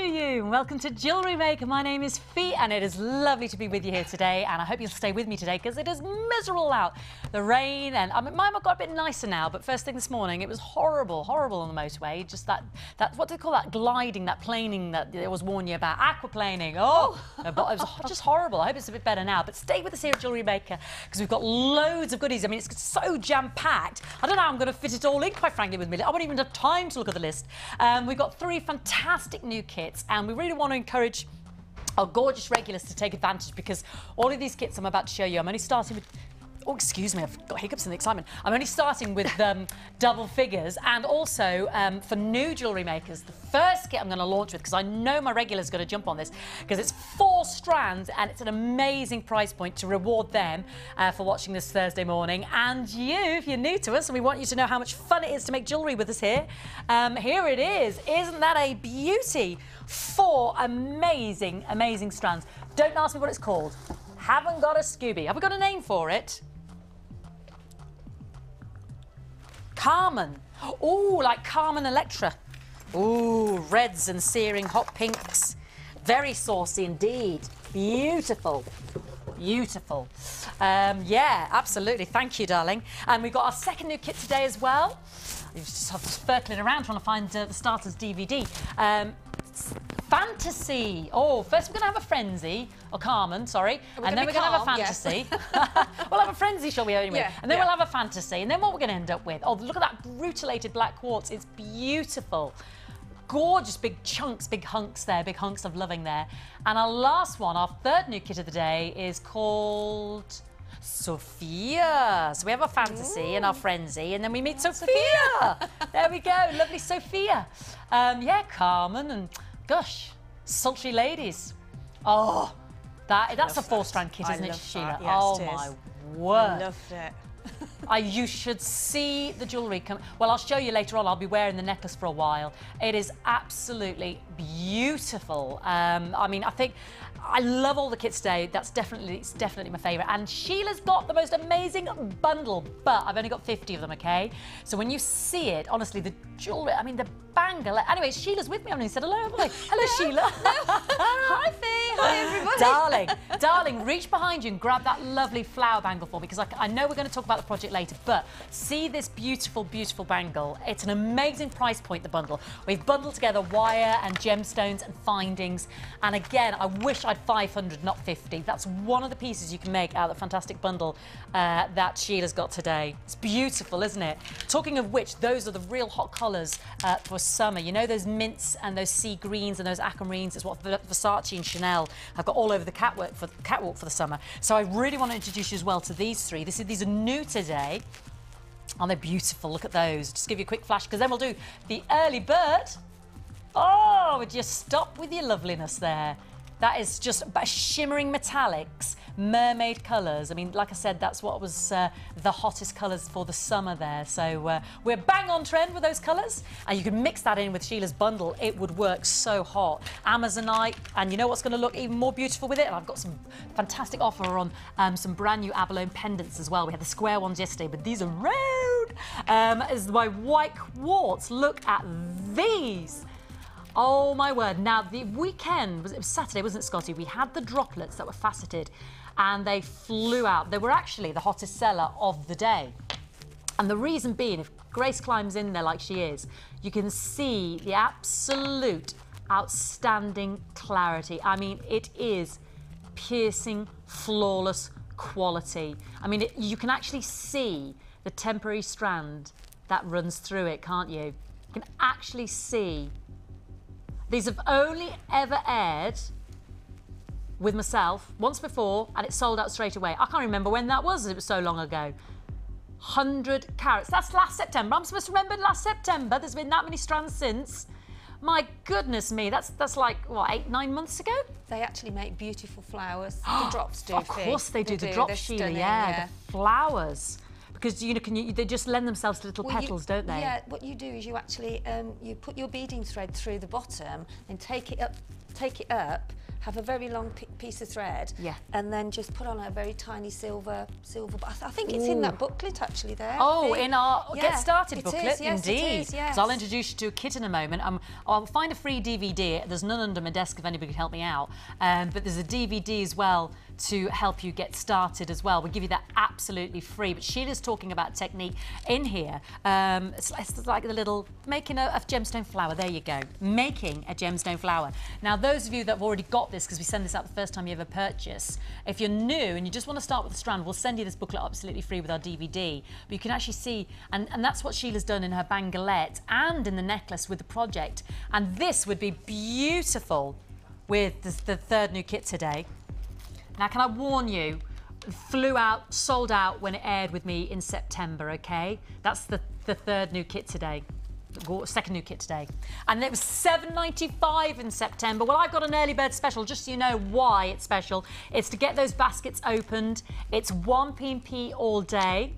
you, and welcome to Jewellery Maker. My name is Fee, and it is lovely to be with you here today, and I hope you'll stay with me today because it is miserable out. The rain, and I mean, mine got a bit nicer now, but first thing this morning, it was horrible on the motorway. Just that what do they call that, gliding, that planing that they always warn you about, aquaplaning. Oh, it was just horrible. I hope it's a bit better now, but stay with us here at Jewellery Maker because we've got loads of goodies. I mean, it's so jam-packed. I don't know how I'm going to fit it all in, quite frankly, with me. I won't even have time to look at the list. We've got 3 fantastic new kits, and we really want to encourage our gorgeous regulars to take advantage because all of these kits I'm about to show you, I'm only starting with... Oh, excuse me, I've got hiccups in the excitement. I'm only starting with double figures, and also for new jewellery makers, the first kit I'm going to launch with, because I know my regulars are going to jump on this, because it's 4 strands and it's an amazing price point to reward them for watching this Thursday morning. And you, if you're new to us, and we want you to know how much fun it is to make jewellery with us here, here it is. Isn't that a beauty? 4 amazing, amazing strands. Don't ask me what it's called. Haven't got a Scooby. Have we got a name for it? Carmen. Oh, like Carmen Electra. Ooh, reds and searing hot pinks. Very saucy indeed. Beautiful. Beautiful. Yeah, absolutely. Thank you, darling. And we've got our second new kit today as well. You just have to circling around trying to find the starters DVD. Fantasy. Oh, first we're going to have a frenzy, or Carmen, sorry, and then we're going to have a fantasy. Yes. We'll have a frenzy, shall we, anyway? Yeah, and then we'll have a fantasy, and then what we're going to end up with? Oh, look at that brutalated black quartz. It's beautiful. Gorgeous big chunks, big hunks there, big hunks of loving there. And our last one, our third new kit of the day, is called Sophia. So we have a fantasy and our frenzy, and then we meet Sophia. There we go, lovely Sophia. Yeah, Carmen and, gosh, sultry ladies. Oh, that's a 4-strand kit, isn't it, Sheila? Yes, oh, it is. my word. Loved it. You should see the jewellery come. Well, I'll show you later on. I'll be wearing the necklace for a while. It is absolutely beautiful. I mean, I love all the kits today. It's definitely my favourite. And Sheila's got the most amazing bundle, but I've only got 50 of them, okay? So when you see it, honestly, the jewellery, I mean, the bangle. Anyway, Sheila's with me. I haven't even said hello, have I? Hello, Sheila. Hi, Fee. Hi, everybody. Darling, reach behind you and grab that lovely flower bangle for me, because I know we're going to talk about the project later, but see this beautiful, beautiful bangle. It's an amazing price point, the bundle. We've bundled together wire and gemstones and findings. And again, I wish I'd 500, not 50. That's one of the pieces you can make out of the fantastic bundle that Sheila's got today. It's beautiful, isn't it? Talking of which, those are the real hot colours for summer. You know, those mints and those sea greens and those aquamarines is what Versace and Chanel have got all over the catwalk for the summer. So I really want to introduce you as well to these 3. These are new today. Aren't they beautiful? Look at those. Just give you a quick flash, because then we'll do the early bird. Oh, would you stop with your loveliness there? That is just shimmering metallics, mermaid colours. I mean, like I said, that's what was the hottest colours for the summer there. So we're bang on trend with those colours. And you can mix that in with Sheila's bundle. It would work so hot. Amazonite, and you know what's going to look even more beautiful with it? And I've got some fantastic offer on some brand new abalone pendants as well. We had the square ones yesterday, but these are round. Is my white quartz. Look at these. Oh, my word. Now, the weekend, it was Saturday, wasn't it, Scotty? We had the droplets that were faceted, and they flew out. They were actually the hottest seller of the day. And the reason being, if Grace climbs in there like she is, you can see the absolute outstanding clarity. I mean, it is piercing, flawless quality. I mean, you can actually see the temporary strand that runs through it, can't you? You can actually see. These have only ever aired with myself once before, and it sold out straight away. I can't remember when that was. It was so long ago. 100 carats. That's last September. I'm supposed to remember last September. There's been that many strands since. My goodness me, that's like, what, 8-9 months ago? They actually make beautiful flowers. The drops do. Of course they do. The drops, Sheila, yeah. The flowers. Because they just lend themselves to little petals, don't they? Yeah, what you do is you actually you put your beading thread through the bottom and take it up have a very long piece of thread, Yeah. and then just put on a very tiny silver. I think it's in that booklet actually there. Oh, See? in our Get Started it booklet, is, yes, indeed. It is, yes. So I'll introduce you to a kit in a moment. I'll find a free DVD. There's none under my desk if anybody can help me out. But there's a DVD as well to help you get started as well. We'll give you that absolutely free. But Sheila's talking about technique in here. It's like the little, making a gemstone flower. There you go. Making a gemstone flower. Now, those of you that have already got this, because we send this out the first time you ever purchase, if you're new and you just want to start with a strand, we'll send you this booklet absolutely free with our DVD. But you can actually see, and that's what Sheila's done in her bangalette and in the necklace with the project. And this would be beautiful with the third new kit today. Now, can I warn you, flew out, sold out when it aired with me in September, okay? That's the third new kit today. Second new kit today. And it was $7.95 in September. Well, I've got an early bird special, just so you know why it's special. It's to get those baskets opened. It's 1 p.m. all day.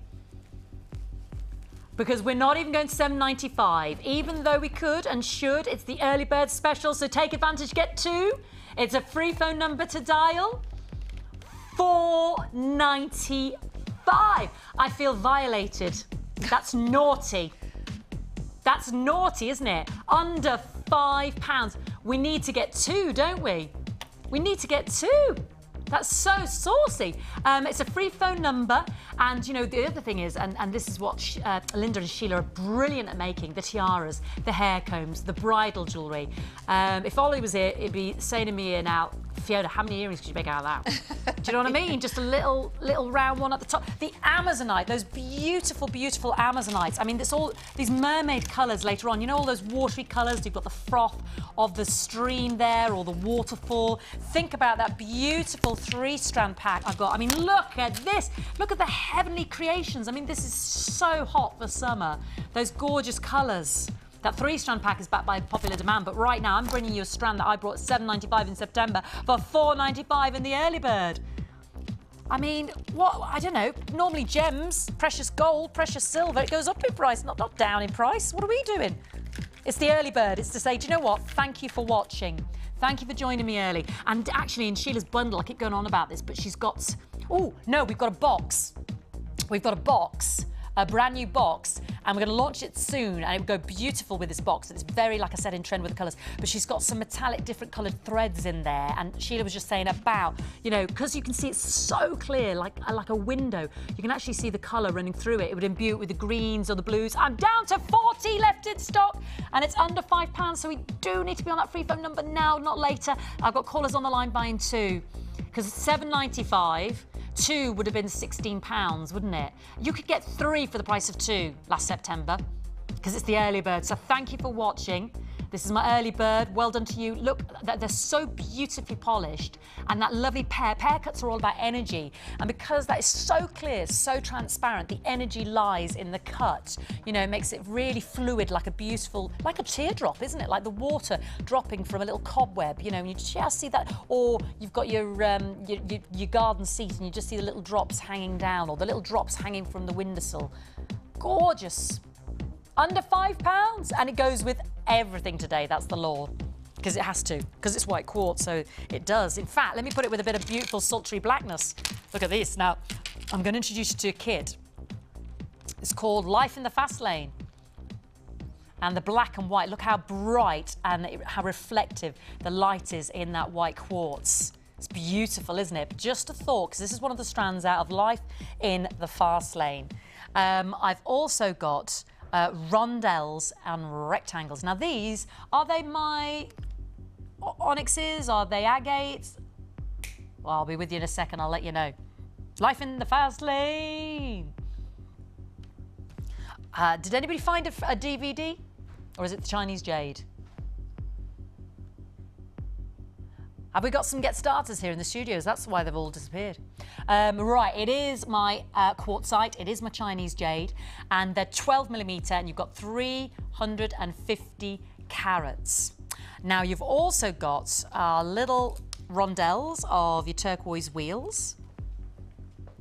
Because we're not even going to $7.95. Even though we could and should, it's the early bird special, so take advantage, get two. It's a free phone number to dial. $4.95. I feel violated. That's naughty. That's naughty, isn't it? Under £5. We need to get two, don't we? We need to get two. That's so saucy. It's a free phone number. And, you know, the other thing is, and this is what Linda and Sheila are brilliant at making, the tiaras, the hair combs, the bridal jewellery. If Ollie was here, he'd be saying to me now, Fiona, how many earrings could you make out of that? Do you know what I mean? Just a little round one at the top. The Amazonite, those beautiful, beautiful Amazonites. I mean, it's all these mermaid colours later on. You know, all those watery colours. You've got the froth of the stream there, or the waterfall. Think about that beautiful 3-strand pack I've got. I mean, look at this. Look at the heavenly creations. I mean, this is so hot for summer. Those gorgeous colours. That 3-strand pack is backed by popular demand, but right now I'm bringing you a strand that I brought $7.95 in September for $4.95 in the early bird. I mean, what? I don't know. Normally gems, precious gold, precious silver, it goes up in price, not down in price. What are we doing? It's the early bird. It's to say, do you know what? Thank you for watching. Thank you for joining me early. And actually, in Sheila's bundle, I keep going on about this, but she's got... Oh, no, we've got a box. We've got a box. A brand new box, and we're going to launch it soon, and it would go beautiful with this box. It's very, like I said, in trend with the colours, but she's got some metallic different coloured threads in there, and Sheila was just saying about, you know, because you can see it's so clear, like a window, you can actually see the colour running through it. It would imbue it with the greens or the blues. I'm down to 40 left in stock, and it's under £5, so we do need to be on that free phone number now, not later. I've got callers on the line buying two, because it's $7.95. Two would have been £16, wouldn't it? You could get three for the price of two last September, because it's the early bird. So thank you for watching. This is my early bird. Well done to you. Look, they're so beautifully polished, and that lovely pear. Pear cuts are all about energy, and because that is so clear, so transparent, the energy lies in the cut. You know, it makes it really fluid, like a beautiful, like a teardrop, isn't it? Like the water dropping from a little cobweb. You know, and you just see that. Or you've got your garden seat, and you just see the little drops hanging down, or the little drops hanging from the windowsill. Gorgeous. Under £5, and it goes with everything today. That's the law, because it has to, because it's white quartz, so it does. In fact, let me put it with a bit of beautiful sultry blackness. Look at this. Now, I'm going to introduce you to a kit. It's called Life in the Fast Lane. And the black and white, look how bright and how reflective the light is in that white quartz. It's beautiful, isn't it? But just a thought, because this is one of the strands out of Life in the Fast Lane. I've also got rondelles and rectangles. Now these, are they my onyxes? Are they agates? Well, I'll be with you in a second, I'll let you know. Life in the Fast Lane. Did anybody find a DVD? Or is it the Chinese Jade? Have we got some get starters here in the studios? That's why they've all disappeared. Right, it is my quartzite, it is my Chinese jade, and they're 12mm, and you've got 350 carats. Now, you've also got little rondelles of your turquoise wheels.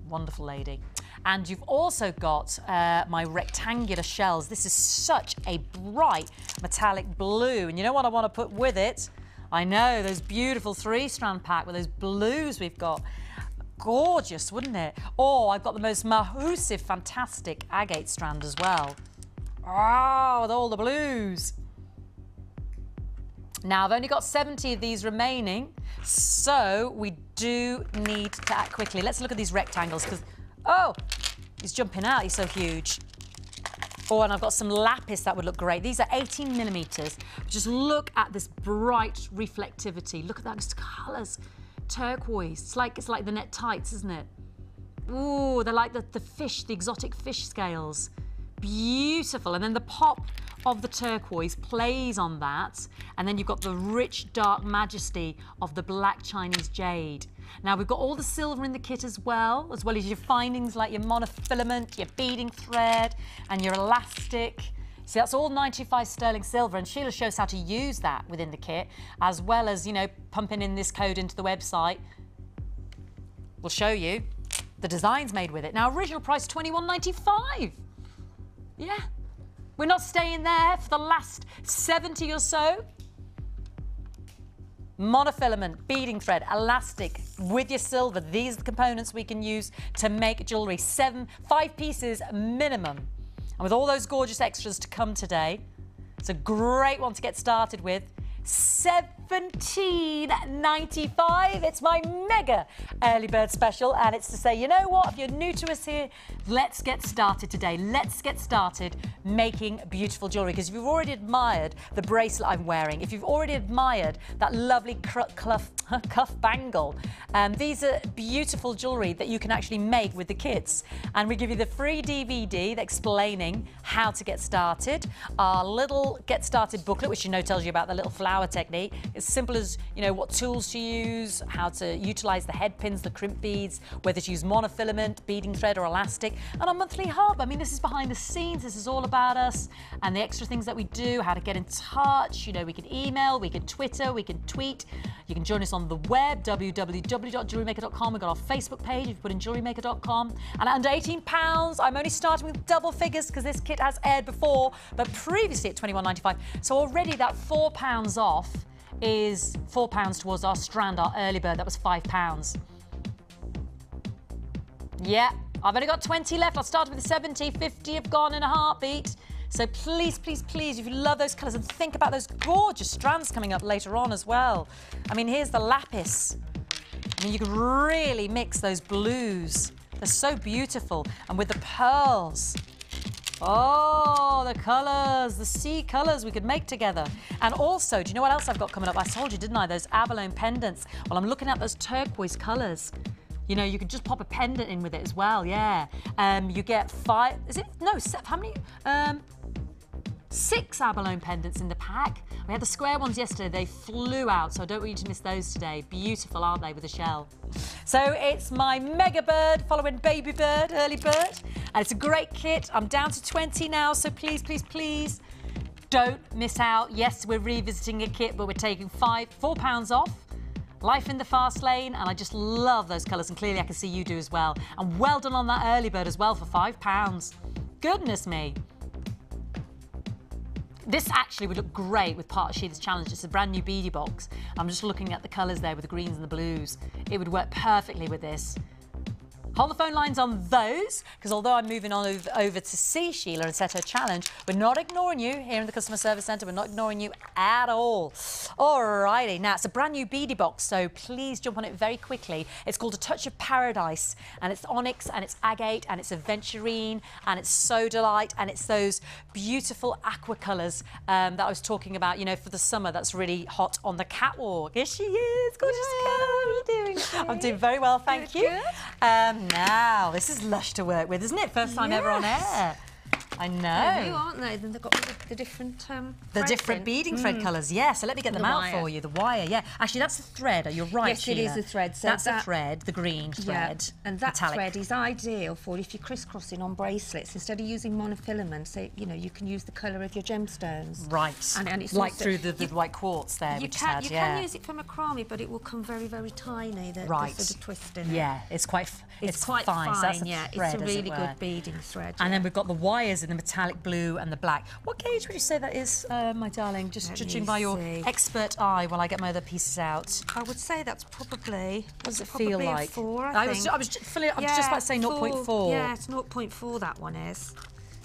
Wonderful lady. And you've also got my rectangular shells. This is such a bright metallic blue. And you know what I want to put with it? I know, those beautiful 3-strand pack with those blues we've got. Gorgeous, wouldn't it? Or I've got the most mahoosive, fantastic agate strand as well. Oh, with all the blues. Now, I've only got 70 of these remaining, so we do need to act quickly. Let's look at these rectangles, because, oh, he's jumping out, he's so huge. Oh, and I've got some lapis that would look great. These are 18 millimeters. Just look at this bright reflectivity. Look at that, just colours. Turquoise, it's like the net tights, isn't it? Ooh, they're like the fish, the exotic fish scales. Beautiful, and then the pop of the turquoise plays on that, and then you've got the rich dark majesty of the black Chinese jade. Now we've got all the silver in the kit as well as your findings like your monofilament, your beading thread, and your elastic. So that's all 95 sterling silver, and Sheila shows how to use that within the kit, as well as, you know, pumping in this code into the website. We'll show you the designs made with it. Now, original price £21.95. Yeah. We're not staying there for the last 70 or so. Monofilament, beading thread, elastic with your silver. These are the components we can use to make jewellery. 5 pieces minimum. And with all those gorgeous extras to come today, it's a great one to get started with. £17.95. It's my mega early bird special, and it's to say, you know what, if you're new to us here, let's get started today. Let's get started making beautiful jewellery, because if you've already admired the bracelet I'm wearing, if you've already admired that lovely cuff bangle, these are beautiful jewellery that you can actually make with the kits. And we give you the free DVD explaining how to get started, our little get started booklet, which you know tells you about the little flower technique. As simple as, you know, what tools to use, how to utilise the head pins, the crimp beads, whether to use monofilament, beading thread or elastic, and our monthly hub. I mean, this is behind the scenes, this is all about us and the extra things that we do, how to get in touch. You know, we can email, we can Twitter, we can tweet. You can join us on the web, www.jewellerymaker.com. We've got our Facebook page, if you put in jewellerymaker.com. And at under £18, I'm only starting with double figures because this kit has aired before, but previously at £21.95. So already that £4 off is £4 towards our strand, our early bird. That was £5. Yeah, I've only got 20 left. I started with 70, 50 have gone in a heartbeat. So please, please, please, if you love those colours, and think about those gorgeous strands coming up later on as well. I mean, here's the lapis. I mean, you can really mix those blues. They're so beautiful. And with the pearls. Oh, the colours, the sea colours we could make together. And also, do you know what else I've got coming up? I told you, didn't I, those abalone pendants. Well, I'm looking at those turquoise colours. You know, you could just pop a pendant in with it as well, yeah. You get 5, is it? No, how many? 6 abalone pendants in the pack. We had the square ones yesterday, they flew out, so I don't want you to miss those today. Beautiful, aren't they, with the shell? So it's my mega bird following baby bird, early bird, and it's a great kit. I'm down to 20 now, so please, please, please don't miss out. Yes, we're revisiting a kit, but we're taking £4 off. Life in the fast lane, and I just love those colours, and clearly I can see you do as well. And well done on that early bird as well for £5. Goodness me. This actually would look great with part of Sheila's challenge. It's a brand new beadie box. I'm just looking at the colours there with the greens and the blues. It would work perfectly with this. Hold the phone lines on those, because although I'm moving on over to see Sheila and set her challenge, we're not ignoring you here in the Customer Service Centre. We're not ignoring you at all. Alrighty, now it's a brand new beadie box, so please jump on it very quickly. It's called A Touch of Paradise, and it's onyx, and it's agate, and it's aventurine, and it's sodalite, and it's those beautiful aqua colours that I was talking about, you know, for the summer. That's really hot on the catwalk. Here she is, gorgeous. How are you doing? I'm doing very well, thank you. Now, this is lush to work with, isn't it? First time ever on air. I know. They do, aren't they? Then they've got the different the different beading thread colours, yeah. So let me get them out for you. The wire, yeah. Actually, that's the thread. You're right, yes, Sheila. It is the thread. So that's the thread, the green thread. Yeah. And that metallic thread is ideal for if you're crisscrossing on bracelets. Instead of using monofilament, so, you know, you can use the colour of your gemstones. Right. And it's like also, through the white quartz there. You can use it for macrame, but it will come very, very tiny. The sort of twisting. Yeah, it's quite fine. So that's a yeah, thread, it's a really good beading thread. And then we've got the wires in in the metallic blue and the black. What gauge would you say that is, my darling? Just judging by your expert eye while I get my other pieces out. I would say that's probably... What does it feel like? 4, I think. I was just about to say 0.4. Yeah, it's 0.4 that one is.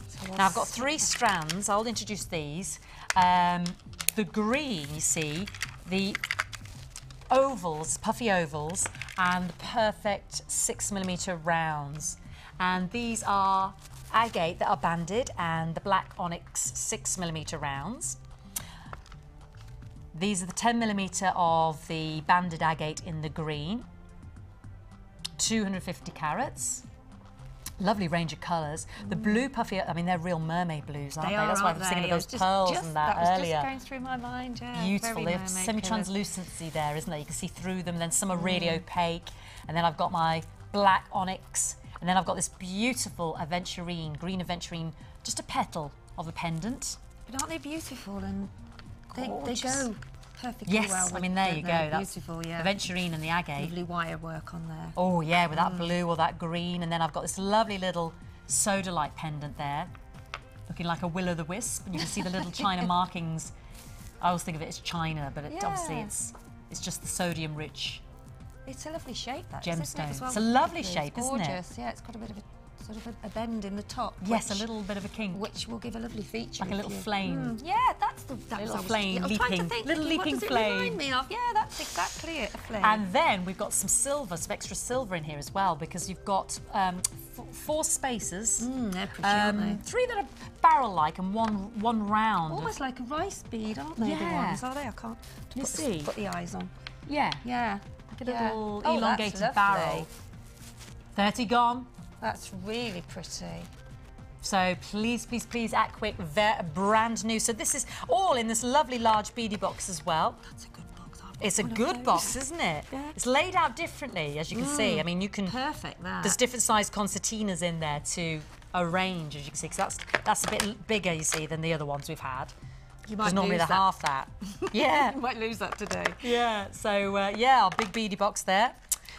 So now I've got 3 strands. I'll introduce these. The green, you see, the ovals, puffy ovals, and perfect 6mm rounds. And these are agate that are banded, and the black onyx 6mm rounds. These are the 10mm of the banded agate in the green. 250 carats. Lovely range of colours. The blue puffy, I mean, they're real mermaid blues, aren't they? That's why I was thinking of those pearls and that earlier. That was just going through my mind, yeah. Beautiful. They have semi-translucency there, isn't there? You can see through them. Then some are really opaque. And then I've got my black onyx. And then I've got this beautiful aventurine, green aventurine, just a petal of a pendant. But aren't they beautiful? And they go perfectly well. Yes, I mean, there you go. That's beautiful, yeah. Aventurine and the agate. Lovely wire work on there. Oh, yeah, with that blue or that green. And then I've got this lovely little sodalite pendant there, looking like a will-o'-the-wisp. And you can see the little china markings. I always think of it as china, but obviously it's just the sodium-rich. It's a lovely shape, that gemstone. As well. It's a lovely shape, isn't it? Gorgeous, yeah. It's got a bit of a sort of a bend in the top. Yes, a little bit of a kink. Which will give a lovely feature. Like a little flame. Yeah, that's the little flame leaping. Little leaping flame. What does it remind me of? Yeah, that's exactly it, a flame. And then we've got some silver, some extra silver in here as well, because you've got 4 spaces. They're pretty, aren't they? 3 that are barrel-like and one round. Almost like a rice bead, aren't they? The ones, are they? I can't put the eyes on. Yeah. Yeah. Like a little elongated barrel. 30 gone. That's really pretty. So please, please, please act quick. Brand new. So this is all in this lovely large beadie box as well. That's a good box. It's a good box, isn't it? Yeah. It's laid out differently, as you can see. I mean, you can... Perfect, that. There's different sized concertinas in there to arrange, as you can see, because that's a bit bigger, you see, than the other ones we've had. You might normally they're half that. Yeah. You might lose that today. Yeah. So, yeah, our big beadie box there.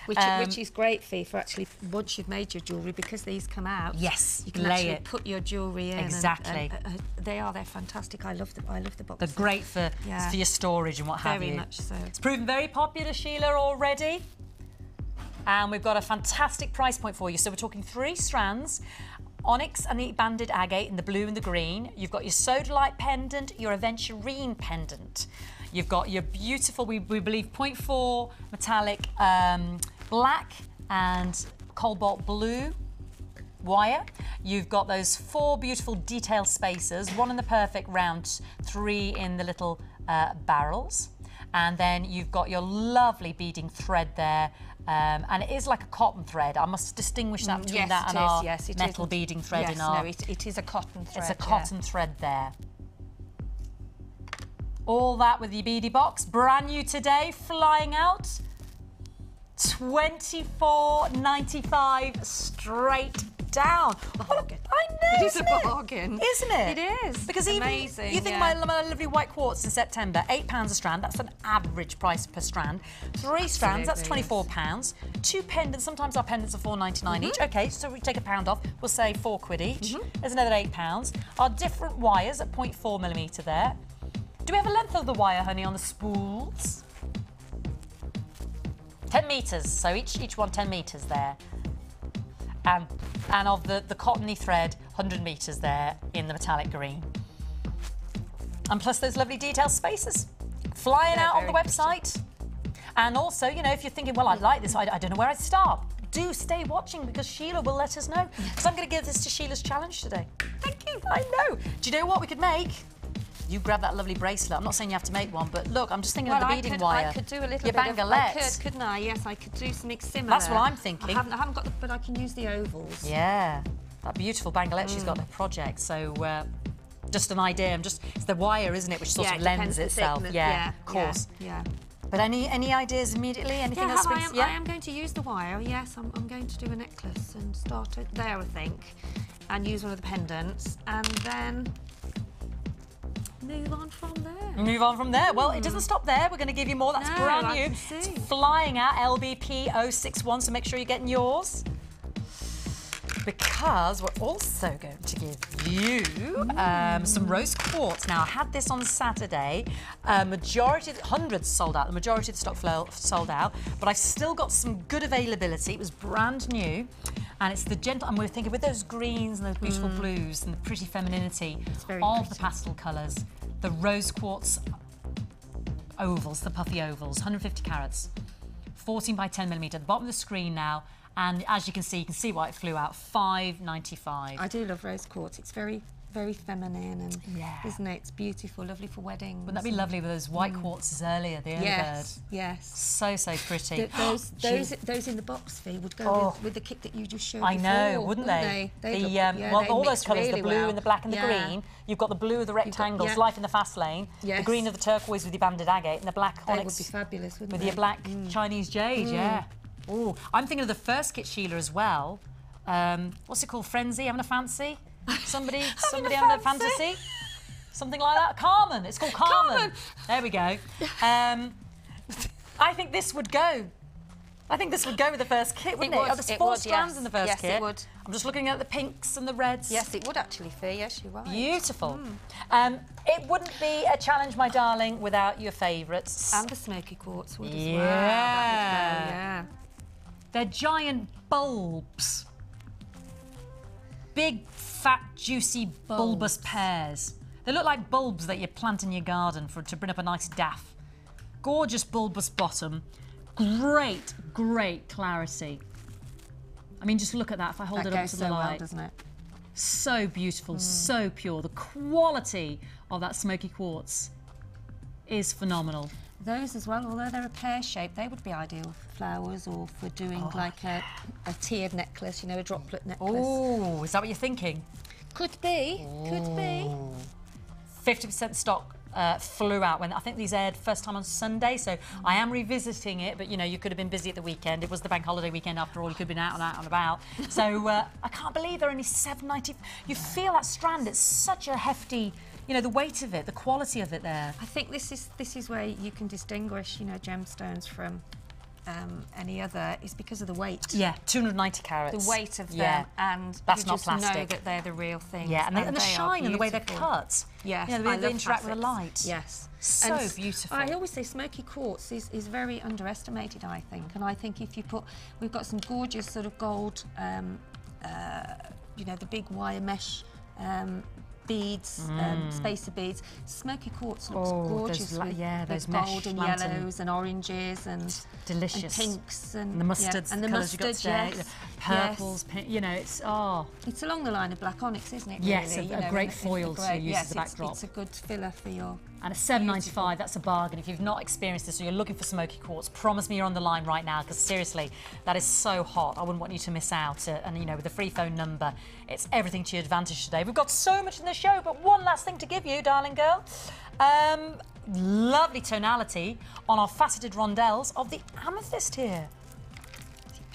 Which is great for actually, once you've made your jewellery, because these come out. Yes, you can actually put your jewellery in. Exactly. And, they're fantastic. I love the boxes. They're great for your storage and what have you. Very much so. It's proven very popular, Sheila, already. And we've got a fantastic price point for you. So we're talking 3 strands. Onyx and the banded agate in the blue and the green. You've got your sodalite pendant, your aventurine pendant. You've got your beautiful, we believe, 0.4 metallic black and cobalt blue wire. You've got those 4 beautiful detail spacers, 1 in the perfect round, 3 in the little barrels. And then you've got your lovely beading thread there. And it is like a cotton thread. I must distinguish that between that and our metal beading thread in our... Yes, no, it is a cotton thread. It's a cotton thread there. All that with your beadie box. Brand new today, flying out. $24.95 straight down. Bargain. I know, It is a bargain. Isn't it? It is. Because amazing, you think my lovely white quartz in September, £8 a strand, that's an average price per strand. 3 strands, that's £24. 2 pendants, sometimes our pendants are £4.99 each. Okay, so we take £1 off, we'll say £4 each. There's another £8. Our different wires at 0.4mm there. Do we have a length of the wire, honey, on the spools? 10 metres, so each one 10 metres there. And of the cottony thread, 100 metres there in the metallic green. And plus those lovely detail spacers flying out on the website. And also, you know, if you're thinking, well, I like this, I don't know where I'd start. Do stay watching, because Sheila will let us know. Because I'm going to give this to Sheila's challenge today. Thank you. I know. Do you know what we could make? You grab that lovely bracelet. I'm not saying you have to make one, but look, I'm just thinking of the beading wire. I could do a little bit of... I couldn't I? Yes, I could do something similar. That's what I'm thinking. I haven't got but I can use the ovals. Yeah, that beautiful bangalette she's got in her project. So, just an idea. It's the wire, isn't it, which sort of lends itself. Yeah, of course. Yeah. But any ideas immediately? Anything else? I am going to use the wire. Yes, I'm going to do a necklace and start it there, I think, and use one of the pendants, and then move on from there. Move on from there. Well, it doesn't stop there. We're going to give you more. That's brand new. It's flying out LBP 061, so make sure you're getting yours. because we're also going to give you some rose quartz. Now, I had this on Saturday. Hundreds sold out. The majority of the stock sold out, but I've still got some good availability. It was brand new, and it's the gentle, and we're thinking with those greens and those beautiful blues and the pretty femininity of the pastel colours, the rose quartz ovals, the puffy ovals, 150 carats, 14 by 10 millimetre, at the bottom of the screen now. And as you can see why it flew out, $5.95. I do love rose quartz. It's very, very feminine, and isn't it? It's beautiful, lovely for weddings. Wouldn't that be lovely with those white quartzes earlier, the early bird? Yes. So pretty. Those in the box, Fee, would go with the kit that you just showed before. I know, wouldn't they? Well, all those colours, the blue and the black and the green. You've got the blue of the rectangles, life in the fast lane. The green of the turquoise with your banded agate, and the black onyx. They would be fabulous, wouldn't they? With your black Chinese jade, Oh, I'm thinking of the first kit, Sheila, as well. What's it called? Frenzy? Having a fancy? Somebody having a fantasy? Something like that? Carmen. It's called Carmen. There we go. I think this would go. I think this would go with the first kit, wouldn't it? Oh, there's 4 strands in the first kit. Yes, it would. I'm just looking at the pinks and the reds. Yes, it would actually, Fee. Yes, you're right. Beautiful. It wouldn't be a challenge, my darling, without your favourites. And the smoky quartz would as well. Yeah. They're giant bulbs. Big, fat, juicy, bulbous pears. They look like bulbs that you plant in your garden to bring up a nice daff. Gorgeous bulbous bottom. Great clarity. I mean, just look at that. If I hold it up to the light. Well, doesn't it? So beautiful, so pure. The quality of that smoky quartz is phenomenal. Those as well, although they're a pear shape, they would be ideal for flowers or for doing like a tiered necklace, you know, a droplet necklace. Oh, is that what you're thinking? Could be, could be. 50% stock flew out when I think these aired first time on Sunday, so I am revisiting it, but you know, you could have been busy at the weekend. It was the bank holiday weekend after all. You could have been out and about. So I can't believe they're only $7.90. You feel that strand, it's such a hefty, you know, the weight of it, the quality of it there. I think this is where you can distinguish, you know, gemstones from any other, is because of the weight. Yeah, 290 carats. The weight of them, and that's you not just plastic. know that they're the real thing. Yeah, and the shine and the way they're cut. Yes, you know, the way they interact with the light. Yes. So beautiful. I always say smoky quartz is very underestimated, I think. And I think if you put, we've got some gorgeous sort of gold, you know, the big wire mesh beads, spacer beads. Smoky quartz looks gorgeous with those gold and yellows and oranges and delicious and pinks and the mustards, and the colours you've got today, yes. purples, pink, you know, it's it's along the line of black onyx, isn't it? Yes, really? a great foil to use as a backdrop. It's a good filler for your. And a $7.95, that's a bargain. If you've not experienced this or you're looking for smoky quartz, promise me you're on the line right now, because seriously, that is so hot. I wouldn't want you to miss out. And you know, with the free phone number, it's everything to your advantage today. We've got so much in the show, but one last thing to give you, darling girl. Lovely tonality on our faceted rondelles of the amethyst here.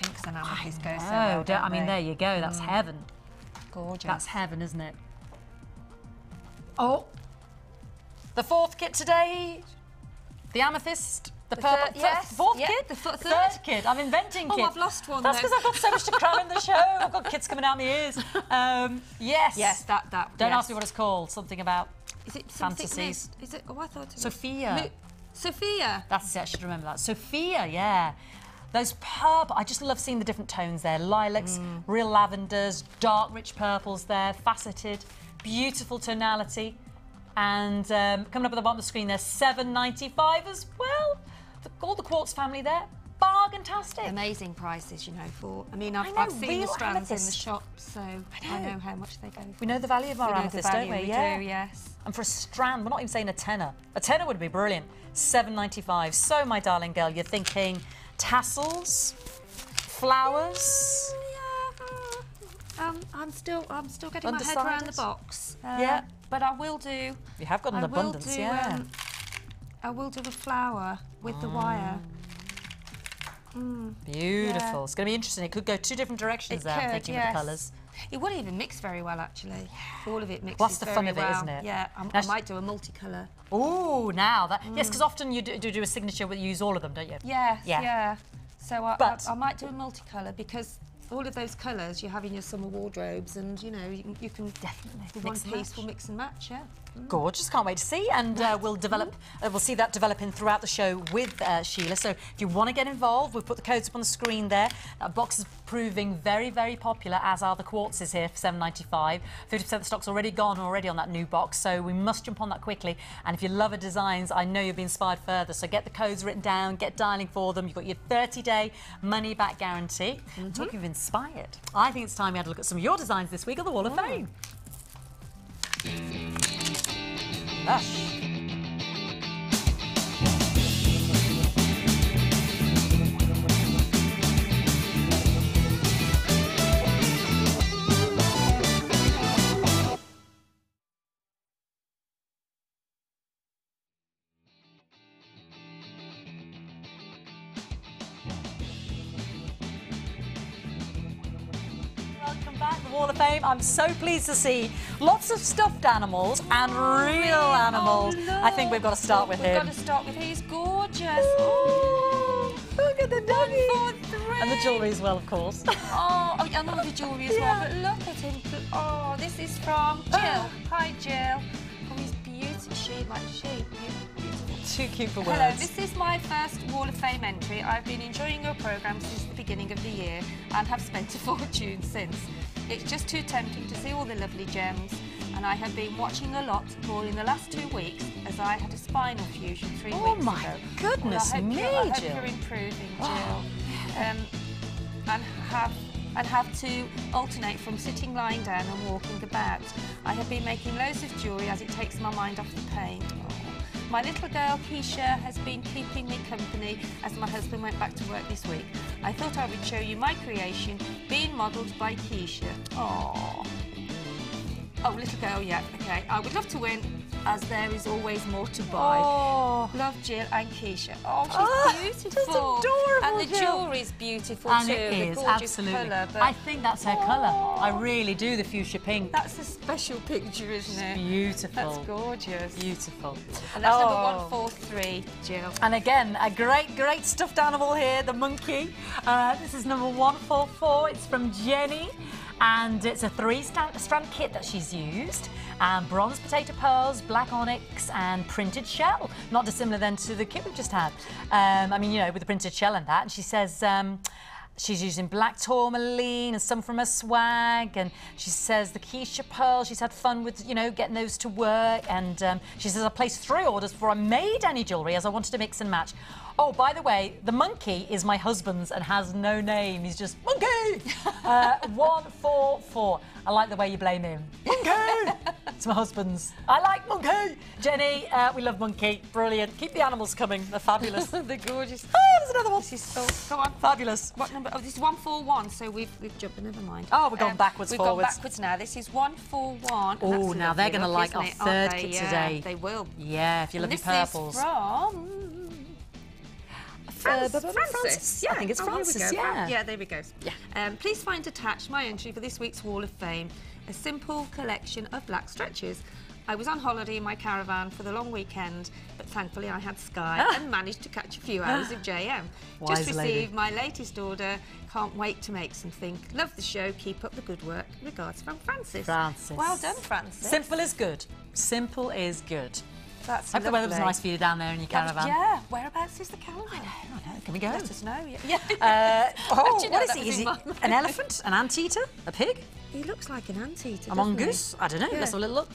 Pinks and amethyst go so well, well, I mean, there you go. That's heaven. Gorgeous. That's heaven, isn't it? Oh. The fourth kit today, the amethyst, the purple. Fourth kit? The third kit. I'm inventing kits. Oh, I've lost one. That's because I've got so much to cram in the show. I've got kits coming out my ears. Yes. Yes, that. Don't ask me what it's called. Something about is it fantasies. Is it? Oh, I thought it was Sophia. Sophia. That's it. I should remember that. Sophia. Yeah. Those purple. I just love seeing the different tones there. Lilacs, real lavenders, dark, rich purples there, faceted, beautiful tonality. And coming up at the bottom of the screen, there's $7.95 as well. All the quartz family there, bargain-tastic. Amazing prices, you know. For I've seen the strands in the shop, so I know how much they go for. We know the value of our amethyst, don't we? We do, yes. And for a strand, we're not even saying a tenner. A tenner would be brilliant. $7.95. So, my darling girl, you're thinking tassels, flowers. I'm still getting my head around the box. Yeah. But I will do. You have got an abundance, I will do a flower with the wire. Beautiful. Yeah. It's going to be interesting. It could go two different directions there, I'm thinking, with the colours. It wouldn't even mix very well, actually. All of it mixes well, that's the very fun of it, well. isn't it? Yeah, I might do a multicolour. Oh, now that... Yes, because often you do a signature where you use all of them, don't you? Yes, yeah. So I might do a multicolour because all of those colours you have in your summer wardrobes, and you know you can Definitely. with one piece will mix and match. Yeah. Gorgeous, can't wait to see, and we'll see that developing throughout the show with Sheila. So if you want to get involved, we've put the codes up on the screen there. That box is proving very, very popular, as are the quartzes here for $7.95. 50% of the stock's already gone on that new box, so we must jump on that quickly. And if you love our designs, I know you'll be inspired further, so get the codes written down, get dialing for them. You've got your 30-day money-back guarantee. Talking of inspired, I think it's time we had a look at some of your designs this week on the Wall of Fame. Lush. Welcome back, the Wall of Fame. I'm so pleased to see lots of stuffed animals and real animals. Oh, I think we've got to start with him. We've got to start with him. He's gorgeous. Oh, look at the doggy. 1, 4, 3. And the jewellery as well, of course. Oh, I love the jewellery as well, but look at him. Oh, this is from Jill. Hi, Jill. Oh, he's beautiful. Beautiful. Too cute for words. Hello, this is my first Wall of Fame entry. I've been enjoying your programme since the beginning of the year and have spent a fortune since. It's just too tempting to see all the lovely gems, and I have been watching a lot more in the last 2 weeks as I had a spinal fusion 3 weeks ago. Oh my goodness me, I hope Jill. you're improving, Jill. And have to alternate from sitting, lying down and walking about. I have been making loads of jewellery as it takes my mind off the pain. My little girl, Keisha, has been keeping me company as my husband went back to work this week. I thought I would show you my creation, being modelled by Keisha. Aww. Oh, little girl, yeah, okay. I would love to win, as there is always more to buy. Oh. Love, Jill and Keisha. Oh, she's beautiful. Just adorable, And the Jill. jewellery's beautiful And too. it is, the gorgeous absolutely. colour. But I think that's her colour. I really do, the fuchsia pink. that's a special picture, isn't it? Beautiful. That's gorgeous. Beautiful. And that's number 143, Jill. And again, a great stuffed animal here, the monkey. This is number 144. It's from Jenny. And it's a 3-strand kit that she's used. Bronze potato pearls, black onyx, and printed shell. Not dissimilar then to the kit we've just had. I mean, you know, with the printed shell and that. And she says she's using black tourmaline and some from her swag. And she says the Keisha pearl, she's had fun with, you know, getting those to work. And she says I placed 3 orders before I made any jewellery as I wanted to mix and match. Oh, by the way, the monkey is my husband's and has no name. He's just Monkey! 144. I like the way you blame him. Monkey! It's my husband's. I like Monkey! Jenny, we love Monkey. Brilliant. Keep the animals coming. They're fabulous. They're gorgeous. Oh, there's another one. Go on. Fabulous. What number? Oh, this is 141, so we've jumped, never mind. Oh, we're going backwards, we've forwards. gone backwards now. This is 141. Oh, now they're going to like our third kit today. They will. Yeah, if you love your purples. This is from... Francis. Yeah, I think it's Francis, yeah. Yeah, there we go. Yeah. Please find attached my entry for this week's Wall of Fame, a simple collection of black stretches. I was on holiday in my caravan for the long weekend, but thankfully I had Sky and managed to catch a few hours of JM. Wise Just lady. received my latest order. Can't wait to make something. Love the show. Keep up the good work. Regards from Francis. Francis. Well done, Francis. Simple is good. Simple is good. That's Hope the weather was lovely. nice for you down there in your caravan. Yeah. Whereabouts is the caravan? I know. Can we go? Let us know. Yeah. Oh, Do you know what is that he? was Is in he my an elephant? An anteater? A pig? He looks like an anteater. A doesn't mongoose? I don't know. Yeah. Let's have a little look.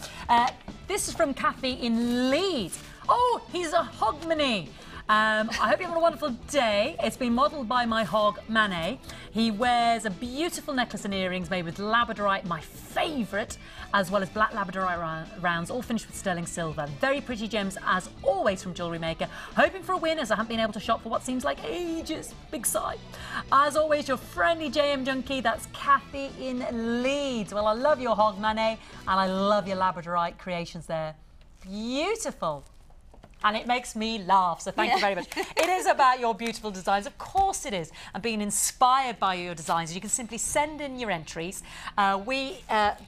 This is from Kathy in Leeds. Oh, he's a hogmanay. I hope you're having a wonderful day. It's been modelled by my hog, Manet. He wears a beautiful necklace and earrings made with labradorite, my favourite, as well as black labradorite rounds, all finished with sterling silver. Very pretty gems, as always, from Jewellery Maker. Hoping for a win, as I haven't been able to shop for what seems like ages. Big sigh. As always, your friendly JM junkie, that's Kathy in Leeds. Well, I love your hog, Manet, and I love your labradorite creations there. Beautiful. and it makes me laugh, so thank you very much. It is about your beautiful designs, of course it is, and being inspired by your designs. You can simply send in your entries. We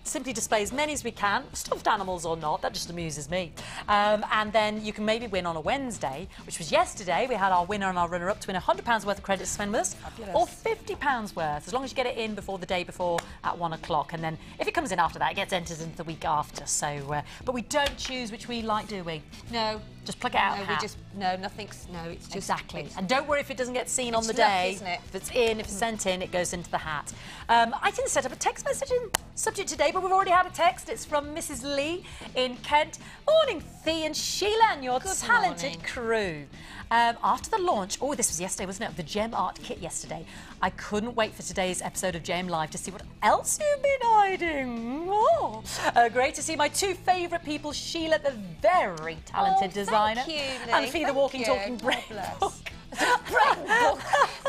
simply display as many as we can, stuffed animals or not, that just amuses me. And then you can maybe win on a Wednesday, which was yesterday. We had our winner and our runner-up to win £100 worth of credit to spend with us, or £50 worth, as long as you get it in before the day before at 1 o'clock. And then if it comes in after that, it gets entered into the week after. So, but we don't choose which we like, do we? No. Just plug it out. It's just exactly. And don't worry if it doesn't get seen on the day. Isn't it? If it's sent in, it goes into the hat. I didn't set up a text messaging subject today, but we've already had a text. It's from Mrs. Lee in Kent. Morning, Thea and Sheila and your talented crew. After the launch, this was yesterday, wasn't it, of the Gem Art Kit yesterday, I couldn't wait for today's episode of Gem Live to see what else you've been hiding. Oh. Great to see my two favourite people, Sheila, the very talented designer, thank you, Lee. and Fee, the walking, talking brain book.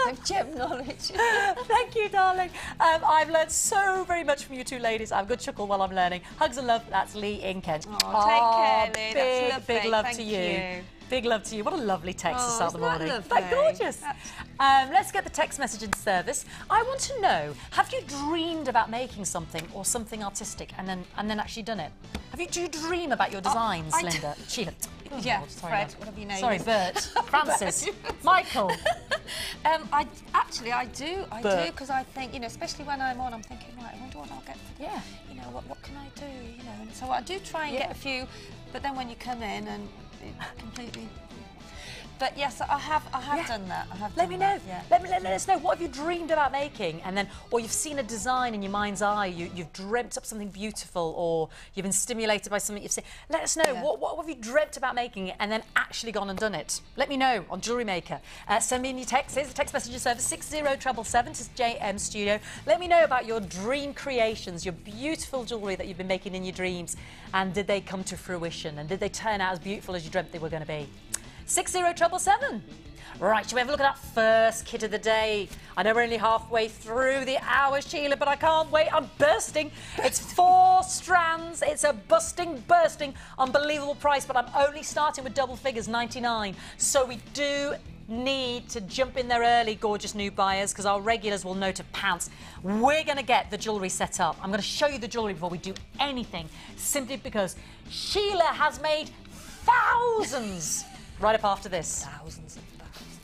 Of gem knowledge. Thank you, darling. I've learned so very much from you two ladies. I have a good chuckle while I'm learning. Hugs and love. That's Lee in Kent. Oh, take care, Lee. That's lovely. Big love Thank to you. Big love to you. What a lovely text to start the morning. Isn't that gorgeous? Let's get the text message in service. I want to know, have you dreamed about making something or something artistic and then actually done it? Do you dream about your designs, Linda? Sheila. Oh, yeah, Lord, sorry, Fred, whatever your name sorry, is. Bert. Francis. Michael. I do, because I think, especially when I'm on, I'm thinking, right, I wonder what I'll get. Yeah. What can I do? And so I do try and get a few, but then when you come in and it completely. But yes, I have done that. Let me know. Yeah. Let us know. What have you dreamed about making? And then, or you've seen a design in your mind's eye. You've dreamt up something beautiful, or you've been stimulated by something you've seen. Let us know. Yeah. What have you dreamt about making, and then actually gone and done it? Let me know on Jewellery Maker. Send me in your texts. Here's the text messaging service 60777 to JM Studio. Let me know about your dream creations, your beautiful jewellery that you've been making in your dreams, and did they come to fruition? And did they turn out as beautiful as you dreamt they were going to be? 60777. Right, shall we have a look at that first kit of the day? I know we're only halfway through the hour, Sheila, but I can't wait. I'm bursting. It's 4 strands. It's a bursting, unbelievable price, but I'm only starting with double figures, 99. So we do need to jump in there early, gorgeous new buyers, because our regulars will know to pounce. We're going to get the jewellery set up. I'm going to show you the jewellery before we do anything, simply because Sheila has made thousands. Right up after this. Thousands of thousands.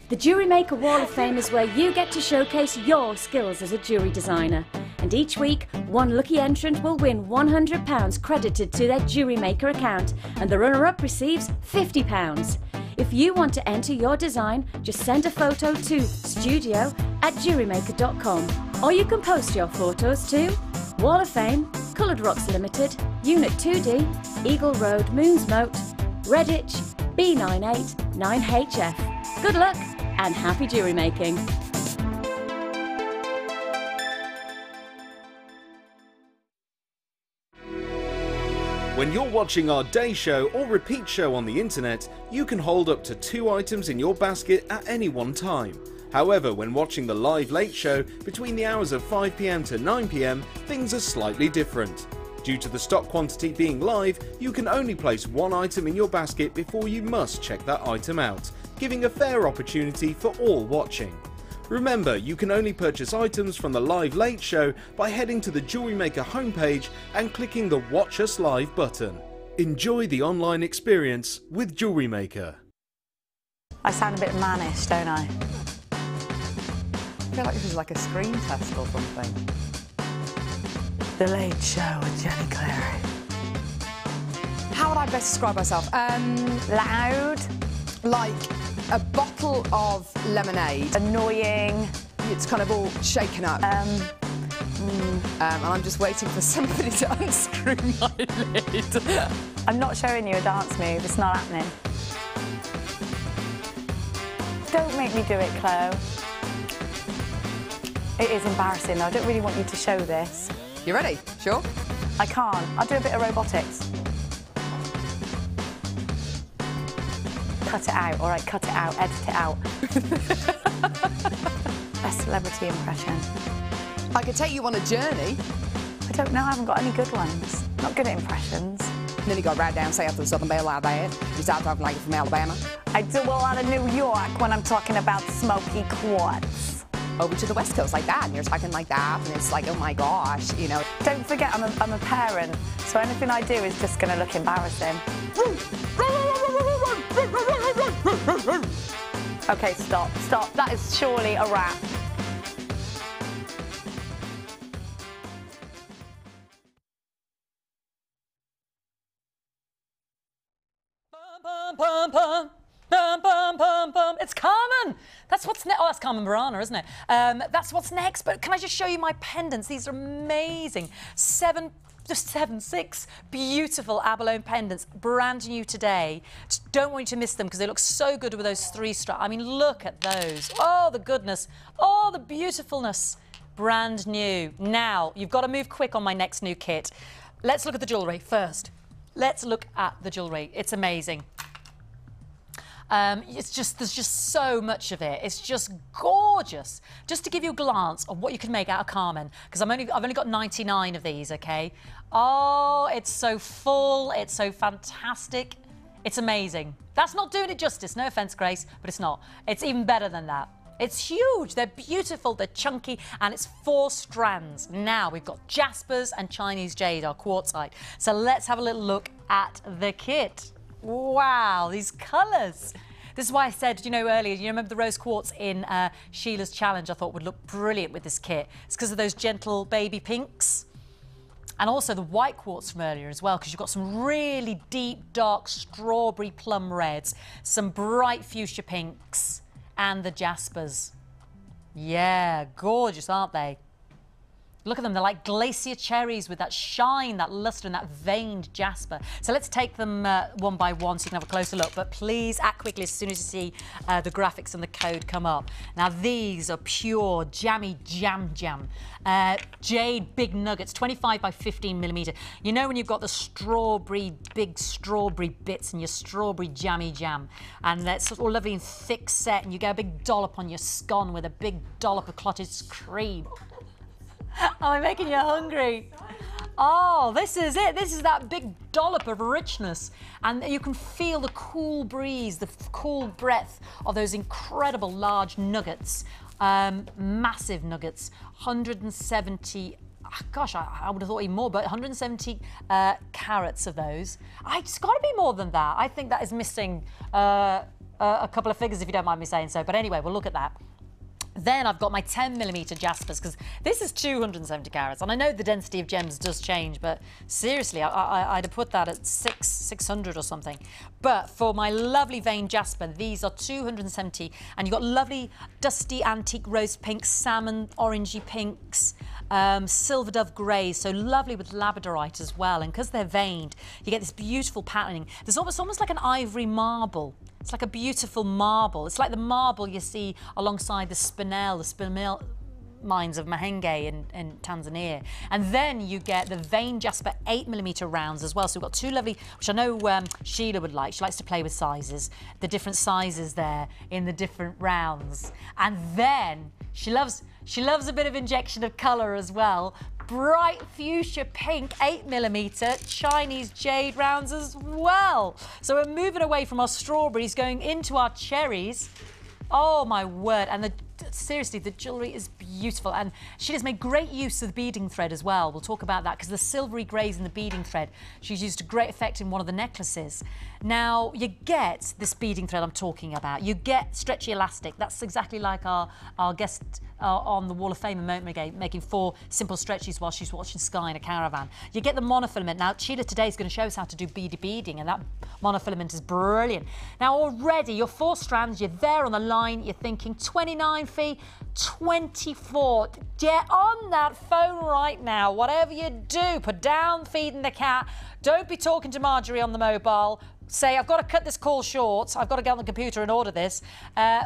The Jewellery Maker Wall of Fame is where you get to showcase your skills as a jewellery designer. And each week, one lucky entrant will win £100 credited to their Jewellery Maker account, and the runner-up receives £50. If you want to enter your design, just send a photo to studio@jewellerymaker.com, or you can post your photos to Wall of Fame, Coloured Rocks Limited, Unit 2D, Eagle Road, Moonsmote, Redditch, B989HF. Good luck and happy jewellery making. When you're watching our day show or repeat show on the internet, you can hold up to 2 items in your basket at any one time. However, when watching the live late show between the hours of 5 PM to 9 PM, things are slightly different. Due to the stock quantity being live, you can only place 1 item in your basket before you must check that item out, giving a fair opportunity for all watching. Remember, you can only purchase items from the live late show by heading to the Jewellery Maker homepage and clicking the Watch Us Live button. Enjoy the online experience with Jewellery Maker. I sound a bit mannish, don't I? I feel like this is like a screen test or something. The Late Show with Jenny Clary. How would I best describe myself? Loud. Like a bottle of lemonade. Annoying. It's kind of all shaken up. And I'm just waiting for somebody to unscrew my lid. I'm not showing you a dance move, it's not happening. Don't make me do it, Chloe. It is embarrassing though, I don't really want you to show this. You ready? Sure? I can't. I'll do a bit of robotics. Cut it out, all right, cut it out, edit it out. Best celebrity impression. I could take you on a journey. I don't know, I haven't got any good ones. Not good at impressions. And then you go right down south to the Southern Belle like that. You start talking like you're from Alabama. I do a lot of New York when I'm talking about smoky quartz. Over to the West Coast like that, and you're talking like that, and it's like, oh my gosh, you know. Don't forget, I'm a parent, so anything I do is just going to look embarrassing. Okay, stop. That is surely a wrap. Bum, bum, bum, bum, bum, bum, bum. It's Carmen. That's what's next. Oh, that's Carmen Burana, isn't it? That's what's next. But can I just show you my pendants? These are amazing. Six beautiful abalone pendants, brand new today. Just don't want you to miss them because they look so good with those 3 straps. I mean, look at those. Oh, the goodness. Oh, the beautifulness. Brand new. Now, you've got to move quick on my next new kit. Let's look at the jewellery first. Let's look at the jewellery. It's amazing. There's just so much of it. It's just gorgeous. Just to give you a glance of what you can make out of Carmen, because I've only got 99 of these, okay? Oh, it's so full. It's so fantastic. It's amazing. That's not doing it justice. No offence, Grace, but it's not. It's even better than that. It's huge. They're beautiful. They're chunky, and it's 4 strands. Now we've got jaspers and Chinese jade, our quartzite. So let's have a little look at the kit. Wow, these colours. This is why I said, you know, earlier, you remember the rose quartz in Sheila's challenge I thought would look brilliant with this kit. It's because of those gentle baby pinks. And also the white quartz from earlier as well, because you've got some really deep, dark strawberry plum reds, some bright fuchsia pinks, and the jaspers. Yeah, gorgeous, aren't they? Look at them, they're like glacier cherries with that shine, that lustre and that veined jasper. So let's take them one by one so you can have a closer look. But please act quickly as soon as you see the graphics and the code come up. Now these are pure jammy jam. Jade big nuggets, 25 by 15 millimetre. You know when you've got the strawberry, big strawberry bits in your strawberry jammy jam, and that's all lovely and thick set, and you get a big dollop on your scone with a big dollop of cottage cream. Am I making you hungry? Oh, this is it. This is that big dollop of richness. And you can feel the cool breeze, the cool breath of those incredible large nuggets. Massive nuggets. 170, gosh, I would have thought even more, but 170 carats of those. It's got to be more than that. I think that is missing a couple of figures, if you don't mind me saying so. But anyway, we'll look at that. Then I've got my 10mm jaspers, because this is 270 carats, and I know the density of gems does change, but seriously, I'd have put that at 600 or something. But for my lovely vein jasper, these are 270, and you've got lovely dusty antique rose pinks, salmon orangey pinks, silver dove greys, so lovely with labradorite as well. And because they're veined, you get this beautiful patterning. There's almost like an ivory marble. It's like a beautiful marble. It's like the marble you see alongside the spinel mines of Mahenge in Tanzania. And then you get the vein jasper 8mm rounds as well. So we've got 2 lovely, which I know Sheila would like. She likes to play with sizes, the different sizes there in the different rounds. And then she loves a bit of injection of colour as well. Bright fuchsia pink 8mm Chinese jade rounds as well. So we're moving away from our strawberries, going into our cherries. Oh my word. And seriously, the jewellery is beautiful, and she has made great use of the beading thread as well. We'll talk about that, because the silvery greys in the beading thread, she's used a great effect in one of the necklaces. Now you get this beading thread I'm talking about. You get stretchy elastic. That's exactly like our guest on the Wall of Fame a moment ago, making 4 simple stretchies while she's watching Sky in a caravan. You get the monofilament. Now Sheila today is going to show us how to do beady beading, and that monofilament is brilliant. Now already your 4 strands, you're there on the line, you're thinking 29 fee, 24. Get on that phone right now. Whatever you do, put down feeding the cat. Don't be talking to Marjorie on the mobile. Say, I've got to cut this call short. I've got to get on the computer and order this.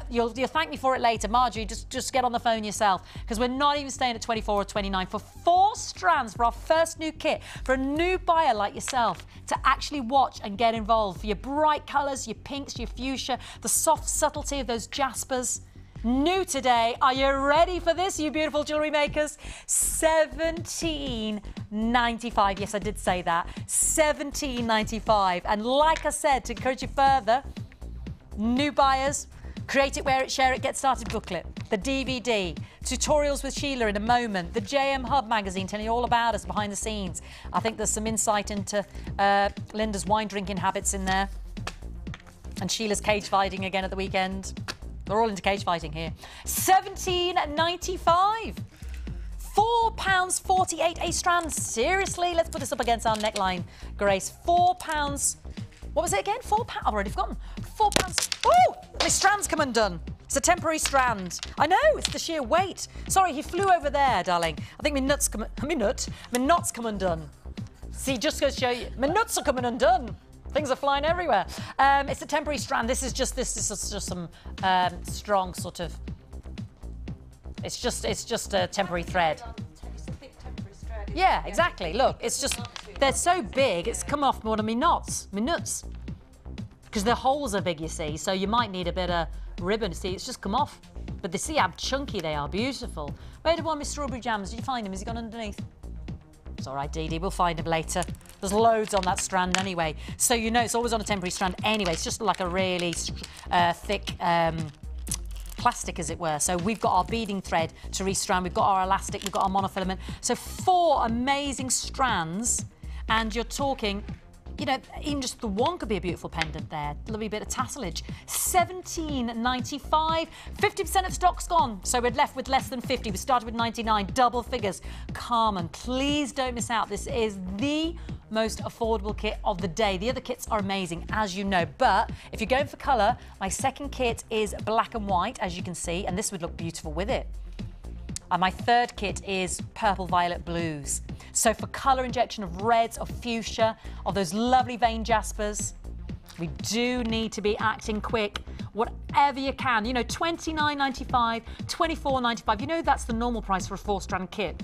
You'll thank me for it later. Marjorie, just get on the phone yourself, because we're not even staying at 24 or 29. For 4 strands for our first new kit, for a new buyer like yourself to actually watch and get involved, for your bright colours, your pinks, your fuchsia, the soft subtlety of those jaspers. New today. Are you ready for this, you beautiful jewellery makers? $17.95. Yes, I did say that. $17.95. And like I said, to encourage you further, new buyers, Create It, Wear It, Share It, Get Started booklet, the DVD, tutorials with Sheila in a moment, the JM Hub magazine telling you all about us behind the scenes. I think there's some insight into Linda's wine drinking habits in there. And Sheila's cage fighting again at the weekend. They're all into cage fighting here. $17.95. £4.48 a strand. Seriously, let's put this up against our neckline, Grace. £4. What was it again? £4. I've already forgotten. £4. Oh, my strand's come undone. It's a temporary strand. I know, it's the sheer weight. Sorry, he flew over there, darling. I think my nuts come come undone. See, just goes to show you, my nuts are coming undone. Things are flying everywhere. It's a temporary strand. This is just some strong sort of. It's just a temporary thread. It's a big temporary thread. Yeah, exactly. Look, it's just they're so big. It's come off more than my nuts, because the holes are big. You see, so you might need a bit of ribbon. See, it's just come off. But see how chunky they are. Beautiful. Where did one of my strawberry jams? Did you find him? Has he gone underneath? It's all right, Dee Dee, we'll find him later. There's loads on that strand anyway. So you know it's always on a temporary strand anyway. It's just like a really thick plastic, as it were. So we've got our beading thread to restrand. We've got our elastic. We've got our monofilament. So 4 amazing strands. And you're talking, you know, even just the one could be a beautiful pendant there. Lovely bit of tasselage. $17.95. 50% of stock's gone. So we're left with less than 50. We started with 99, double figures. Carmen, please don't miss out. This is the most affordable kit of the day. The other kits are amazing, as you know. But if you're going for colour, my second kit is black and white, as you can see. And this would look beautiful with it. And my third kit is purple, violet, blues. So for colour injection of reds, of fuchsia, of those lovely vein jaspers, we do need to be acting quick. Whatever you can, you know, $29.95, $24.95. You know that's the normal price for a 4-strand kit.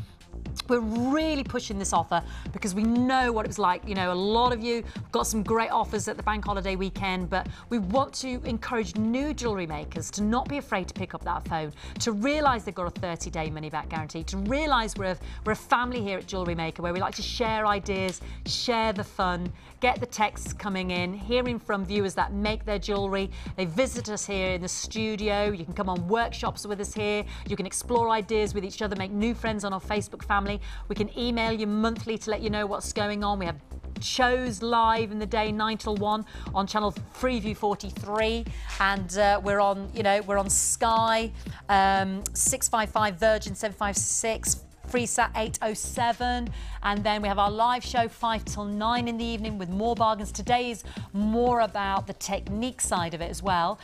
We're really pushing this offer because we know what it was like. You know, a lot of you got some great offers at the bank holiday weekend, but we want to encourage new jewellery makers to not be afraid to pick up that phone, to realise they've got a 30-day money-back guarantee, to realise we're a family here at Jewellery Maker where we like to share ideas, share the fun, get the texts coming in, hearing from viewers that make their jewellery. They visit us here in the studio. You can come on workshops with us here. You can explore ideas with each other, make new friends on our Facebook family. We can email you monthly to let you know what's going on. We have shows live in the day 9 till 1 on channel Freeview 43, and we're on Sky 655, Virgin 756, FreeSat 807, and then we have our live show 5 till 9 in the evening with more bargains. Today is more about the technique side of it as well,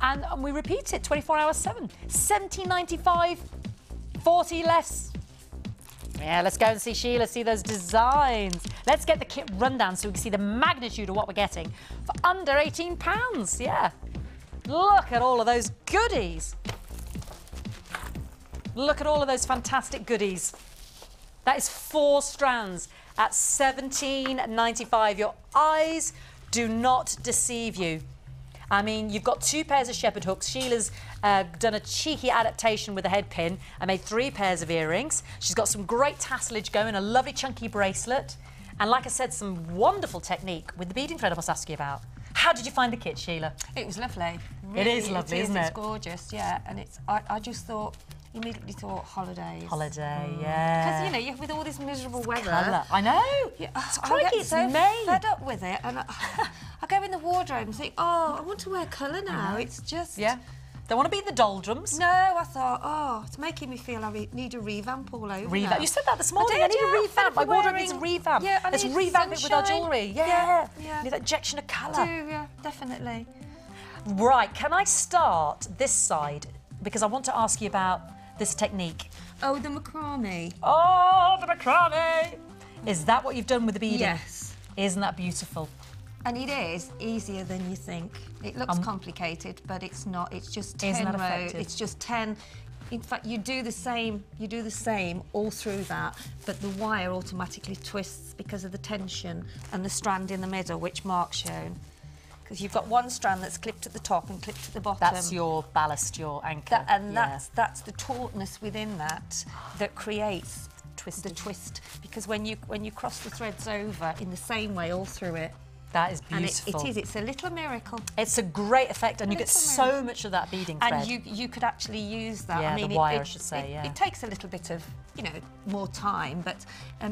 and we repeat it 24 hours 7. $17.95, 40 less. Yeah, let's go and see Sheila, see those designs. Let's get the kit rundown so we can see the magnitude of what we're getting for under £18. Yeah. Look at all of those goodies. Look at all of those fantastic goodies. That is 4 strands at $17.95. Your eyes do not deceive you. I mean, you've got 2 pairs of shepherd hooks. Sheila's done a cheeky adaptation with a head pin. I made 3 pairs of earrings. She's got some great tasselage going, a lovely chunky bracelet. And like I said, some wonderful technique with the beading thread I was asking you about. How did you find the kit, Sheila? It was lovely. Really, it is lovely, isn't it? It's gorgeous, yeah. And I just thought, immediately thought holidays. Holiday, yeah. Because, you know, with all this miserable weather. Colour. I know. Yeah, I get so fed up with it. And I go in the wardrobe and think, oh, I want to wear colour now. It's just... Yeah. Don't want to be in the doldrums. No, I thought, oh, it's making me feel I need a revamp all over. Revamp. You said that this morning. I need a revamp. My wardrobe needs a revamp. Yeah, let's revamp it with our jewellery. Yeah. Need that injection of colour. I do, yeah, definitely. Right, can I start this side? Because I want to ask you about this technique. Oh, the macrame. Oh, the macrame. Is that what you've done with the beading? Yes. Isn't that beautiful? And it is easier than you think. It looks complicated, but it's not. It's just 10 rows. It's just 10. In fact, you do the same all through that, but the wire automatically twists because of the tension and the strand in the middle, which Mark's shown. because you've got one strand that's clipped at the top and clipped at the bottom. That's your ballast, your anchor. That's the tautness within that creates the twist. Because when you cross the threads over in the same way all through it, that is beautiful. And it's a little miracle. It's a great effect, and you get so much of that beading thread. And you could actually use that. Yeah, I mean, the wire, I should say. It takes a little bit of, more time, but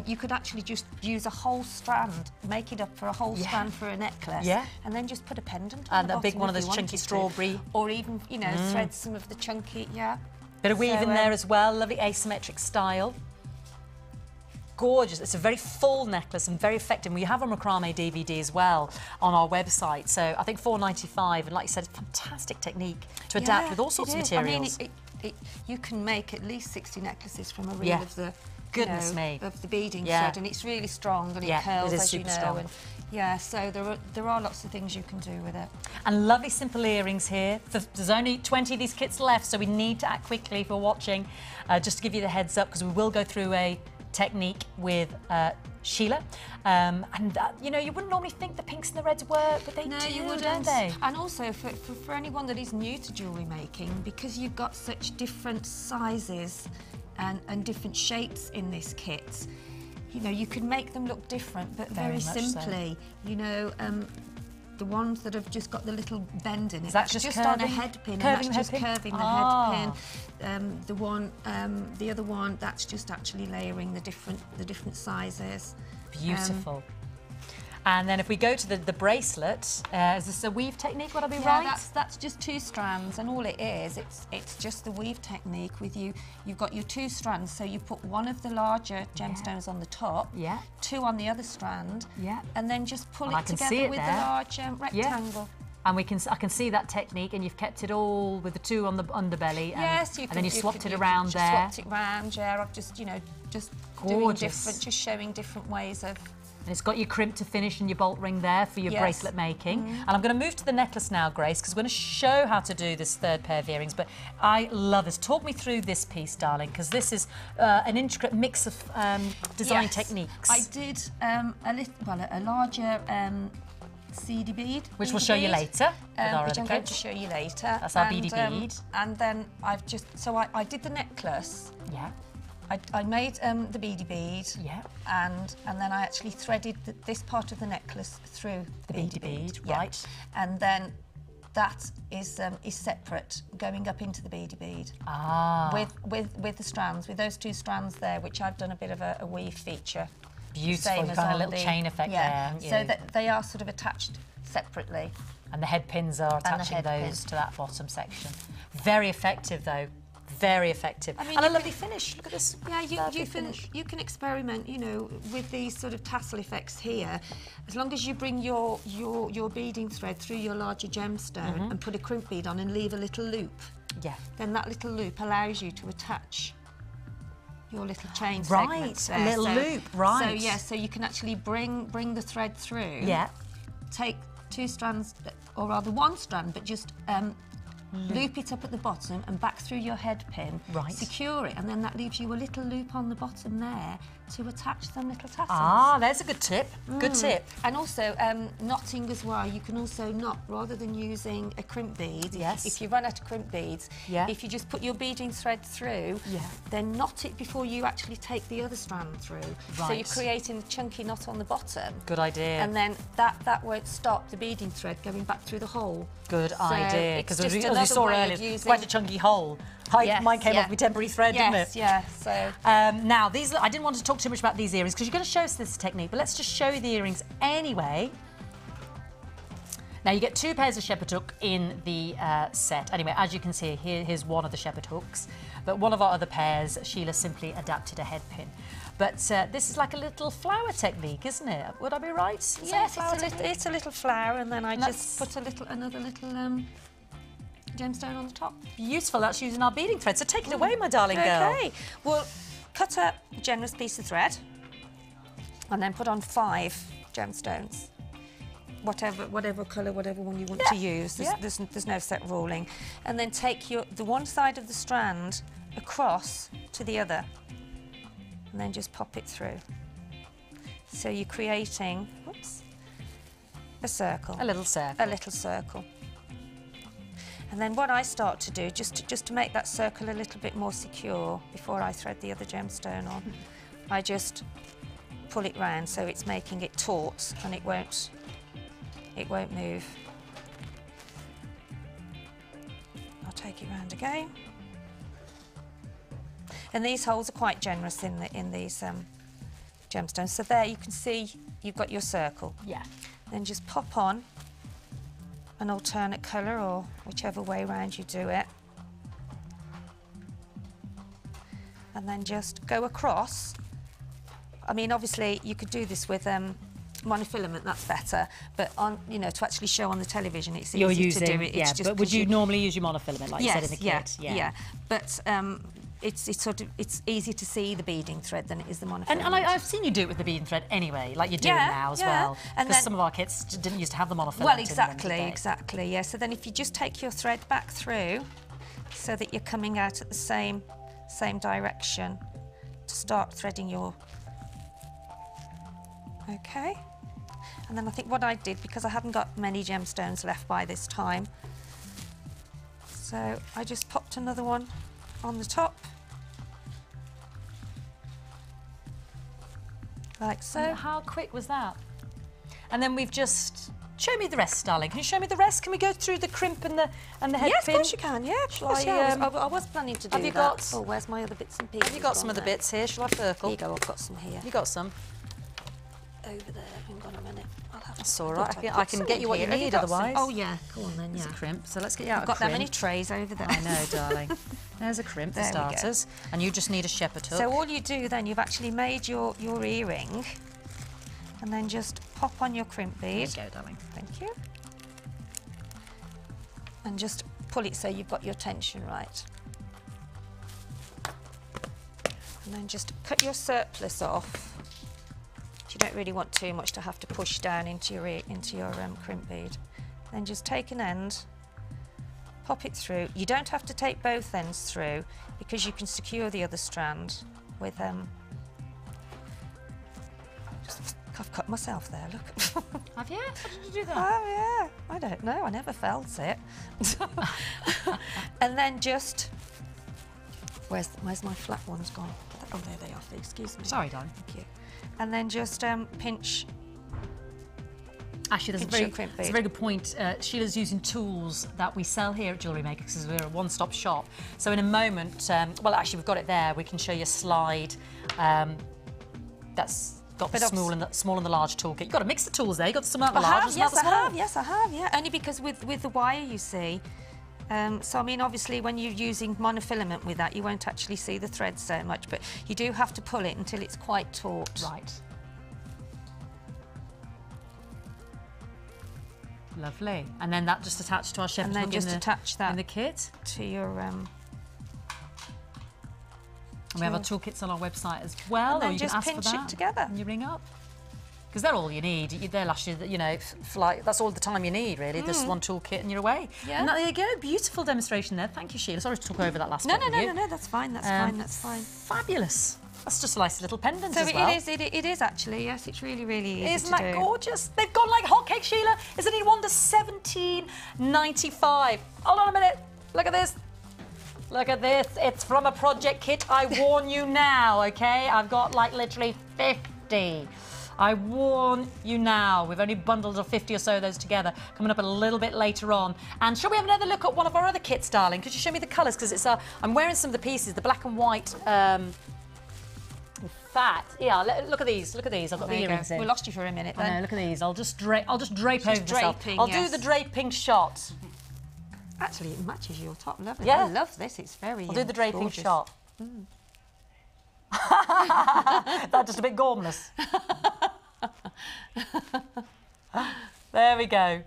you could actually just use a whole strand, make it up for a whole strand for a necklace, and then just put a pendant on and the a big bottom one of if those you chunky wanted strawberry. to. Or even, thread some of the chunky, Bit of weave in there as well, lovely asymmetric style. Gorgeous. It's a very full necklace and very effective. We have a macrame DVD as well on our website. So I think $4.95, and like you said, fantastic technique to adapt with all sorts of materials. I mean, you can make at least 60 necklaces from a reel of the of the beading thread, and it's really strong and it curls, it is as super you know. strong. And so there are lots of things you can do with it. And lovely simple earrings here. There's only 20 of these kits left, so we need to act quickly if you're watching. Just to give you the heads up, because we will go through a technique with Sheila, and you wouldn't normally think the pinks and the reds work, but they do, you wouldn't. don't they? And also for anyone that is new to jewellery making, because you've got such different sizes and different shapes in this kit, you can make them look different, but very simply. So. The ones that have just got the little bend in it, that's just on a head pin, curving and that's just curving the head pin. The other one, that's just actually layering the different sizes. Beautiful. And then if we go to the bracelet, is this a weave technique? Would I be right? That's just 2 strands, and all it is, it's just the weave technique with you. You've got your 2 strands, so you put one of the larger gemstones on the top, 2 on the other strand, and then just pull it together with the large rectangle. And I can see that technique, and you've kept it all with the 2 on the underbelly. And then you swapped it around there. Swapped it around, I've just gorgeous. just showing different ways of. And it's got your crimp to finish and your bolt ring there for your bracelet making. And I'm going to move to the necklace now, Grace, because we're going to show how to do this third pair of earrings. But I love this. Talk me through this piece, darling, because this is an intricate mix of design techniques. I did a larger seedy bead. Which we'll show you later. Which I'm going to show you later. That's our beady bead. And then I've just, I did the necklace. Yeah. I made the beady bead, and then I actually threaded this part of the necklace through the beady bead, right? And then that is separate, going up into the beady bead. With the strands, with those 2 strands there, which I've done a bit of a weave feature. Beautiful, you've got a little chain effect there, haven't you? So that they are sort of attached separately. And the head pins are attaching those to that bottom section. Very effective, though. Very effective. I mean, and a lovely finish. Look at this. Yeah, you can experiment, with these sort of tassel effects here. As long as you bring your beading thread through your larger gemstone and put a crimp bead on and leave a little loop. Yeah. Then that little loop allows you to attach your little chain segments there. A little loop, right. So so you can actually bring the thread through. Yeah. Take 2 strands, or rather 1 strand, but just loop it up at the bottom and back through your head pin, secure it, and then that leaves you a little loop on the bottom there to attach some little tassels. There's a good tip. Good tip. And also knotting as well. You can also knot rather than using a crimp bead. Yes. If you run out of crimp beads, if you just put your beading thread through, then knot it before you actually take the other strand through. So you're creating a chunky knot on the bottom. Good idea. And then that won't stop the beading thread going back through the hole. Good idea. Because as we saw earlier, it's quite a chunky hole. Mine came off with temporary thread, didn't it? So now these, I didn't want to talk too much about these earrings because you're going to show us this technique, but let's just show you the earrings anyway. Now you get 2 pairs of shepherd hook in the set. Anyway, as you can see, here's one of the shepherd hooks, but one of our other pairs, Sheila simply adapted a head pin. But this is like a little flower technique, isn't it? Would I be right? Yes, it's a little flower, and then I just put another little gemstone on the top. Beautiful. That's using our beading thread. So take it away, my darling girl. Okay. Well, cut a generous piece of thread, and then put on 5 gemstones. Whatever colour, whatever one you want to use. There's no set ruling. And then take the one side of the strand across to the other, and then just pop it through. So you're creating, A circle. A little circle. A little circle. And then what I start to do, just to make that circle a little bit more secure before I thread the other gemstone on, I just pull it round so it's making it taut and it won't move. I'll take it round again. And these holes are quite generous in these gemstones. So there you can see you've got your circle. Yeah. Then just pop on an alternate colour or whichever way round you do it. And then just go across. I mean, obviously you could do this with monofilament, that's better, but on, you know, to actually show on the television, it's easy to do it. Yeah, it's just but would you normally use your monofilament, like you said in the kit? Yeah. But it's easier to see the beading thread than it is the monofilament. And I've seen you do it with the beading thread anyway, like you're doing now as well. And because some of our kits didn't used to have the monofilament. Well, in exactly, yeah. So then if you just take your thread back through so that you're coming out at the same direction to start threading your... Okay. And then I think what I did, because I hadn't got many gemstones left by this time, so I just popped another one on the top, like so. And how quick was that? And then we've just... Show me the rest, darling. Can you show me the rest? Can we go through the crimp and the head Yes, pin? of course you can, yeah. I was planning to do have you that. got... Oh, where's my other bits and pieces? Have you got some of the bits here? Shall I circle? Here you go, I've got some here. You got some? Over there, hang on a minute. I'll have That's all right. I can get you what you need otherwise. Oh yeah, go on then, yeah. There's a crimp, so let's get you out I've got that many trays over there. I know, darling. There's a crimp for There we go. starters. And you just need a shepherd hook. So all you do then, you've actually made your earring, and then just pop on your crimp bead. There you go, darling. Thank you. And just pull it so you've got your tension right. And then just cut your surplus off. You don't really want too much to have to push down into your crimp bead. Then just take an end, pop it through. You don't have to take both ends through because you can secure the other strand with I've cut myself there, look. Have you? How did you do that? Oh yeah, I don't know, I never felt it. And then just, where's my flat ones gone? Oh, there they are, excuse me. Sorry, darling. Thank you. And then just pinch. Actually, Pinch your that's crimp a bead. very good point. Sheila's using tools that we sell here at Jewellery Maker because we're a one-stop shop. So in a moment, well, actually, we've got it there. We can show you a slide that's got the small and the large toolkit. You've got to mix the tools there. You've got the small and the large and Yes, the small. yes, I have, yeah. Only because with the wire, you see. So, I mean, obviously, when you're using monofilament with that, you won't actually see the thread so much, but you do have to pull it until it's quite taut. Right. Lovely. And then that just attached to our shepherd And then hook just attach that in the kit. to your... And we have our toolkits on our website as well. And then or you just can ask pinch for it that together. and you ring up. Because they're all you need. They'll last you, you know, for like, that's all the time you need, really. Just one toolkit and you're away. Yeah. And there you go. Beautiful demonstration there. Thank you, Sheila. Sorry to talk over that last No, bit with you. no, that's fine, that's fine. Fabulous. That's just a nice little pendant So as well. it is actually, yes, it's really, really easy Isn't to that do. gorgeous? They've gone like hotcakes, Sheila. Isn't it wonder? $17.95. Hold on a minute. Look at this. Look at this. It's from a project kit. I warn you now, okay? I've got like literally 50. I warn you now. We've only bundled 50 or so of those together, coming up a little bit later on. And shall we have another look at one of our other kits, darling? Could you show me the colours? Because it's I'm wearing some of the pieces, the black and white. In fact, yeah. Look at these. Look at these. I've got the earrings in. We lost you for a minute then. I know. Look at these. I'll just drape over myself. draping, I'll do yes. the draping shot. Actually, it matches your top. Lovely. Yeah. I love this. It's very I'll do the draping gorgeous. shot. That's just a bit gormless. There we go.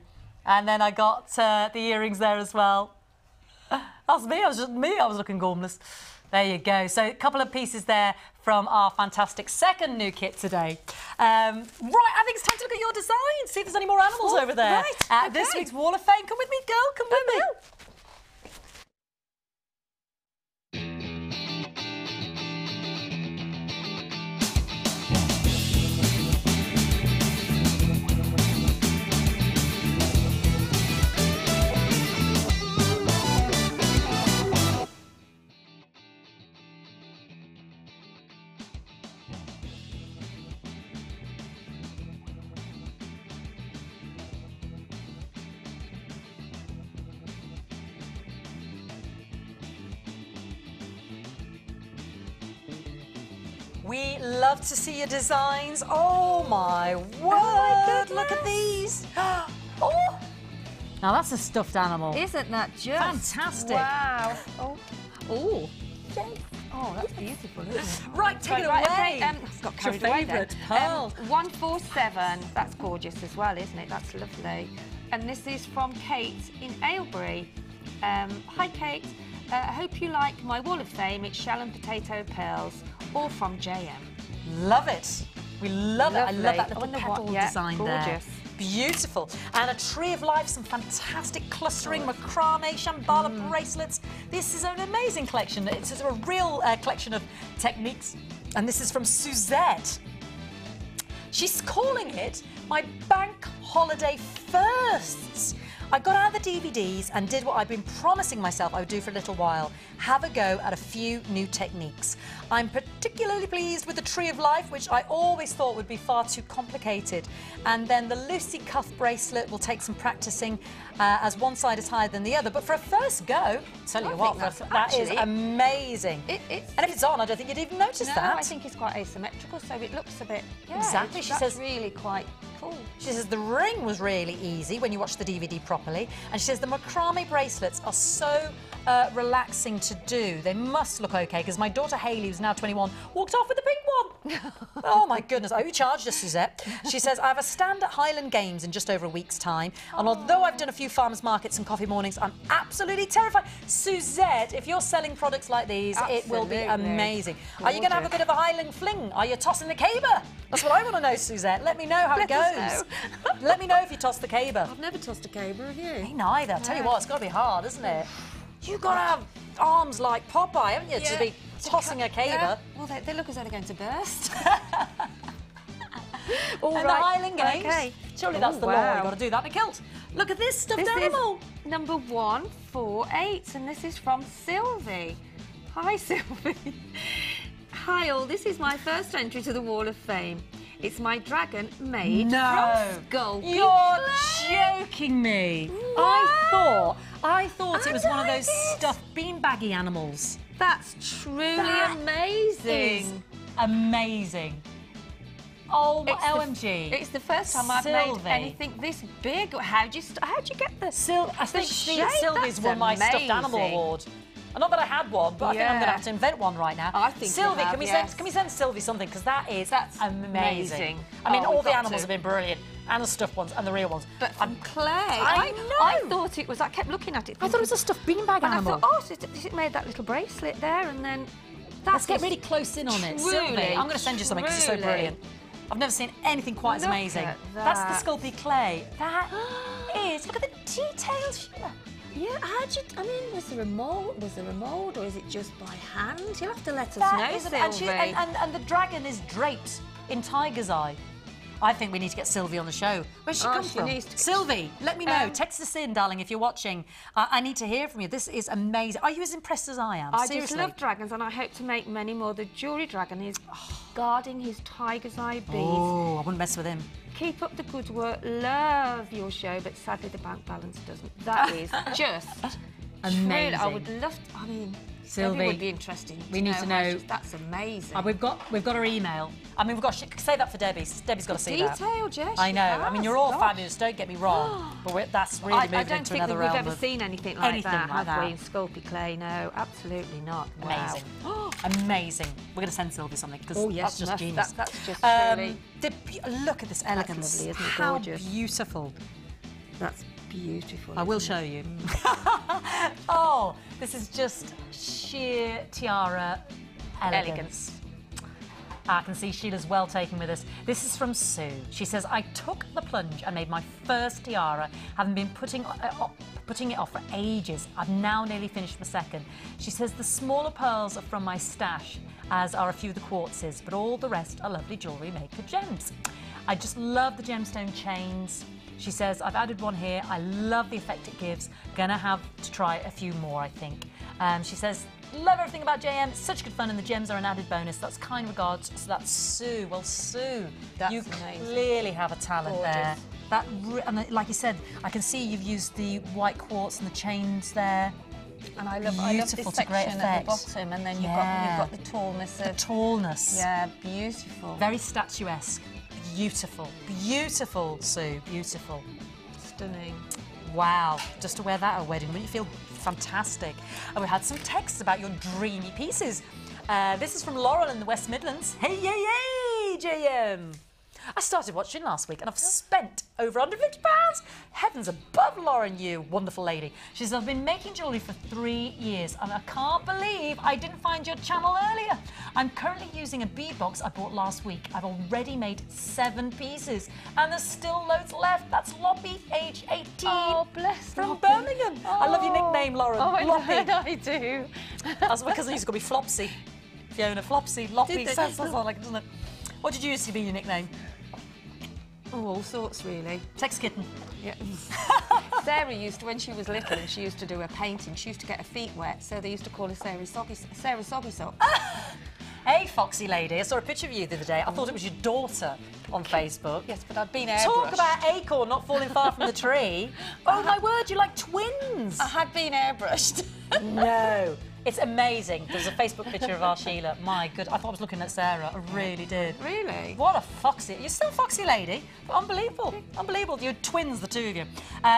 And then I got the earrings there as well. That's me. I was looking gormless. There you go. So a couple of pieces there from our fantastic second new kit today. Right, I think it's time to look at your design. See if there's any more animals over there. Right, This okay. week's Wall of Fame. Come with me, girl. Come with me. We love to see your designs. Oh my word! Look at these. Oh, now that's a stuffed animal. Isn't that just fantastic? Wow. Oh, oh, oh, that's beautiful, isn't it? Right, take it away. Okay, I've got carried away then. favourite pearl. 147. That's gorgeous as well, isn't it? That's lovely. And this is from Kate in Aylbury. Hi, Kate. I hope you like my wall of fame. It's shell and potato pearls, all from JM. Love it. We love it. I love that little wonder petal what- yeah, design gorgeous. there. Beautiful. And a tree of life, some fantastic clustering, macrame, shambhala bracelets. This is an amazing collection. It's a real collection of techniques. And this is from Suzette. She's calling it my bank holiday firsts. I got out the DVDs and did what I've been promising myself I would do for a little while, have a go at a few new techniques. I'm particularly pleased with the Tree of Life, which I always thought would be far too complicated. And then the Lucy cuff bracelet will take some practicing as one side is higher than the other. But for a first go, tell you what, that is amazing. And if it's on, I don't think you'd even notice that. I think it's quite asymmetrical, so it looks a bit... Yeah, exactly. She says really quite cool. She says the ring was really easy when you watch the DVD properly. And she says the macrame bracelets are so relaxing to do. They must look okay, because my daughter Hayley, who's now 21, walked off with the pink one. Oh my goodness. Oh, you charged us, Suzette. She says, I have a stand at Highland Games in just over a week's time. And although I've done a few farmers markets and coffee mornings, I'm absolutely terrified. Suzette, if you're selling products like these, it will be amazing. Are you going to have a bit of a Highland fling? Are you tossing the caber? That's what I want to know, Suzette. Let me know how it goes. Let me know if you toss the caber. I've never tossed a caber, have you? Me neither. I'll tell you what, it's got to be hard, isn't it? You've got to have arms like Popeye, haven't you, to be tossing a caber? Yeah. Well, they look as though they're going to burst. All right. The Highland Games. Okay. Surely that's the law. You've got to do that in a kilt. Look at this stuffed animal. Is number 148, and this is from Sylvie. Hi, Sylvie. Hi, all. This is my first entry to the Wall of Fame. It's my dragon made from Sculpey. You're joking me. Wow. I thought it was one of those stuffed beanbaggy animals. That's truly amazing. Is amazing. Oh, OMG. It's the first time I've made anything this big. How'd you get the I think Sylvie's won my stuffed animal award. Not that I had one, but I think I'm going to have to invent one right now. I think Sylvie, you have, can we send Sylvie something? Because that's amazing. I mean, all the animals have been brilliant, and the stuffed ones, and the real ones. But from clay, I know. I thought it was. I kept looking at it. I thought it was a stuffed beanbag animal. I thought, oh, it made that little bracelet there, and then let's get really close in on it, Sylvie. I'm going to send you something because it's so brilliant. I've never seen anything quite as amazing. That's the Sculpey clay. That is. Look at the details. Yeah, I mean, was there a mould, or is it just by hand? You'll have to let us know, Sylvie. And the dragon is draped in tiger's eye. I think we need to get Sylvie on the show. Where's she come from? Sylvie, let me know. Text us in, darling, if you're watching. I need to hear from you. This is amazing. Are you as impressed as I am? I just love dragons, and I hope to make many more. The jewellery dragon is guarding his tiger's eye beads. Oh, I wouldn't mess with him. Keep up the good work. Love your show, but sadly the bank balance doesn't. That is just amazing. Truly, I would love to, I mean, Sylvie, would be interesting. We need to know. That's amazing. We've got her email. I mean, we've got say that for Debbie. Debbie's got to see that. Detail, Jess. I know. I mean, you're all fabulous. Don't get me wrong, but that's really moving into another realm. I don't think we've ever seen anything like that, have we? In Sculpey clay, no, absolutely not. Amazing, amazing. We're going to send Sylvie something because that's just genius. That's just truly. Look at this elegance. That's lovely, isn't it? How gorgeous. Beautiful. That's beautiful. I will show you. Oh, this is just sheer tiara elegance. I can see Sheila's well taken with us. This is from Sue. She says, I took the plunge and made my first tiara, having been putting it off for ages. I've now nearly finished my second. She says, the smaller pearls are from my stash, as are a few of the quartzes, but all the rest are lovely Jewellery Maker gems. I just love the gemstone chains. She says, I've added one here. I love the effect it gives. Gonna have to try a few more, I think. She says, love everything about JM. It's such good fun, and the gems are an added bonus. That's kind regards. So that's Sue. Well, Sue, you clearly have a talent there. And like you said, I can see you've used the white quartz and the chains there. And I love Beautiful, this to great section at effect. the bottom, and then you've got the tallness of... The tallness. Yeah, beautiful. Very statuesque. Beautiful. Beautiful, Sue. Beautiful. Stunning. Wow. Just to wear that at a wedding, wouldn't you feel fantastic? And we had some texts about your dreamy pieces. This is from Laurel in the West Midlands. Hey, yay, yay, JM. I started watching last week and I've spent over £150. Heavens above, Lauren, you wonderful lady. She says, I've been making jewellery for 3 years and I can't believe I didn't find your channel earlier. I'm currently using a bead box I bought last week. I've already made 7 pieces and there's still loads left. That's Loppy, age 18. Oh, bless From Loppy. Birmingham. I love your nickname, Lauren. Oh, Loppy. I do. That's because I used to be Flopsy. Fiona Flopsy, Loppy, sounds like it, doesn't it? What did you used to be your nickname? Oh, all sorts, really. Sex kitten. Yeah. Sarah used to, when she was little and she used to do her painting, she used to get her feet wet, so they used to call her Sarah Soggy Socks. Hey, Foxy lady, I saw a picture of you the other day. I thought it was your daughter on Facebook. Yes, but I've been airbrushed. Talk about acorn not falling far from the tree. Oh, my word, you're like twins. I had been airbrushed. No. It's amazing. There's a Facebook picture of our Sheila. My good, I thought I was looking at Sarah. I really did. Really? What a foxy. You're still a foxy lady. Unbelievable. Unbelievable. You're twins, the two of you.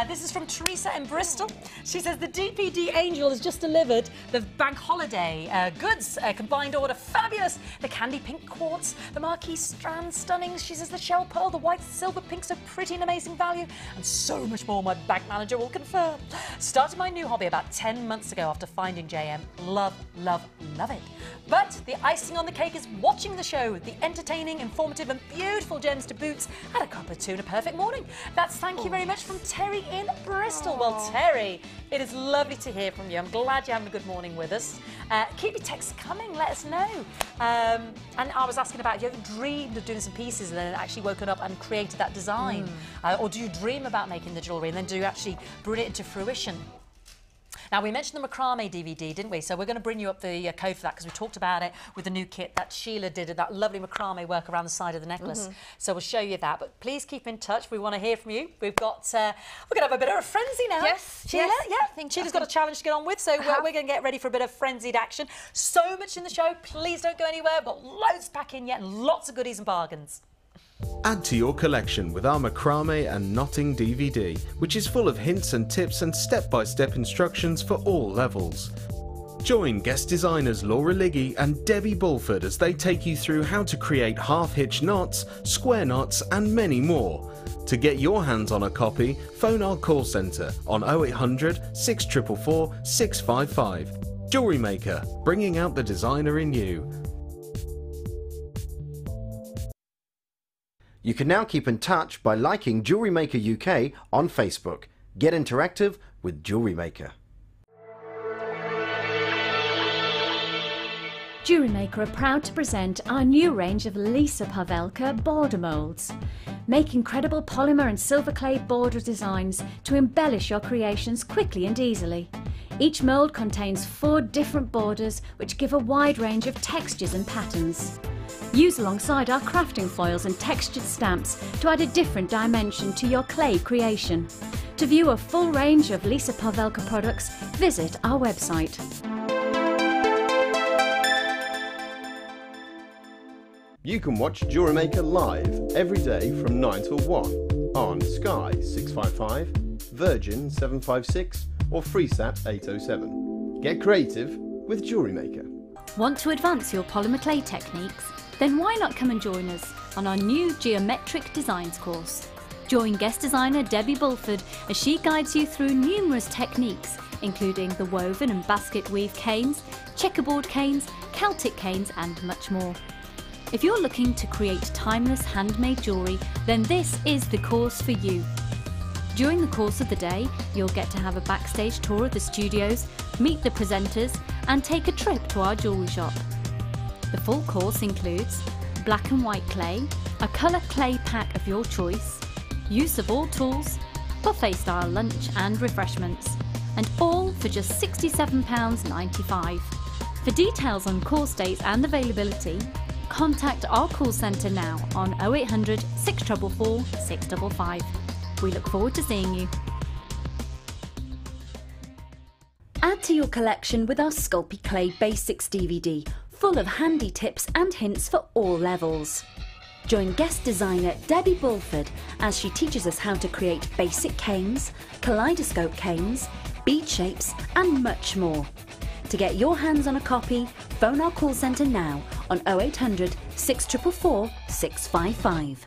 This is from Teresa in Bristol. She says, the DPD Angel has just delivered the bank holiday goods. Combined order, fabulous. The candy pink quartz, the marquee strand, stunning. She says, the shell pearl, the white silver pinks are pretty and amazing value. And so much more, my bank manager will confirm. Started my new hobby about 10 months ago after finding JM. Love, love, love it. But the icing on the cake is watching the show. The entertaining, informative and beautiful gems to boots at a cup of tea and a perfect morning. That's thank you very much from Terry in Bristol. Well, Terry, it is lovely to hear from you. I'm glad you're having a good morning with us. Keep your texts coming, let us know. And I was asking about, have you ever dreamed of doing some pieces and then actually woken up and created that design? Or do you dream about making the jewellery and then do you actually bring it into fruition? Now, we mentioned the macrame DVD, didn't we? So we're going to bring you up the code for that because we talked about it with the new kit that Sheila did, that lovely macrame work around the side of the necklace. So we'll show you that. But please keep in touch. We want to hear from you. We've got, we're going to have a bit of a frenzy now. Yes. Sheila, yes. yeah. Sheila's got a challenge to get on with, so we're going to get ready for a bit of frenzied action. So much in the show. Please don't go anywhere. We've got loads to pack in yet and lots of goodies and bargains. Add to your collection with our macrame and knotting DVD, which is full of hints and tips and step-by-step instructions for all levels. Join guest designers Laura Liggy and Debbie Bulford as they take you through how to create half-hitch knots, square knots and many more. To get your hands on a copy, phone our call centre on 0800 644 655. Jewellery Maker, bringing out the designer in you. You can now keep in touch by liking Jewellery Maker UK on Facebook. Get interactive with Jewellery Maker. Jewellery Maker are proud to present our new range of Lisa Pavelka border moulds. Make incredible polymer and silver clay border designs to embellish your creations quickly and easily. Each mould contains 4 different borders which give a wide range of textures and patterns. Use alongside our crafting foils and textured stamps to add a different dimension to your clay creation. To view a full range of Lisa Pavelka products, visit our website. You can watch Jewellery Maker live every day from 9 till 1 on Sky 655, Virgin 756 or FreeSat 807. Get creative with Jewellery Maker. Want to advance your polymer clay techniques? Then why not come and join us on our new Geometric Designs course. Join guest designer Debbie Bulford as she guides you through numerous techniques, including the woven and basket weave canes, checkerboard canes, Celtic canes and much more. If you're looking to create timeless handmade jewellery, then this is the course for you. During the course of the day, you'll get to have a backstage tour of the studios, meet the presenters and take a trip to our jewellery shop. The full course includes black and white clay, a colour clay pack of your choice, use of all tools, buffet style lunch and refreshments, and all for just £67.95. For details on course dates and availability, contact our call centre now on 0800 644 655. We look forward to seeing you. Add Add to your collection with our Sculpey Clay Basics DVD, full of handy tips and hints for all levels. Join guest designer Debbie Bulford as she teaches us how to create basic canes, kaleidoscope canes, bead shapes and much more. To get your hands on a copy, phone our call centre now on 0800 644 655.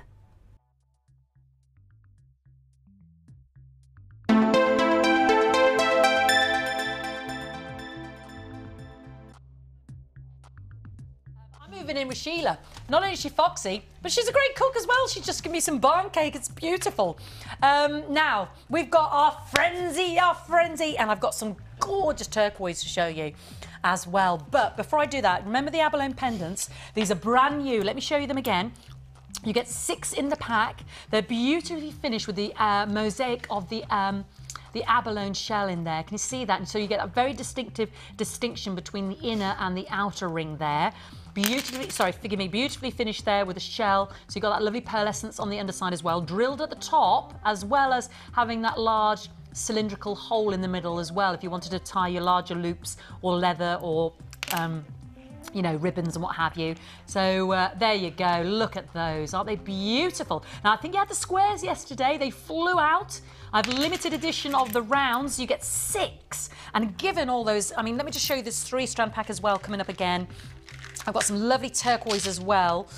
Moving in with Sheila. Not only is she foxy, but she's a great cook as well. She's just given me some barn cake. It's beautiful. Now, we've got our frenzy, and I've got some gorgeous turquoise to show you as well. But before I do that, remember the abalone pendants? These are brand new. Let me show you them again. You get 6 in the pack. They're beautifully finished with the mosaic of the abalone shell in there. Can you see that? And so you get a very distinctive distinction between the inner and the outer ring there. Beautifully finished there with a shell. So you've got that lovely pearlescence on the underside as well, drilled at the top, as well as having that large cylindrical hole in the middle as well, if you wanted to tie your larger loops or leather or you know, ribbons and what have you. So there you go, look at those, aren't they beautiful? Now I think you had the squares yesterday, they flew out. I've limited edition of the rounds, you get 6. And given all those, I mean, let me just show you this 3-strand pack as well coming up again. I've got some lovely turquoise as well.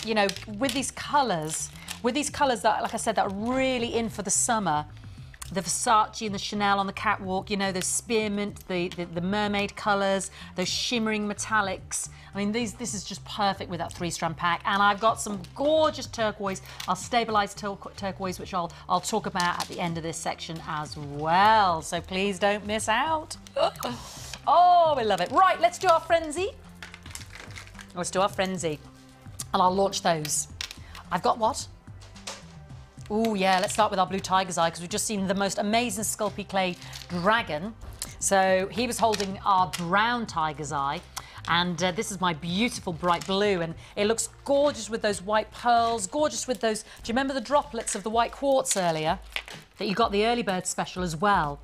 You know, with these colours that, like I said, that are really in for the summer. The Versace and the Chanel on the catwalk, you know, those spearmint, the mermaid colours, those shimmering metallics. I mean, this is just perfect with that 3-strand pack. And I've got some gorgeous turquoise. I'll stabilise turquoise, which I'll talk about at the end of this section as well. So please don't miss out. Oh, we love it. Right, let's do our frenzy. Let's do our frenzy. And I'll launch those. I've got what? Oh yeah, let's start with our blue tiger's eye because we've just seen the most amazing Sculpey Clay dragon. So he was holding our brown tiger's eye, and this is my beautiful bright blue, and it looks gorgeous with those white pearls, gorgeous with those, do you remember the droplets of the white quartz earlier? That you got the early bird special as well.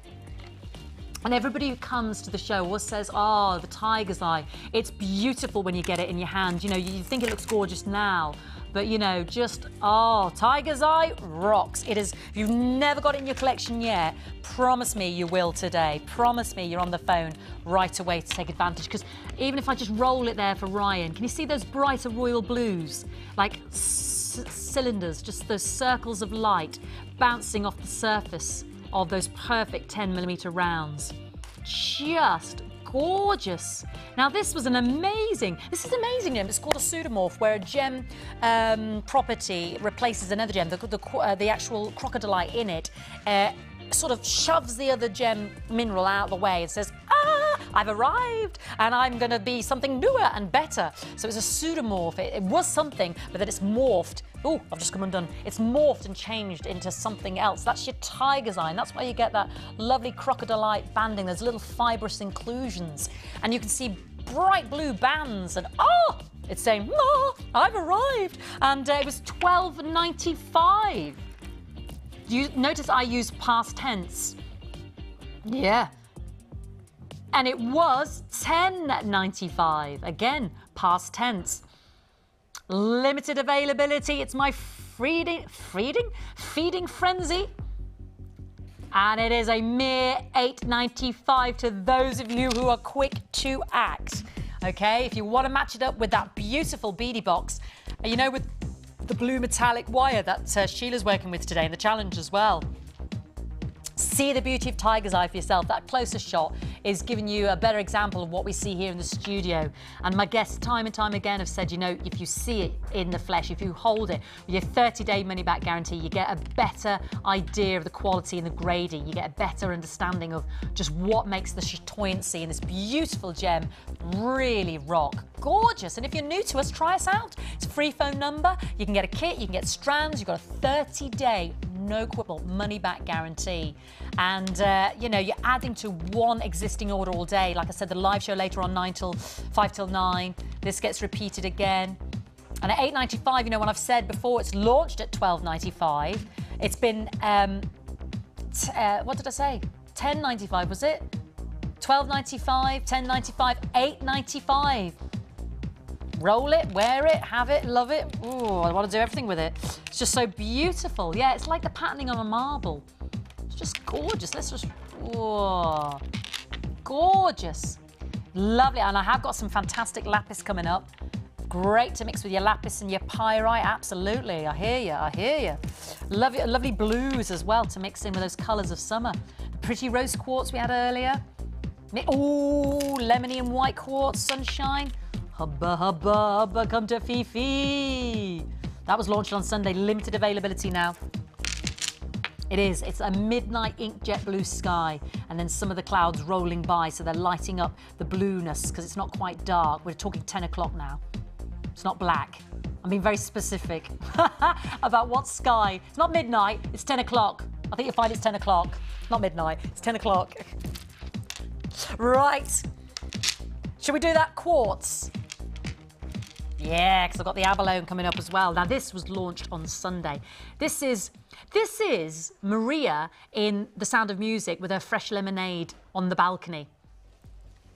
And everybody who comes to the show always says, oh, the tiger's eye. It's beautiful when you get it in your hand. You know, you think it looks gorgeous now, but you know, just, oh, tiger's eye rocks. It is, if you've never got it in your collection yet, promise me you will today. Promise me you're on the phone right away to take advantage. Because even if I just roll it there for Ryan, can you see those brighter royal blues? Like cylinders, just those circles of light bouncing off the surface of those perfect 10mm rounds. Just gorgeous. Now this was amazing gem. It's called a pseudomorph, where a gem property replaces another gem. The actual crocodilite in it sort of shoves the other gem mineral out of the way and says, ah, I've arrived and I'm going to be something newer and better. So it's a pseudomorph. It was something, but then it's morphed. Oh, I've just come undone. It's morphed and changed into something else. That's your tiger's eye, and that's why you get that lovely crocodilite banding. There's little fibrous inclusions, and you can see bright blue bands, and oh, it's saying, oh, I've arrived. And it was $12.95. You notice I use past tense. Yeah. And it was $10.95. Again, past tense. Limited availability. It's my feeding frenzy. And it is a mere $8.95 to those of you who are quick to act. Okay, if you want to match it up with that beautiful beadie box, you know, with the blue metallic wire that Sheila's working with today in the challenge as well. See the beauty of tiger's eye for yourself. That closer shot is giving you a better example of what we see here in the studio. And my guests time and time again have said, you know, if you see it in the flesh, if you hold it, with your 30-day money-back guarantee, you get a better idea of the quality and the grading. You get a better understanding of just what makes the chatoyancy in this beautiful gem really rock. Gorgeous. And if you're new to us, try us out. It's a free phone number. You can get a kit, you can get strands. You've got a 30-day no quibble money-back guarantee. And you know, you're adding to one existing order all day. Like I said, the live show later on 5 till 9. This gets repeated again. And at $8.95, you know, when I've said before, it's launched at $12.95. It's been what did I say? $10.95, was it? $12.95, $10.95, $8.95. Roll it, wear it, have it, love it. Ooh, I want to do everything with it. It's just so beautiful. Yeah, it's like the patterning on a marble. It's just gorgeous. Let's just, whoa, gorgeous. Lovely, and I have got some fantastic lapis coming up. Great to mix with your lapis and your pyrite, absolutely. I hear you, I hear you. Lovely blues as well to mix in with those colours of summer. The pretty rose quartz we had earlier. Oh, lemony and white quartz, sunshine. Hubba, hubba, hubba, come to Fifi. That was launched on Sunday, limited availability now. It is, it's a midnight inkjet blue sky and then some of the clouds rolling by, so they're lighting up the blueness because it's not quite dark. We're talking 10 o'clock now. It's not black. I'm being very specific about what sky. It's not midnight, it's 10 o'clock. I think you'll find it's 10 o'clock. Not midnight, it's 10 o'clock. Right. Should we do that quartz? Yeah, because I've got the abalone coming up as well. Now, this was launched on Sunday. This is Maria in The Sound of Music with her fresh lemonade on the balcony.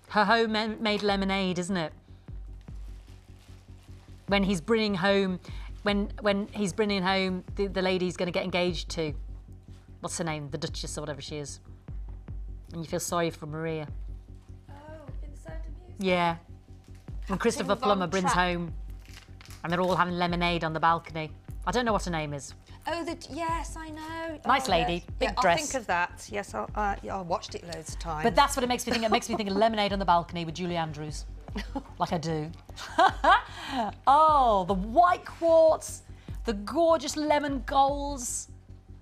Her homemade lemonade, isn't it? When he's bringing home, when he's bringing home the lady he's going to get engaged to. What's her name? The Duchess or whatever she is. And you feel sorry for Maria. Oh, in The Sound of Music? Yeah. When Christopher Plummer brings home and they're all having lemonade on the balcony. I don't know what her name is. Oh, yes, I know. Nice lady, yes. big yeah, dress. I'll think of that. Yes, I watched it loads of times. But that's what it makes me think. It makes me think of lemonade on the balcony with Julie Andrews. Like I do. Oh, the white quartz, the gorgeous lemon golds.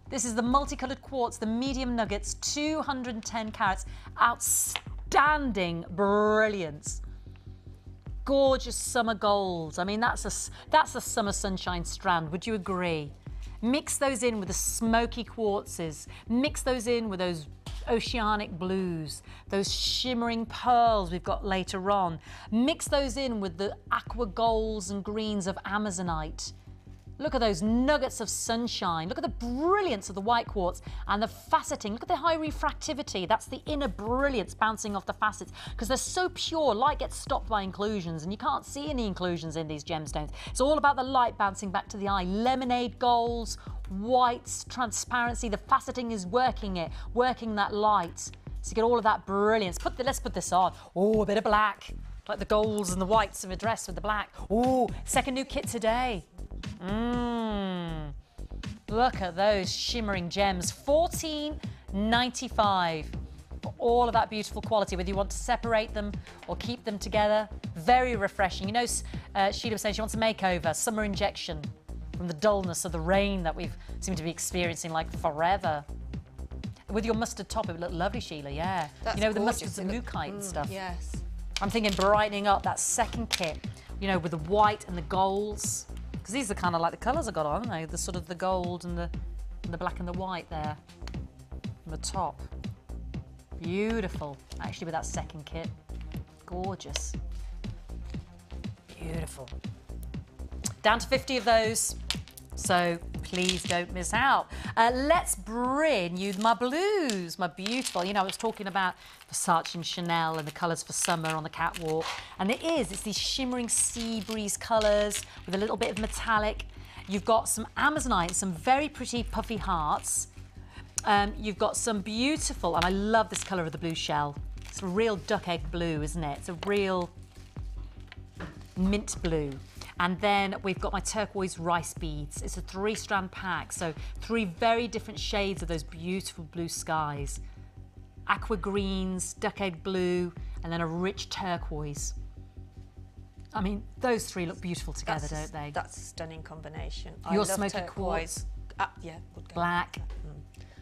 This is the multicoloured quartz, the medium nuggets, 210 carats. Outstanding brilliance. Gorgeous summer golds. I mean, that's a summer sunshine strand. Would you agree? Mix those in with the smoky quartzes. Mix those in with those oceanic blues, those shimmering pearls we've got later on. Mix those in with the aqua golds and greens of Amazonite. Look at those nuggets of sunshine. Look at the brilliance of the white quartz and the faceting. Look at the high refractivity. That's the inner brilliance bouncing off the facets because they're so pure. Light gets stopped by inclusions and you can't see any inclusions in these gemstones. It's all about the light bouncing back to the eye. Lemonade golds, whites, transparency. The faceting is working that light. So you get all of that brilliance. Let's put this on. Oh, a bit of black. Like the golds and the whites of a dress with the black. Oh, second new kit today. Look at those shimmering gems. $14.95 for all of that beautiful quality, whether you want to separate them or keep them together. Very refreshing. You know, Sheila was saying she wants a makeover, summer injection from the dullness of the rain that we've seemed to be experiencing like forever. With your mustard top, it would look lovely, Sheila, yeah. That's you know, gorgeous. the mustards and leucite and stuff. Yes. I'm thinking brightening up that second kit, you know, with the white and the golds. Because these are kind of like the colours I got on, aren't they? The sort of the gold and the black and the white there on the top. Beautiful. Actually, with that second kit. Gorgeous. Beautiful. Down to 50 of those. So please don't miss out. Let's bring you my blues, my beautiful. You know, I was talking about Versace and Chanel and the colours for summer on the catwalk. And it's these shimmering sea breeze colours with a little bit of metallic. You've got some Amazonite, some very pretty puffy hearts. You've got some beautiful, and I love this colour of the blue shell. It's a real duck egg blue, isn't it? It's a real mint blue. And then we've got my turquoise rice beads. It's a 3-strand pack, so 3 very different shades of those beautiful blue skies. Aqua greens, duck egg blue, and then a rich turquoise. I mean, those 3 look beautiful together, don't they? That's a stunning combination. Your I love smoky quartz. Yeah, good go. Black,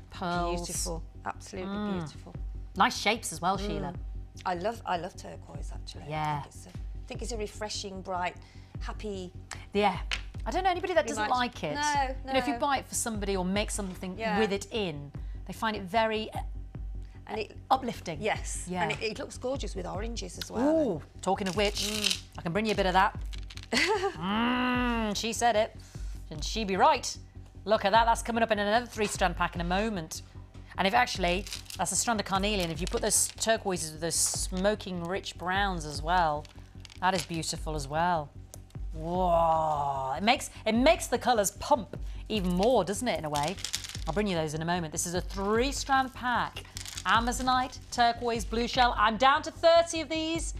pearls. Beautiful, absolutely beautiful. Nice shapes as well, Sheila. I love turquoise, actually. Yeah. I think it's a refreshing, bright, happy. Yeah. I don't know anybody that doesn't like it. No. You know, if you buy it for somebody or make something with it in, they find it very uplifting. Yes. Yeah. And it looks gorgeous with oranges as well. Ooh, talking of which, I can bring you a bit of that. She said it. And she be right. Look at that. That's coming up in another 3-strand pack in a moment. And if actually, that's a strand of carnelian, if you put those turquoises with those smoking rich browns as well, that is beautiful as well. Whoa, it makes the colours pump even more, doesn't it, in a way? I'll bring you those in a moment. This is a 3-strand pack. Amazonite, turquoise, blue shell. I'm down to 30 of these.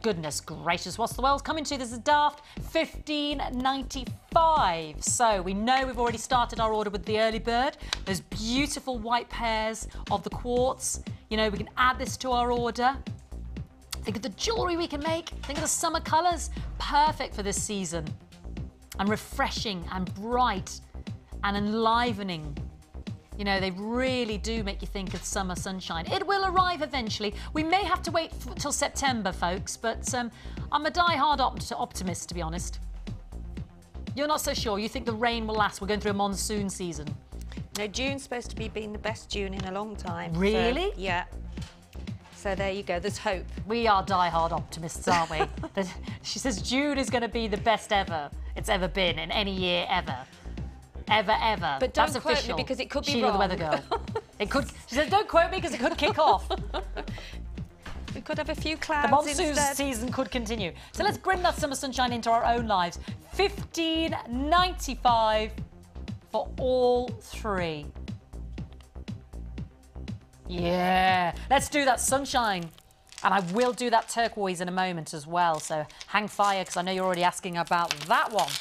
Goodness gracious, what's the world coming to? This is daft. $15.95. So we know we've already started our order with the early bird. Those beautiful white pairs of the quartz. You know, we can add this to our order. Think of the jewellery we can make. Think of the summer colours. Perfect for this season. And refreshing and bright and enlivening. You know, they really do make you think of summer sunshine. It will arrive eventually. We may have to wait till September, folks, but I'm a die-hard optimist, to be honest. You're not so sure. You think the rain will last. We're going through a monsoon season. No, June's supposed to be being the best June in a long time. Really? So, yeah. So there you go. There's hope. We are die-hard optimists, aren't we? She says June is going to be the best ever it's ever been in any year ever. Ever. But don't That's quote official. me because it could be Sheila, wrong. the weather girl. It could. She said, don't quote me because it could kick off. We could have a few clouds The monsoon instead. season could continue. So let's bring that summer sunshine into our own lives. $15.95 for all three. Yeah. Let's do that sunshine. And I will do that turquoise in a moment as well. So hang fire because I know you're already asking about that one.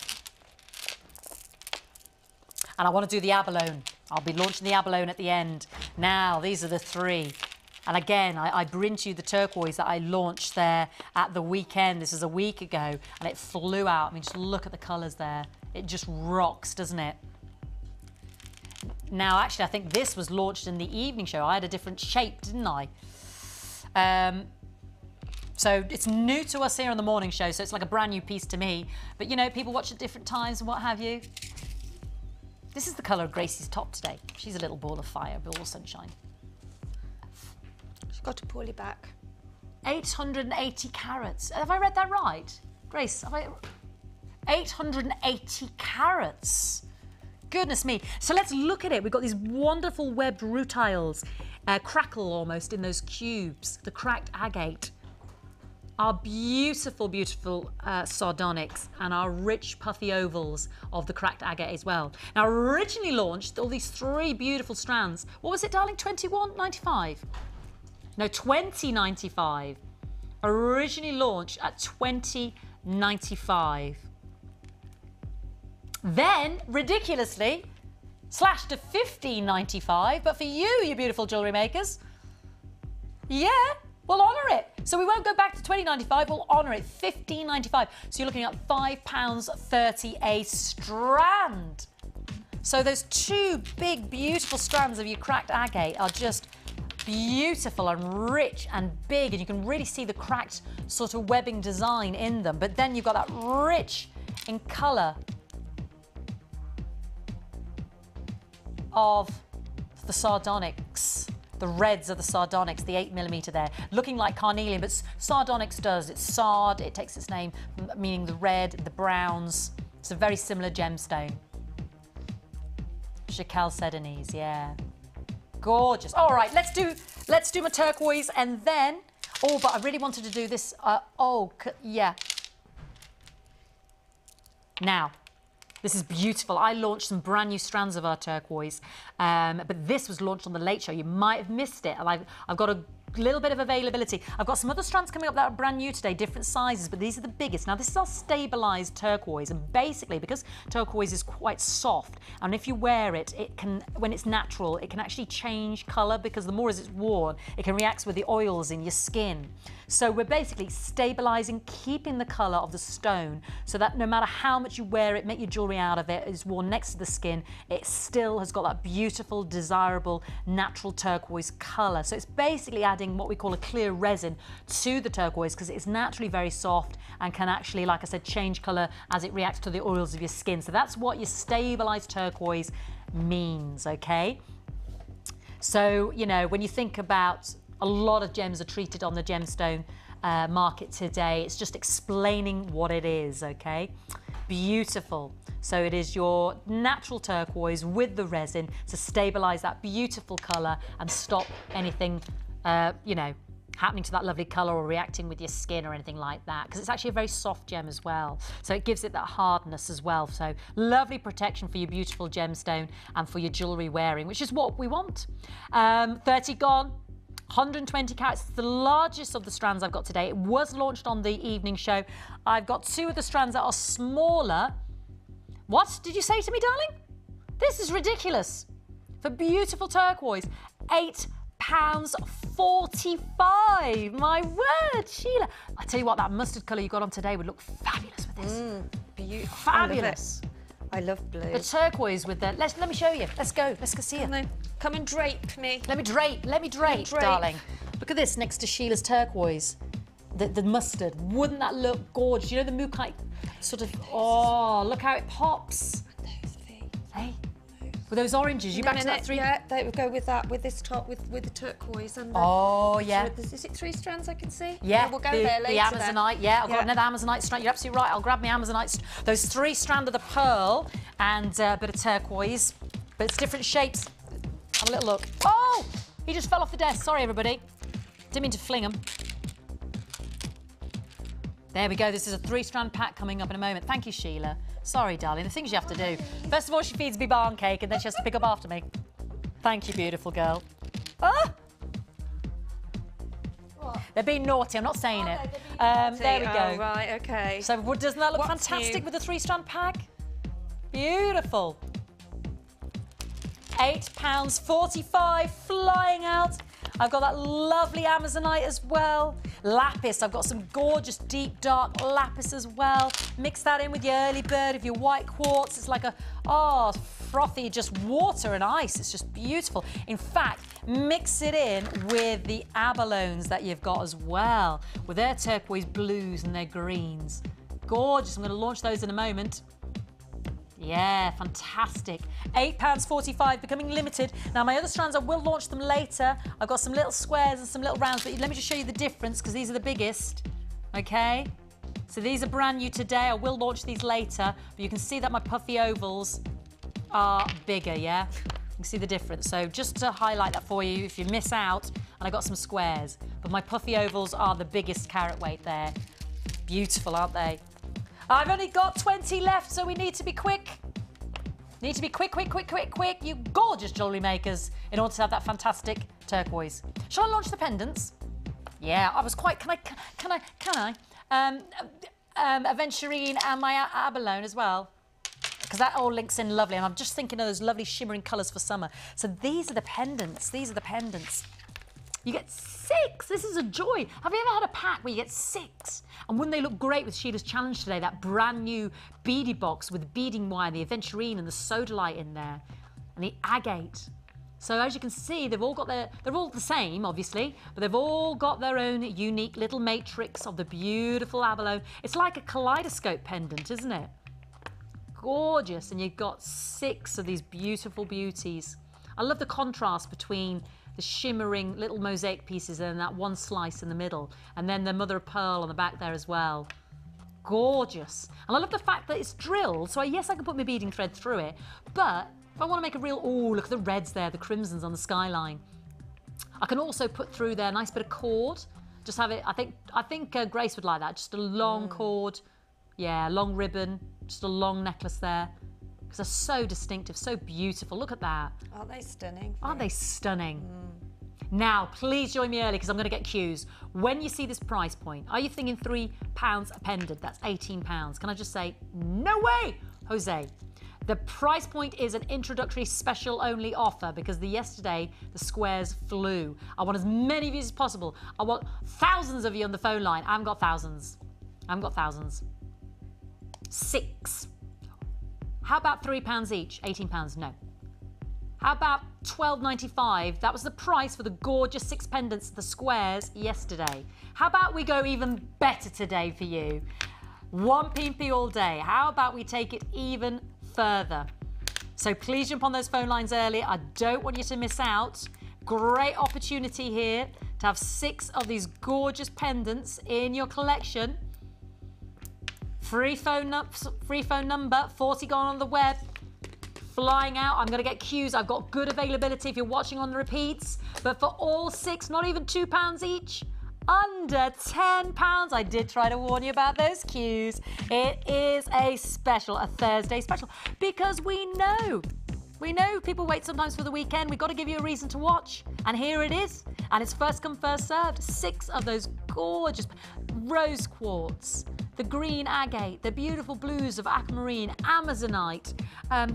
And I want to do the abalone. I'll be launching the abalone at the end. Now, these are the three. And again, I bring to you the turquoise that I launched there at the weekend. This is a week ago, and it flew out. I mean, just look at the colours there. It just rocks, doesn't it? Now, actually, I think this was launched in the evening show. I had a different shape, didn't I? So it's new to us here on the morning show, so it's like a brand new piece to me. But, you know, people watch at different times and what have you. This is the colour of Gracie's top today. She's a little ball of fire, ball of sunshine. She's got to pull it back. 880 carats. Have I read that right? Grace, have I... 880 carats. Goodness me. So let's look at it. We've got these wonderful webbed rutiles, crackle almost in those cubes, the cracked agate. Our beautiful, beautiful sardonyx and our rich puffy ovals of the cracked agate as well. Now, originally launched all these three beautiful strands. What was it, darling? $21.95? No, $20.95. Originally launched at $20.95. Then, ridiculously, slashed to $15.95. But for you, you beautiful jewellery makers, yeah, we'll honour it. So we won't go back to $20.95, we'll honour it, $15.95. So you're looking at £5.30 a strand. So those two big, beautiful strands of your cracked agate are just beautiful and rich and big, and you can really see the cracked sort of webbing design in them. But then you've got that rich in colour of the sardonyx. The reds of the sardonyx, the 8mm there, looking like carnelian, but sardonyx does. It's sard, it takes its name, meaning the red, the browns. It's a very similar gemstone. Chalcedonies, yeah. Gorgeous. All right, let's do my turquoise and then, oh, but I really wanted to do this, yeah. Now, this is beautiful. I launched some brand new strands of our turquoise, but this was launched on the Late Show. You might have missed it. And I've got a little bit of availability. I've got some other strands coming up that are brand new today, different sizes, but these are the biggest. Now, this is our stabilised turquoise, and basically, because turquoise is quite soft, and if you wear it, it can, when it's natural, it can actually change colour, because the more as it's worn, it can react with the oils in your skin. So we're basically stabilising, keeping the colour of the stone, so that no matter how much you wear it, make your jewellery out of it, it's worn next to the skin, it still has got that beautiful, desirable, natural turquoise colour. So it's basically adding what we call a clear resin to the turquoise, because it's naturally very soft and can actually, like I said, change colour as it reacts to the oils of your skin. So that's what your stabilised turquoise means, okay? So, you know, when you think about a lot of gems are treated on the gemstone market today, it's just explaining what it is, okay? beautiful. So it is your natural turquoise with the resin to stabilise that beautiful colour and stop anything, you know, happening to that lovely colour or reacting with your skin or anything like that, because it's actually a very soft gem as well. So it gives it that hardness as well. So lovely protection for your beautiful gemstone and for your jewellery wearing, which is what we want. 30 gone. 120 carats, the largest of the strands I've got today. It was launched on the evening show. I've got 2 of the strands that are smaller. What did you say to me, darling? This is ridiculous. For beautiful turquoise, £8.45. My word, Sheila. I tell you what, that mustard colour you got on today would look fabulous with this. Beautiful. Fabulous. I love blue. The turquoise with the, let me show you. Let's go see it. Come and drape me. Let me drape, darling. Look at this next to Sheila's turquoise. The mustard. Wouldn't that look gorgeous? You know the mookaite sort of, oh, look how it pops. Those feet. Hey? With those oranges, you back to that 3? Yeah, they would go with that, with this top, with the turquoise and the... Oh, yeah. Is it 3 strands I can see? Yeah, we'll go there later. The Amazonite, yeah. I've got another Amazonite strand. You're absolutely right. I'll grab my Amazonite. Those 3 strand of the pearl and a bit of turquoise, but it's different shapes. Have a little look. Oh, he just fell off the desk. Sorry, everybody. Didn't mean to fling him. There we go. This is a 3-strand pack coming up in a moment. Thank you, Sheila. Sorry, darling. The things you have to do. First of all, she feeds me barn cake, and then she has to pick up after me. Thank you, beautiful girl. Ah! What? They're being naughty. I'm not saying it. There we go. Oh, right, okay. So doesn't that look What's fantastic new? with the 3-strand pack? Beautiful. £8.45 flying out. I've got that lovely Amazonite as well. Lapis, I've got some gorgeous deep dark lapis as well. Mix that in with your early bird of your white quartz. It's like a, oh, frothy, just water and ice. It's just beautiful. In fact, mix it in with the abalones that you've got as well, with their turquoise blues and their greens. Gorgeous. I'm going to launch those in a moment. Yeah, fantastic. £8.45, becoming limited. Now, my other strands, I will launch them later. I've got some little squares and some little rounds, but let me just show you the difference, because these are the biggest, okay? So these are brand new today. I will launch these later, but you can see that my puffy ovals are bigger, yeah? You can see the difference. So just to highlight that for you, if you miss out, and I got some squares, but my puffy ovals are the biggest carat weight there. Beautiful, aren't they? I've only got 20 left, so we need to be quick. Need to be quick, you gorgeous jewellery makers, in order to have that fantastic turquoise. Shall I launch the pendants? Yeah, I was quite, can I? Aventurine and my abalone as well, because that all links in lovely, and I'm just thinking of those lovely shimmering colours for summer. So these are the pendants, You get 6. This is a joy. Have you ever had a pack where you get 6? And wouldn't they look great with Sheila's challenge today? That brand new beady box with beading wire, the aventurine and the sodalite in there, and the agate. So as you can see, they've all got they're all the same, obviously, but they've all got their own unique little matrix of the beautiful abalone. It's like a kaleidoscope pendant, isn't it? Gorgeous. And you've got 6 of these beautiful beauties. I love the contrast between the shimmering little mosaic pieces and that one slice in the middle, and then the mother of pearl on the back there as well. Gorgeous. And I love the fact that it's drilled, so yes, I can put my beading thread through it, but if I want to make a real, oh, look at the reds there, the crimsons on the skyline. I can also put through there a nice bit of cord. Just have it, I think Grace would like that, just a long cord, yeah, long ribbon, just a long necklace there. Because they're so distinctive, so beautiful. Look at that. Aren't they stunning? Aren't they stunning? Now, please join me early, because I'm going to get cues. When you see this price point, are you thinking £3 a pendant? That's £18. Can I just say, no way, Jose. The price point is an introductory special only offer, because yesterday the squares flew. I want as many of you as possible. I want thousands of you on the phone line. I haven't got thousands. 6. How about £3 each? £18, no. How about £12.95? That was the price for the gorgeous 6 pendants, the squares, yesterday. How about we go even better today for you? 1p all day. How about we take it even further? So please jump on those phone lines early. I don't want you to miss out. Great opportunity here to have 6 of these gorgeous pendants in your collection Free phone number, 40 gone on the web. Flying out. I'm going to get queues. I've got good availability if you're watching on the repeats. But for all 6, not even £2 each, under £10. I did try to warn you about those queues. It is a special, a Thursday special, because we know people wait sometimes for the weekend. We've got to give you a reason to watch. And here it is. And it's first come, first served. 6 of those gorgeous rose quartz, the green agate, the beautiful blues of aquamarine, amazonite,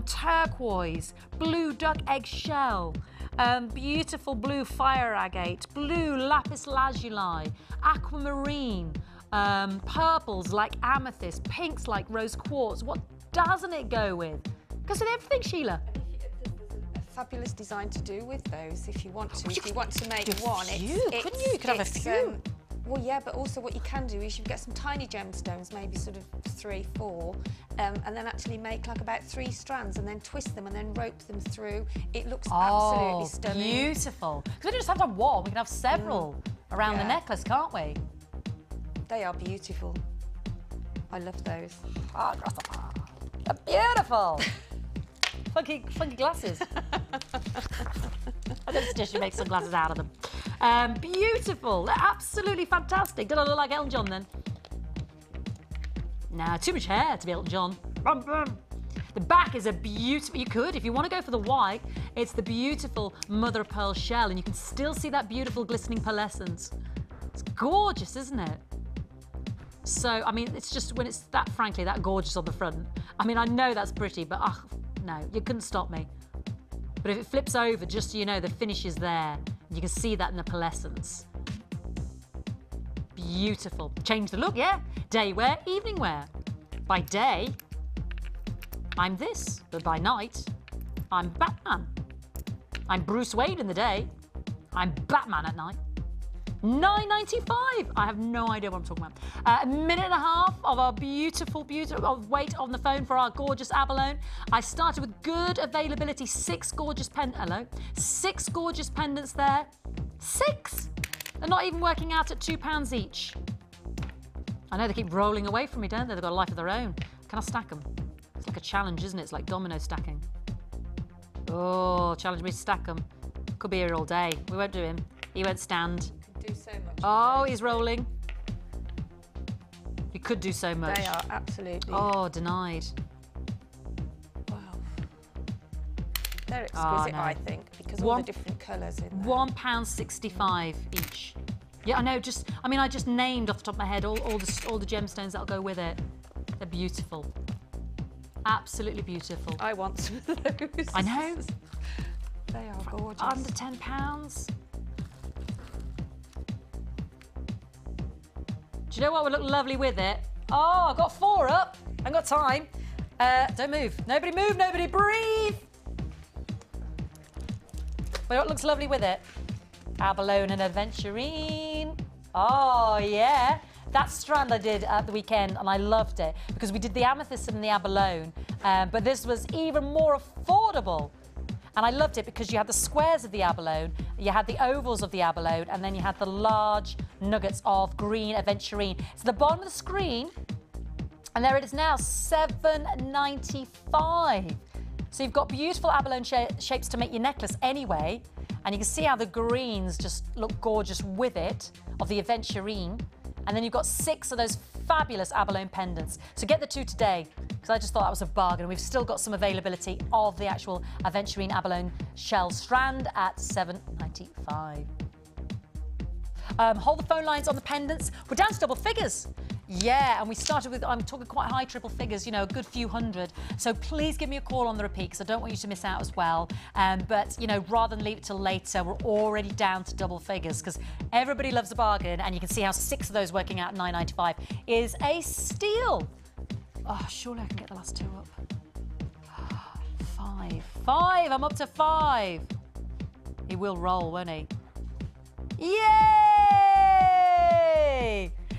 turquoise, blue duck egg shell, beautiful blue fire agate, blue lapis lazuli, aquamarine, purples like amethyst, pinks like rose quartz. What doesn't it go with? Goes with everything, Sheila. Fabulous design to do with those if you want to. If you want to make one, couldn't you? You could have a few. Well, yeah, but also what you can do is you get some tiny gemstones, maybe sort of 3, 4, and then actually make like about 3 strands and then twist them and then rope them through. It looks absolutely stunning. Beautiful. Because we don't just have one, we can have several around the necklace, can't we? They are beautiful. I love those. Oh, they're beautiful. funky glasses. I don't suggest you make sunglasses out of them. Beautiful. They're absolutely fantastic. Did I look like Elton John then? Nah, too much hair to be Elton John. The back is a beautiful, you could, if you want to go for the white, it's the beautiful mother of pearl shell, and you can still see that beautiful glistening pearlescence. It's gorgeous, isn't it? So, I mean, it's just when it's that, frankly, that gorgeous on the front. I mean, I know that's pretty, but no, you couldn't stop me. But if it flips over, just so you know, the finish is there. You can see that in the pearlescence. Beautiful. Change the look, yeah. Day wear, evening wear. By day, I'm this, but by night, I'm Batman. I'm Bruce Wayne in the day. I'm Batman at night. $9.95. I have no idea what I'm talking about. A minute and a half of our beautiful wait on the phone for our gorgeous abalone. I started with good availability. 6 gorgeous six gorgeous pendants there. 6. They're not even working out at £2 each. I know they keep rolling away from me, don't they? They've got a life of their own. Can I stack them? It's like a challenge, isn't it? It's like domino stacking. Oh, challenge me to stack them. Could be here all day. We won't do him. He won't stand. Do so much. Oh, he's rolling. You could do so much. They are absolutely. Oh, denied. Wow. They're exquisite, no. I think, because all the different colours in there. £1.65 each. Yeah, I know. I just named off the top of my head all the gemstones that'll go with it. They're beautiful. Absolutely beautiful. I want some of those. I know. They are gorgeous. Under £10. Do you know what would look lovely with it? Oh, I've got 4 up. I haven't got time. Don't move. Nobody move, nobody breathe. But what looks lovely with it? Abalone and Aventurine. Oh, yeah. That strand I did at the weekend, and I loved it because we did the amethyst and the abalone, but this was even more affordable. And I loved it because you had the squares of the abalone, you had the ovals of the abalone, and then you had the large nuggets of green aventurine. So the bottom of the screen, and there it is now, $7.95. So you've got beautiful abalone shapes to make your necklace anyway, and you can see how the greens just look gorgeous with it, of the aventurine. And then you've got 6 of those fabulous abalone pendants. So get the 2 today, because I just thought that was a bargain. We've still got some availability of the actual aventurine abalone shell strand at $7.95. Hold the phone lines on the pendants. We're down to double figures. Yeah, and we started with, I'm talking quite high triple figures, you know, a good few hundred. So please give me a call on the repeat, because I don't want you to miss out as well. But, you know, rather than leave it till later, we're already down to double figures, because everybody loves a bargain, and you can see how 6 of those working out at $9.95 is a steal. Oh, surely I can get the last 2 up. 5. I'm up to 5. He will roll, won't he? Yay!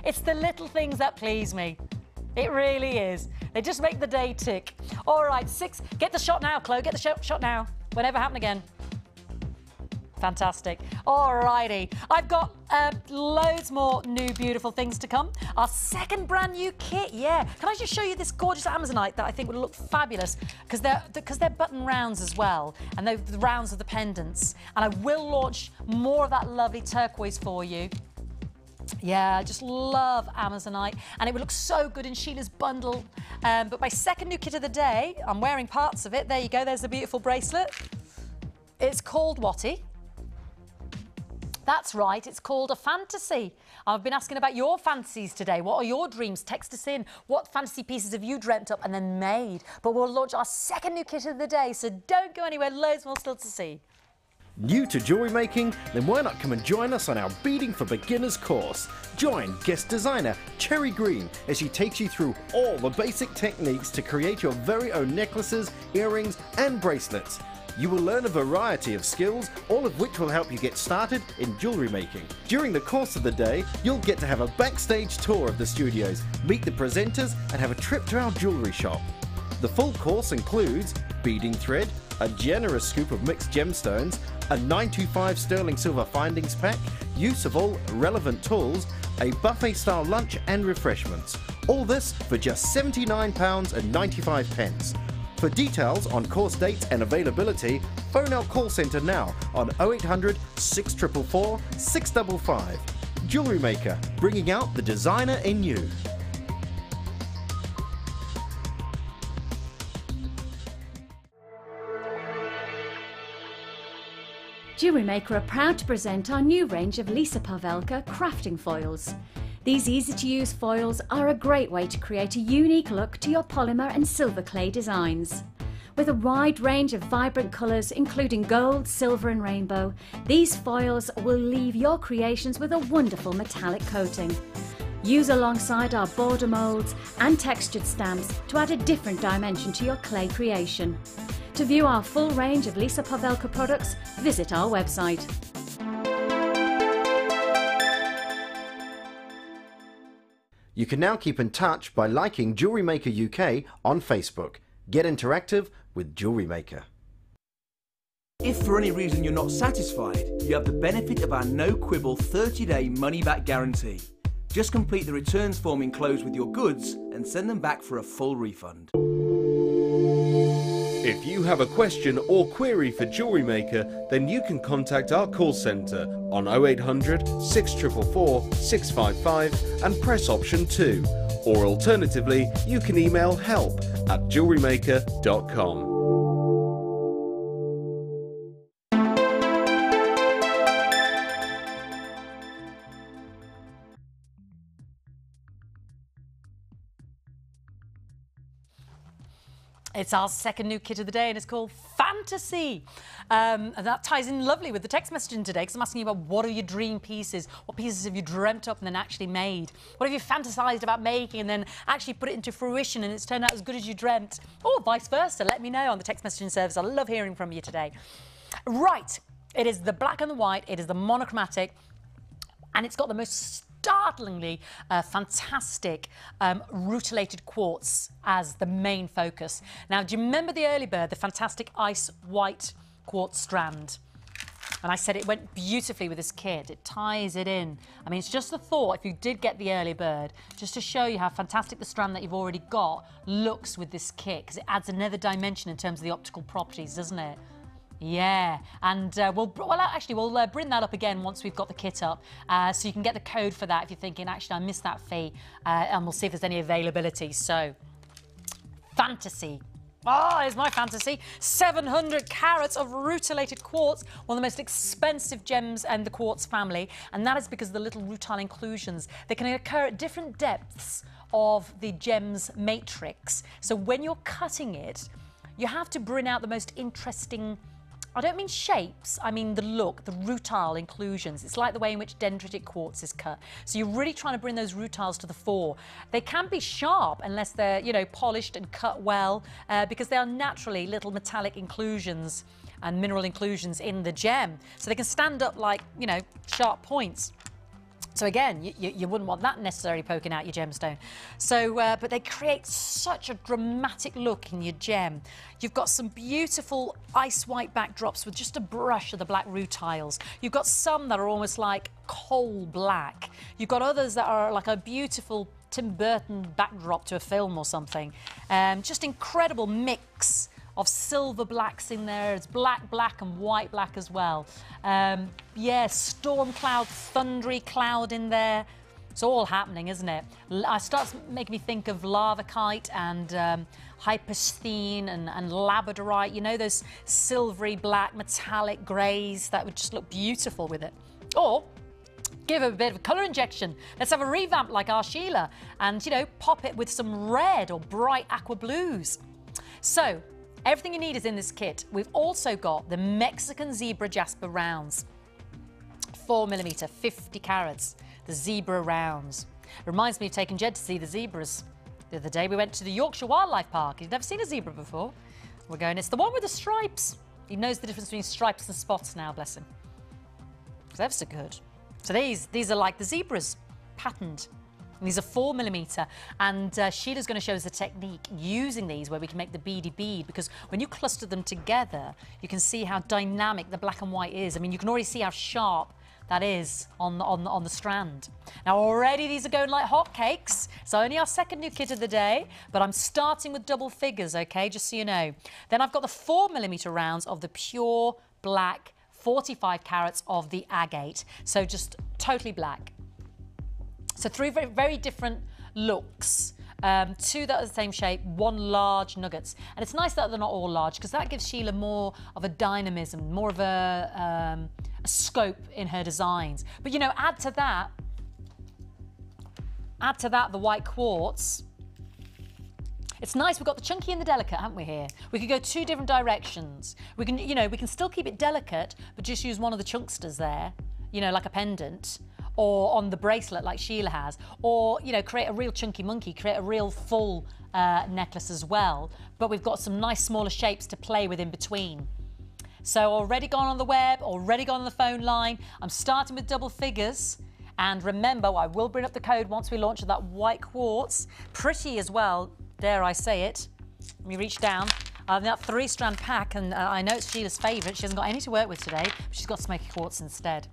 It's the little things that please me. It really is. They just make the day tick. All right, 6. Get the shot now, Chloe. Get the shot now. Whenever happen again. Fantastic. Alrighty, I've got loads more new beautiful things to come. Our second brand new kit, yeah. Can I just show you this gorgeous Amazonite that I think would look fabulous because they're button rounds as well, and they're the rounds of the pendants. And I will launch more of that lovely turquoise for you. Yeah, I just love Amazonite, and it would look so good in Sheila's bundle. But my second new kit of the day, I'm wearing parts of it. There you go, there's the beautiful bracelet. It's called Watty. That's right, it's called a fantasy. I've been asking about your fantasies today. What are your dreams? Text us in. What fantasy pieces have you dreamt up and then made? But we'll launch our second new kit of the day, so don't go anywhere. Loads more still to see. New to jewellery making? Then why not come and join us on our Beading for Beginners course? Join guest designer Cherry Green as she takes you through all the basic techniques to create your very own necklaces, earrings and bracelets. You will learn a variety of skills, all of which will help you get started in jewellery making. During the course of the day, you'll get to have a backstage tour of the studios, meet the presenters and have a trip to our jewellery shop. The full course includes beading thread, a generous scoop of mixed gemstones, a 925 sterling silver findings pack, use of all relevant tools, a buffet-style lunch and refreshments. All this for just £79.95. For details on course dates and availability, phone our call centre now on 0800 644 655. Jewellery Maker, bringing out the designer in you. Jewellery Maker are proud to present our new range of Lisa Pavelka crafting foils. These easy-to-use foils are a great way to create a unique look to your polymer and silver clay designs. With a wide range of vibrant colours including gold, silver and rainbow, these foils will leave your creations with a wonderful metallic coating. Use alongside our border moulds and textured stamps to add a different dimension to your clay creation. To view our full range of Lisa Pavelka products, visit our website. You can now keep in touch by liking Jewellery Maker UK on Facebook. Get interactive with Jewellery Maker. If for any reason you're not satisfied, you have the benefit of our no-quibble 30-day money-back guarantee. Just complete the returns form enclosed with your goods and send them back for a full refund. If you have a question or query for Jewellery Maker, then you can contact our call centre on 0800 644 655 and press option 2. Or alternatively, you can email help@jewellerymaker.com. It's our second new kit of the day and it's called Fantasy. And that ties in lovely with the text messaging today because I'm asking you about what are your dream pieces? What pieces have you dreamt up and then actually made? What have you fantasized about making and then actually put it into fruition and it's turned out as good as you dreamt? Or vice versa, let me know on the text messaging service. I love hearing from you today. Right, it is the black and the white, it is the monochromatic, and it's got the most startlingly fantastic rutilated quartz as the main focus. Now, do you remember the early bird, the fantastic ice white quartz strand? And I said it went beautifully with this kit. It ties it in. I mean, it's just a thought, if you did get the early bird, just to show you how fantastic the strand that you've already got looks with this kit, because it adds another dimension in terms of the optical properties, doesn't it? Yeah, and we'll bring that up again once we've got the kit up, so you can get the code for that if you're thinking, actually, I missed that fee, and we'll see if there's any availability. So, Fantasy. Oh, here's my fantasy. 700 carats of rutilated quartz, one of the most expensive gems in the quartz family, and that is because of the little rutile inclusions. They can occur at different depths of the gem's matrix. So when you're cutting it, you have to bring out the most interesting, I don't mean shapes, I mean the look, the rutile inclusions. It's like the way in which dendritic quartz is cut. So you're really trying to bring those rutiles to the fore. They can be sharp unless they're, you know, polished and cut well, because they are naturally little metallic inclusions and mineral inclusions in the gem. So they can stand up like, you know, sharp points. So again, you wouldn't want that necessarily poking out your gemstone. So, but they create such a dramatic look in your gem. You've got some beautiful ice white backdrops with just a brush of the black rutiles. You've got some that are almost like coal black. You've got others that are like a beautiful Tim Burton backdrop to a film or something. Just incredible mix of silver blacks in there. It's black, black and white black as well. Yeah, storm cloud, thundery cloud in there. It's all happening, isn't it? It starts making me think of lava kite and hypersthene and labradorite. You know, those silvery black metallic greys that would just look beautiful with it. Or give it a bit of a colour injection. Let's have a revamp like our Sheila and, you know, pop it with some red or bright aqua blues. So, everything you need is in this kit. We've also got the Mexican Zebra Jasper rounds. 4mm, 50 carats, the zebra rounds. Reminds me of taking Jed to see the zebras. The other day we went to the Yorkshire Wildlife Park. He'd never seen a zebra before. We're going, it's the one with the stripes. He knows the difference between stripes and spots now, bless him. It's ever so good. So these are like the zebras, patterned. And these are 4mm, and Sheila's going to show us a technique using these where we can make the beady bead, because when you cluster them together, you can see how dynamic the black and white is. I mean, you can already see how sharp that is on the strand. Now, already these are going like hotcakes. It's only our second new kit of the day, but I'm starting with double figures, okay, just so you know. Then I've got the 4mm rounds of the pure black 45 carats of the agate, so just totally black. So three very, very different looks. Two that are the same shape, one large nuggets. And it's nice that they're not all large, because that gives Sheila more of a dynamism, more of a scope in her designs. But, you know, add to that the white quartz. It's nice, we've got the chunky and the delicate, haven't we, here? We could go two different directions. We can, you know, we can still keep it delicate, but just use one of the chunksters there, you know, like a pendant, or on the bracelet like Sheila has, or, you know, create a real chunky monkey, create a real full necklace as well. But we've got some nice smaller shapes to play with in between. So already gone on the web, already gone on the phone line. I'm starting with double figures. And remember, I will bring up the code once we launch that white quartz. Pretty as well, dare I say it. Let me reach down. That 3-strand pack, and I know it's Sheila's favourite. She hasn't got any to work with today, but she's got smoky quartz instead.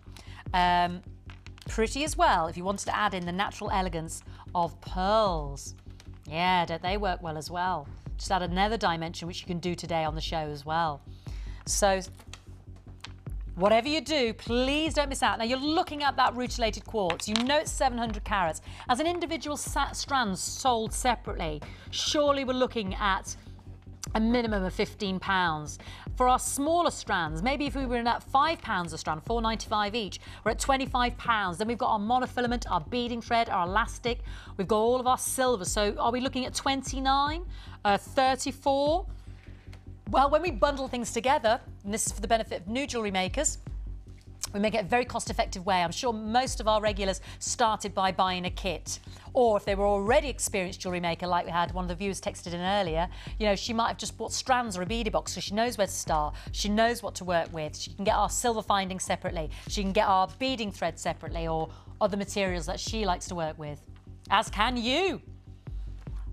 Pretty as well if you wanted to add in the natural elegance of pearls. Yeah, don't they work well as well? Just add another dimension, which you can do today on the show as well. So whatever you do, please don't miss out. Now, you're looking at that rutilated quartz. You know it's 700 carats. As an individual strand sold separately, surely we're looking at a minimum of £15. For our smaller strands, maybe if we were in at £5 a strand, £4.95 each, we're at £25. Then we've got our monofilament, our beading thread, our elastic. We've got all of our silver. So are we looking at 29, 34? Well, when we bundle things together, and this is for the benefit of new jewellery makers, we make it a very cost-effective way. I'm sure most of our regulars started by buying a kit. Or if they were already experienced jewellery maker, like we had one of the viewers texted in earlier, you know, she might have just bought strands or a beadie box, so she knows where to start. She knows what to work with. She can get our silver findings separately. She can get our beading thread separately, or other materials that she likes to work with. As can you.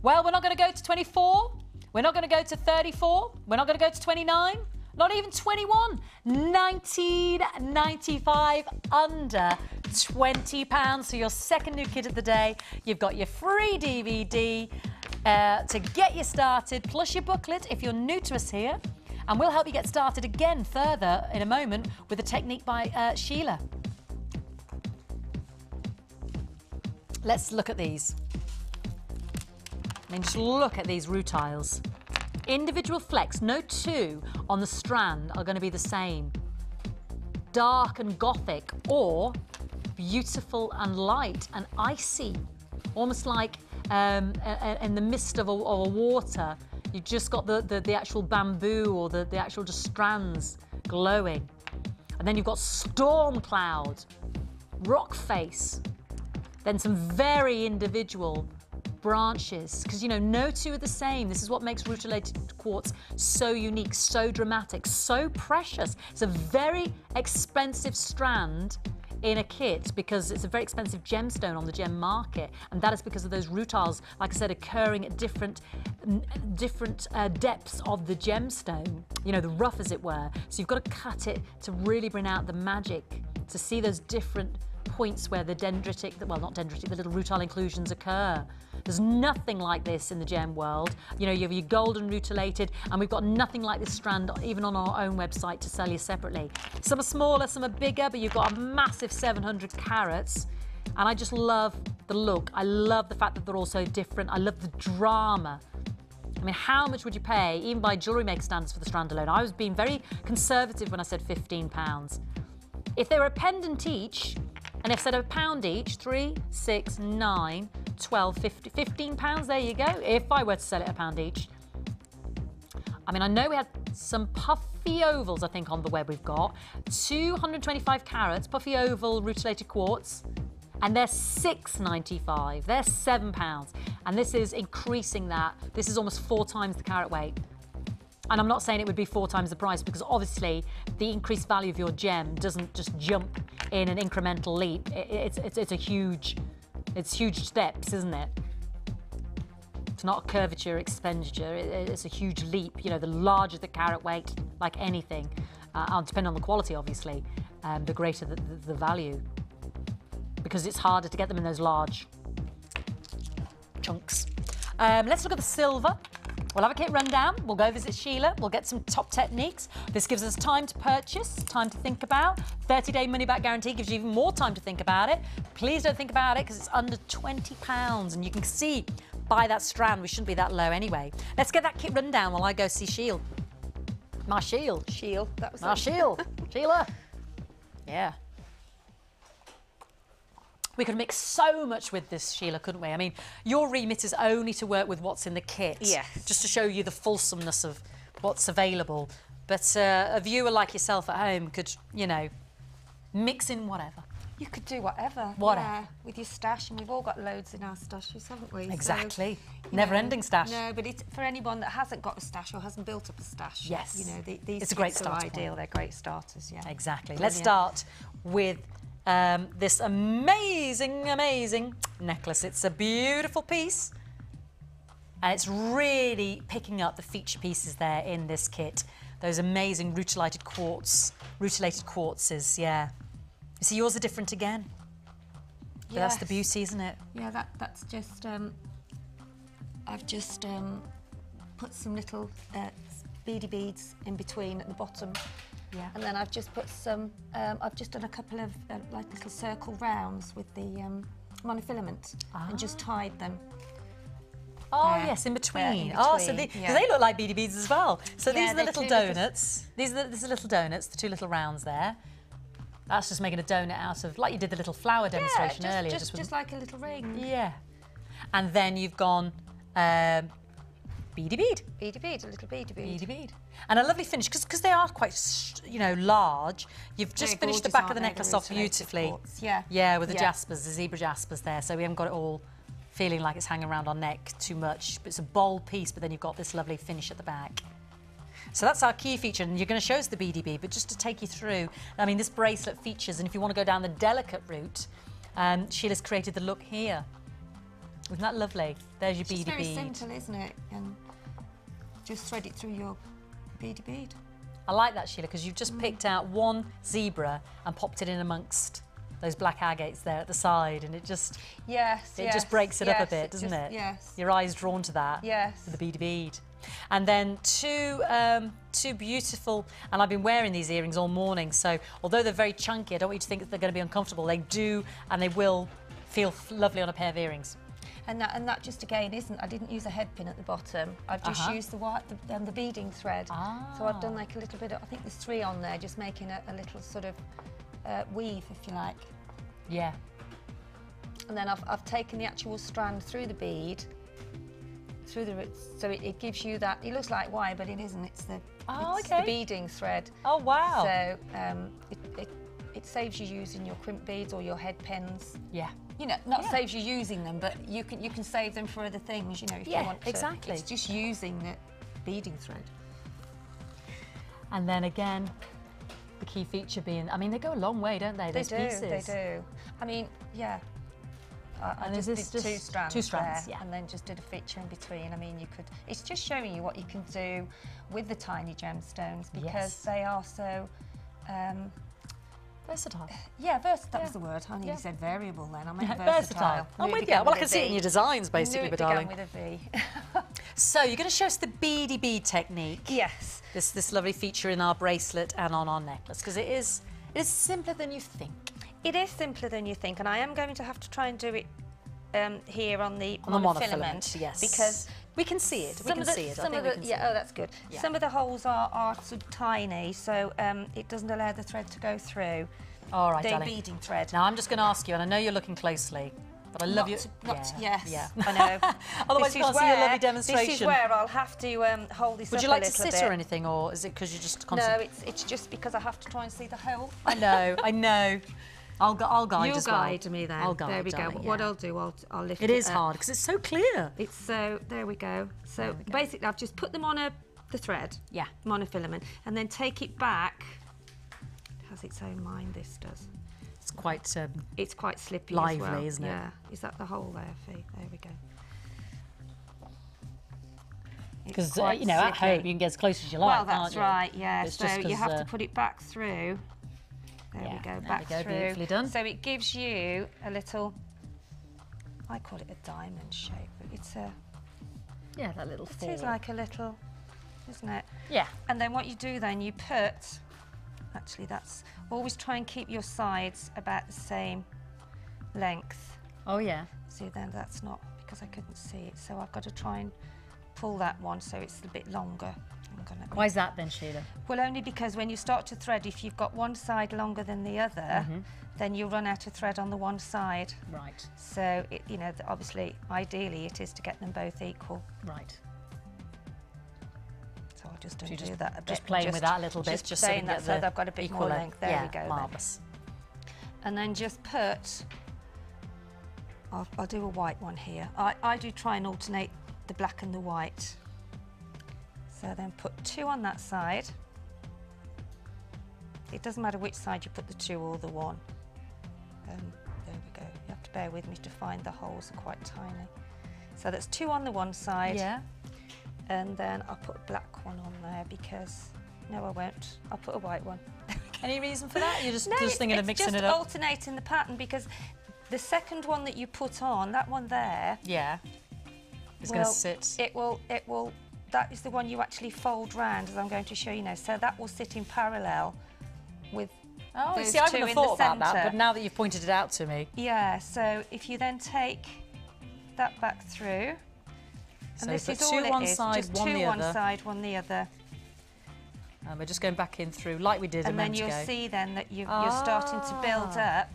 Well, we're not going to go to 24. We're not going to go to 34. We're not going to go to 29. Not even 21, $19.95, under £20 for your second new kit of the day. You've got your free DVD to get you started, plus your booklet if you're new to us here. And we'll help you get started again further in a moment with a technique by Sheila. Let's look at these. I mean, just look at these rutiles. Individual flecks, no two on the strand are going to be the same. Dark and gothic, or beautiful and light and icy. Almost like in the mist of a water, you've just got the actual bamboo or the actual just strands glowing. And then you've got storm cloud, rock face, then some very individual branches, because, you know, no two are the same. This is what makes rutilated quartz so unique, so dramatic, so precious. It's a very expensive strand in a kit because it's a very expensive gemstone on the gem market, and that is because of those rutiles, like I said, occurring at different depths of the gemstone, you know, the rough as it were. So you've got to cut it to really bring out the magic, to see those different points where the dendritic, well, not dendritic, the little rutile inclusions occur. There's nothing like this in the gem world. You know, you have your golden rutilated, and we've got nothing like this strand even on our own website to sell you separately. Some are smaller, some are bigger, but you've got a massive 700 carats. And I just love the look. I love the fact that they're all so different. I love the drama. I mean, how much would you pay, even by Jewellery Maker standards, for the strand alone? I was being very conservative when I said £15. If they were a pendant each, and if I said a pound each, 3, 6, 9, 12, 15 £15, there you go, if I were to sell it a pound each. I mean, I know we had some puffy ovals, I think, on the web we've got. 225 carats, puffy oval rutilated quartz, and they're £6.95. They're £7. And this is increasing that. This is almost 4 times the carat weight. And I'm not saying it would be 4 times the price, because obviously the increased value of your gem doesn't just jump in an incremental leap. It's huge steps, isn't it? It's not a curvature expenditure. It's a huge leap. You know, the larger the carat weight, like anything, depending on the quality, obviously, the greater the value, because it's harder to get them in those large chunks. Let's look at the silver. We'll have a kit rundown, we'll go visit Sheila, we'll get some top techniques. This gives us time to purchase, time to think about. 30-day money-back guarantee gives you even more time to think about it. Please don't think about it, because it's under £20, and you can see by that strand we shouldn't be that low anyway. Let's get that kit rundown while I go see Sheila. My Sheila. Sheila, that was my Sheila. Sheila. Yeah. We could mix so much with this, Sheila, couldn't we? I mean, your remit is only to work with what's in the kit. Yes. Just to show you the fulsomeness of what's available. But a viewer like yourself at home could, you know, mix in whatever. You could do whatever. Whatever. Yeah, with your stash, and we've all got loads in our stashes, haven't we? Exactly. So, never-ending stash. No, but it's for anyone that hasn't got a stash or hasn't built up a stash. Yes. You know, these it's a great kits start are ideal. They're great starters, yeah. Exactly. Brilliant. Let's start with this amazing necklace. It's a beautiful piece, and it's really picking up the feature pieces there in this kit. Those amazing rutilated quartzes, yeah. You see, yours are different again. But Yes. that's the beauty, isn't it? Yeah, that's just, I've just put some little beady beads in between at the bottom. Yeah. And then I've just put some, I've just done a couple of like little circle rounds with the monofilament and just tied them. Oh, there. yes, in between. There, in Oh, so between, they look like beady beads as well. So Yeah, these are the they're little two little- donuts. These are the little donuts, the 2 little rounds there. That's just making a donut out of, like you did the little flower demonstration earlier. Just like a little ring. Yeah. And then you've gone beady bead. Beady bead, a little beady bead. Beady bead. And a lovely finish, because they are quite, you know, large. You've just They're finished the gorgeous, back of aren't the they, necklace the off rutilated beautifully. quartz? Yeah. Yeah, with the Yeah. jaspers, the zebra jaspers there. So we haven't got it all feeling like it's hanging around our neck too much. But it's a bold piece, but then you've got this lovely finish at the back. So that's our key feature, and you're going to show us the beady bead, but just to take you through, I mean, this bracelet features, and if you want to go down the delicate route, Sheila's created the look here. Isn't that lovely? There's your beady bead. It's very simple, isn't it? And just thread it through your beady bead. I like that, Sheila, because you've just picked out one zebra and popped it in amongst those black agates there at the side, and it just just breaks it up a bit, doesn't it? Yes. Your eye's drawn to that. Yes. For the beady bead. And then two beautiful, and I've been wearing these earrings all morning, so although they're very chunky, I don't want you to think that they're going to be uncomfortable. They do, and they will feel lovely on a pair of earrings. And that just again isn't. I didn't use a head pin at the bottom. I've just used the beading thread. So I've done like a little bit of, I think there's 3 on there, just making a little sort of weave, if you like. Yeah. And then I've taken the actual strand through the bead, through the so it gives you that. It looks like wire, but it isn't. It's the the beading thread. Oh wow. So it saves you using your crimp beads or your head pins. Yeah. You know, not saves you using them, but you can save them for other things. You know, if you want to. Exactly. It's just using the beading thread. And then again, the key feature being, I mean, they go a long way, don't they? Those pieces. They do. I mean, yeah. I just did two strands there, yeah. and then just did a feature in between. I mean, you could. It's just showing you what you can do with the tiny gemstones because they are so. Versatile. Yeah, that was the word. I nearly said variable then. I meant versatile. I'm with you. Well, I can see it in your designs, basically, but darling. with a V. So you're going to show us the beady bead technique. Yes. This lovely feature in our bracelet and on our necklace, because it is simpler than you think. It is simpler than you think, and I am going to have to try and do it here on the monofilament, yes, because we can see it. We can see it. Oh, that's good. Yeah. Some of the holes are sort of tiny, so it doesn't allow the thread to go through. All right, the darling. beading thread. Now I'm just going to ask you, and I know you're looking closely, but I love you. Yes, I know. Otherwise, you can't see your lovely demonstration. This is where I'll have to hold this. Would up you like a to little sit bit. or anything, or is it because you just No, it's just because I have to try and see the hole. I know, I know. I'll guide You'll as well. guide me then. I'll guide, there we darling, go. yeah. What I'll do, I'll lift it. It is up. hard because it's so clear. It's so. There we go. So basically, I've just put them on the thread. Yeah. Monofilament, and then take it back. It has its own mind. This does. It's quite slippy lively, as well. isn't it? Yeah. Is that the hole there, Fee? There we go. Because you know, at home you can get as close as you like. Well, that's right. Yeah. It's so you have to put it back through. There we go. Back through. Beautifully done. So it gives you a little. I call it a diamond shape, but it's a. Yeah, that little. It is like a little, isn't it? Yeah. And then what you do then, you put. Actually, that's always try and keep your sides about the same length. Oh yeah. See, then that's not because I couldn't see it, so I've got to try and pull that one so it's a bit longer. Why is that then, Sheila? Well, only because when you start to thread, if you've got one side longer than the other, then you run out of thread on the one side. Right. So, you know, obviously, ideally, it is to get them both equal. Right. So I'll just undo that a bit. Just playing with that a little bit, just so saying that so they've got a bit more length. There yeah, we go. Marvellous. And then just put. I'll do a white one here. I do try and alternate the black and the white. So then put 2 on that side. It doesn't matter which side you put the 2 or the 1. There we go. You have to bear with me to find the holes are quite tiny. So that's 2 on the one side. Yeah. And then I'll put a black one on there because, no I won't, I'll put a white one. Any reason for that? You're just thinking of mixing it up? It's just alternating the pattern because the second one that you put on, that one there. Yeah. It's going to sit. It will, that is the one you actually fold round, as I'm going to show you now. So that will sit in parallel with those see, I two wouldn't have in thought the about that, centre. but now that you've pointed it out to me. Yeah, so if you then take that back through, and so this put is 2 all one it is, side, just 1 2 the one other. side, 1 the other. And we're just going back in through, like we did a moment ago. And then you'll see then that you're starting to build up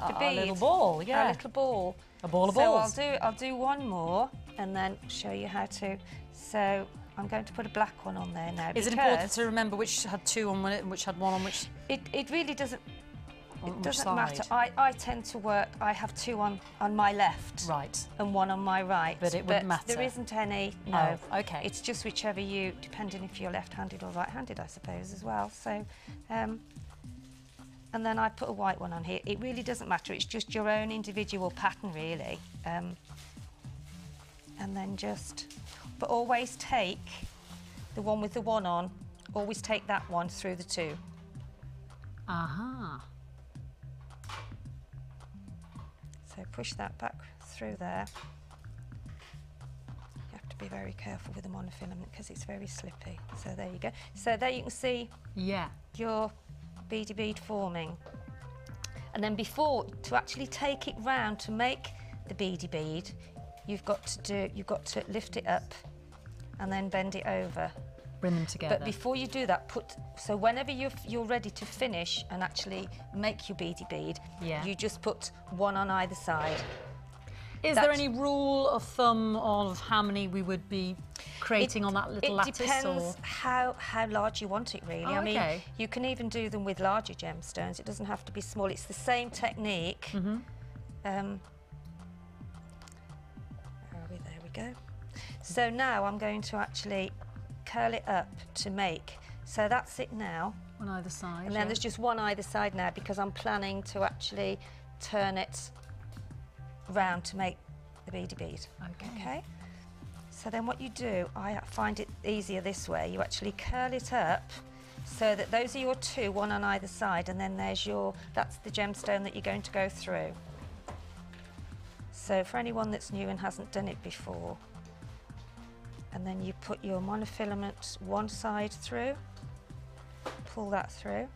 the bead. A little ball, yeah. A little ball. A ball of balls. So I'll do one more and then show you how to. So I'm going to put a black one on there now. Is it important to remember which had 2 on it and which had 1 on which? It really doesn't. It doesn't side? matter. I tend to work. I have 2 on my left. Right. And 1 on my right. But it wouldn't matter. There isn't any. No. Oh, okay. It's just whichever you, depending if you're left-handed or right-handed, I suppose as well. So. And then I put a white one on here. It really doesn't matter. It's just your own individual pattern, really. And then but always take the one with the 1 on. Always take that one through the 2. Aha. So push that back through there. You have to be very careful with the monofilament because it's very slippy. So there you go. So there you can see your beady bead forming. And then to actually take it round to make the beady bead, you've got to lift it up and then bend it over. Bring them together. But before you do that, so whenever you're ready to finish and actually make your beady bead, you just put 1 on either side. Is there any rule of thumb of how many we would be creating on that little lattice? It depends how large you want it, really. Oh, I mean, you can even do them with larger gemstones. It doesn't have to be small. It's the same technique. There we go. So now I'm going to actually curl it up to make. So that's it now. On either side. And then there's just one either side now because I'm planning to actually turn it round to make the beady bead. Okay. So then what you do, I find it easier this way. You actually curl it up so that those are your two, one on either side, and then that's the gemstone that you're going to go through. So for anyone that's new and hasn't done it before, and then you put your monofilament one side through, pull that through,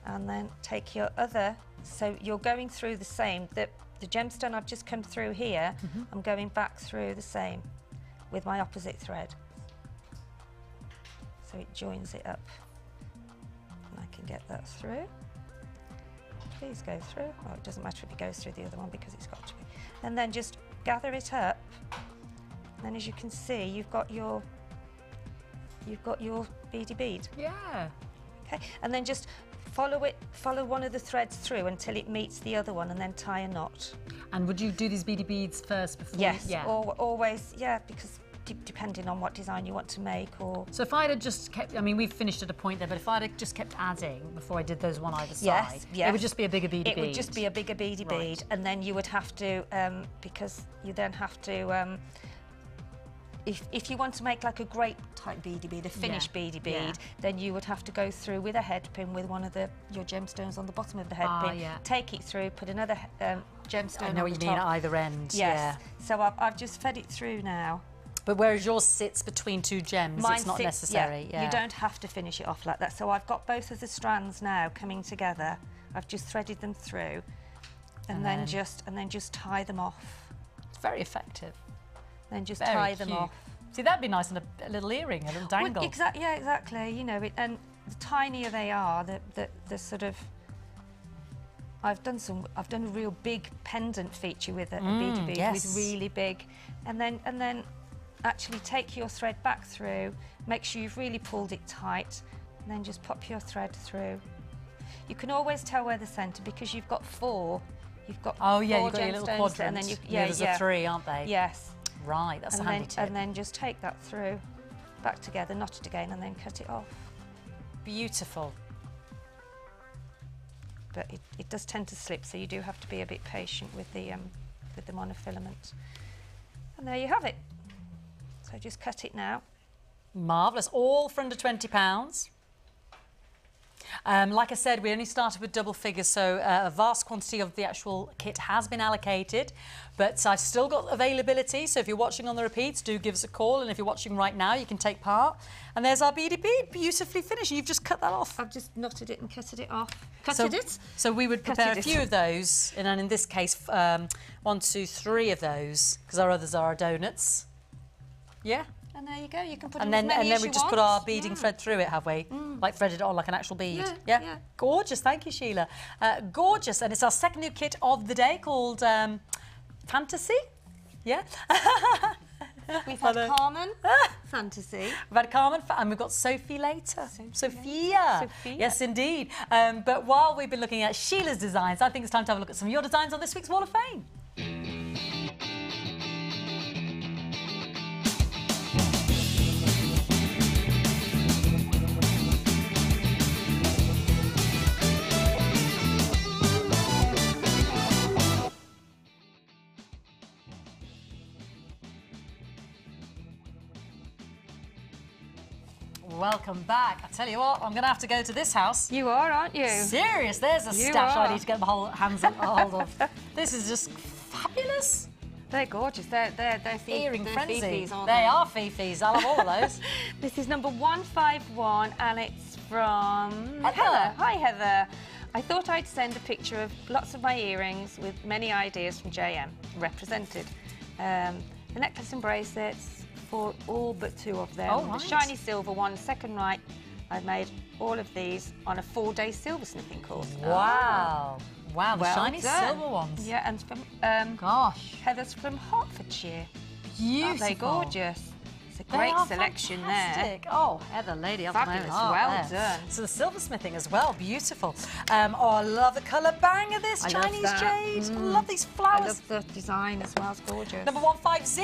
and then take your other, so you're going through the same, the gemstone I've just come through here, I'm going back through the same with my opposite thread. So it joins it up. And I can get that through. Please go through. Oh, it doesn't matter if it goes through the other one because it's got to be. And then just gather it up. And then as you can see, you've got your beady bead. Yeah. Okay, and then just follow one of the threads through until it meets the other one, and then tie a knot. And would you do these beady beads first before? Yes, yeah. Always, yeah, because depending on what design you want to make, or... So if I'd have just kept, I mean, we've finished at a point there, but if I'd have just kept adding before I did those one either side, it would just be a bigger beady bead. It would just be a bigger beady bead, and then you would have to, because you then have to, if you want to make like a grape type beady bead, a finished beady bead, then you would have to go through with a head pin with one of your gemstones on the bottom of the head pin, take it through, put another gemstone on the top. I know what you mean, at either end. Yes. So I've just fed it through now. But whereas yours sits between two gems, it's not necessary. Yeah. You don't have to finish it off like that. So I've got both of the strands now coming together. I've just threaded them through, and then just tie them off. It's very effective. Then just tie them off. See, that'd be nice in a little earring, a little dangle. Well, yeah, exactly. You know, and the tinier they are, the sort of. I've done a real big pendant feature with a beady bead with really big, and then actually take your thread back through. Make sure you've really pulled it tight, and then just pop your thread through. You can always tell where the centre, because you've got four. You've got four you've got your little quadrant, and then there's a three, aren't they? Yes. Right, that's a handy tip. And then just take that through, back together, knot it again, and then cut it off. Beautiful. But it does tend to slip, so you do have to be a bit patient with the monofilament. And there you have it. So just cut it now. Marvellous, all for under £20. Like I said, we only started with double figures, so a vast quantity of the actual kit has been allocated, but I've still got availability, so if you're watching on the repeats, do give us a call, and if you're watching right now, you can take part. And there's our beady bead, beautifully finished. You've just cut that off. I've just knotted it and cutted it off. So we would prepare a few of those, and in this case, 1, 2, 3 of those, because our others are our donuts. Yeah? And there you go, you can put and then we just put our beading thread through it, have we? Like threaded it on like an actual bead. Yeah. Gorgeous, thank you, Sheila. Gorgeous, and it's our second new kit of the day called Fantasy. Yeah. We've had Carmen, Fantasy. We've had Carmen, and we've got Sophie later. Sophia. Yes, indeed. But while we've been looking at Sheila's designs, I think it's time to have a look at some of your designs on this week's Wall of Fame. Welcome back. I tell you what, I'm going to have to go to this house. You are, aren't you? Serious. There's a stash I need to get my hands on hold of. This is just fabulous. They're gorgeous. They're earring frenzy. Fifis, aren't they are fifis. I'll have all of those. This is number 151, and it's from Heather. Hi, Heather. I thought I'd send a picture of lots of my earrings with many ideas from JM represented. The necklace and bracelets, for all but 2 of them. Oh, right. The shiny silver one, second right. I made all of these on a 4-day silversmithing course. Wow. Wow, the shiny done. silver ones. Yeah, and from gosh. Heather's from Hertfordshire. Beautiful. Aren't they gorgeous? a great selection fantastic. There. Oh, Heather, lady of the moment. Well done. So the silversmithing as well, beautiful. Oh, I love the colour bang of this Chinese jade. I love these flowers. I love the design as well, it's gorgeous. Number 150,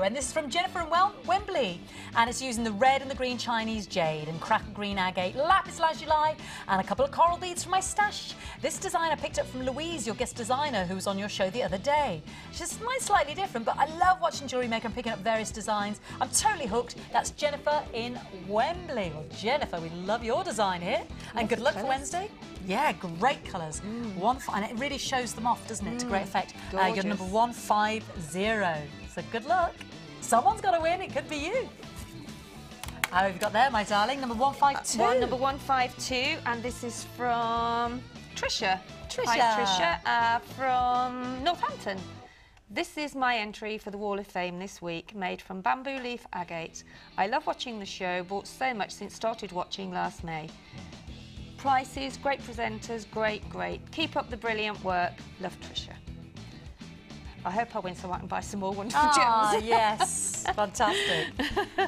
and this is from Jennifer in Wembley, and it's using the red and the green Chinese jade and cracker green agate, lapis lazuli, and a couple of coral beads from my stash. This design I picked up from Louise, your guest designer, who was on your show the other day. She's slightly different, but I love watching Jewellery Maker and picking up various designs. I'm totally hooked. That's Jennifer in Wembley. Well, Jennifer, we love your design here, and good luck for Wednesday. Yeah, great colours. And it really shows them off, doesn't it, to great effect. You're number 150. So good luck. Someone's got to win. It could be you. How have you got there, my darling? Number 152. Number 152, and this is from Trisha. Hi, Trisha, from Northampton. This is my entry for the Wall of Fame this week, made from bamboo leaf agate. I love watching the show, bought so much since started watching last May. Prices, great presenters, great. Keep up the brilliant work. Love, Trisha. I hope I win so I can buy some more wonderful gems. Ah, yes. Fantastic.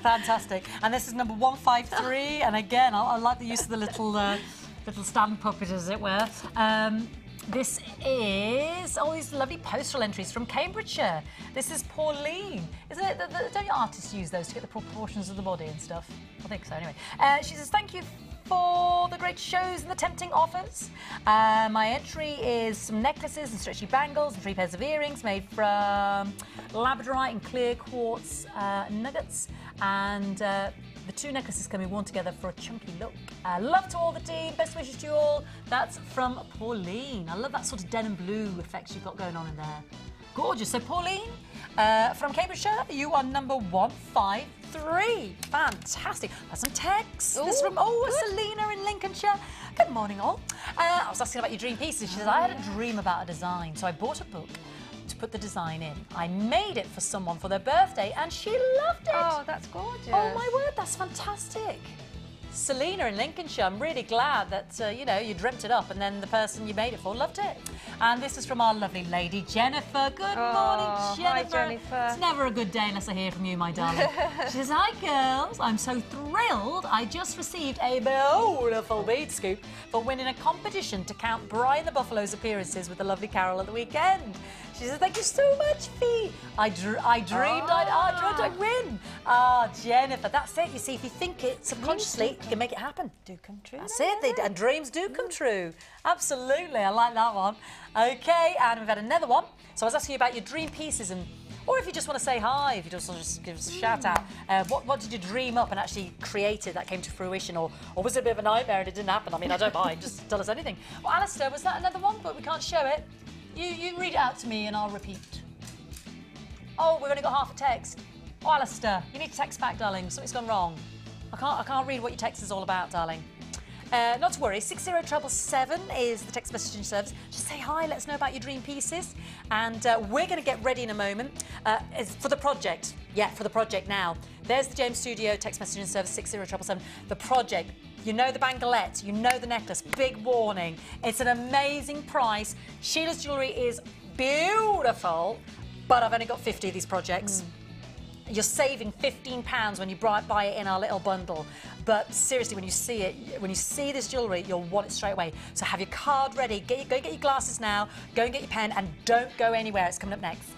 Fantastic. And this is number 153. And again, I like the use of the little stand puppet, as it were. This is all these lovely postal entries from Cambridgeshire. This is Pauline. Isn't it? Don't your artists use those to get the proportions of the body and stuff? I think so, anyway. She says, thank you for the great shows and the tempting offers. My entry is some necklaces and stretchy bangles and 3 pairs of earrings made from labradorite and clear quartz nuggets. And the 2 necklaces can be worn together for a chunky look. Love to all the team. Best wishes to you all. That's from Pauline. I love that sort of denim blue effects you've got going on in there. Gorgeous. So Pauline from Cambridgeshire, you are number 153. Fantastic. That's some texts. This is from Selena in Lincolnshire. Good morning, all. I was asking about your dream pieces. She says, I had a dream about a design, so I bought a book to put the design in. I made it for someone for their birthday and she loved it. Oh, that's gorgeous. Oh my word, that's fantastic. Selena in Lincolnshire, I'm really glad that, you know, you dreamt it up and then the person you made it for loved it. And this is from our lovely lady, Jennifer. Good morning, Jennifer. Hi, Jennifer. It's never a good day unless I hear from you, my darling. She says, hi, girls. I'm so thrilled. I just received a beautiful bead scoop for winning a competition to count Brian the Buffalo's appearances with the lovely Carol at the weekend. She says, thank you so much, Fee. I dreamed I'd win. Ah, Jennifer, that's it. You see, if you think it subconsciously, you can make it happen. Do come true. That's it. And dreams do come true. Absolutely. I like that one. OK, and we've had another one. So I was asking you about your dream pieces, and or if you just want to say hi, if you just want to give us a shout out, what did you dream up and actually created that came to fruition, or was it a bit of a nightmare and it didn't happen? I mean, I don't mind. Just tell us anything. Well, Alistair, was that another one? But we can't show it. You read it out to me and I'll repeat. Oh, we've only got half a text. Oh, Alistair, you need to text back, darling. Something's gone wrong. I can't read what your text is all about, darling. Not to worry, 60777 is the text messaging service. Just say hi, let us know about your dream pieces. And we're going to get ready in a moment for the project. Yeah, for the project now. There's the James Studio text messaging service, 60777. The project. You know the bangalette, you know the necklace, big warning. It's an amazing price. Sheila's jewellery is beautiful, but I've only got 50 of these projects. You're saving £15 when you buy it in our little bundle. But seriously, when you see it, when you see this jewellery, you'll want it straight away. So have your card ready. Go get your glasses now, go and get your pen, and don't go anywhere. It's coming up next.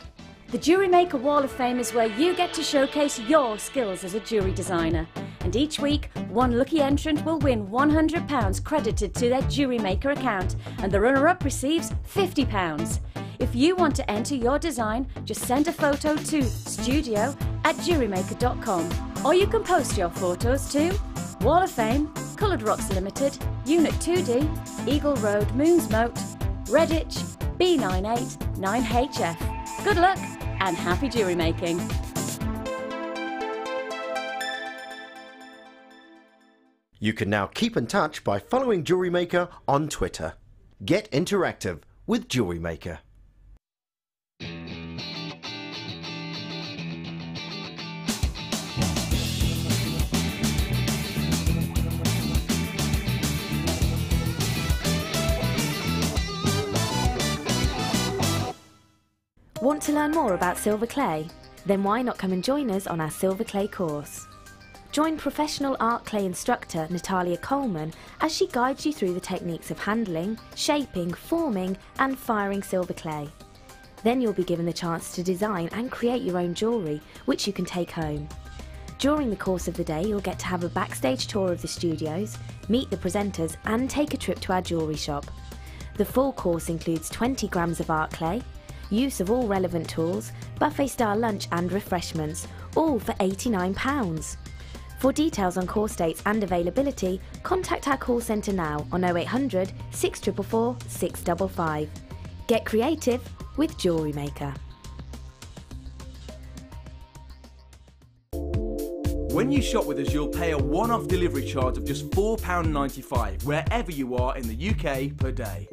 The Jewellery Maker Wall of Fame is where you get to showcase your skills as a jewellery designer. And each week, one lucky entrant will win £100 credited to their Jewellery Maker account, and the runner-up receives £50. If you want to enter your design, just send a photo to studio@jewellerymaker.com, or you can post your photos to Wall of Fame, Coloured Rocks Limited, Unit 2D, Eagle Road, Moonsmote, Redditch, B98 9HF. Good luck and happy jewellery making. You can now keep in touch by following Jewellery Maker on Twitter. Get interactive with Jewellery Maker. Want to learn more about silver clay? Then why not come and join us on our silver clay course? Join professional art clay instructor Natalia Coleman as she guides you through the techniques of handling, shaping, forming and firing silver clay. Then you'll be given the chance to design and create your own jewellery, which you can take home. During the course of the day, you'll get to have a backstage tour of the studios, meet the presenters and take a trip to our jewellery shop. The full course includes 20 grams of art clay, use of all relevant tools, buffet-style lunch and refreshments, all for £89. For details on course dates and availability, contact our call centre now on 0800 644 655. Get creative with Jewellery Maker. When you shop with us, you'll pay a one-off delivery charge of just £4.95 wherever you are in the UK per day.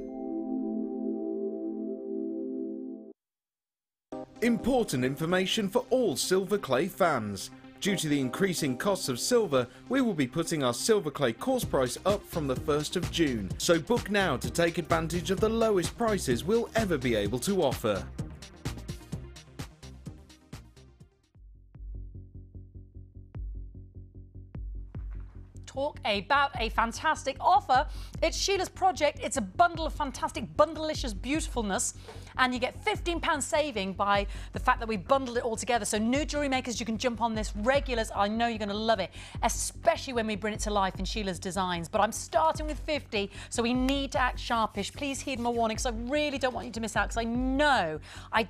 Important information for all silver clay fans. Due to the increasing costs of silver, we will be putting our silver clay course price up from the 1st of June, so book now to take advantage of the lowest prices we'll ever be able to offer. Talk about a fantastic offer. It's Sheila's project. It's a bundle of fantastic, bundleicious beautifulness, and you get £15 saving by the fact that we bundled it all together. So new jewellery makers, you can jump on this. Regulars, I know you're going to love it, especially when we bring it to life in Sheila's designs. But I'm starting with 50, so we need to act sharpish. Please heed my warning, because I really don't want you to miss out, because I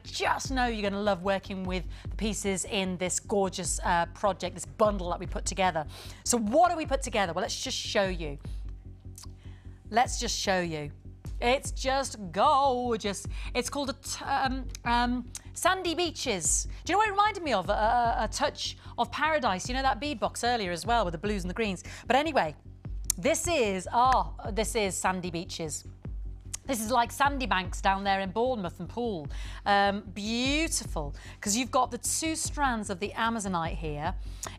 just know you're going to love working with the pieces in this gorgeous project, this bundle that we put together. So what do we put together? Well, let's just show you. Let's just show you. It's just gorgeous. It's called Sandy Beaches. Do you know what it reminded me of? A touch of paradise. You know that bead box earlier as well with the blues and the greens. But anyway, this is Sandy Beaches. This is like sandy banks down there in Bournemouth and Poole. Beautiful, because you've got the 2 strands of the Amazonite here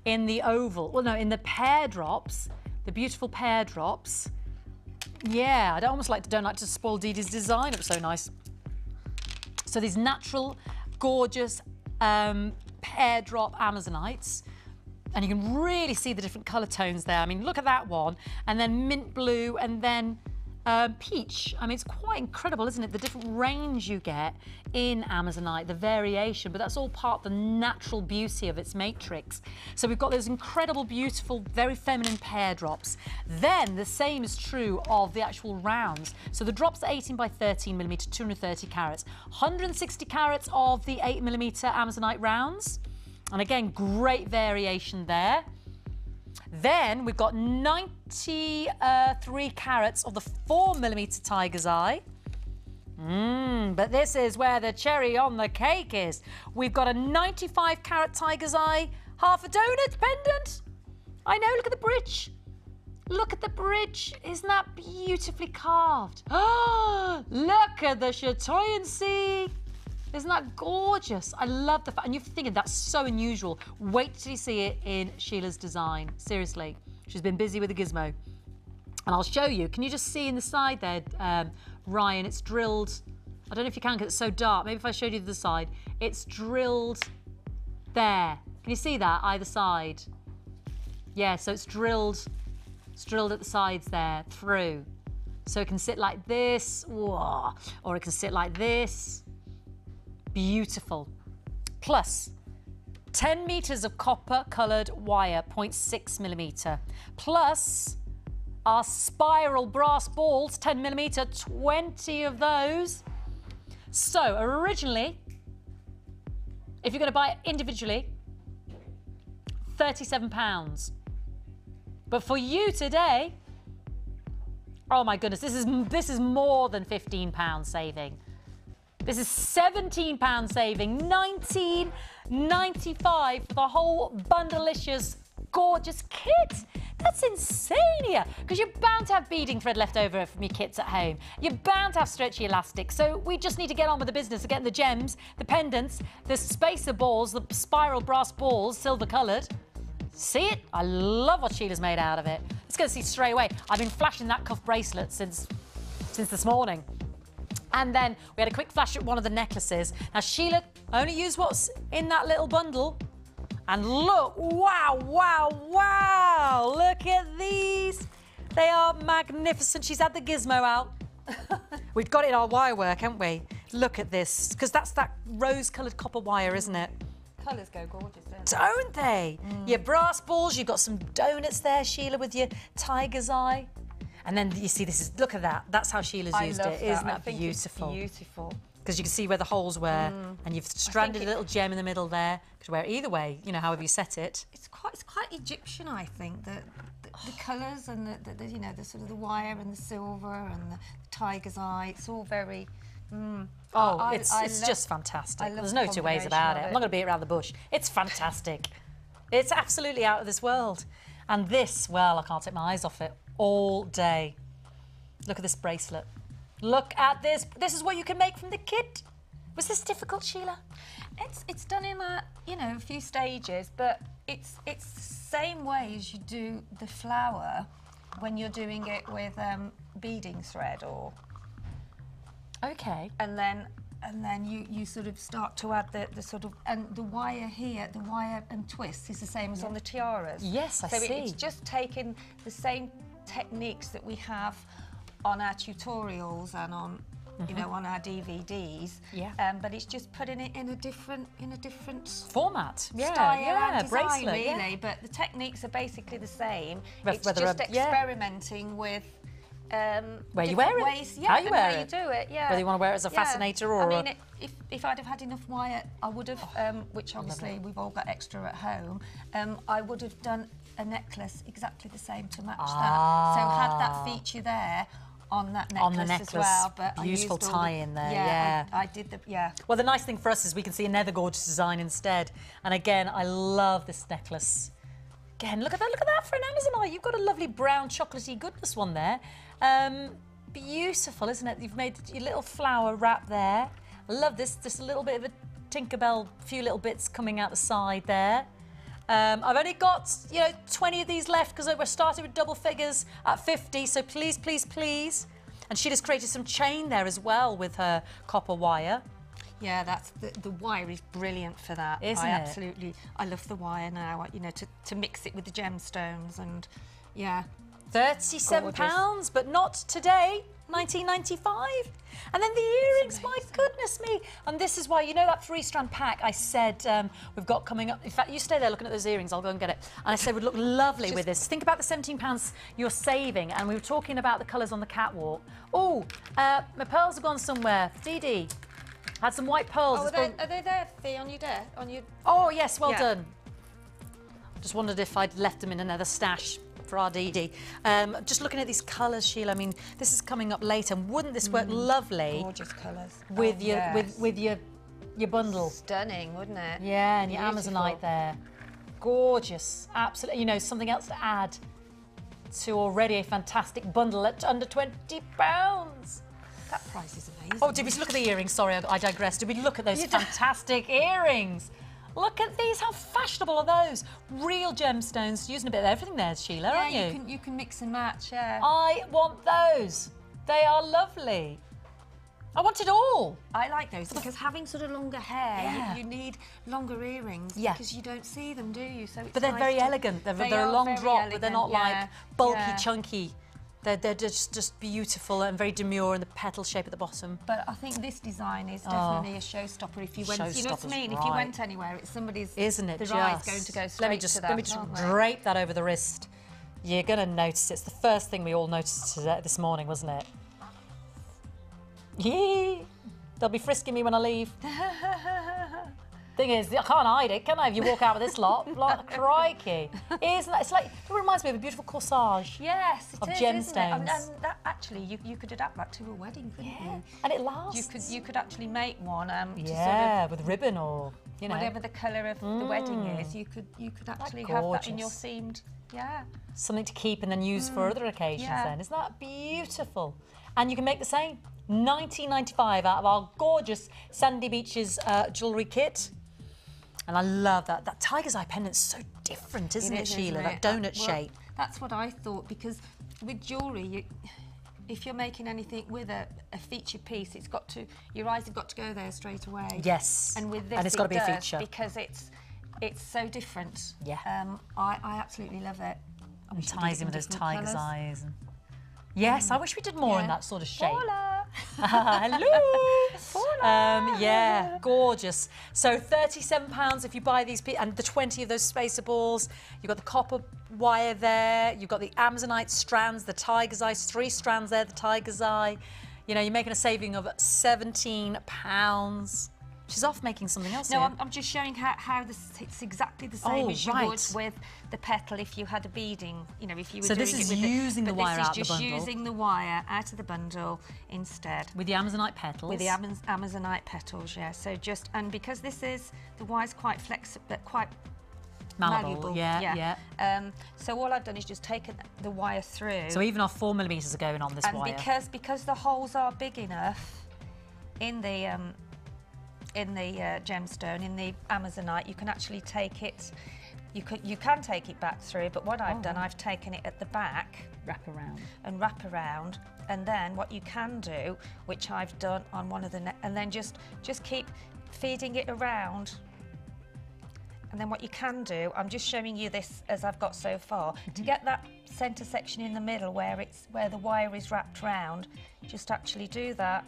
in the oval. Well, no, in the pear drops, the beautiful pear drops. Yeah, I don't like to spoil Dee Dee's design. It was so nice. So these natural, gorgeous pear drop Amazonites. And you can really see the different colour tones there. I mean, look at that one. And then mint blue and then peach. I mean, it's quite incredible, isn't it? The different range you get in Amazonite, the variation, but that's all part of the natural beauty of its matrix. So we've got those incredible, beautiful, very feminine pear drops. Then the same is true of the actual rounds. So the drops are 18 by 13 millimetre, 230 carats, 160 carats of the 8 millimetre Amazonite rounds. And again, great variation there. Then we've got 93 carats of the 4 millimetre Tiger's Eye. But this is where the cherry on the cake is. We've got a 95 carat Tiger's Eye, half a donut pendant. I know, look at the bridge. Look at the bridge. Isn't that beautifully carved? Oh, look at the chatoyancy. Isn't that gorgeous? I love the fact, and you're thinking that's so unusual. Wait till you see it in Sheila's design. Seriously, she's been busy with a gizmo. And I'll show you. Can you just see in the side there, Ryan, it's drilled. I don't know if you can because it's so dark. Maybe if I showed you the side. It's drilled there. Can you see that, either side? Yeah, so it's drilled at the sides there, through. So it can sit like this, whoa, or it can sit like this. Beautiful. Plus 10 meters of copper coloured wire, 0.6 millimetre. Plus our spiral brass balls, 10 millimetre, 20 of those. So originally, if you're going to buy it individually, £37. But for you today, oh my goodness, this is more than £15 saving. This is £17 saving, $19.95 for the whole bundleicious, gorgeous kit. That's insane here, because you're bound to have beading thread left over from your kits at home. You're bound to have stretchy elastic, so we just need to get on with the business of getting the gems, the pendants, the spacer balls, the spiral brass balls, silver coloured. See it? I love what Sheila's made out of it. Let's go see straight away. I've been flashing that cuff bracelet since this morning. And then we had a quick flash at one of the necklaces. Now, Sheila Only use what's in that little bundle. And look, wow, wow, wow. Look at these. They are magnificent. She's had the gizmo out. We've got it in our wire work, haven't we? Look at this, because that's that rose-coloured copper wire, isn't it? Colours go gorgeous, don't they? Don't they? Your brass balls, you've got some donuts there, Sheila, with your tiger's eye. And then you see, this is, look at that. That's how Sheila's used it. Isn't that beautiful? Beautiful. Because you can see where the holes were, and you've stranded a little gem in the middle there. Could wear it either way, you know, however you set it. It's quite Egyptian, I think. The colours and the you know, the sort of the wire and the silver and the tiger's eye. It's all very. It's just fantastic. There's no two ways about it. I'm not going to beat it around the bush. It's fantastic. It's absolutely out of this world. And this, well, I can't take my eyes off it all day. Look at this bracelet. Look at this. This is what you can make from the kit. Was this difficult, Sheila? It's done in a few stages, but it's the same way as you do the flower when you're doing it with beading thread or. Okay. And then you sort of start to add the sort of, and the wire here, the wire and twist is the same as on the tiaras. Yes, I see. So it's just taking the same techniques that we have on our tutorials and on, you know, on our DVDs. Yeah. But it's just putting it in a different format. style Yeah, and design, bracelet, really. yeah. But the techniques are basically the same. It's It's just experimenting with. Where you wear it, ways, how you wear how it, you do it, yeah. Whether you want to wear it as a fascinator or. I mean, if I'd have had enough wire, I would have, which obviously we've all got extra at home. I would have done a necklace exactly the same to match that. So had that feature there on that necklace, as well. But beautiful I used tie-in there. Yeah, I did the Well, the nice thing for us is we can see another gorgeous design instead. And again, I love this necklace. Again, look at that for an Amazonite. You've got a lovely brown chocolatey goodness one there. Beautiful, isn't it? You've made your little flower wrap there. I love this. Just a little bit of a Tinkerbell, few little bits coming out the side there. I've only got, 20 of these left because we're starting with double figures at 50. So please, please, please. And she just created some chain there as well with her copper wire. Yeah, that's the wire is brilliant for that. Isn't it? I love the wire now. To mix it with the gemstones and yeah. £37, but not today. 1995. And then the earrings, my goodness me. And this is why, you know that 3-strand pack I said we've got coming up. In fact, you stay there looking at those earrings, I'll go and get it. And I said would look lovely with this. Think about the £17 you're saving. And we were talking about the colours on the catwalk. Oh, my pearls have gone somewhere. Dee Dee had some white pearls. Oh, are they there, Fee, on your desk? Oh, yes, well done. Just wondered if I'd left them in another stash for our Dee Dee. Just looking at these colours, Sheila, I mean, this is coming up later. Wouldn't this work lovely? Gorgeous colours. With with your bundle. Stunning, wouldn't it? Yeah, and your Amazonite there. Gorgeous, absolutely. Something else to add to already a fantastic bundle at under £20. That price is amazing. Oh, did we look at the earrings? Sorry, I digress. Did we look at those fantastic earrings? Look at these, how fashionable are those? Real gemstones, using a bit of everything there, Sheila, aren't you? Yeah, you can mix and match, yeah. I want those. They are lovely. I want it all. I like those because having sort of longer hair, you need longer earrings because you don't see them, do you? So but they're very elegant. They're a long drop, but they're not like bulky, chunky. They're just beautiful and very demure in the petal shape at the bottom. But I think this design is definitely a showstopper. If you went, you know what I mean? If you went anywhere, it's somebody's. Isn't it? The eye's going to go straight to that. Let me just drape that over the wrist. You're going to notice it. It's the first thing we all noticed this morning, wasn't it? Yee! They'll be frisking me when I leave. Thing is, I can't hide it, can I? If you walk out with this lot, like, crikey. Isn't that? It's like, it reminds me of a beautiful corsage. Yes, of gemstones. And that actually, you could adapt that to a wedding, couldn't you? And it lasts. You could actually make one. To sort of, with ribbon or whatever the colour of the wedding is. You could actually have that in your themed. Yeah. Something to keep and then use for other occasions. Then isn't that beautiful? And you can make the same. £19.95 out of our gorgeous Sandy Beaches jewellery kit. And I love that. That tiger's eye pendant's so different, isn't it, Sheila? That donut shape. That's what I thought, because with jewellery, if you're making anything with a feature piece, it's got to, your eyes have got to go there straight away. Yes. And with this, and it's got to be a feature because it's so different. Yeah. I absolutely love it. And ties in with those tiger's eyes. And... Yes, I wish we did more in that sort of shape. Voila. Hello. Voila. Yeah, gorgeous. So £37 if you buy these, and the 20 of those spacer balls. You've got the copper wire there. You've got the Amazonite strands, the tiger's eye, 3 strands there, the tiger's eye. You know, you're making a saving of £17. She's off making something else No, here. I'm just showing how it's exactly the same as you would with the petal if you had a beading. You know, if you were so doing this is it with using the wire out of the bundle. This is just using the wire out of the bundle instead. With the Amazonite petals. With the Amazonite petals, yeah. So just, and because this is, the wire's quite flexible, but quite malleable. Yeah. So all I've done is just taken the wire through. So even our 4mm are going on this wire. And because the holes are big enough in the gemstone, in the Amazonite, you can actually take it, you can take it back through, but what I've done, I've taken it at the back. Wrap around. And wrap around, and then what you can do, which I've done on one of the, and then just keep feeding it around. And then what you can do, I'm just showing you this as I've got so far, to get that centre section in the middle where the wire is wrapped round, just actually do that,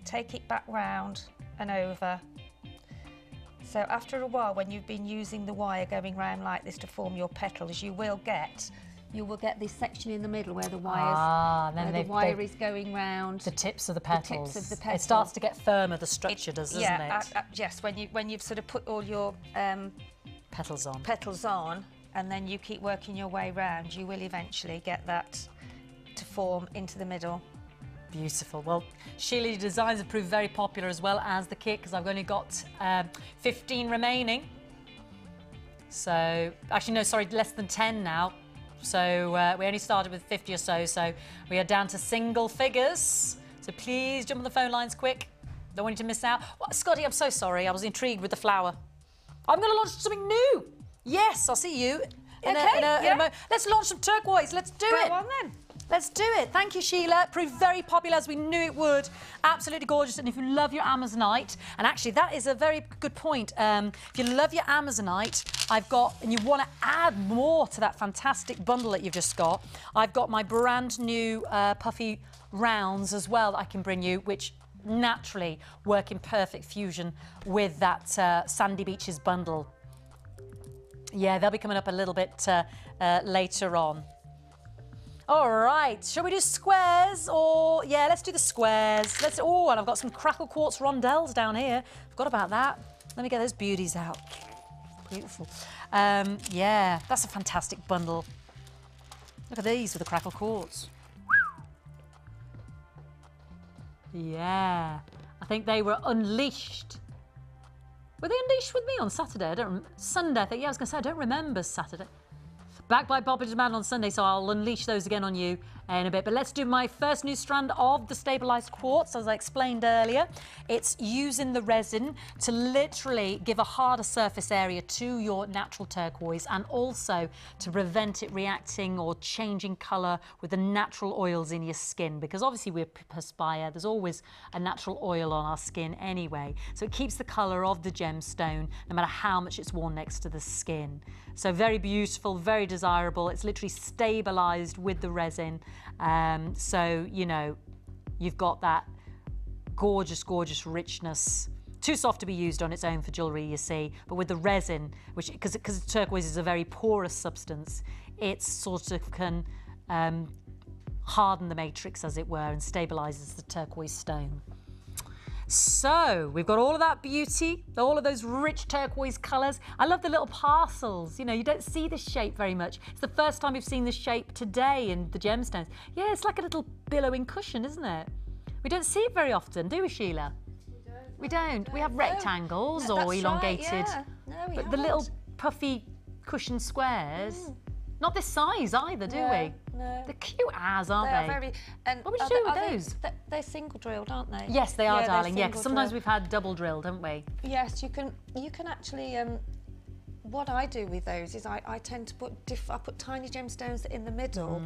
take it back round and over. So after a while, when you've been using the wire going round like this to form your petals, you will get this section in the middle where the wire is going round. The tips of the petals. The tips of the petals. It starts to get firmer, the structure does, doesn't it? Yes, when you've sort of put all your petals on, and then you keep working your way round, you will eventually get that to form into the middle. Beautiful. Well, Sheila, your designs have proved very popular as well as the kit, because I've only got 15 remaining. So, actually no, sorry, less than 10 now. So we only started with 50 or so, so we are down to single figures. So please jump on the phone lines quick. Don't want you to miss out. Well, Scotty, I'm so sorry. I was intrigued with the flower. I'm going to launch something new. Yes, I'll see you in a moment. Let's launch some turquoise. Let's do it. Go on then. Let's do it. Thank you, Sheila. Proved very popular as we knew it would. Absolutely gorgeous. And if you love your Amazonite, and actually that is a very good point. If you love your Amazonite, I've got, and you want to add more to that fantastic bundle that you've just got, I've got my brand new puffy rounds as well that I can bring you, which naturally work in perfect fusion with that Sandy Beaches bundle. Yeah, they'll be coming up a little bit later on. All right, shall we do squares or, yeah, let's do the squares. Oh, and I've got some crackle quartz rondelles down here. Forgot about that. Let me get those beauties out. Beautiful. Yeah, that's a fantastic bundle. Look at these with the crackle quartz. Yeah, I think they were unleashed. Were they unleashed with me on Saturday? Sunday, I think. Yeah, I was going to say, I don't remember Saturday. Back by Popular Demand on Sunday, so I'll unleash those again on you in a bit. But let's do my first new strand of the stabilised quartz, as I explained earlier. It's using the resin to literally give a harder surface area to your natural turquoise, and also to prevent it reacting or changing colour with the natural oils in your skin, because obviously we perspire, there's always a natural oil on our skin anyway. So it keeps the colour of the gemstone no matter how much it's worn next to the skin. So very beautiful, very desirable. It's literally stabilised with the resin. So, you know, you've got that gorgeous, gorgeous richness. Too soft to be used on its own for jewellery, you see. But with the resin, which, because turquoise is a very porous substance, it sort of can harden the matrix, as it were, and stabilises the turquoise stone. So we've got all of that beauty, all of those rich turquoise colours. I love the little parcels. You know, you don't see this shape very much. It's the first time we've seen this shape today in the gemstones. Yeah, it's like a little billowing cushion, isn't it? We don't see it very often, do we, Sheila? We don't. We have rectangles or elongated. Right, yeah. No, but the little puffy cushion squares, not this size either, do we? No. They're cute as, aren't They they? are very. And what would you do with those? They're single drilled, aren't they? Yes, they are, darling. Yeah, because sometimes drilled. we've had double drilled, haven't we? Yes, you can actually. What I do with those is I tend to put I put tiny gemstones in the middle,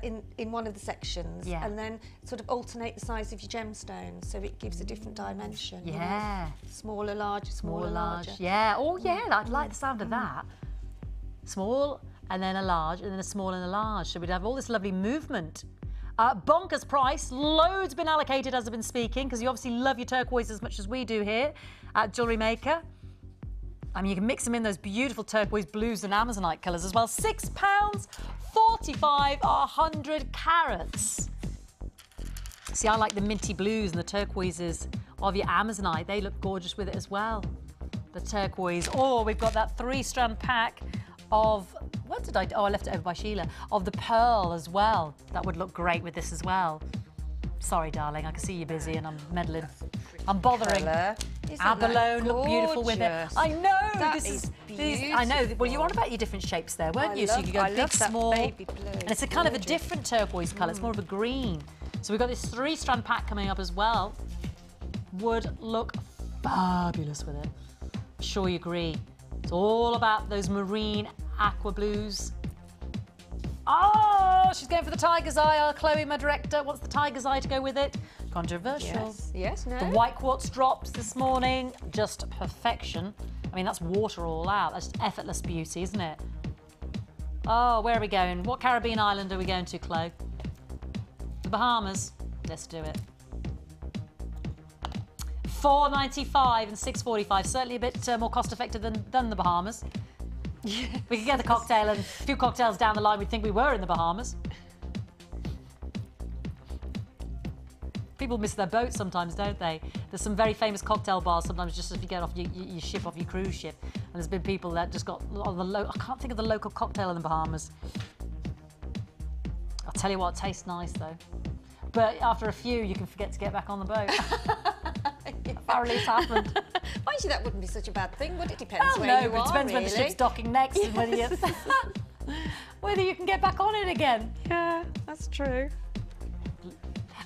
in one of the sections, and then sort of alternate the size of your gemstones, so it gives a different dimension. Yeah. You know, smaller, larger, smaller, larger. Yeah. Oh, yeah. I'd like the sound of that. Small, and then a large, and then a small and a large. So we'd have all this lovely movement. Bonkers price. Loads been allocated as I've been speaking, because you obviously love your turquoise as much as we do here at Jewellery Maker. I mean, you can mix them in those beautiful turquoise blues and Amazonite colours as well. £6.45 100 carats. See, I like the minty blues and the turquoises of your Amazonite. They look gorgeous with it as well. The turquoise. Oh, we've got that 3-strand pack of, what did I do? Oh, I left it over by Sheila. Of the pearl as well. That would look great with this as well. Sorry, darling, I can see you're busy and I'm meddling. I'm bothering. Abalone look beautiful with it. I know. This is beautiful. I know. Well, you were on about your different shapes there, weren't you? So you could go big, small. Baby blue. And it's a kind of a different turquoise colour. It's more of a green. So we've got this 3-strand pack coming up as well. Would look fabulous with it. I'm sure you agree. It's all about those marine aqua blues. Oh, she's going for the tiger's eye. Our Chloe, my director, wants the tiger's eye to go with it. Controversial. Yes, no. The white quartz drops this morning, just perfection. I mean, that's water all out. That's just effortless beauty, isn't it? Oh, where are we going? What Caribbean island are we going to, Chloe? The Bahamas. Let's do it. $4.95 and $6.45. Certainly a bit more cost-effective than the Bahamas. Yeah. We could get the cocktail, and a few cocktails down the line, we'd think we were in the Bahamas. People miss their boats sometimes, don't they? There's some very famous cocktail bars sometimes just as you get off your ship, off your cruise ship. And there's been people that just got on the I can't think of the local cocktail in the Bahamas. I'll tell you what, it tastes nice though. But after a few, you can forget to get back on the boat. Apparently it's happened. Mind you, that wouldn't be such a bad thing, would it? Depends where you are, it depends when the ship's docking next and whether you, whether you can get back on it again. Yeah, that's true.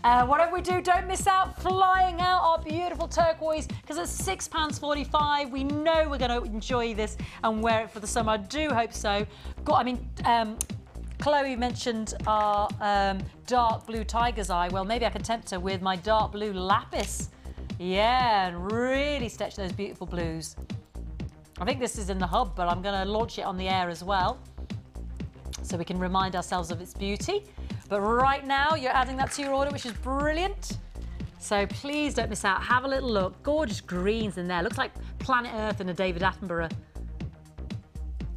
Whatever we do, don't miss out flying out our beautiful turquoise, because it's £6.45. We know we're going to enjoy this and wear it for the summer. I do hope so. Chloe mentioned our dark blue tiger's eye. Well, maybe I can tempt her with my dark blue lapis. Yeah, and really stretch those beautiful blues. I think this is in the hub, but I'm going to launch it on the air as well, so we can remind ourselves of its beauty. But right now, you're adding that to your order, which is brilliant. So please don't miss out. Have a little look. Gorgeous greens in there. Looks like Planet Earth in a David Attenborough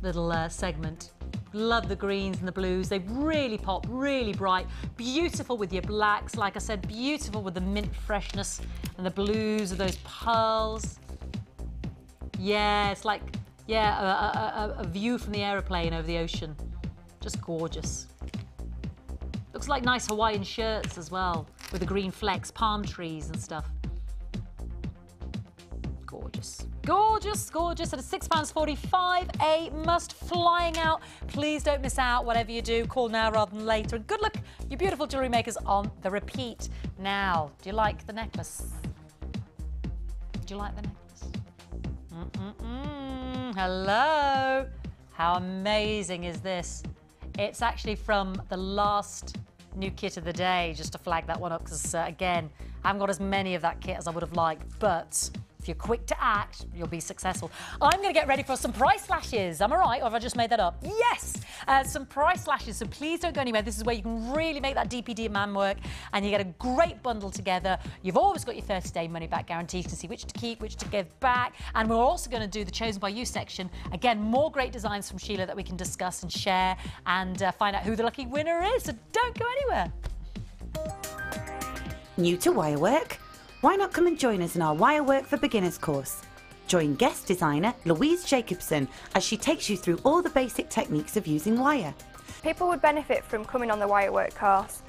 little segment. Love the greens and the blues. They really pop, really bright. Beautiful with your blacks. Like I said, beautiful with the mint freshness and the blues of those pearls. Yeah, it's like, yeah, a view from the aeroplane over the ocean. Just gorgeous. Looks like nice Hawaiian shirts as well, with the green flecks, palm trees and stuff. Gorgeous. Gorgeous, gorgeous. And it's £6.45, a must flying out. Please don't miss out. Whatever you do, call now rather than later. And good luck, you beautiful jewellery makers, on the repeat. Now, do you like the necklace? Do you like the necklace? Hello. How amazing is this? It's actually from the last new kit of the day, just to flag that one up, because again, I haven't got as many of that kit as I would have liked, but if you're quick to act, you'll be successful. I'm going to get ready for some price slashes. Am I right, or have I just made that up? Yes! Some price slashes, so please don't go anywhere. This is where you can really make that DPD man work, and you get a great bundle together. You've always got your 30-day money-back guarantee to see which to keep, which to give back, and we're also going to do the Chosen by You section. Again, more great designs from Sheila that we can discuss and share, and find out who the lucky winner is, so don't go anywhere. New to wirework? Why not come and join us in our Wirework for Beginners course? Join guest designer Louise Jacobson as she takes you through all the basic techniques of using wire. People would benefit from coming on the Wirework course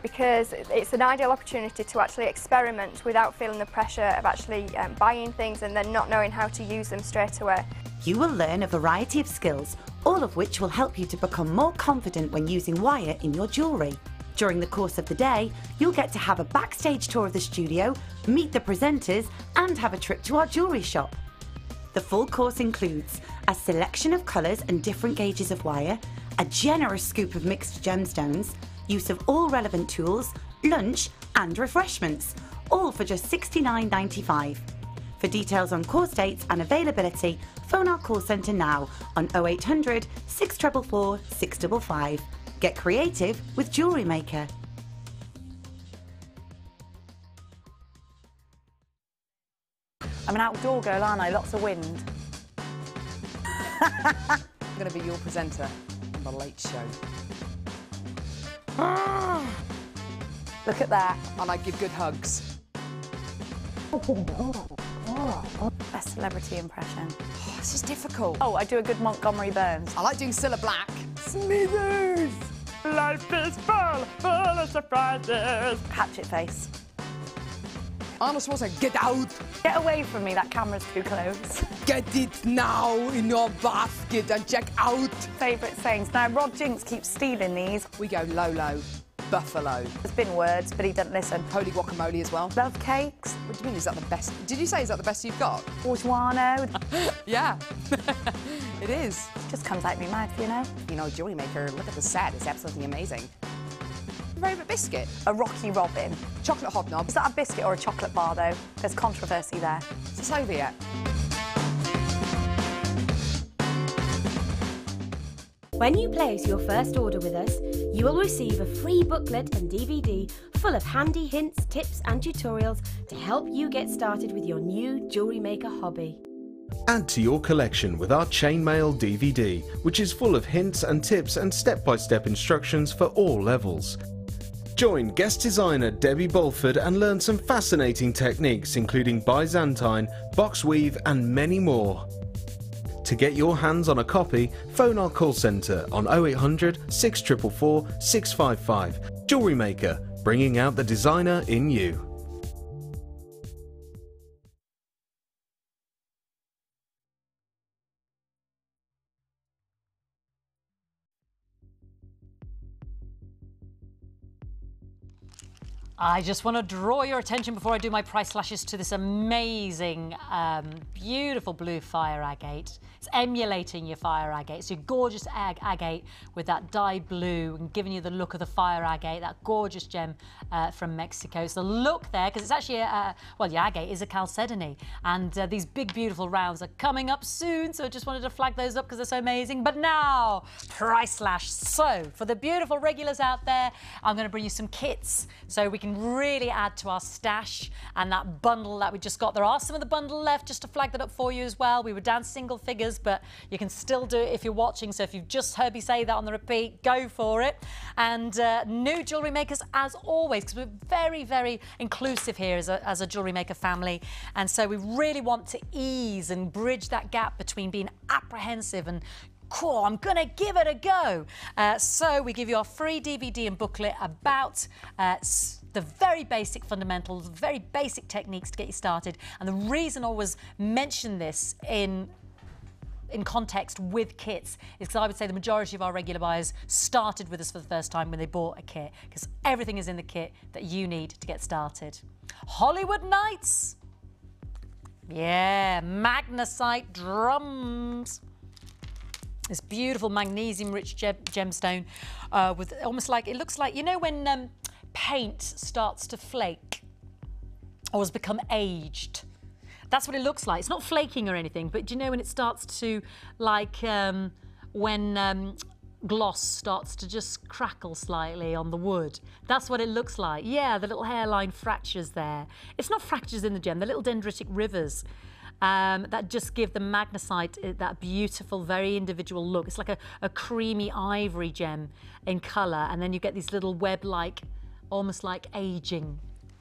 because it's an ideal opportunity to actually experiment without feeling the pressure of actually buying things and then not knowing how to use them straight away. You will learn a variety of skills, all of which will help you to become more confident when using wire in your jewellery. During the course of the day, you'll get to have a backstage tour of the studio, meet the presenters, and have a trip to our jewellery shop. The full course includes a selection of colours and different gauges of wire, a generous scoop of mixed gemstones, use of all relevant tools, lunch and refreshments, all for just $69.95. For details on course dates and availability, phone our call centre now on 0800 644 655. Get creative with Jewellery Maker. I'm an outdoor girl, aren't I? Lots of wind. I'm going to be your presenter on The Late Show. Look at that. And I give good hugs. Best celebrity impression. Oh, this is difficult. Oh, I do a good Montgomery Burns. I like doing Cilla Black. Smithers! Life is full of surprises. Hatchet face. Arnold Schwarzenegger, get out! Get away from me, that camera's too close. Get it now in your basket and check out! Favourite sayings. Now, Rod Jinks keeps stealing these. We go Lolo, Buffalo. There's been words, but he doesn't listen. Holy guacamole as well. Love cakes. What do you mean, is that the best? Did you say, is that the best you've got? Orgeano. Yeah, it is. Just comes out of my mouth, you know. You know, Jewellery Maker, look at the set, it's absolutely amazing. Favourite biscuit? A Rocky Robin. Chocolate hobnob. Is that a biscuit or a chocolate bar, though? There's controversy there. Is this over yet? When you place your first order with us, you will receive a free booklet and DVD full of handy hints, tips and tutorials to help you get started with your new Jewellery Maker hobby. Add to your collection with our Chainmail DVD, which is full of hints and tips and step-by-step instructions for all levels. Join guest designer Debbie Bulford and learn some fascinating techniques including Byzantine, box weave and many more. To get your hands on a copy, phone our call centre on 0800 644 655. Jewellery Maker, bringing out the designer in you. I just want to draw your attention before I do my price slashes to this amazing, beautiful blue fire agate. It's emulating your fire agate. It's your gorgeous agate with that dyed blue and giving you the look of the fire agate, that gorgeous gem from Mexico. It's the look there, because it's actually, well, your agate is a chalcedony. And these big, beautiful rounds are coming up soon, so I just wanted to flag those up because they're so amazing. But now, price slash. So, for the beautiful regulars out there, I'm going to bring you some kits so we can really add to our stash and that bundle that we just got. There are some of the bundle left, just to flag that up for you as well. We were down single figures, but you can still do it if you're watching. So if you've just heard me say that on the repeat, go for it. And new Jewellery Makers as always, because we're very, very inclusive here as a Jewellery Maker family. And so we really want to ease and bridge that gap between being apprehensive and cool, I'm gonna give it a go. So we give you our free DVD and booklet about the very basic fundamentals, very basic techniques to get you started. And the reason I always mention this in context with kits is because I would say the majority of our regular buyers started with us for the first time when they bought a kit, because everything is in the kit that you need to get started. Hollywood Nights. Yeah, magnesite drums. This beautiful magnesium-rich gemstone with almost like, it looks like, you know when paint starts to flake or has become aged? That's what it looks like. It's not flaking or anything, but do you know when it starts to, like when gloss starts to just crackle slightly on the wood? That's what it looks like. Yeah, the little hairline fractures there. It's not fractures in the gem, they're little dendritic rivers. That just give the magnesite that beautiful, very individual look. It's like a creamy ivory gem in colour, and then you get these little web-like, almost like aging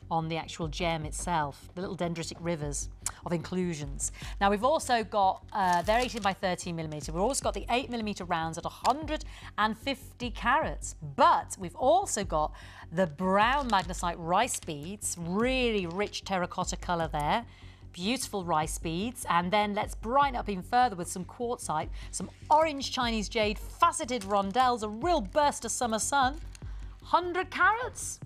on the actual gem itself, the little dendritic rivers of inclusions. Now we've also got, they're 18 by 13 millimetre. We've also got the 8 millimetre rounds at 150 carats, but we've also got the brown magnesite rice beads, really rich terracotta colour there. Beautiful rice beads, and then let's brighten up even further with some quartzite, some orange Chinese jade, faceted rondelles, a real burst of summer sun. 100 carats.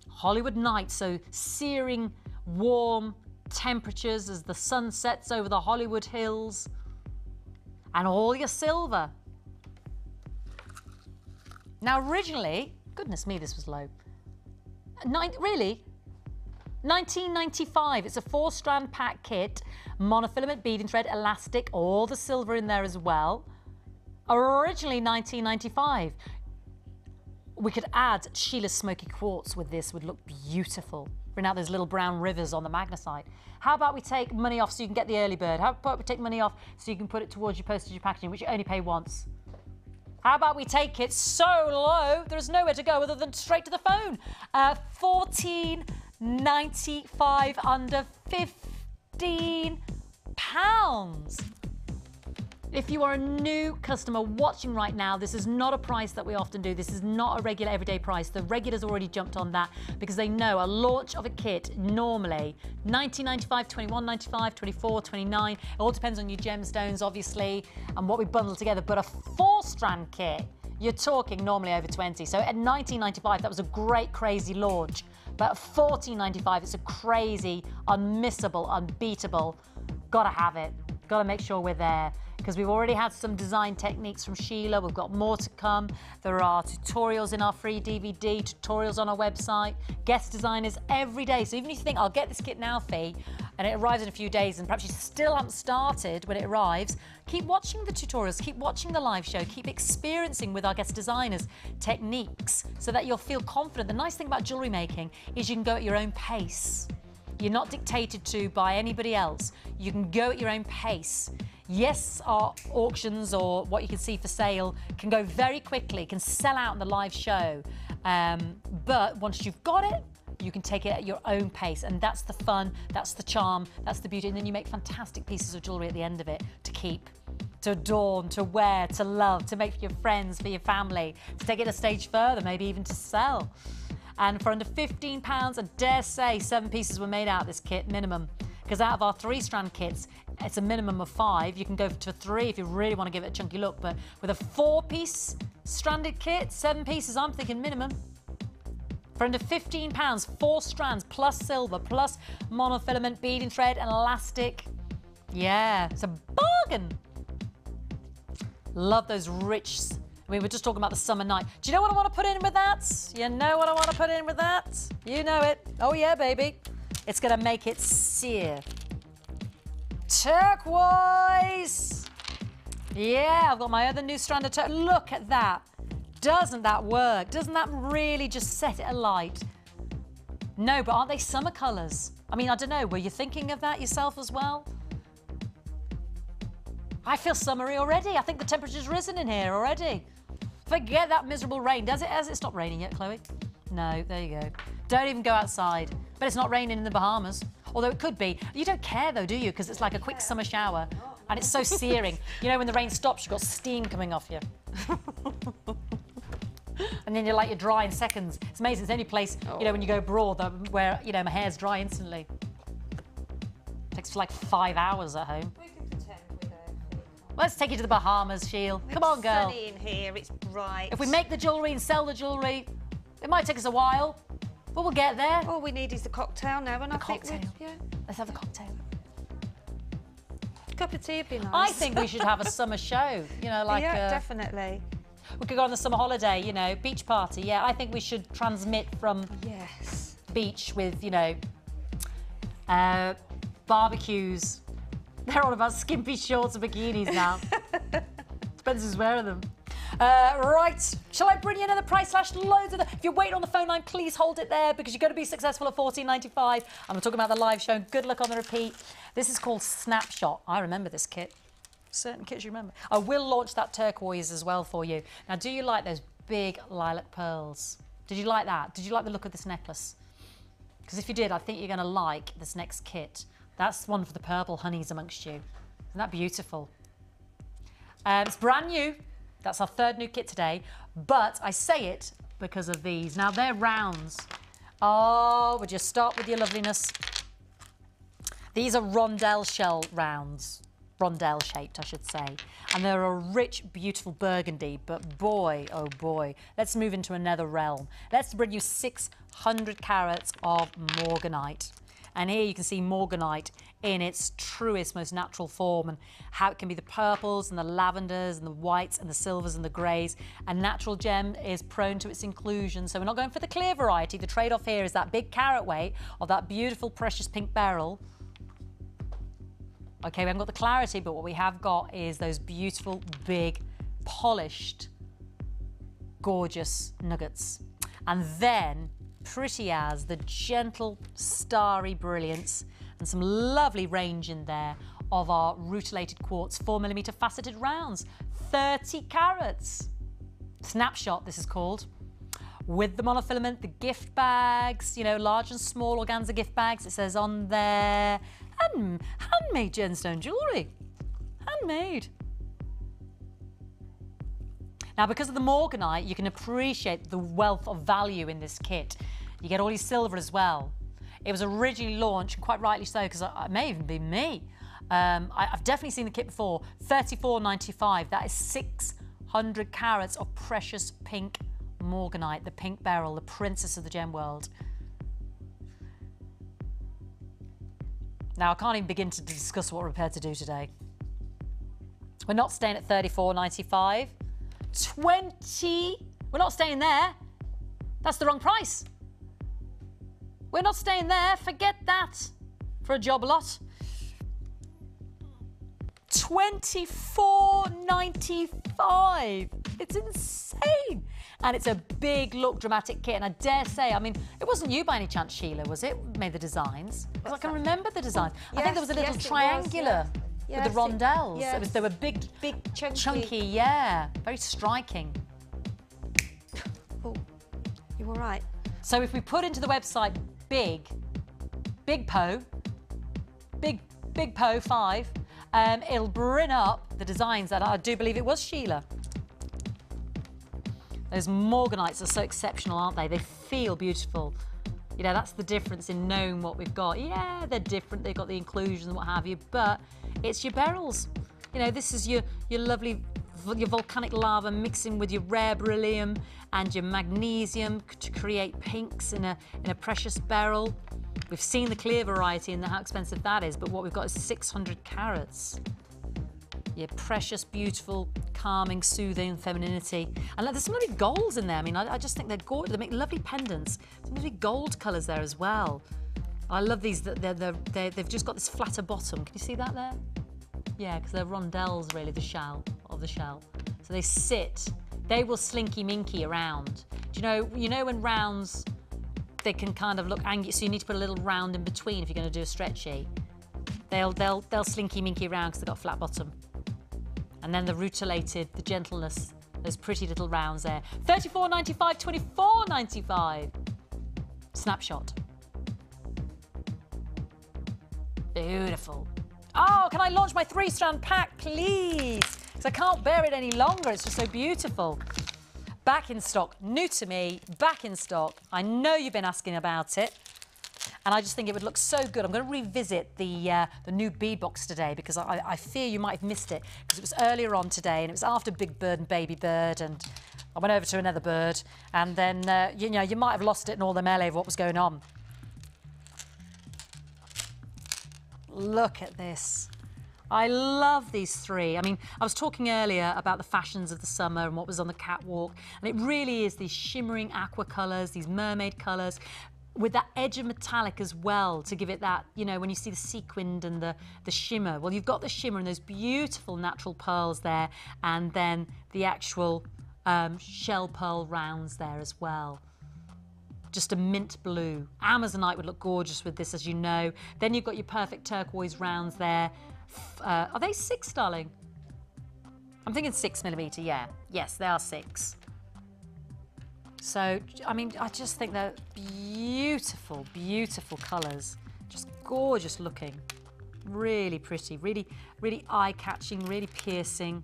Hollywood Night, so searing, warm, temperatures as the sun sets over the Hollywood Hills. And all your silver. Now originally, goodness me, this was low. Really? 1995. It's a 4-strand pack kit, monofilament beading thread, elastic, all the silver in there as well. Originally 1995. We could add Sheila's smoky quartz with this, would look beautiful. Bring out those little brown rivers on the magnesite. How about we take money off so you can get the early bird? How about we take money off so you can put it towards your postage and packaging, which you only pay once? How about we take it so low, there's nowhere to go other than straight to the phone. £14.95, under £15. If you are a new customer watching right now, this is not a price that we often do. This is not a regular everyday price. The regulars already jumped on that because they know a launch of a kit normally $19.95, $21.95, $24, $29. It all depends on your gemstones, obviously, and what we bundle together. But a 4-strand kit, you're talking normally over 20. So at $19.95, that was a great, crazy launch. But at $14.95, it's a crazy, unmissable, unbeatable. Gotta have it. Gotta make sure we're there. Because we've already had some design techniques from Sheila. We've got more to come. There are tutorials in our free DVD, tutorials on our website, guest designers every day. So even if you think, I'll get this kit now, Fee, and it arrives in a few days, and perhaps you still haven't started when it arrives, keep watching the tutorials, keep watching the live show, keep experiencing with our guest designers techniques so that you'll feel confident. The nice thing about jewellery making is you can go at your own pace. You're not dictated to by anybody else. You can go at your own pace. Yes, our auctions or what you can see for sale can go very quickly, can sell out in the live show. But once you've got it, you can take it at your own pace. And that's the fun, that's the charm, that's the beauty. And then you make fantastic pieces of jewellery at the end of it to keep, to adorn, to wear, to love, to make for your friends, for your family, to take it a stage further, maybe even to sell. And for under £15, I dare say 7 pieces were made out of this kit, minimum. Because out of our 3-strand kits, it's a minimum of 5. You can go to 3 if you really want to give it a chunky look. But with a 4-piece stranded kit, 7 pieces, I'm thinking minimum. For under £15, 4 strands, plus silver, plus monofilament, beading thread, and elastic. Yeah, it's a bargain. Love those rich... I mean, we're just talking about the summer night. Do you know what I want to put in with that? You know what I want to put in with that? You know it. Oh, yeah, baby. It's going to make it sear. Turquoise. Yeah, I've got my other new strand of turquoise. Look at that. Doesn't that work? Doesn't that really just set it alight? No, but aren't they summer colours? I mean, I don't know. Were you thinking of that yourself as well? I feel summery already. I think the temperature's risen in here already. Forget that miserable rain. Has it stopped raining yet, Chloe? No, there you go. Don't even go outside. But it's not raining in the Bahamas. Although it could be. You don't care though, do you? Because it's like a quick summer shower. And it's so searing. You know, when the rain stops, you've got steam coming off you. And then you're dry in seconds. It's amazing. It's the only place, you know, when you go abroad where, you know, my hair's dry instantly. It takes like 5 hours at home. Let's take you to the Bahamas, Sheil. Come on, girl. It's sunny in here, it's bright. If we make the jewellery and sell the jewellery, it might take us a while, but we'll get there. All we need is the cocktail now, and I think yeah. Let's have a cocktail. A cup of tea would be nice. I think we should have a summer show, you know, like... Yeah, definitely. We could go on the summer holiday, you know, beach party. Yeah, I think we should transmit from beach with, you know, barbecues. They're all about skimpy shorts and bikinis now. Depends who's wearing them. Right, shall I bring you another price slash? Loads of them. If you're waiting on the phone line, please hold it there because you're going to be successful at $14.95. I'm talking about the live show. Good luck on the repeat. This is called Snapshot. I remember this kit. Certain kits you remember. I will launch that turquoise as well for you. Now, do you like those big lilac pearls? Did you like that? Did you like the look of this necklace? Because if you did, I think you're going to like this next kit. That's one for the purple honeys amongst you. Isn't that beautiful? It's brand new. That's our 3rd new kit today. But I say it because of these. Now, they're rounds. Oh, would you start with your loveliness? These are rondelle shell rounds. Rondelle shaped, I should say. And they're a rich, beautiful burgundy. But boy, oh boy. Let's move into another realm. Let's bring you 600 carats of morganite. And here you can see morganite in its truest, most natural form, and how it can be the purples and the lavenders and the whites and the silvers and the greys. A natural gem is prone to its inclusion, so we're not going for the clear variety. The trade-off here is that big carat weight of that beautiful precious pink beryl. Okay, we haven't got the clarity, but what we have got is those beautiful, big, polished, gorgeous nuggets. And then, pretty as the gentle, starry brilliance and some lovely range in there of our rutilated quartz 4mm faceted rounds. 30 carats. Snapshot, this is called. With the monofilament, the gift bags, you know, large and small organza gift bags. It says on there, handmade gemstone jewellery. Handmade. Now, because of the morganite, you can appreciate the wealth of value in this kit. You get all your silver as well. It was originally launched, and quite rightly so, because it may even be me. I've definitely seen the kit before. $34.95. That is 600 carats of precious pink morganite, the pink beryl, the princess of the gem world. Now, I can't even begin to discuss what we're prepared to do today. We're not staying at $34.95. 20. We're not staying there. That's the wrong price. We're not staying there. Forget that for a job lot. $24.95. It's insane. And it's a big look dramatic kit. And I dare say, I mean, it wasn't you by any chance, Sheila, was it? Made the designs? Because I can remember the designs. I think there was a little triangular with the rondelles. They were big, chunky, yeah. Very striking. Oh, you all right? So if we put into the website Big Po 5, it'll bring up the designs that I do believe it was Sheila. Those morganites are so exceptional, aren't they? They feel beautiful. You know, that's the difference in knowing what we've got. Yeah, they're different. They've got the inclusions and what have you, but it's your beryls. You know, this is your lovely, your volcanic lava mixing with your rare beryllium and your magnesium to create pinks in a precious beryl. We've seen the clear variety and how expensive that is, but what we've got is 600 carats. Your precious, beautiful, calming, soothing femininity. And there's some lovely golds in there. I mean, I just think they're gorgeous. They make lovely pendants. Some lovely gold colours there as well. I love these. They've just got this flatter bottom. Can you see that there? Yeah, because they're rondelles, really, the shell of the shell. So they sit. They will slinky minky around. Do you know when rounds, they can kind of look angular, so you need to put a little round in between if you're going to do a stretchy. They'll slinky minky around because they've got a flat bottom. And then the rutilated, the gentleness, those pretty little rounds there. $34.95, $24.95. Snapshot. Beautiful. Oh, can I launch my 3-strand pack, please? Because I can't bear it any longer. It's just so beautiful. Back in stock, new to me, back in stock. I know you've been asking about it. And I just think it would look so good. I'm going to revisit the new bead box today because I fear you might have missed it because it was earlier on today and it was after Big Bird and Baby Bird, and I went over to another bird, and then you know, you might have lost it in all the melee of what was going on. Look at this. I love these three. I mean, I was talking earlier about the fashions of the summer and what was on the catwalk, and it really is these shimmering aqua colours, these mermaid colours, with that edge of metallic as well to give it that, you know, when you see the sequined and the shimmer. Well, you've got the shimmer and those beautiful natural pearls there, and then the actual shell pearl rounds there as well. Just a mint blue. Amazonite would look gorgeous with this, as you know. Then you've got your perfect turquoise rounds there. Are they 6, darling? I'm thinking 6mm, yeah. Yes, they are 6. So, I mean, I just think they're beautiful, beautiful colours. Just gorgeous looking. Really pretty, really, really eye-catching, really piercing.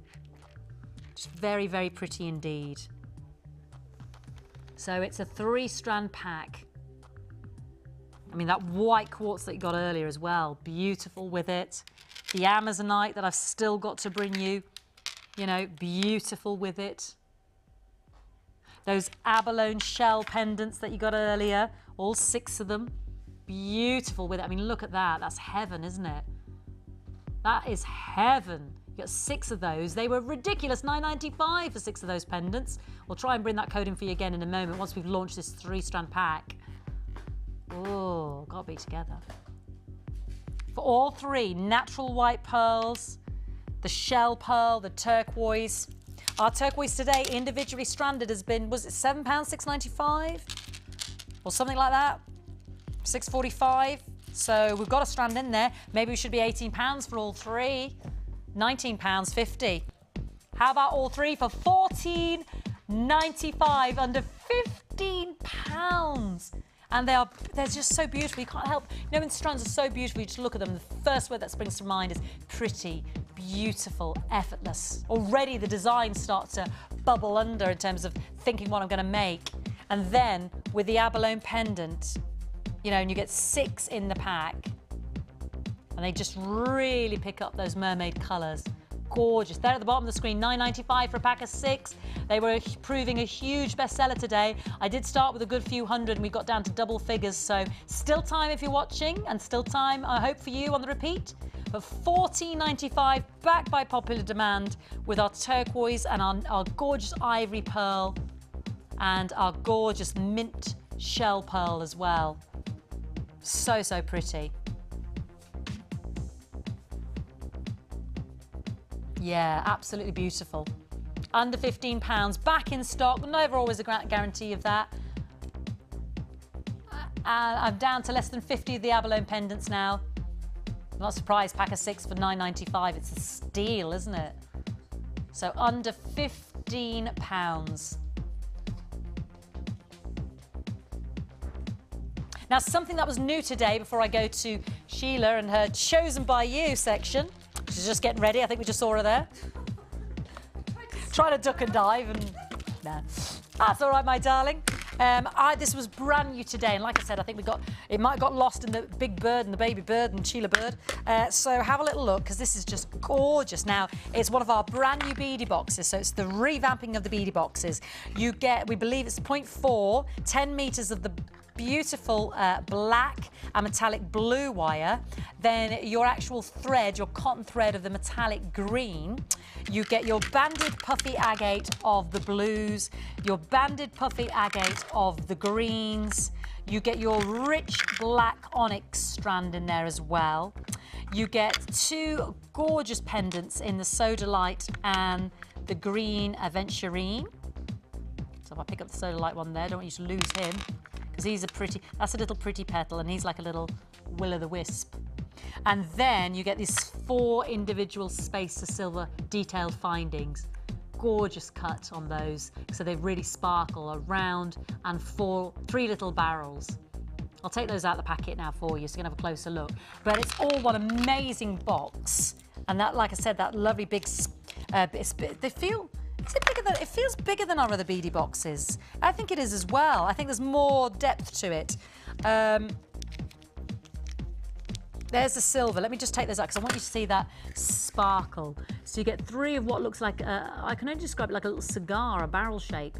Just very, very pretty indeed. So it's a 3-strand pack. I mean, that white quartz that you got earlier as well, beautiful with it. The Amazonite that I've still got to bring you, you know, beautiful with it. Those abalone shell pendants that you got earlier, all 6 of them. beautiful with it. I mean, look at that. That's heaven, isn't it? That is heaven. You got 6 of those. They were ridiculous, $9.95 for 6 of those pendants. We'll try and bring that code in for you again in a moment once we've launched this 3-strand pack. Oh, gotta be together. For all 3, natural white pearls, the shell pearl, the turquoise. Our turquoise today, individually stranded, has been, was it £7, $6.95? Or something like that? $6.45. So we've got a strand in there. Maybe we should be £18 for all 3. £19.50. How about all 3 for $14.95, under £15? And they're just so beautiful. You can't help. You know, when strands are so beautiful, you just look at them. The first word that springs to mind is pretty, beautiful, effortless. Already the designs start to bubble under in terms of thinking what I'm going to make. And then with the abalone pendant, you know, and you get 6 in the pack. And they just really pick up those mermaid colours. Gorgeous. There at the bottom of the screen, $9.95 for a pack of 6. They were proving a huge bestseller today. I did start with a good few hundred and we got down to double figures. So still time if you're watching, and still time, I hope, for you on the repeat. But $14.95, back by popular demand, with our turquoise and our gorgeous ivory pearl and our gorgeous mint shell pearl as well. So, so pretty. Yeah, absolutely beautiful. Under £15, back in stock. Never always a guarantee of that. And I'm down to less than 50 of the abalone pendants now. I'm not surprised, pack of 6 for $9.95. It's a steal, isn't it? So under £15. Now, something that was new today, before I go to Sheila and her Chosen by You section. She's just getting ready. I think we just saw her there. Trying to duck and dive, and no. That's all right, my darling. This was brand new today, and like I said, I think it might have got lost in the big bird and the baby bird and Sheila bird. So have a little look, because this is just gorgeous. Now, it's one of our brand new beadie boxes, so it's the revamping of the beadie boxes. You get, we believe it's 0.4, 10 metres of the beautiful black and metallic blue wire, then your actual thread, your cotton thread of the metallic green. You get your banded puffy agate of the blues, your banded puffy agate of the greens. You get your rich black onyx strand in there as well. You get 2 gorgeous pendants in the Sodalite and the green aventurine. So if I pick up the Sodalite one there, I don't want you to lose him, because he's a pretty, that's a little pretty petal, and he's like a little will-o'-the-wisp. And then you get these 4 individual spacer silver detailed findings. Gorgeous cut on those, so they really sparkle, around, and 3 little barrels. I'll take those out of the packet now for you so you can have a closer look. But it's all one amazing box. And that, like I said, that lovely big, they feel, is it bigger than, it feels bigger than our other beadie boxes. I think it is as well. I think there's more depth to it. There's the silver. Let me just take those out because I want you to see that sparkle. So you get 3 of what looks like, I can only describe it like a little cigar, a barrel shape.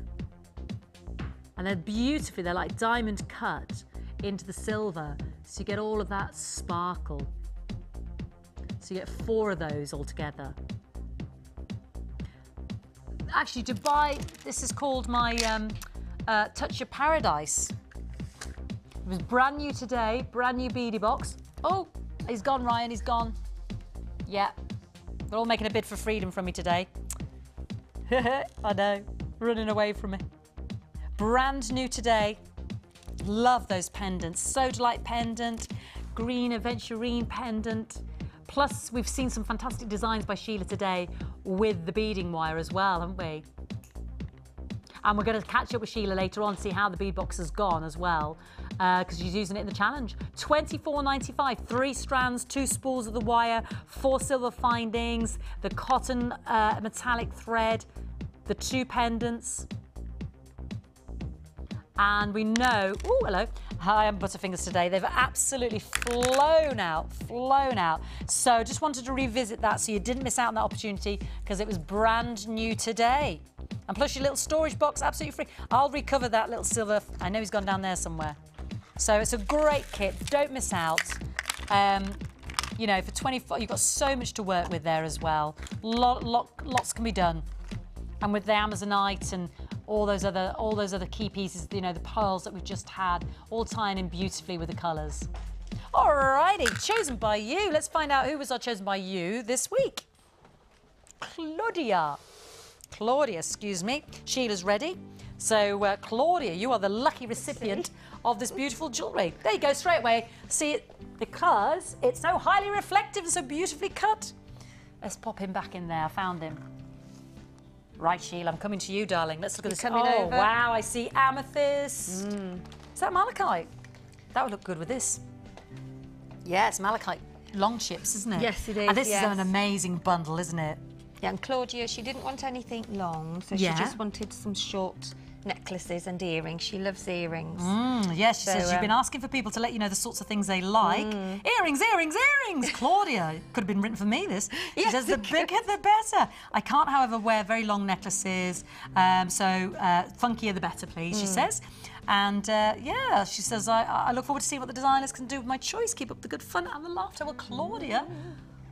And they're beautifully, they're like diamond cut into the silver. So you get all of that sparkle. So you get 4 of those altogether. Actually, to buy, this is called my Touch Your Paradise. It was brand new today, brand new beadie box. Oh, he's gone, Ryan, he's gone. Yeah, they're all making a bid for freedom from me today. I know, running away from me. Brand new today. Love those pendants. Sodalite pendant, green aventurine pendant. Plus, we've seen some fantastic designs by Sheila today with the beading wire as well, haven't we? And we're going to catch up with Sheila later on, see how the bead box has gone as well, because she's using it in the challenge. $24.95, 3 strands, 2 spools of the wire, 4 silver findings, the cotton metallic thread, the 2 pendants. And we know, oh, hello, I am Butterfingers today. They've absolutely flown out. So just wanted to revisit that so you didn't miss out on that opportunity, because it was brand new today. And plus your little storage box, absolutely free. I'll recover that little silver. I know he's gone down there somewhere. So it's a great kit. Don't miss out. You know, for 24, you've got so much to work with there as well. Lots can be done. And with the Amazonite and all those other key pieces, you know, the pearls that we've just had, all tying in beautifully with the colours. Alrighty, chosen by you. Let's find out who was our chosen by you this week. Claudia, excuse me. Sheila's ready. So, Claudia, you are the lucky recipient of this beautiful jewellery. There you go, straight away. See it, because it's so highly reflective and so beautifully cut. Let's pop him back in there. I found him. Right, Sheila, I'm coming to you, darling. Let's look at this. Coming oh, over. wow, I see amethyst. Is that malachite? That would look good with this. Yeah, it's malachite. Long chips, isn't it? Yes, it is, And this is yes. an amazing bundle, isn't it? Yeah, and Claudia, she didn't want anything long, so Yeah. she just wanted some short necklaces and earrings. She loves earrings. Yes, she So, says you've been asking for people to let you know the sorts of things they like. Earrings, earrings, earrings! Claudia, could have been written for me, this. She Yes, says the bigger the better. I can't, however, wear very long necklaces, so funkier the better, please, she says. And yeah, she says, I look forward to seeing what the designers can do with my choice. Keep up the good fun and the laughter. Well, Claudia,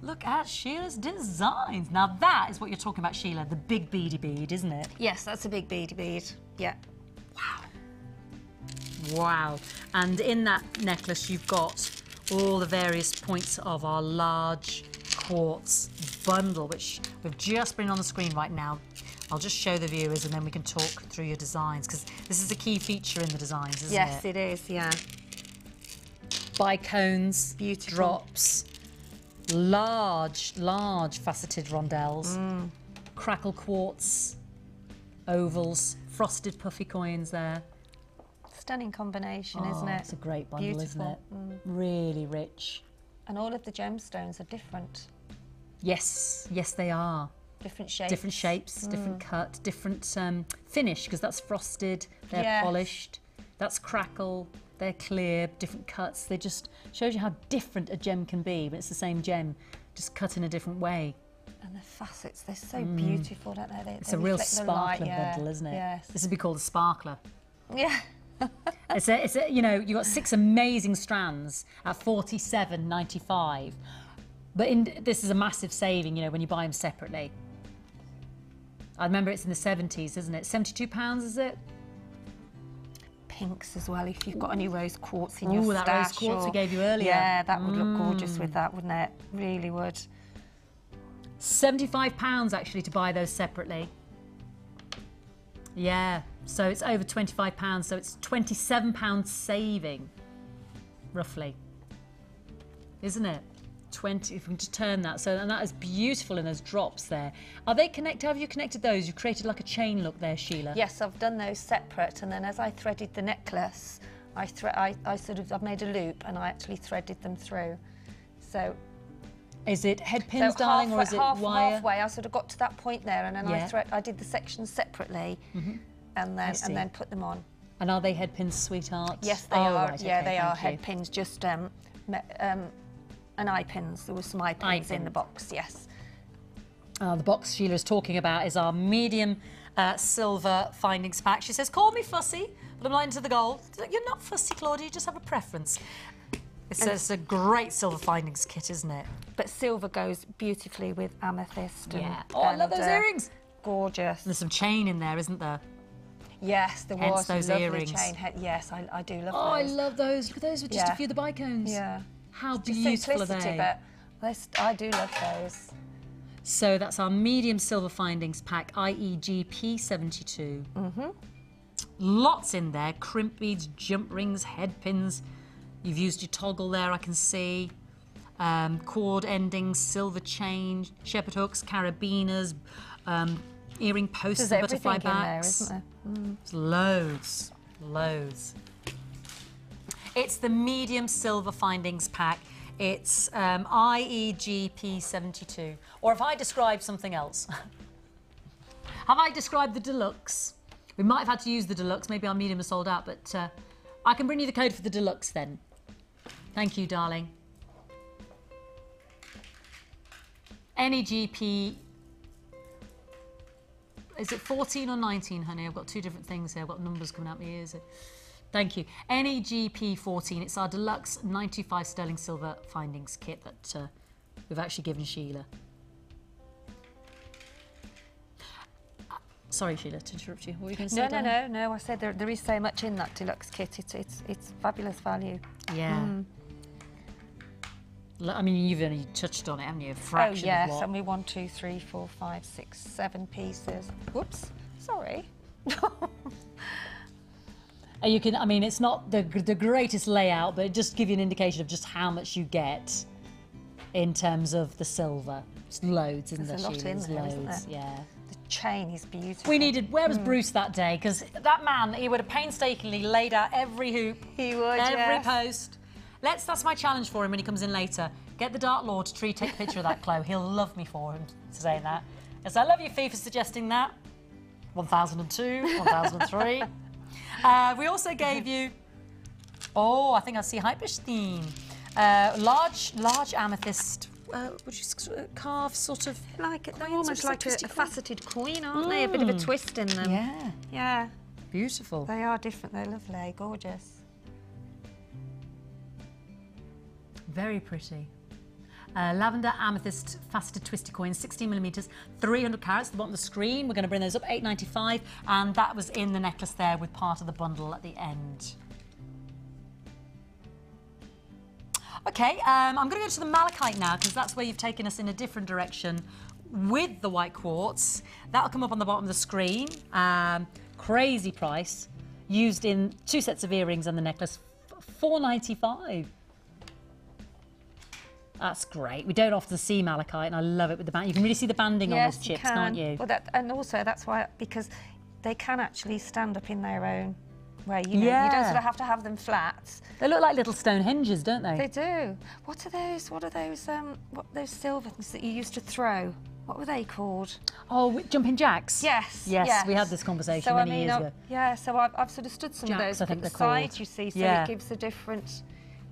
look at Sheila's designs. Now that is what you're talking about, Sheila, the big beady bead, isn't it? Yes, that's a big beady bead. Yeah. Wow. And in that necklace, you've got all the various points of our large quartz bundle, which we've just been on the screen right now. I'll just show the viewers and then we can talk through your designs, because this is a key feature in the designs, isn't it? Yes, it is, yeah. Bicones, Beautiful. drops, large faceted rondelles, crackle quartz, ovals, frosted puffy coins there. Stunning combination, isn't it? It's a great bundle, Beautiful. isn't it? Really rich. And all of the gemstones are different. Yes, yes they are. Different shapes. Different shapes, different cut, different finish, because that's frosted, they're Yes. polished, that's crackle, they're clear, different cuts. They just shows you how different a gem can be, but it's the same gem, just cut in a different way. And the facets, they're so beautiful, don't they? It's a real sparkler bundle, isn't it? Yes. This would be called a sparkler. Yeah. It's a, you know, you've got 6 amazing strands at $47.95. But this is a massive saving, you know, when you buy them separately. I remember it's in the 70s, isn't it? £72, is it? Pinks as well, if you've got any rose quartz in your Ooh, stash. that rose quartz we gave you earlier. Yeah, that would look gorgeous with that, wouldn't it? Really would. £75 actually to buy those separately. Yeah, so it's over £25, so it's £27 saving, roughly. Isn't it? 20, if we can just turn that. So, and that is beautiful in those drops there. Are they connected? Have you connected those? You've created like a chain look there, Sheila. Yes, I've done those separate, and then as I threaded the necklace, I've made a loop and I actually threaded them through. So is it head pins, darling, or is it wire? Halfway, I sort of got to that point there, and then Yeah. I did the sections separately, and then put them on. And are they head pins, sweetheart? Yes, they Oh, are. right, yeah, okay, they are thank you. head pins. Just and eye pins. There were some eye pins in the box. Yes. The box Sheila is talking about is our medium silver findings pack. She says, call me fussy, but I'm not into the gold. You're not fussy, Claudia, you just have a preference. It's a great silver findings kit, isn't it? But silver goes beautifully with amethyst. Yeah. Oh, I love those earrings. Gorgeous. There's some chain in there, isn't there? Yes, there Hence was those lovely earrings. chain. Yes, I do love Oh, those. I love those. Look at those with just a Yeah. few of the bicones. Yeah. How Just beautiful are simplicity, they? but I do love those. So that's our medium silver findings pack, IEGP 72. Lots in there, crimp beads, jump rings, head pins. You've used your toggle there, I can see. Cord endings, silver chain, shepherd hooks, carabiners, earring posts, There's and butterfly everything in there, backs. isn't there? There's loads, loads. It's the medium silver findings pack. It's IEGP 72. Or if I describe something else. Have I described the deluxe? We might have had to use the deluxe. Maybe our medium is sold out, but I can bring you the code for the deluxe then. Thank you, darling. NEGP. Is it 14 or 19, honey? I've got two different things here. I've got numbers coming out my ears. Thank you. NEGP14, it's our deluxe 925 sterling silver findings kit that we've actually given Sheila. Sorry, Sheila, to interrupt you. What were you going to say? No. I said there is so much in that deluxe kit. It's fabulous value. Yeah. I mean, you've only touched on it, haven't you? A fraction yes, of what? and we 1, 2, 3, 4, 5, 6, 7 pieces. Whoops, sorry. You can, I mean, it's not the greatest layout, but it just gives you an indication of just how much you get in terms of the silver. It's loads, isn't there, There's a lot Sheila? in there, isn't Loads, there? yeah. The chain is beautiful. We needed, where was Bruce that day? Because that man, he would have painstakingly laid out every hoop. He would, every post. That's my challenge for him when he comes in later. Get the Dark Lord to take a picture of that, Chloe. He'll love me for him saying that. Yes, I love you, Fee, for suggesting that. 1002, 1003. We also gave you, I think I see Hyperstein. Large amethyst. Would you carve sort of like almost like a faceted coin, aren't they? A bit of a twist in them. Yeah. Yeah. Beautiful. They are different. They're lovely, gorgeous. Very pretty. Lavender amethyst faceted twisty coins, 16mm, 300 carats at the bottom of the screen. We're going to bring those up, £8.95, and that was in the necklace there with part of the bundle at the end. Okay, I'm going to go to the malachite now because that's where you've taken us in a different direction with the white quartz. That'll come up on the bottom of the screen. Crazy price. Used in 2 sets of earrings and the necklace, £4.95. That's great. We don't often see malachite, and I love it with the band. You can really see the banding on those chips, can't you? Well, and also that's why, because they can actually stand up in their own way. You know, Yeah. you don't sort of have to have them flat. They look like little stone hinges, don't they? They do. What are those? What are those? What those silver things that you used to throw? What were they called? Oh, jumping jacks. Yes. Yes, we had this conversation many years ago. Yeah. So I've sort of stood some of Jacks, those I up think at the they're called. side. You see, so Yeah. it gives a different.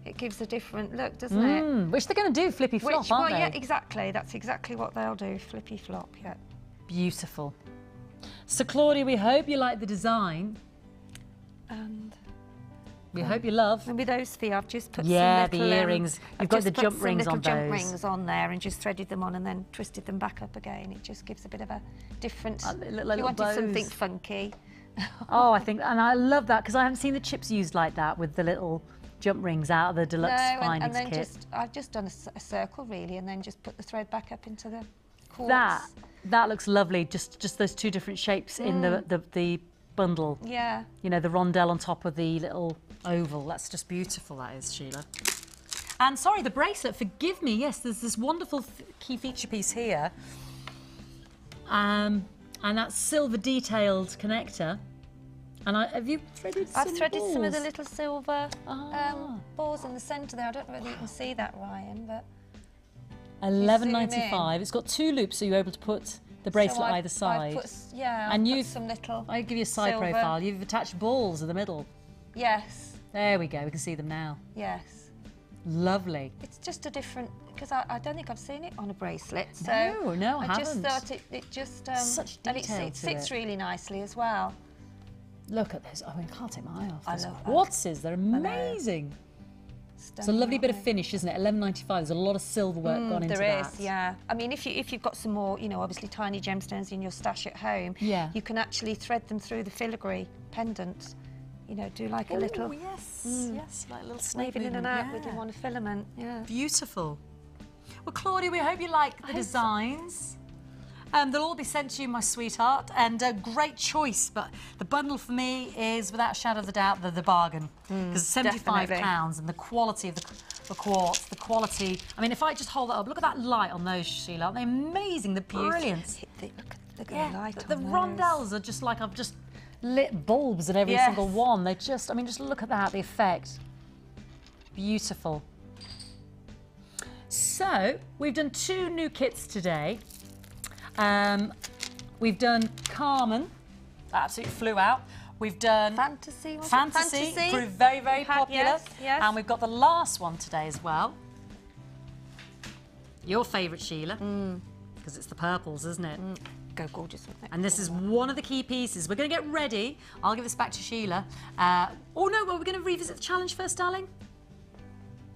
It gives a different look, doesn't it? Which they're going to do, flippy flop, aren't they? Yeah, exactly. That's exactly what they'll do, flippy flop. Yeah. Beautiful. So, Claudia, we hope you like the design. And we hope you love. Maybe those feet. I've just put the earrings. You've got the jump rings on those. Jump rings on there and just threaded them on and then twisted them back up again. It just gives a bit of a different. You wanted something funky. Oh, I think, and I love that because I haven't seen the chips used like that with the little jump rings out of the deluxe findings and then kit. I've just done a circle really, and then just put the thread back up into the quartz. That looks lovely. Just those 2 different shapes in the bundle. Yeah. You know, the rondelle on top of the little oval. That's just beautiful. That is, Sheila. And sorry, the bracelet. Forgive me. Yes, there's this wonderful key feature piece here. And that's silver detailed connector. And have you threaded some I've threaded balls? some of the little silver balls in the centre there. I don't know whether you can see that, Ryan, but... £11.95. It's got 2 loops, so you're able to put the bracelet either side. I've put some little I'll give you a side silver. profile. You've attached balls in the middle. Yes. There we go. We can see them now. Yes. Lovely. It's just a different... Because I don't think I've seen it on a bracelet. So no, I haven't. just thought it just... Such and detail it sits really nicely as well. Look at those. I mean, I can't take my eye off. I Those love that. quartzes, they're amazing. It's a lovely bit of finish, isn't it? £11.95. There's a lot of silver work gone into that. There is, yeah. I mean, if you've got some more, you know, obviously tiny gemstones in your stash at home, you can actually thread them through the filigree pendant. You know, do like a little... yes, like a little snake moving in and out with your monofilament. Yeah. Beautiful. Well, Claudia, we hope you like the designs. They'll all be sent to you, my sweetheart, and a great choice. But the bundle for me is, without a shadow of a doubt, the bargain. Because £75 and the quality of the quartz, the quality. I mean, if I just hold that up, look at that light on those, Sheila. Aren't they amazing? The brilliance. Look at the light the on rondelles are just like I've just lit bulbs in every single one. They just, I mean, just look at that, the effect. Beautiful. So, we've done 2 new kits today. We've done Carmen, that absolutely flew out. We've done Fantasy, proved very, very popular. Yes. And we've got the last one today as well. Your favourite, Sheila, because it's the purples, isn't it? go gorgeous with it. And this is one of the key pieces. We're going to get ready. I'll give this back to Sheila. Oh no, well, we're going to revisit the challenge first, darling.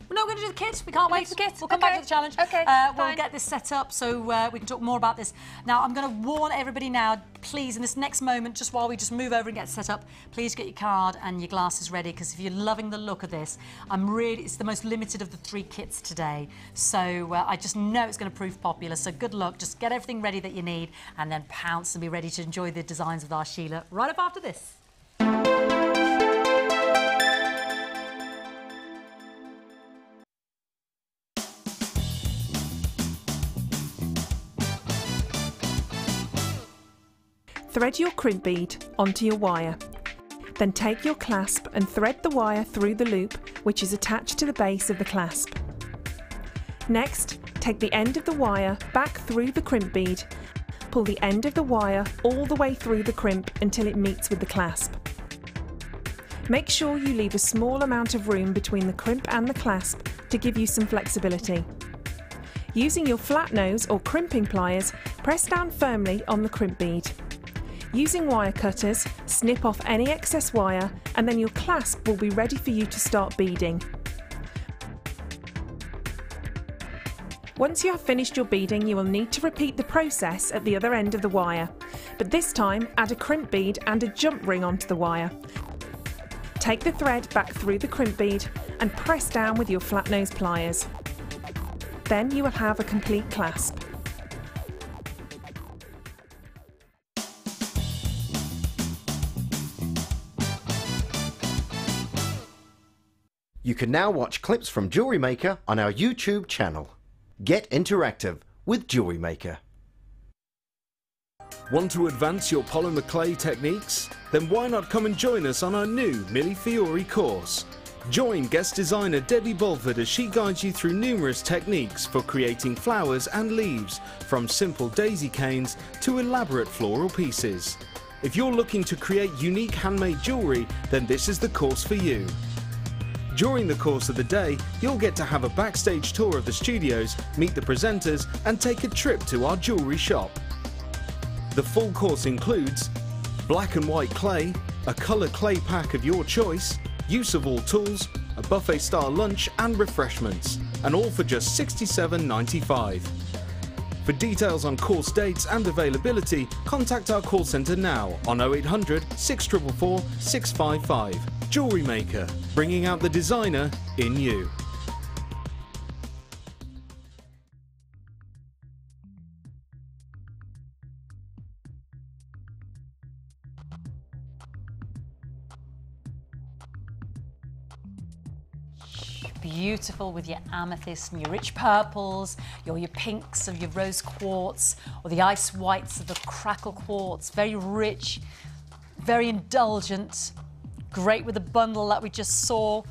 No, we're going to do the kit. We can't wait. We'll come back to the challenge. Okay, we'll get this set up so we can talk more about this. Now, I'm going to warn everybody now, please, in this next moment, just while we just move over and get set up, please get your card and your glasses ready, because if you're loving the look of this, it's the most limited of the 3 kits today. So I just know it's going to prove popular. So good luck. Just get everything ready that you need and then pounce and be ready to enjoy the designs with our Sheila right up after this. Thread your crimp bead onto your wire. Then take your clasp and thread the wire through the loop which is attached to the base of the clasp. Next, take the end of the wire back through the crimp bead. Pull the end of the wire all the way through the crimp until it meets with the clasp. Make sure you leave a small amount of room between the crimp and the clasp to give you some flexibility. Using your flat nose or crimping pliers, press down firmly on the crimp bead. Using wire cutters, snip off any excess wire and then your clasp will be ready for you to start beading. Once you have finished your beading, you will need to repeat the process at the other end of the wire, but this time add a crimp bead and a jump ring onto the wire. Take the thread back through the crimp bead and press down with your flat nose pliers. Then you will have a complete clasp. You can now watch clips from Jewellery Maker on our YouTube channel. Get interactive with Jewellery Maker. Want to advance your polymer clay techniques? Then why not come and join us on our new Milli Fiori course? Join guest designer Debbie Bulford as she guides you through numerous techniques for creating flowers and leaves, from simple daisy canes to elaborate floral pieces. If you're looking to create unique handmade jewellery, then this is the course for you. During the course of the day, you'll get to have a backstage tour of the studios, meet the presenters and take a trip to our jewellery shop. The full course includes black and white clay, a colour clay pack of your choice, use of all tools, a buffet-style lunch and refreshments, and all for just $67.95. For details on course dates and availability, contact our call centre now on 0800 644 655. Jewellery Maker, bringing out the designer in you. Beautiful with your amethyst and your rich purples, your pinks of your rose quartz, or the ice whites of the crackle quartz. Very rich, very indulgent. Great with the bundle that we just saw.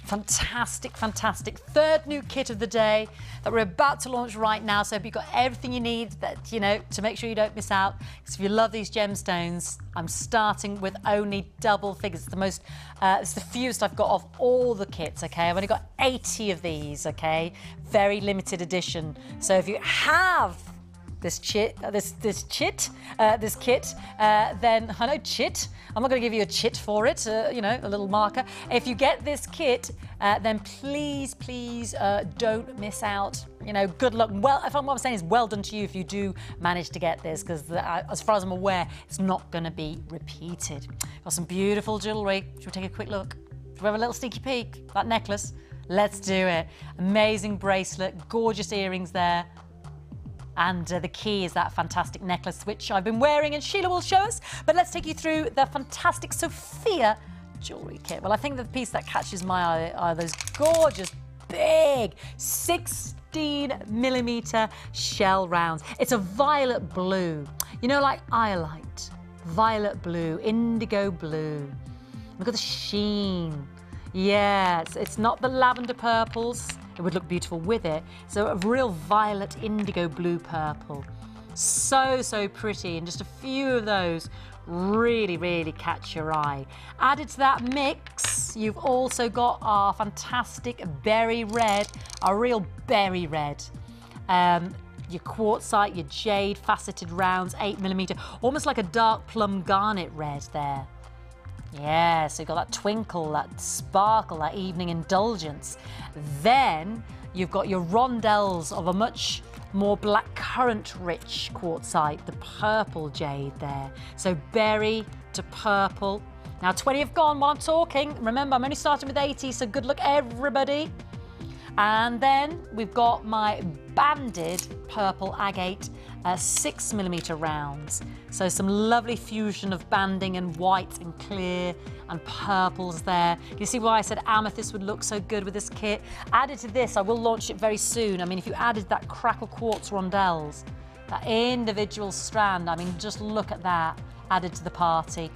Fantastic, fantastic. Third new kit of the day that we're about to launch right now. So you've got everything you need that, you know, to make sure you don't miss out. Because if you love these gemstones, I'm starting with only double figures. It's the fewest I've got of all the kits, okay? I've only got 80 of these, okay? Very limited edition. So if you have this kit, then I know chit. I'm not going to give you a chit for it, you know, a little marker. If you get this kit, then please don't miss out. You know, good luck. Well, what I'm saying is well done to you if you do manage to get this, because as far as I'm aware, it's not going to be repeated. Got some beautiful jewellery. Should we take a quick look? Should we have a little sneaky peek? That necklace. Let's do it. Amazing bracelet, gorgeous earrings there. And the key is that fantastic necklace, which I've been wearing, and Sheila will show us. But let's take you through the fantastic Sophia jewellery kit. Well, I think the piece that catches my eye are those gorgeous, big 16mm shell rounds. It's a violet blue, you know, like iolite. Violet blue, indigo blue. Look at the sheen. Yeah, it's not the lavender purples. It would look beautiful with it. So a real violet indigo blue purple. So pretty, and just a few of those really catch your eye. Added to that mix, you've also got our fantastic berry red, our real berry red. your quartzite, your jade, faceted rounds, 8mm, almost like a dark plum garnet red there. Yeah, so you've got that twinkle, that sparkle, that evening indulgence. Then you've got your rondelles of a much more blackcurrant rich quartzite, the purple jade there. So berry to purple. Now 20 have gone while I'm talking. Remember, I'm only starting with 80, so good luck everybody. And then we've got my banded purple agate 6mm rounds. So some lovely fusion of banding and white and clear and purples there. You see why I said amethyst would look so good with this kit? Added to this, I will launch it very soon. I mean, if you added that crackle quartz rondelles, that individual strand, I mean, just look at that added to the party.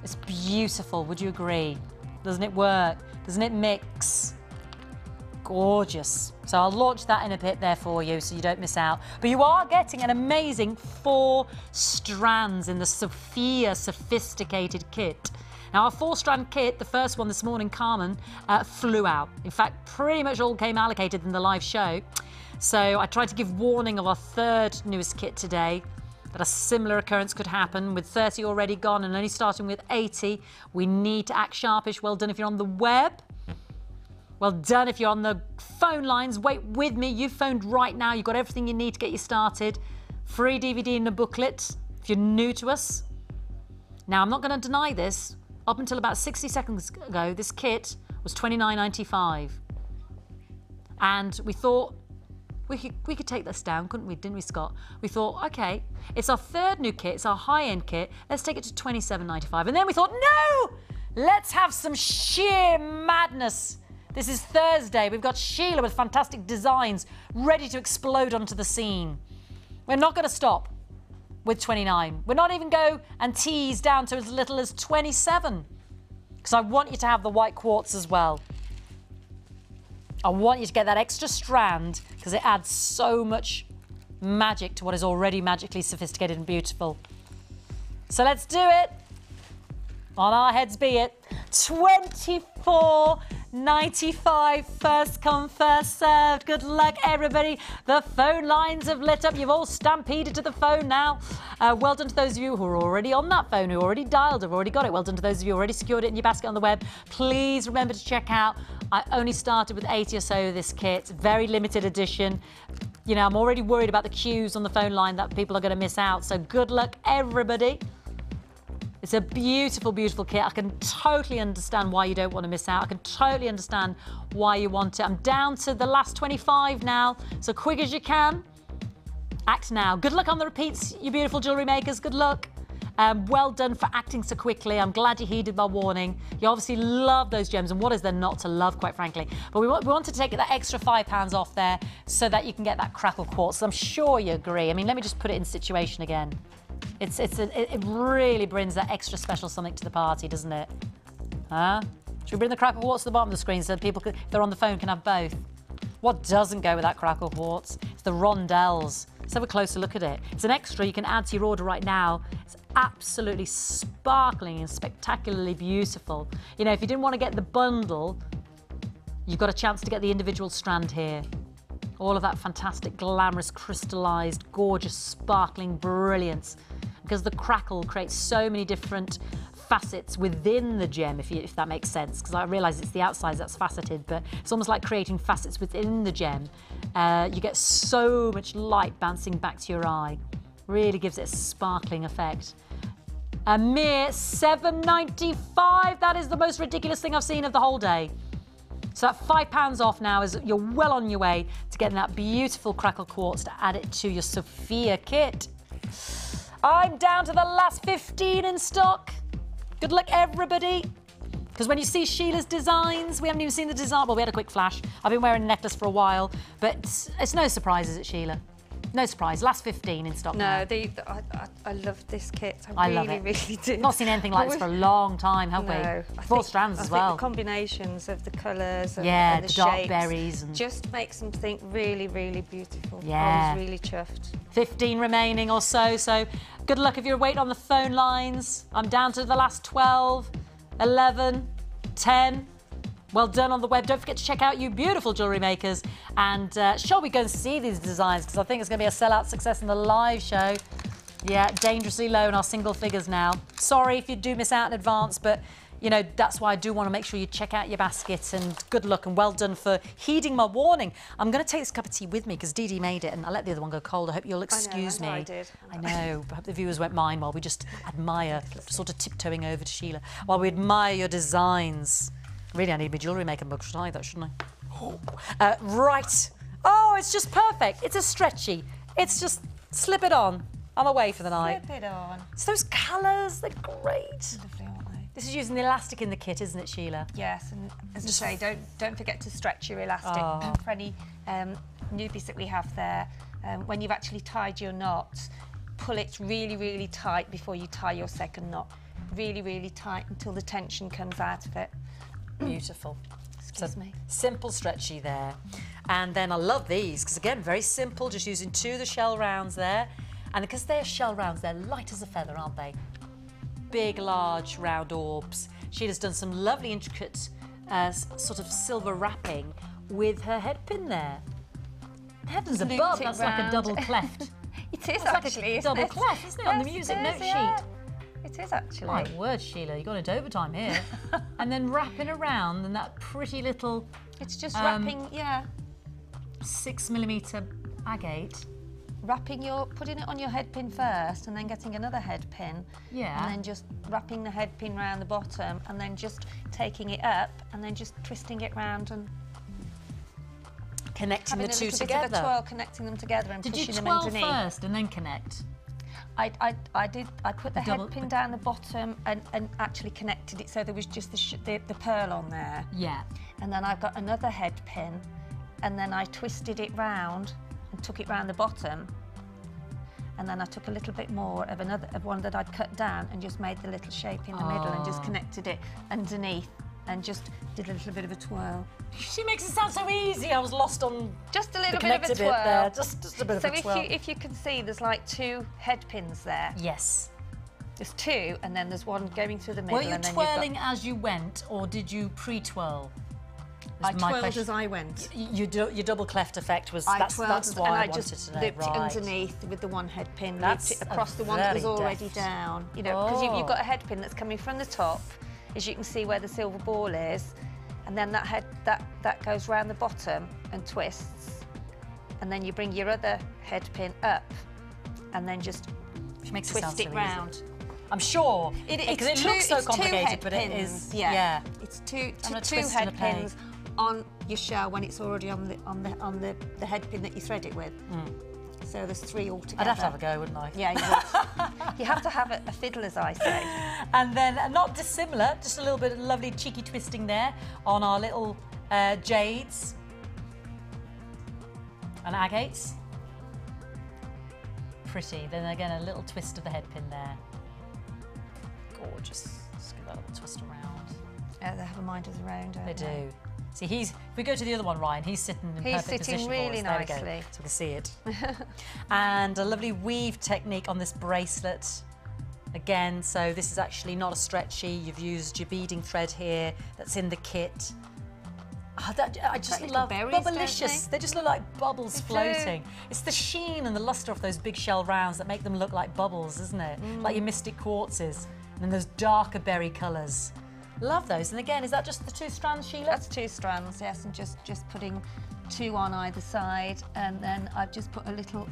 It's beautiful, would you agree? Doesn't it work? Doesn't it mix? Gorgeous. So I'll launch that in a bit there for you so you don't miss out. But you are getting an amazing 4 strands in the Sophia Sophisticated Kit. Now our 4-strand kit, the first one this morning, Carmen, flew out. In fact, pretty much all came allocated in the live show. So I tried to give warning of our 3rd newest kit today, that a similar occurrence could happen with 30 already gone and only starting with 80. We need to act sharpish. Well done if you're on the web. Well done if you're on the phone lines. Wait with me. You've phoned right now. You've got everything you need to get you started. Free DVD and a booklet if you're new to us. Now, I'm not going to deny this. Up until about 60 seconds ago, this kit was $29.95. And we thought we could take this down, couldn't we? Didn't we, Scott? We thought, okay, it's our 3rd new kit. It's our high-end kit. Let's take it to $27.95. And then we thought, no! Let's have some sheer madness. This is Thursday. We've got Sheila with fantastic designs ready to explode onto the scene. We're not going to stop with 29. We're not even go and tease down to as little as 27 because I want you to have the white quartz as well. I want you to get that extra strand because it adds so much magic to what is already magically sophisticated and beautiful. So let's do it. On our heads be it. $24.95, first come, first served. Good luck, everybody. The phone lines have lit up. You've all stampeded to the phone now. Well done to those of you who are already on that phone, who already dialed, have already got it. Well done to those of you who already secured it in your basket on the web. Please remember to check out. I only started with 80 or so of this kit. Very limited edition. You know, I'm already worried about the queues on the phone line that people are going to miss out. So good luck, everybody. It's a beautiful, beautiful kit. I can totally understand why you don't want to miss out. I can totally understand why you want it. I'm down to the last 25 now, so quick as you can. Act now. Good luck on the repeats, you beautiful jewellery makers. Good luck. Well done for acting so quickly. I'm glad you heeded my warning. You obviously love those gems, and what is there not to love, quite frankly? But we want to take that extra £5 off there so that you can get that crackle quartz. I'm sure you agree. I mean, let me just put it in situation again. It really brings that extra special something to the party, doesn't it? Huh? Should we bring the crackle quartz to the bottom of the screen so people, if they're on the phone, can have both? What doesn't go with that crackle quartz? It's the rondelles. Let's have a closer look at it. It's an extra you can add to your order right now. It's absolutely sparkling and spectacularly beautiful. You know, if you didn't want to get the bundle, you've got a chance to get the individual strand here. All of that fantastic, glamorous, crystallized, gorgeous, sparkling brilliance. Because the crackle creates so many different facets within the gem, if that makes sense. Because I realise it's the outside that's faceted, but it's almost like creating facets within the gem. You get so much light bouncing back to your eye. Really gives it a sparkling effect. A mere $7.95. That is the most ridiculous thing I've seen of the whole day. So that £5 off now is you're well on your way to getting that beautiful crackle quartz to add it to your Sophia kit. I'm down to the last 15 in stock. Good luck, everybody. Because when you see Sheila's designs, we haven't even seen the design. Well, we had a quick flash. I've been wearing a necklace for a while, but it's no surprise, is it, Sheila? No surprise. Last 15 in stock. No, I love this kit. I really do. Not seen anything like this for a long time, have we? 4 strands as well. I think the combinations of the colours and, yeah, and the dark shapes berries and just makes something really, really beautiful. Yeah. I was really chuffed. 15 remaining or so. So good luck if you're waiting on the phone lines. I'm down to the last 12, 11, 10, Well done on the web. Don't forget to check out you beautiful jewellery makers. And shall we go and see these designs? Because I think it's going to be a sellout success in the live show. Yeah, dangerously low in our single figures now. Sorry if you do miss out in advance, but you know, that's why I do want to make sure you check out your baskets, and good luck and well done for heeding my warning. I'm going to take this cup of tea with me because Dee Dee made it and I let the other one go cold. I hope you'll excuse me. I did. I know. I hope the viewers won't mind while we just admire, sort of tiptoeing over to Sheila, while we admire your designs. Really, I need my jewellery maker mug, should I, though, shouldn't I? Right. Oh, it's just perfect. It's a stretchy. It's just slip it on. I'm away for the night. Slip it on. It's those colours, they're great. Lovely, aren't they? This is using the elastic in the kit, isn't it, Sheila? Yes, and as I say, don't forget to stretch your elastic. For any newbies that we have there, when you've actually tied your knots, pull it really, really tight before you tie your second knot. Really, really tight until the tension comes out of it. Beautiful. Excuse me. Simple stretchy there. And then I love these, because again, very simple, just using 2 of the shell rounds there. And because they're shell rounds, they're light as a feather, aren't they? Big, large, round orbs. Sheila's done some lovely, intricate sort of silver wrapping with her head pin there. Heavens above, that's like a double cleft. It is actually, like a double cleft, isn't it, on the music note sheet? It is actually. My word, Sheila, you've gone into overtime here. And then wrapping around and that pretty little... It's just wrapping, 6mm agate. Putting it on your head pin first and then getting another head pin. Yeah. And then just wrapping the head pin round the bottom and then just taking it up and then just twisting it round and connecting the two together. together. Having a twirl, connecting them together and pushing them underneath. Did you twirl first and then connect? I did. I put the head pin down the bottom and actually connected it so there was just the pearl on there. Yeah. And then I've got another head pin and then I twisted it round and took it round the bottom, and then I took a little bit more of one that I'd cut down and just made the little shape in the middle and just connected it underneath and just did a little bit of a twirl. She makes it sound so easy. I was lost on just a little bit of a twirl. There. Just a bit of a twirl. So if you can see, there's like 2 head pins there. Yes. There's 2, and then there's one going through the middle. Were you twirling as you went, or did you pre-twirl? I twirled as I went. Your double cleft effect was that's why I wanted to know. Lipped it underneath with the one head pin, lipped it across the one that was already down. You know, because you've got a head pin that's coming from the top, as you can see where the silver ball is, and then that goes round the bottom and twists, and then you bring your other head pin up, and then just twist it round. I'm sure because it looks so complicated, but it is. Yeah. It's two head pins on your shell when it's already on the head pin that you thread it with. So there's 3 altogether. I'd have to have a go, wouldn't I? Yeah, you would. You have to have a fiddle, as I say. And then, not dissimilar, just a little bit of lovely cheeky twisting there on our little jades and agates. Pretty. Then again, a little twist of the head pin there. Gorgeous. Just give that a little twist around. Yeah, they have a mind of their own, don't they? They do. See, if we go to the other one, Ryan, he's sitting in perfect position. He's sitting really nicely. There we go, so we can see it. And a lovely weave technique on this bracelet. Again, so this is actually not a stretchy. You've used your beading thread here that's in the kit. I just love bubblicious. They just look like bubbles floating. It's the sheen and the lustre of those big shell rounds that make them look like bubbles, isn't it? Like your mystic quartzes. And then those darker berry colours. Love those. And again, is that just the 2 strands, Sheila? That's 2 strands, yes, and just putting 2 on either side, and then I've just put a little,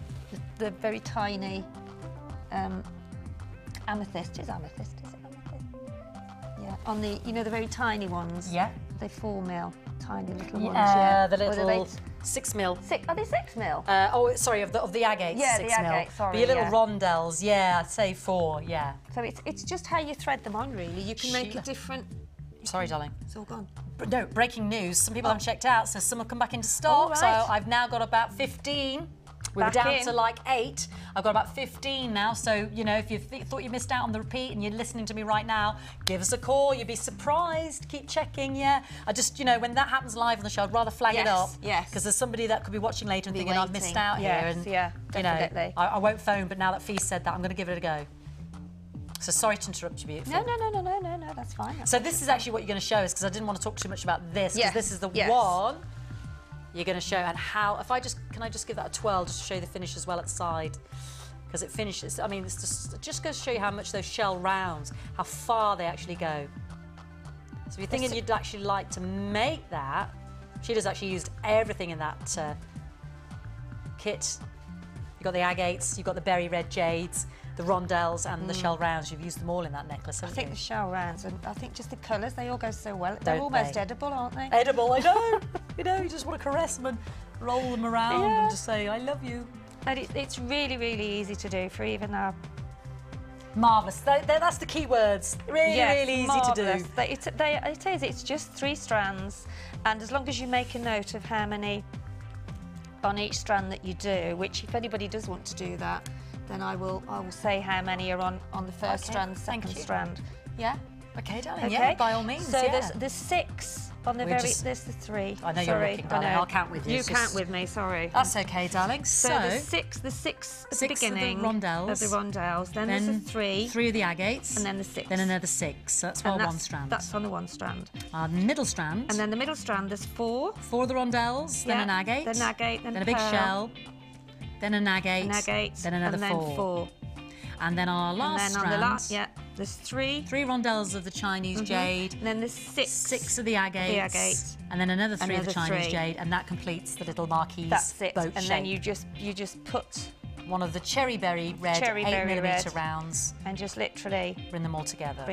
the very tiny amethyst. Is it amethyst? Yeah, on the, you know, the very tiny ones. Yeah. They 4mm, tiny little ones. Yeah, the little 6mm. Are they 6mm? Oh, sorry, of the agates. Yeah, 6mm. the agate. Sorry. But your little rondelles, yeah, I'd say 4. Yeah. So it's just how you thread them on, really. You can make a different. Sorry, darling. It's all gone. No, breaking news. Some people haven't checked out, so some will come back into stock. Right. So I've now got about 15. We were down to like 8. I've got about 15 now. So, you know, if you thought you missed out on the repeat and you're listening to me right now, give us a call. You'd be surprised. Keep checking, yeah. I just, you know, when that happens live on the show, I'd rather flag it up. Yes. Because there's somebody that could be watching later and thinking I've missed out here. And, yeah, definitely. You know, I won't phone, but now that Fee said that, I'm going to give it a go. So sorry to interrupt you, beautiful. No, that's fine. So this is actually what you're going to show us, because I didn't want to talk too much about this, because this is the one you're going to show, and how, if I just, can I just give that a twirl just to show you the finish as well at the side? Because it finishes, I mean, it's just goes to show you how much those shell rounds, how far they actually go. So if you're thinking you'd actually like to make that, Sheila's actually used everything in that kit. You've got the agates, you've got the berry red jades, the rondelles and the shell rounds. You've used them all in that necklace, haven't you? I think the shell rounds, and I think just the colours, they all go so well. They're almost edible, aren't they? Edible, I know. You know, you just want to caress them and roll them around and just say, I love you. And it's really, really easy to do for even our... Marvellous. That's the key words. Really easy to do. It is. It's just 3 strands, and as long as you make a note of how many on each strand that you do, which if anybody does want to do that, then I will say how many are on the first strand, second strand. Yeah. Okay, darling. Yeah, by all means. So there's 6 on the there's the 3. I know you're looking, darling. I'll count with you. You count with me. Sorry. That's okay, darling. So the 6 at the beginning of the rondelles. Then there's the 3. 3 of the agates. And then the 6. Then another 6. So that's one strand. That's on the 1 strand. Middle strand. And then the middle strand, there's 4. 4 of the rondelles. Then an agate. Then an agate. Then a big shell. Then an agate. Then another 4. And then our last strand. On the last, there's 3. 3 rondelles of the Chinese jade. And then there's 6. 6 of the agates. And then another 3 of the Chinese jade, and that completes the little marquise boat and shape. then you just put one of the cherry berry red 8mm rounds, and just literally bring them all together.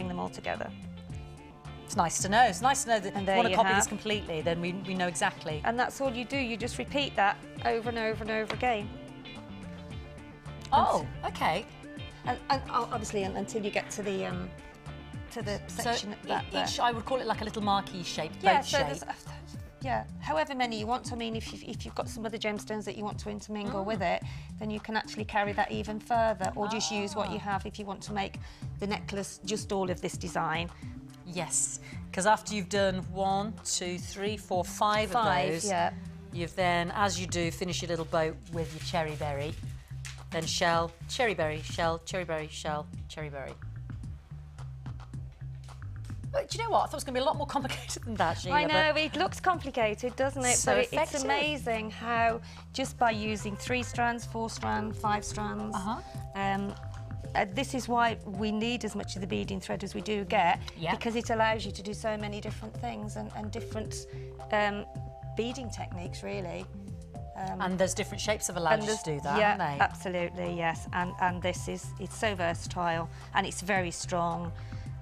It's nice to know. It's nice to know that if you want to copy this completely, then we know exactly. And that's all you do. You just repeat that over and over and over again. Oh, okay. And obviously until you get to the section each, I would call it like a little marquee shape, boat shape. However many you want. I mean, if you've got some other gemstones that you want to intermingle with it, then you can actually carry that even further, or just use what you have if you want to make the necklace just all of this design. Yes, because after you've done 1, 2, 3, 4, 5 of those, you've then, as you do, finish your little boat with your cherry berry. Then shell, cherry berry, shell, cherry berry, shell, cherry berry. But do you know what? I thought it was going to be a lot more complicated than that, Sheila. I know, it looks complicated, doesn't it? So but it's amazing how, just by using 3 strands, 4 strands, 5 strands, this is why we need as much of the beading thread as we do get, because it allows you to do so many different things and different beading techniques, really. And there's different shapes of allowed you to do that, yeah, aren't they? Absolutely, yes. And this is, it's so versatile and it's very strong.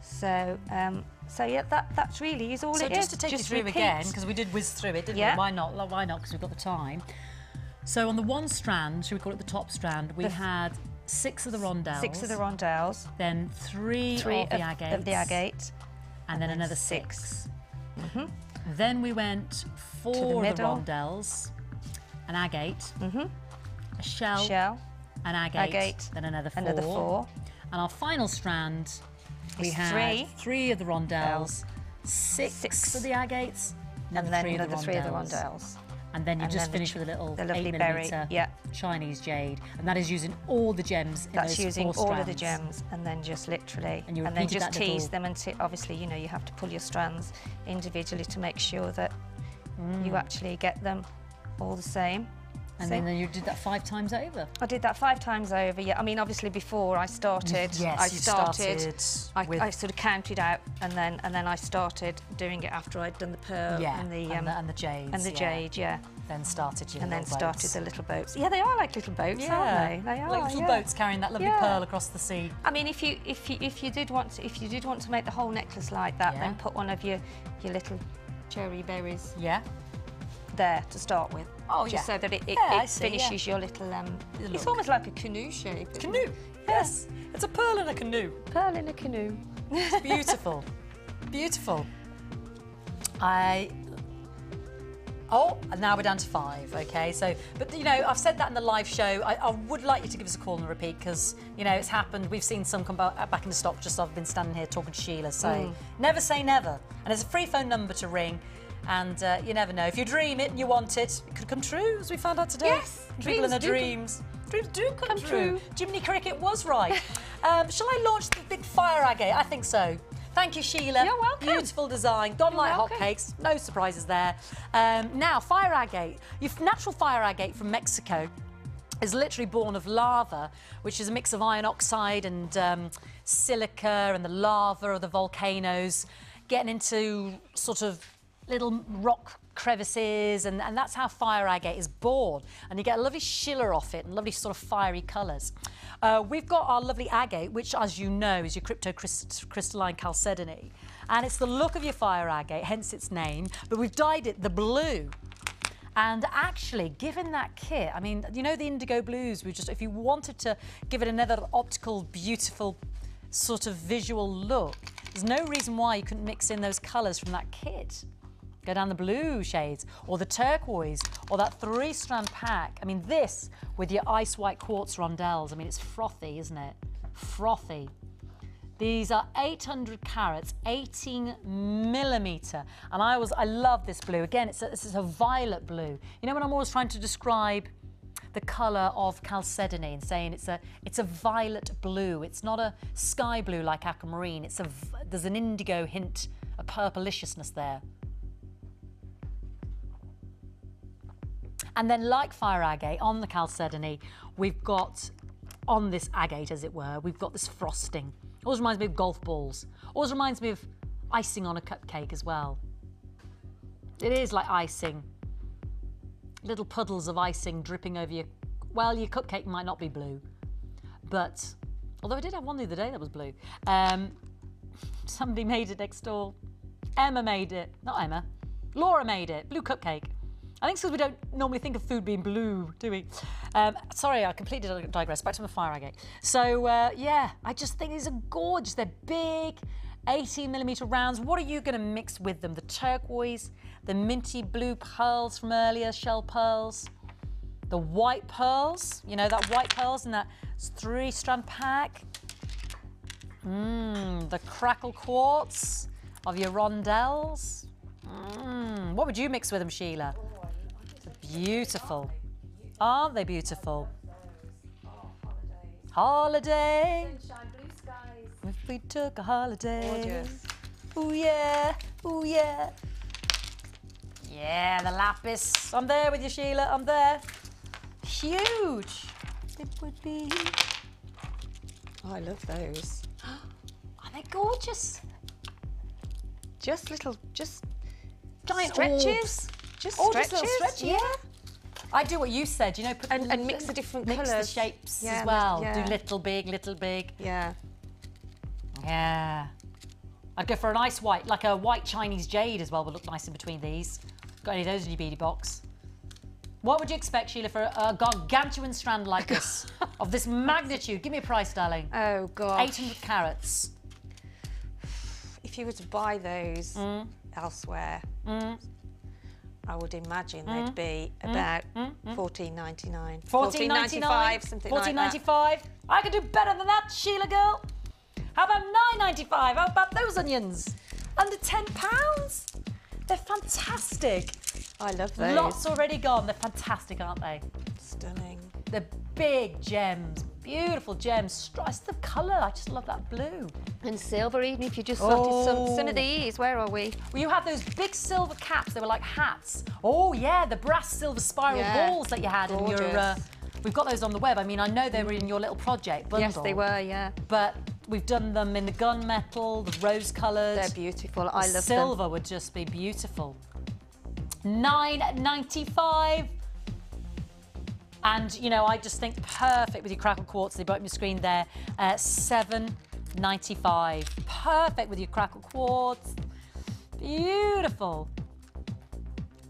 So, yeah, that's really is all it is. So just to take you through again, because we did whiz through it, didn't we? Why not? Why not? Because we've got the time. So on the 1 strand, should we call it the top strand, we had 6 of the rondelles. 6 of the rondelles. Then 3 of the agates. Of the agate. And then another 6. Then we went 4 of the rondelles. An agate, a shell, an agate, then another 4. And our final strand, we had 3 of the rondelles, 6 of the agates, and then another 3 of the rondelles. And then you just finish with a little 8mm Chinese jade, and that is using all the gems in those 4 strands. That's using all of the gems, and then just literally, and then just tease them until, obviously, you know, you have to pull your strands individually to make sure that you actually get them all the same. And then you did that 5 times over? I did that 5 times over, yeah. I mean, obviously before I started, I sort of counted out, and then I started doing it after I'd done the pearl and the jades. And the jade, Then started your little boats. Started the little boats. Yeah, they are like little boats, aren't they? They are, like little boats carrying that lovely pearl across the sea. I mean, if you did want to make the whole necklace like that, then put one of your little cherry berries. There to start with. Just so that it finishes your little it's almost like a canoe shape. Canoe. Yes. It's a pearl in a canoe. Pearl in a canoe. It's beautiful. Beautiful. And now we're down to 5, okay? So, but you know, I've said that in the live show. I would like you to give us a call and repeat, because you know it's happened. We've seen some come back into stock. Just I've been standing here talking to Sheila, so never say never. And there's a free phone number to ring. And you never know. If you dream it and you want it, it could come true, as we found out today. Yes, people in their dreams. Dreams do come true. Jiminy Cricket was right. Shall I launch the big fire agate? I think so. Thank you, Sheila. You're welcome. Beautiful design. Gone like welcome. hotcakes. No surprises there. Now, fire agate. Your natural fire agate from Mexico is literally born of lava, which is a mix of iron oxide and silica and the lava of the volcanoes, getting into sort of little rock crevices, and that's how fire agate is born. And you get a lovely schiller off it and lovely sort of fiery colours. We've got our lovely agate, which, as you know, is your cryptocrystalline chalcedony. And it's the look of your fire agate, hence its name, but we've dyed it the blue. And actually, given that kit, I mean, you know the indigo blues, if you wanted to give it another optical, beautiful sort of visual look, there's no reason why you couldn't mix in those colours from that kit. Go down the blue shades, or the turquoise, or that 3-strand pack. I mean, this with your ice white quartz rondelles, I mean, it's frothy, isn't it? Frothy. These are 800 carats, 18mm. And I love this blue. Again, it's a violet blue. You know, when I'm always trying to describe the colour of chalcedony and saying it's a violet blue. It's not a sky blue like aquamarine. There's an indigo hint, a purpliciousness there. And then, like fire agate, on the chalcedony, we've got, on this agate, as it were, we've got this frosting. Always reminds me of golf balls. Always reminds me of icing on a cupcake as well. It is like icing. Little puddles of icing dripping over your... Well, your cupcake might not be blue, but... Although I did have one the other day that was blue. Somebody made it next door. Emma made it. Not Emma. Laura made it. Blue cupcake. I think it's because we don't normally think of food being blue, do we? Sorry, I completely digress. Back to my fire agate. So, yeah, I just think these are gorgeous. They're big, 18mm rounds. What are you going to mix with them? The turquoise, the minty blue pearls from earlier, shell pearls, the white pearls, you know, that white pearls in that 3-strand pack. The crackle quartz of your rondelles. What would you mix with them, Sheila? Beautiful. Aren't they beautiful? Holiday. Sunshine, blue skies. If we took a holiday. Gorgeous. Ooh yeah, ooh yeah. Yeah, the lapis. I'm there with you, Sheila, I'm there. Huge. It would be. Oh, I love those. Are they gorgeous? Just Giant stretches. Orbs. Just Little stretches, yeah. I do what you said, you know, put and mix the different colours. colours. The shapes Yeah, as well. yeah. Do little big. Yeah. Yeah. I'd go for a nice white, like a white Chinese jade as well would look nice in between these. Got any of those in your beadie box? What would you expect, Sheila, for a gargantuan strand like this, of this magnitude? Give me a price, darling. Oh, gosh. 800 carats. If you were to buy those elsewhere, I would imagine they'd be about $14.99. $14.95, something like that. $14.95. I could do better than that, Sheila girl. How about $9.95? How about those onions? Under £10? They're fantastic. I love those. Lots already gone. They're fantastic, aren't they? Stunning. They're big gems, beautiful gems. It's the colour. I just love that blue. And silver, even if you just slotted some of these. Where are we? Well, you had those big silver caps. They were like hats. Oh, yeah, the brass silver spiral balls that you had in your... We've got those on the web. I mean, I know they were in your little project bundle. Yes, they were, yeah. But we've done them in the gunmetal, the rose-coloured. They're beautiful. I love them. Silver would just be beautiful. $9.95. And, you know, I just think perfect with your crackle quartz. They brought up your screen there. $7.95. Perfect with your crackle quartz. Beautiful.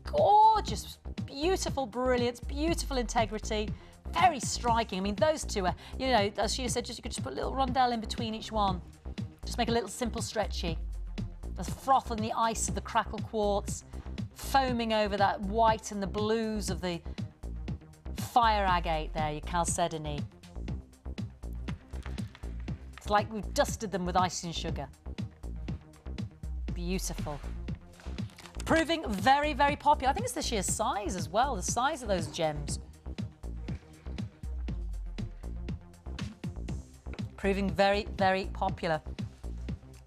Gorgeous. Beautiful brilliance. Beautiful integrity. Very striking. I mean, those two are, you know, as Sheila said, you could just put a little rondelle in between each one. Just make a little simple stretchy. The froth and the ice of the crackle quartz, foaming over that white and the blues of the fire agate there, your chalcedony. It's like we've dusted them with ice and sugar. Beautiful. Proving very, very popular. I think it's the sheer size as well, the size of those gems. Proving very, very popular.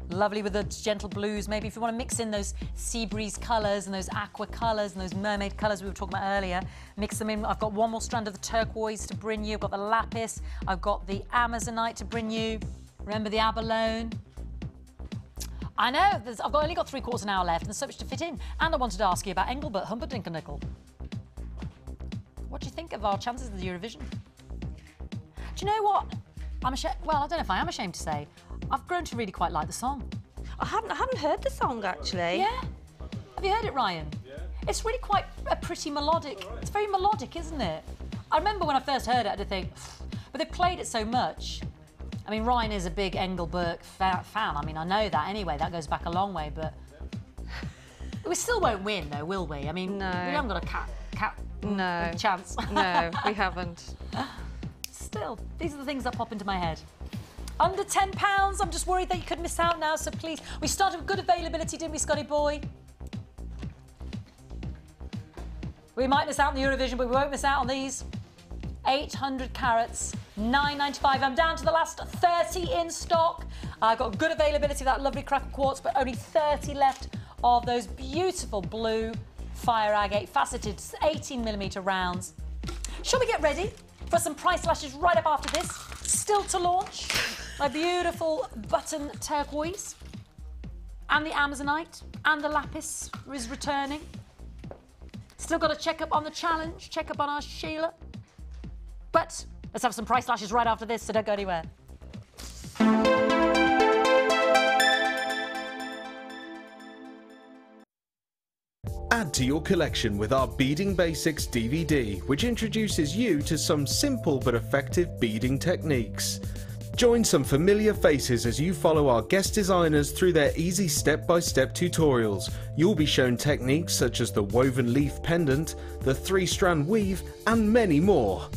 Lovely with the gentle blues. Maybe if you want to mix in those sea breeze colours and those aqua colours and those mermaid colours we were talking about earlier, mix them in. I've got one more strand of the turquoise to bring you. I've got the lapis. I've got the amazonite to bring you. Remember the abalone? I know, I've only got 3/4 of an hour left and there's so much to fit in. And I wanted to ask you about Engelbert Humperdinck. What do you think of our chances of the Eurovision? Do you know what? I'm ashamed. Well, I don't know if I am ashamed to say. I've grown to really quite like the song. I haven't heard the song actually. Yeah. Have you heard it, Ryan? Yeah. It's really quite a pretty melodic. Right. It's very melodic, isn't it? I remember when I first heard it, I did think, but they've played it so much. I mean, Ryan is a big Engelbert fan. I mean, I know that anyway. That goes back a long way, but we still won't win, though, will we? I mean, no. We haven't got a chance. No, we haven't. Still, these are the things that pop into my head. Under £10, I'm just worried that you could miss out now, so please. We started with good availability, didn't we, Scotty boy? We might miss out on the Eurovision, but we won't miss out on these. 800 carats, £9.95. I'm down to the last 30 in stock. I've got good availability of that lovely cracker quartz, but only 30 left of those beautiful blue fire agate faceted 18mm rounds. Shall we get ready for some price slashes right up after this? Still to launch, my beautiful button turquoise, and the amazonite, and the lapis is returning. Still got to check up on the challenge, check up on our Sheila. But let's have some price slashes right after this, so don't go anywhere. Add to your collection with our Beading Basics DVD, which introduces you to some simple but effective beading techniques. Join some familiar faces as you follow our guest designers through their easy step-by-step tutorials. You'll be shown techniques such as the woven leaf pendant, the 3-strand weave, and many more.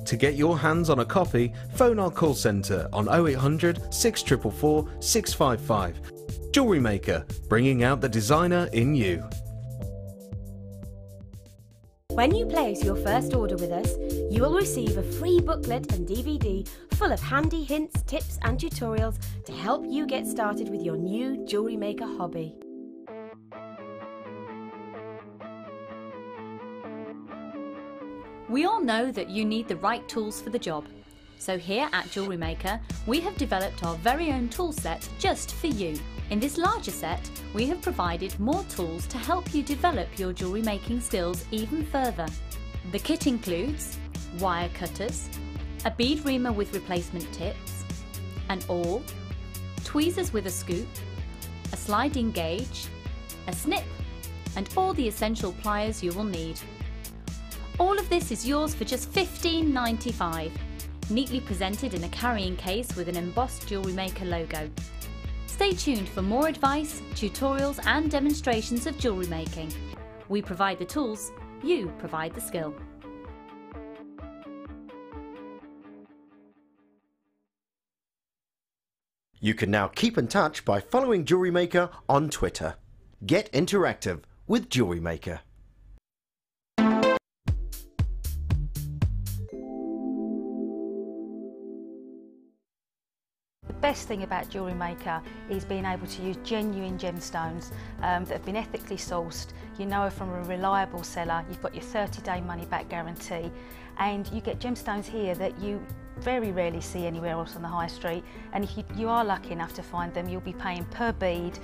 To get your hands on a copy, phone our call centre on 0800 644 655. Jewellery Maker, bringing out the designer in you. When you place your first order with us, you will receive a free booklet and DVD full of handy hints, tips and tutorials to help you get started with your new jewellery maker hobby. We all know that you need the right tools for the job. So here at Jewellery Maker, we have developed our very own tool set just for you. In this larger set, we have provided more tools to help you develop your jewellery making skills even further. The kit includes wire cutters, a bead reamer with replacement tips, an awl, tweezers with a scoop, a sliding gauge, a snip, and all the essential pliers you will need. All of this is yours for just $15.95, neatly presented in a carrying case with an embossed Jewellery Maker logo. Stay tuned for more advice, tutorials and demonstrations of jewellery making. We provide the tools, you provide the skill. You can now keep in touch by following Jewellery Maker on Twitter. Get interactive with Jewellery Maker. The best thing about Jewellery Maker is being able to use genuine gemstones that have been ethically sourced. You know are from a reliable seller, you've got your 30-day money-back guarantee, and you get gemstones here that you very rarely see anywhere else on the high street, and if you are lucky enough to find them, you'll be paying per bead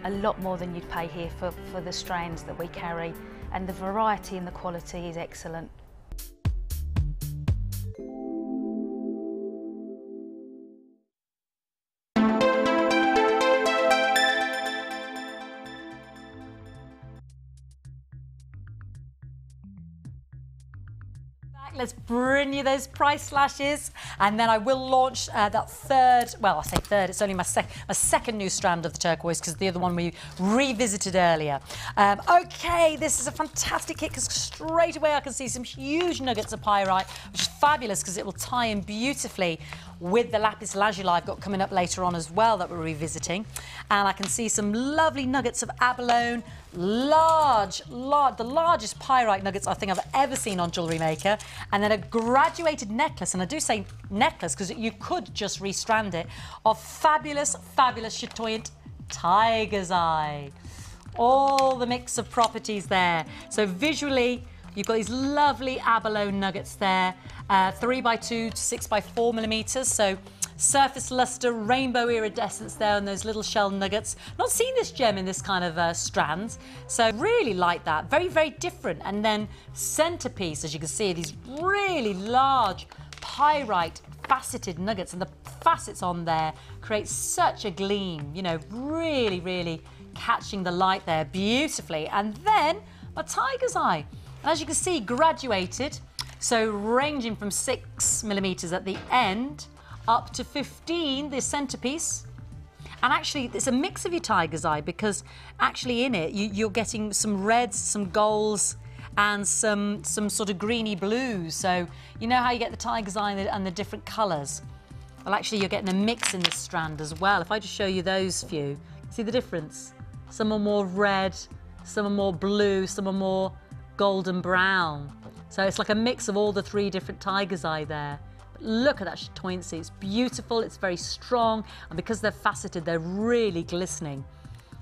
a lot more than you'd pay here for the strands that we carry, and the variety and the quality is excellent. Let's bring you those price slashes, and then I will launch that third, well, I say third, it's only my second new strand of the turquoise because the other one we revisited earlier. Okay, this is a fantastic kit because straight away I can see some huge nuggets of pyrite, which is fabulous because it will tie in beautifully with the lapis lazuli I've got coming up later on as well that we're revisiting. And I can see some lovely nuggets of abalone, the largest pyrite nuggets I think I've ever seen on Jewellery Maker. and then a graduated necklace, and I do say necklace because you could just restrand it, of fabulous, fabulous chatoyant tiger's eye. All the mix of properties there. So visually, you've got these lovely abalone nuggets there, 3x2 to 6x4 millimeters. So surface luster, rainbow iridescence there on those little shell nuggets. Not seen this gem in this kind of strands. So really like that. Very, very different. And then centerpiece, as you can see, these really large pyrite faceted nuggets, and the facets on there create such a gleam, you know, really, really catching the light there beautifully. And then a tiger's eye. And as you can see, graduated, so ranging from 6 millimeters at the end up to 15, the centerpiece. And actually, it's a mix of your tiger's eye, because actually in it, you're getting some reds, some golds, and some sort of greeny blues. So you know how you get the tiger's eye and the different colours? Well, actually, you're getting a mix in this strand as well. If I just show you those few, see the difference? Some are more red, some are more blue, some are more golden brown. So it's like a mix of all the 3 different tiger's eye there. But look at that chatoyancy. It's beautiful, it's very strong, and because they're faceted, they're really glistening.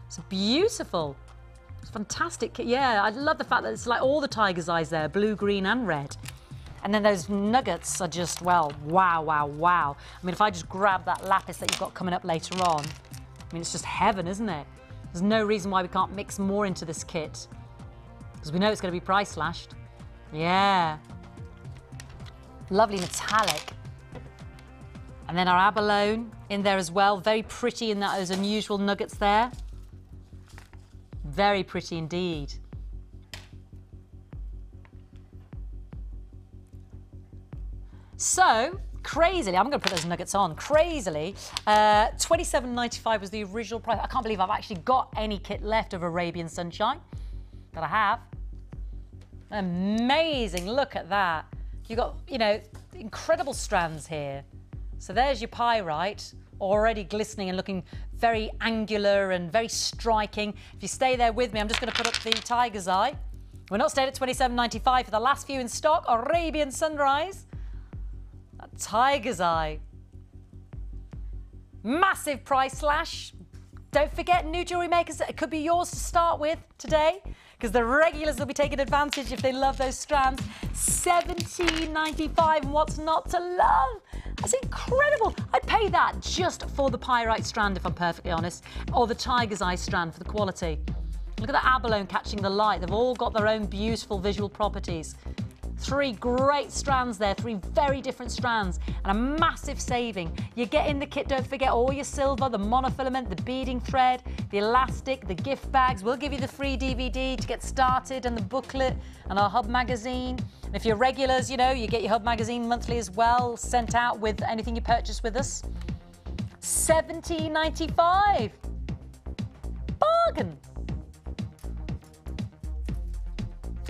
It's beautiful. It's fantastic. Yeah, I love the fact that it's like all the tiger's eyes there, blue, green, and red. And then those nuggets are just, well, wow, wow, wow. I mean, if I just grab that lapis that you've got coming up later on, I mean, it's just heaven, isn't it? There's no reason why we can't mix more into this kit, because we know it's going to be price slashed. Yeah. Lovely metallic. And then our abalone in there as well. Very pretty in those unusual nuggets there. Very pretty indeed. So, crazily, I'm going to put those nuggets on. Crazily, $27.95 was the original price. I can't believe I've actually got any kit left of Arabian Sunshine, but I have. Amazing, look at that. You've got, you know, incredible strands here. So there's your pyrite, already glistening and looking very angular and very striking. If you stay there with me, I'm just going to put up the tiger's eye. We're not staying at $27.95 for the last few in stock. Arabian Sunrise. That tiger's eye. Massive price slash. Don't forget, new jewellery makers, it could be yours to start with today, because the regulars will be taking advantage if they love those strands. $17.95, and what's not to love? That's incredible. I'd pay that just for the pyrite strand, if I'm perfectly honest, or the tiger's eye strand for the quality. Look at the abalone catching the light. They've all got their own beautiful visual properties. 3 great strands there, 3 very different strands, and a massive saving. You get in the kit, don't forget all your silver, the monofilament, the beading thread, the elastic, the gift bags. We'll give you the free DVD to get started, and the booklet, and our Hub magazine. And if you're regulars, you know, you get your Hub magazine monthly as well, sent out with anything you purchase with us. $17.95. Bargain.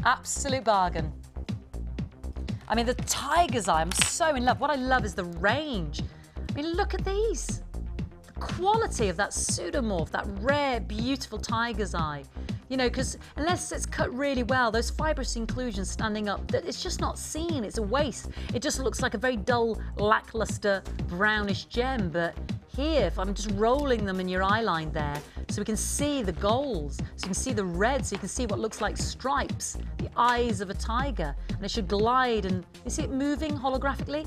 Absolute bargain. I mean, the tiger's eye, I'm so in love. What I love is the range. I mean, look at these. The quality of that pseudomorph, that rare, beautiful tiger's eye. You know, because unless it's cut really well, those fibrous inclusions standing up, it's just not seen. It's a waste. It just looks like a very dull, lackluster, brownish gem. But here, if I'm just rolling them in your eye line there, so we can see the golds, so you can see the red, so you can see what looks like stripes, the eyes of a tiger, and it should glide, and you see it moving holographically?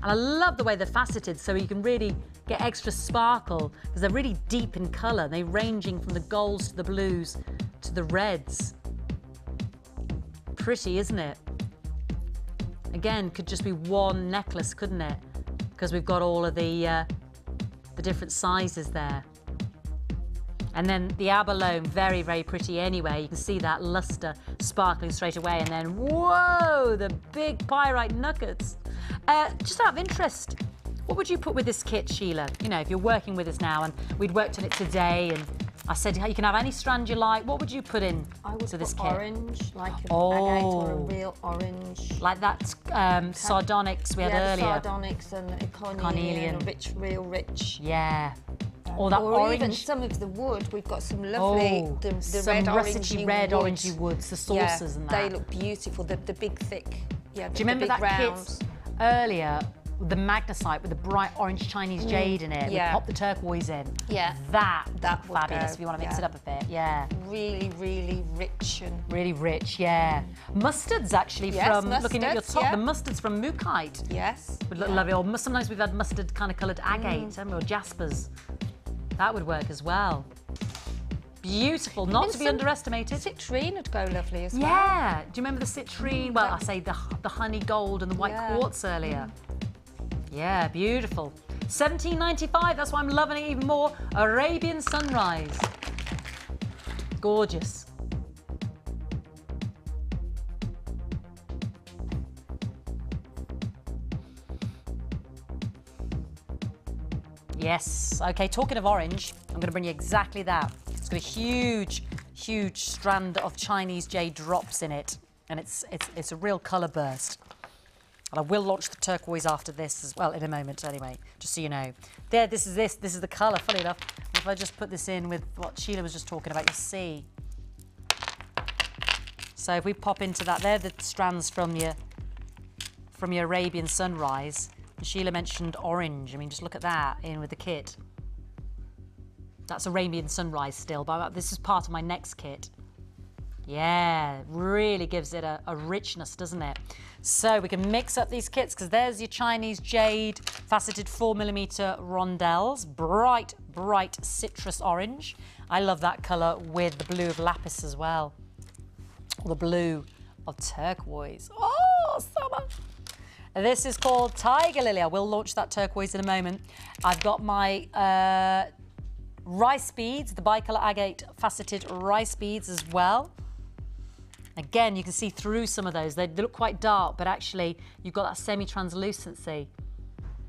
And I love the way they're faceted, so you can really get extra sparkle, because they're really deep in colour. They're ranging from the golds to the blues to the reds. Pretty, isn't it? Again, could just be one necklace, couldn't it? Because we've got all of the different sizes there. And then the abalone, very, very pretty anyway. You can see that luster sparkling straight away. And then, whoa, the big pyrite nuggets. Just out of interest, what would you put with this kit, Sheila? You know, if you're working with us now, and we'd worked on it today, and I said you can have any strand you like, what would you put in to this kit? Orange, like an agate or a real orange. Like that sardonyx we had earlier. Yeah, sardonyx and a cornelian, real rich. Yeah. Or that or orange. even some of the wood. We've got some lovely, the some red, russety orangey red, wood. orangey woods, the saucers and that. They look beautiful. The big, thick. Yeah. Do you remember that round kit earlier? The magnesite with the bright orange Chinese jade in it. Yeah. We pop the turquoise in. Yeah. That would fabulous go, if you want to mix it up a bit. Yeah. Really, really rich and... Really rich, yeah. Mustards actually from, looking at your mustards, top, yeah. the mustards from Mookite. Yes. Would look lovely. Or sometimes we've had mustard kind of coloured agate, haven't we? Or jaspers. That would work as well. Beautiful, not to be underestimated. Citrine would go lovely as well. Yeah. Do you remember the citrine? Well, I say the honey gold and the white quartz earlier. Yeah, beautiful. $17.95, that's why I'm loving it even more. Arabian Sunrise. Gorgeous. Yes. Okay, talking of orange, I'm going to bring you exactly that. It's got a huge, huge strand of Chinese jade drops in it, and it's a real colour burst. And I will launch the turquoise after this as well in a moment anyway, just so you know. There, this is the colour, funny enough. If I just put this in with what Sheila was just talking about, you'll see. So if we pop into that, they're the strands from your Arabian Sunrise. And Sheila mentioned orange. I mean, just look at that in with the kit. That's Arabian Sunrise still, but this is part of my next kit. Yeah, really gives it a richness, doesn't it? So we can mix up these kits because there's your Chinese jade faceted 4mm rondelles, bright, bright citrus orange. I love that colour with the blue of lapis as well. Or the blue of turquoise. Oh, summer! This is called Tiger Lily. I will launch that turquoise in a moment. I've got my rice beads, the bicolour agate faceted rice beads as well. Again, you can see through some of those. They look quite dark, but actually you've got that semi-translucency.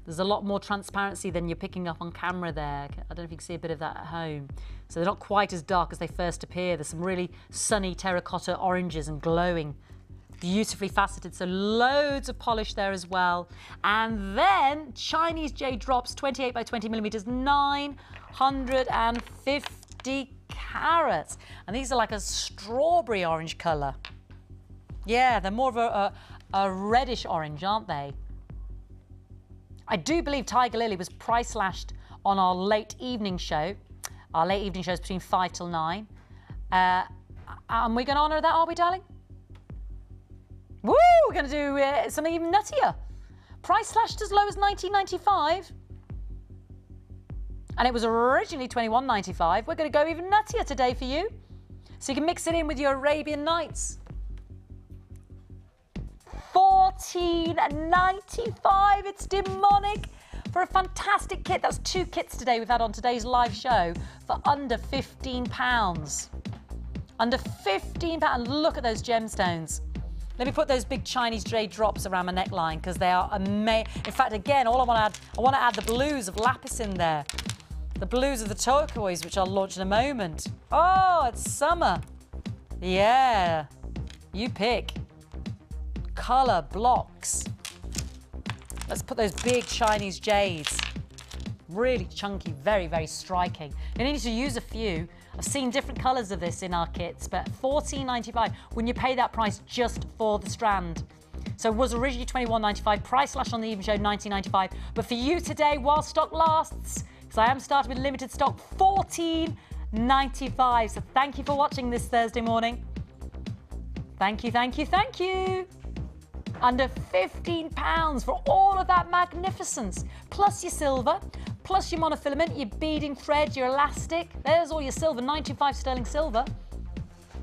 There's a lot more transparency than you're picking up on camera there. I don't know if you can see a bit of that at home. So they're not quite as dark as they first appear. There's some really sunny terracotta oranges and glowing, beautifully faceted. So loads of polish there as well. And then Chinese jade drops, 28 by 20mm, 950 carats. And these are like a strawberry orange colour. Yeah, they're more of a reddish orange, aren't they? I do believe Tiger Lily was price slashed on our late evening show. Our late evening show is between 5 till 9. And we're going to honour that, are we, darling? Woo! We're going to do something even nuttier. Price slashed as low as $19.95. And it was originally $21.95. We're going to go even nuttier today for you. So you can mix it in with your Arabian Nights. $14.95. It's demonic for a fantastic kit. That's 2 kits today we've had on today's live show for under £15. Under £15. Look at those gemstones. Let me put those big Chinese jade drops around my neckline because they are amazing. In fact, again, all I want to add the blues of lapis in there. The blues of the turquoise, which I'll launch in a moment. Oh, it's summer. Yeah, you pick. Colour blocks. Let's put those big Chinese jades. Really chunky, very, very striking. You need to use a few. I've seen different colours of this in our kits, but $14.95 when you pay that price just for the strand. So it was originally $21.95, price slash on the even show $19.95. But for you today, while stock lasts, because I am starting with limited stock, $14.95. So thank you for watching this Thursday morning. Thank you, thank you, thank you. Under £15 for all of that magnificence, plus your silver, plus your monofilament, your beading thread, your elastic. There's all your silver, 925 sterling silver.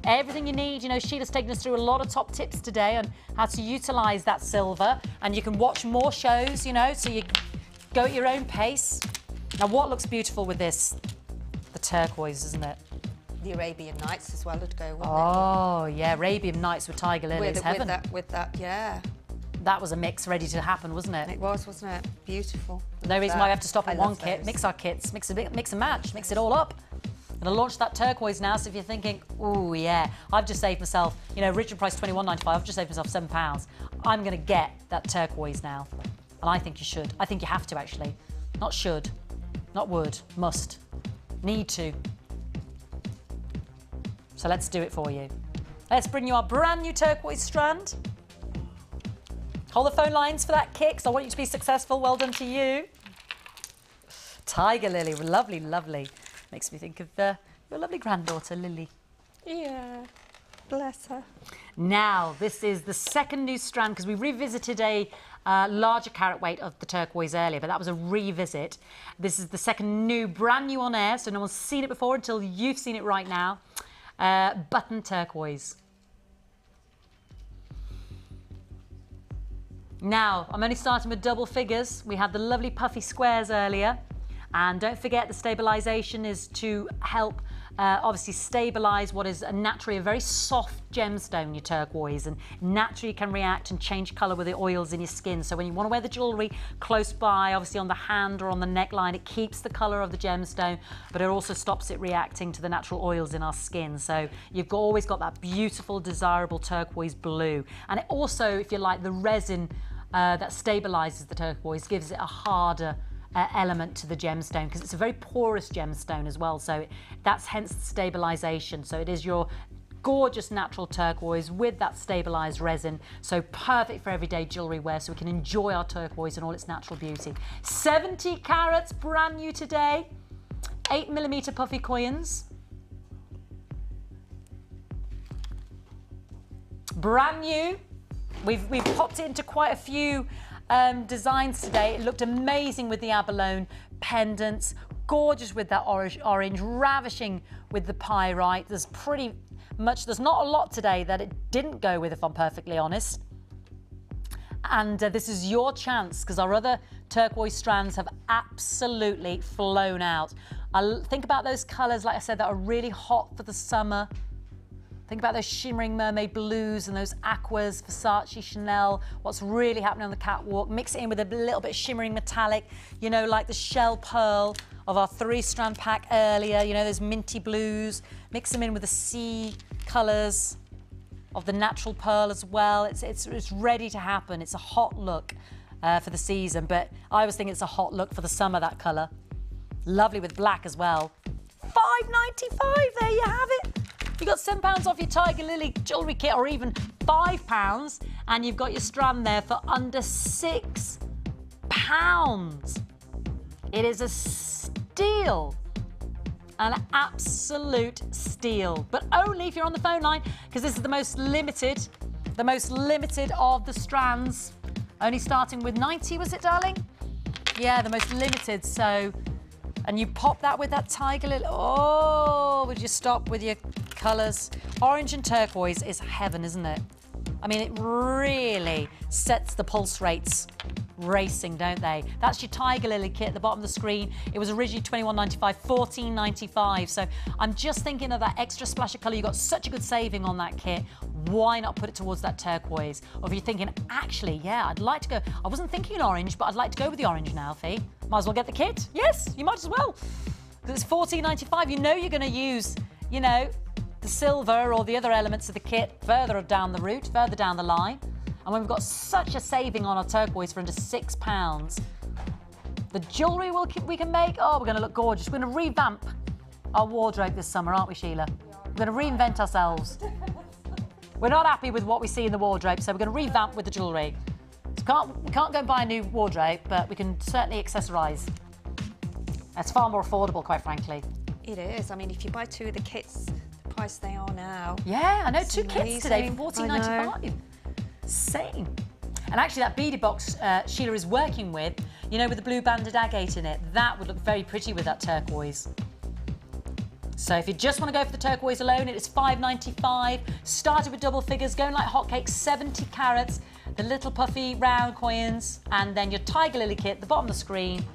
Everything you need. You know, Sheila's taken us through a lot of top tips today on how to utilise that silver, and you can watch more shows, you know, so you go at your own pace. Now, what looks beautiful with this? The turquoise, isn't it? The Arabian Nights as well would go, wouldn't Oh, yeah, Arabian Nights with Tiger Lily is heaven. With that, yeah. That was a mix ready to happen, wasn't it? It was, wasn't it? Beautiful. No reason why we have to stop at one kit, mix our kits, mix and match, mix it all up. And I launched that turquoise now, so if you're thinking, oh yeah, I've just saved myself, you know, original price $21.95, I've just saved myself £7. I'm going to get that turquoise now. And I think you should. I think you have to, actually. Not should, not would, must. Need to. So let's do it for you. Let's bring you our brand new turquoise strand. Hold the phone lines for that kit, 'cause I want you to be successful. Well done to you. Tiger lily, lovely, lovely. Makes me think of your lovely granddaughter, Lily. Yeah, bless her. Now, this is the second new strand, because we revisited a larger carat weight of the turquoise earlier, but that was a revisit. This is the second new, brand new on air, so no one's seen it before until you've seen it right now. Button turquoise. Now, I'm only starting with double figures. We had the lovely puffy squares earlier. And don't forget, the stabilisation is to help obviously stabilise what is naturally a very soft gemstone, your turquoise, and naturally can react and change colour with the oils in your skin. So when you want to wear the jewellery close by, obviously on the hand or on the neckline, it keeps the colour of the gemstone, but it also stops it reacting to the natural oils in our skin. So you've always got that beautiful, desirable turquoise blue. And it also, if you like, the resin that stabilises the turquoise gives it a harder element to the gemstone, because it's a very porous gemstone as well, so that's hence stabilisation. So it is your gorgeous natural turquoise with that stabilised resin, so perfect for everyday jewellery wear, so we can enjoy our turquoise in all its natural beauty. 70 carats, brand new today, 8mm puffy coins, brand new. We've popped it into quite a few designs today. It looked amazing with the abalone pendants, gorgeous with that orange, ravishing with the pyrite. There's not a lot today that it didn't go with, if I'm perfectly honest. And this is your chance, because our other turquoise strands have absolutely flown out. Think about those colours, like I said, that are really hot for the summer. Think about those shimmering mermaid blues and those aquas, Versace, Chanel, what's really happening on the catwalk. Mix it in with a little bit of shimmering metallic, you know, like the shell pearl of our 3-strand pack earlier, you know, those minty blues. Mix them in with the sea colours of the natural pearl as well. It's ready to happen. It's a hot look for the season, but I always think it's a hot look for the summer, that colour. Lovely with black as well. £5.95, there you have it. You got £7 off your Tiger Lily jewellery kit, or even £5, and you've got your strand there for under £6. It is a steal, an absolute steal, but only if you're on the phone line, because this is the most limited of the strands. Only starting with 90, was it, darling? Yeah, the most limited. So, and you pop that with that Tiger Lily. Oh, would you stop with your colours? Orange and turquoise is heaven, isn't it? I mean, it really sets the pulse rates racing, don't they? That's your Tiger Lily kit at the bottom of the screen. It was originally $21.95, $14.95. So I'm just thinking of that extra splash of colour. You got such a good saving on that kit. Why not put it towards that turquoise? Or if you're thinking, actually, yeah, I'd like to go, I wasn't thinking orange, but I'd like to go with the orange now, Fee. Might as well get the kit. Yes, you might as well. Because it's $14.95. You know you're going to use, you know, the silver or the other elements of the kit further down the route, further down the line. And when we've got such a saving on our turquoise for under £6, the jewellery we can make, oh, we're going to look gorgeous. We're going to revamp our wardrobe this summer, aren't we, Sheila? We're going to reinvent ourselves. We're not happy with what we see in the wardrobe, so we're going to revamp with the jewellery. So we can't go and buy a new wardrobe, but we can certainly accessorise. It's far more affordable, quite frankly. It is. I mean, if you buy 2 of the kits, the price they are now. Yeah, I know, 2 kits today for $14.95. Same. And actually that beaded box Sheila is working with, you know, with the blue banded agate in it, that would look very pretty with that turquoise. So if you just want to go for the turquoise alone, it is $5.95. Started with double figures, going like hotcakes, 70 carats, the little puffy round coins, and then your Tiger Lily kit, the bottom of the screen,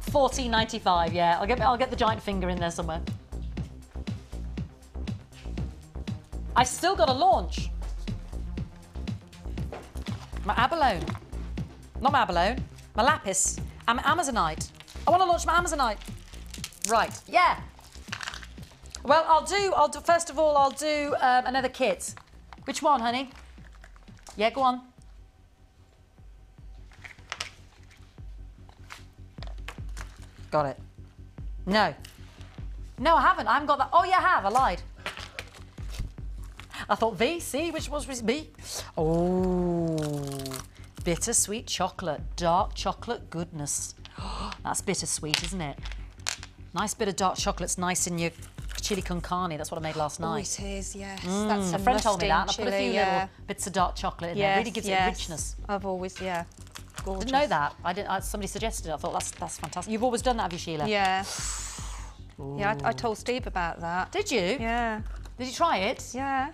$14.95. Yeah, I'll get the giant finger in there somewhere. I still got to launch my abalone. Not my abalone, my lapis and my Amazonite. I want to launch my Amazonite. Right, yeah. Well, I'll do first of all, I'll do another kit. Which one, honey? Yeah, go on. Got it. No. No, I haven't. I haven't got that. Oh, yeah, I have. I lied. I thought V, C, which was B? Oh, bittersweet chocolate, dark chocolate goodness. That's bittersweet, isn't it? Nice bit of dark chocolate's nice in your chili con carne. That's what I made last night. Oh, it is, yes. That's a friend told me that. And I put a few chili, little bits of dark chocolate in there. It really gives it richness. I've always, gorgeous. Didn't know that. I didn't. Somebody suggested it. I thought that's fantastic. You've always done that, have you, Sheila? Yeah. Yeah, I told Steve about that. Did you? Yeah. Did you try it? Yeah.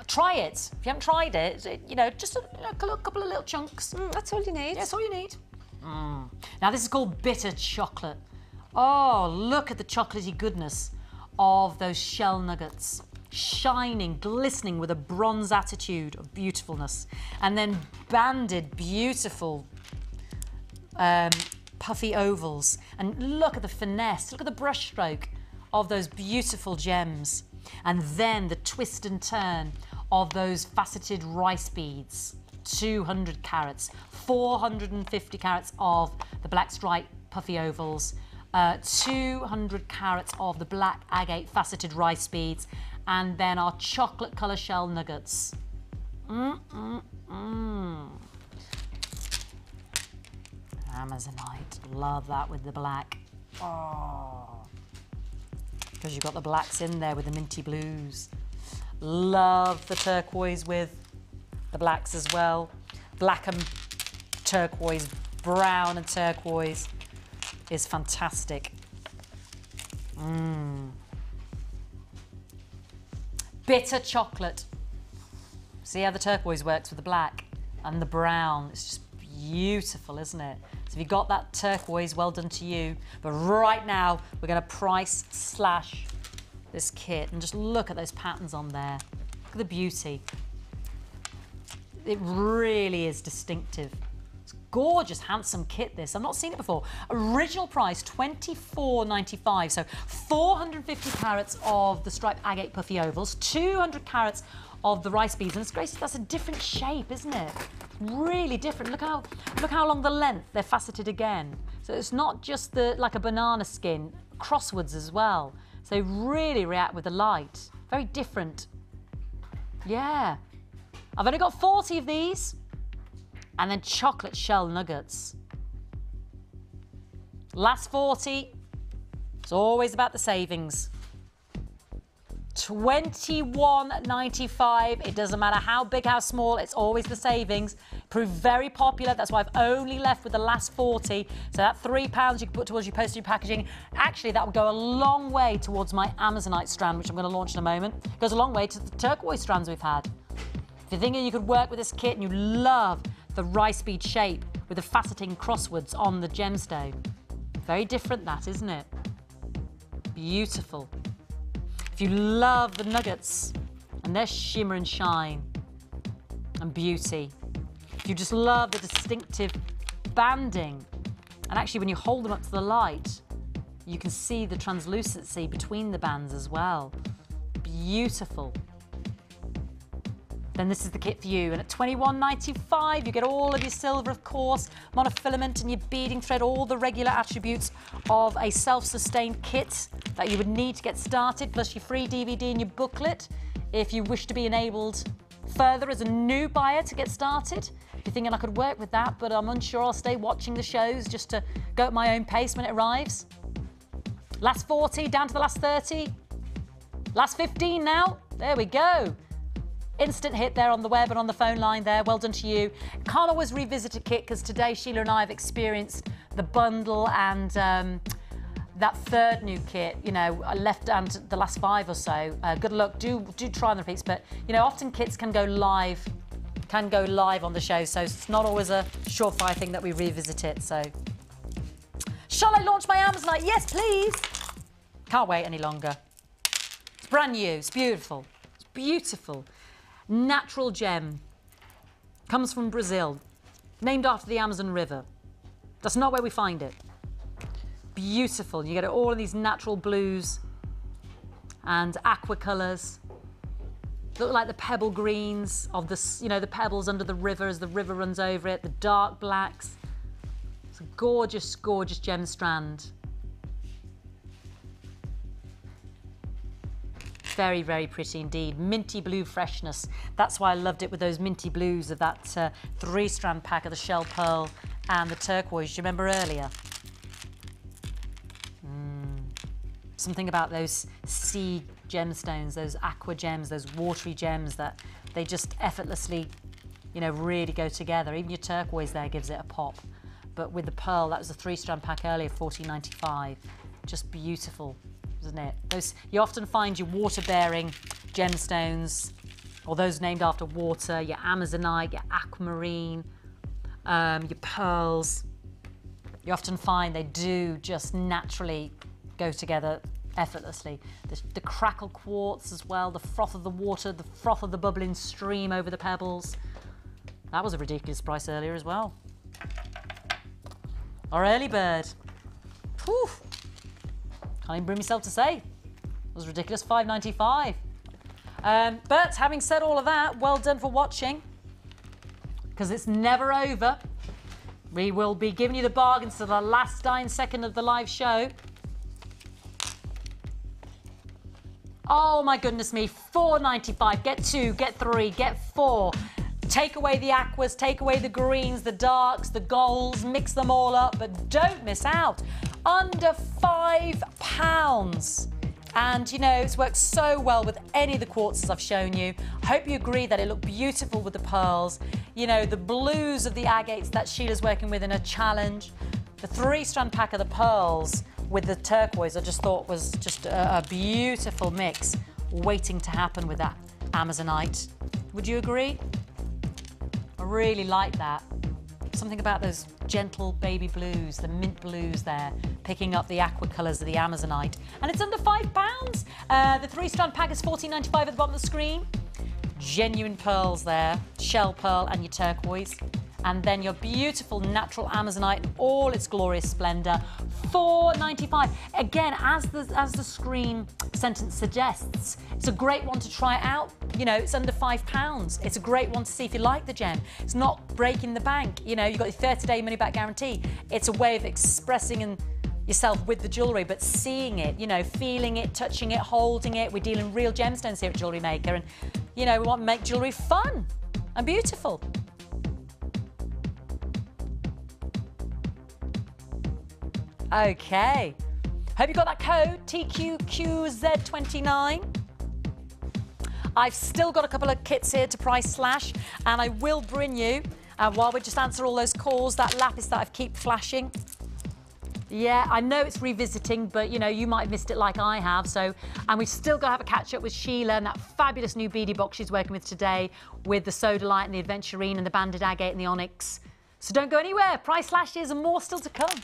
Try it. If you haven't tried it, you know, just a couple of little chunks. That's all you need. Yeah, that's all you need. Now, this is called bitter chocolate. Oh, look at the chocolatey goodness of those shell nuggets. Shining, glistening with a bronze attitude of beautifulness. And then banded, beautiful, puffy ovals. And look at the finesse, look at the brush stroke of those beautiful gems. And then the twist and turn of those faceted rice beads. 200 carats, 450 carats of the black stripe puffy ovals, 200 carats of the black agate faceted rice beads, and then our chocolate colour shell nuggets. Amazonite, love that with the black. Oh, because you've got the blacks in there with the minty blues. Love the turquoise with the blacks as well. Black and turquoise, brown and turquoise is fantastic. Bitter chocolate. See how the turquoise works with the black and the brown. It's just beautiful, isn't it? So if you've got that turquoise, well done to you. But right now, we're going to price slash this kit and just look at those patterns on there. Look at the beauty. It really is distinctive. It's a gorgeous, handsome kit, this. I've not seen it before. Original price, $24.95. So 450 carats of the striped agate puffy ovals, 200 carats of the rice beads. And it's great, that's a different shape, isn't it? Really different. Look how along the length they're faceted again. So it's not just like a banana skin, crosswards as well. So they really react with the light. Very different. Yeah. I've only got 40 of these. And then chocolate shell nuggets. Last 40. It's always about the savings. $21.95. It doesn't matter how big, how small, it's always the savings. Proved very popular. That's why I've only left with the last 40. So that £3 you can put towards your postage packaging. Actually, that would go a long way towards my Amazonite strand, which I'm going to launch in a moment. It goes a long way to the turquoise strands we've had. If you're thinking you could work with this kit and you love the rice bead shape with the faceting crosswards on the gemstone. Very different that, isn't it? Beautiful. If you love the nuggets and their shimmer and shine and beauty. If you just love the distinctive banding, and actually when you hold them up to the light, you can see the translucency between the bands as well. Beautiful. Then this is the kit for you. And at $21.95, you get all of your silver, of course, monofilament and your beading thread, all the regular attributes of a self-sustained kit that you would need to get started, plus your free DVD and your booklet if you wish to be enabled further as a new buyer to get started. If you're thinking I could work with that, but I'm unsure, I'll stay watching the shows just to go at my own pace when it arrives. Last 40, down to the last 30. Last 15 now. There we go. Instant hit there on the web and on the phone line there. Well done to you. Can't always revisit a kit because today Sheila and I have experienced the bundle and that third new kit, you know, left down to the last 5 or so. Good luck. Do try and repeats, but you know, often kits can go live on the show, so it's not always a surefire thing that we revisit it. So, shall I launch my Amazonite? Yes, please. Can't wait any longer. It's brand new. It's beautiful. It's beautiful. Natural gem. Comes from Brazil. Named after the Amazon River. That's not where we find it. Beautiful. You get it all in these natural blues and aqua colours. Look like the pebble greens of the, you know, the pebbles under the river as the river runs over it. The dark blacks. It's a gorgeous, gorgeous gem strand. Very, very pretty indeed. Minty blue freshness. That's why I loved it with those minty blues of that 3-strand pack of the shell pearl and the turquoise. Do you remember earlier? Something about those sea gemstones, those aqua gems, those watery gems that they just effortlessly, you know, really go together. Even your turquoise there gives it a pop. But with the pearl, that was a 3-strand pack earlier, $14.95. Just beautiful, isn't it? Those, you often find your water-bearing gemstones, or those named after water, your amazonite, your aquamarine, your pearls. You often find they do just naturally go together effortlessly. The crackle quartz as well, the froth of the water, the froth of the bubbling stream over the pebbles. That was a ridiculous price earlier as well. Our early bird. Whew. Can't even bring myself to say. It was ridiculous, $5.95. But having said all of that, well done for watching, because it's never over. We will be giving you the bargains to the last dying second of the live show. Oh my goodness me, $4.95. Get 2, get 3, get 4. Take away the aquas, take away the greens, the darks, the golds, mix them all up, but don't miss out. Under £5. And you know, it's worked so well with any of the quartzes I've shown you. I hope you agree that it looked beautiful with the pearls. You know, the blues of the agates that Sheila's working with in a challenge. The 3-strand pack of the pearls with the turquoise I just thought was just a beautiful mix waiting to happen with that amazonite. Would you agree? I really like that. Something about those gentle baby blues, the mint blues there, picking up the aqua colours of the amazonite. And it's under £5. The 3-strand pack is $14.95 at the bottom of the screen. Genuine pearls there, shell pearl and your turquoise. And then your beautiful natural amazonite in all its glorious splendour, $4.95. Again, as the screen sentence suggests, it's a great one to try out. You know, it's under £5. It's a great one to see if you like the gem. It's not breaking the bank. You know, you've got your 30-day money-back guarantee. It's a way of expressing yourself with the jewellery, but seeing it, you know, feeling it, touching it, holding it. We're dealing real gemstones here at Jewellery Maker, and, you know, we want to make jewellery fun and beautiful. Okay, hope you got that code, TQQZ29. I've still got a couple of kits here to price slash, and I will bring you, while we just answer all those calls, that lapis that I keep flashing. Yeah, I know it's revisiting, but you know, you might have missed it like I have. So, and we've still got to have a catch up with Sheila and that fabulous new beadie box she's working with today with the Sodalite and the Adventurine and the Banded Agate and the Onyx. So don't go anywhere. Price slashes and more still to come.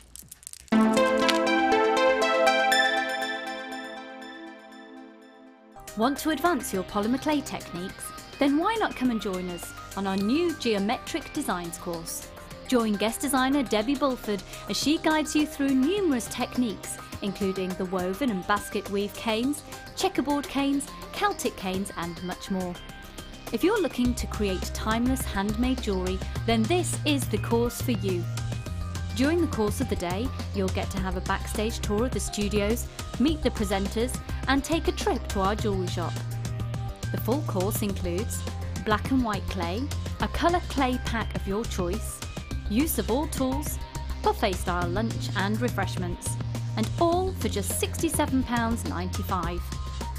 Want to advance your polymer clay techniques? Then why not come and join us on our new Geometric Designs course. Join guest designer Debbie Bulford as she guides you through numerous techniques, including the woven and basket weave canes, checkerboard canes, Celtic canes and much more. If you're looking to create timeless handmade jewellery, then this is the course for you. During the course of the day, you'll get to have a backstage tour of the studios, meet the presenters and take a trip to our jewellery shop. The full course includes black and white clay, a colour clay pack of your choice, use of all tools, buffet style lunch and refreshments, and all for just £67.95.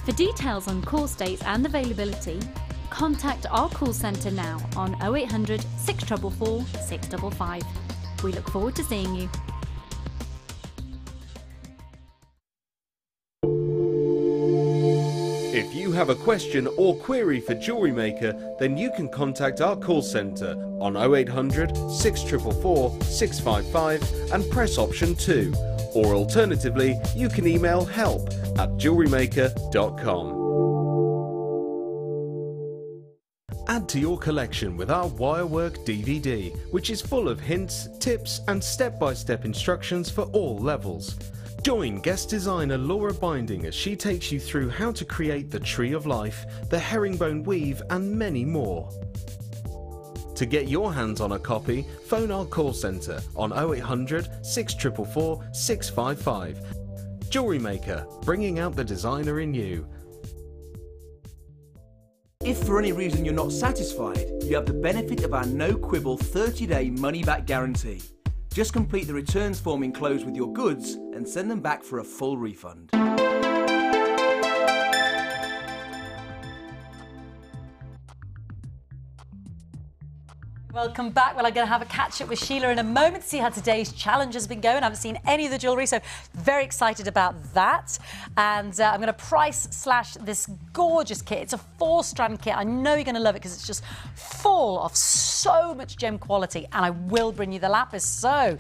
For details on course dates and availability, contact our call centre now on 0800 644 655. We look forward to seeing you. If you have a question or query for Jewellery Maker, then you can contact our call centre on 0800 644 655 and press option 2. Or alternatively, you can email help@jewellerymaker.com. Add to your collection with our Wirework DVD, which is full of hints, tips and step-by-step instructions for all levels. Join guest designer Laura Binding as she takes you through how to create the Tree of Life, the Herringbone Weave and many more. To get your hands on a copy, phone our call centre on 0800 644 655. Jewellery Maker, bringing out the designer in you. If for any reason you're not satisfied, you have the benefit of our no quibble 30-day money-back guarantee. Just complete the returns form enclosed with your goods and send them back for a full refund. Welcome back. Well, I'm going to have a catch-up with Sheila in a moment to see how today's challenge has been going. I haven't seen any of the jewellery, so very excited about that. And I'm going to price slash this gorgeous kit. It's a 4-strand kit. I know you're going to love it because it's just full of so much gem quality. And I will bring you the lapis. So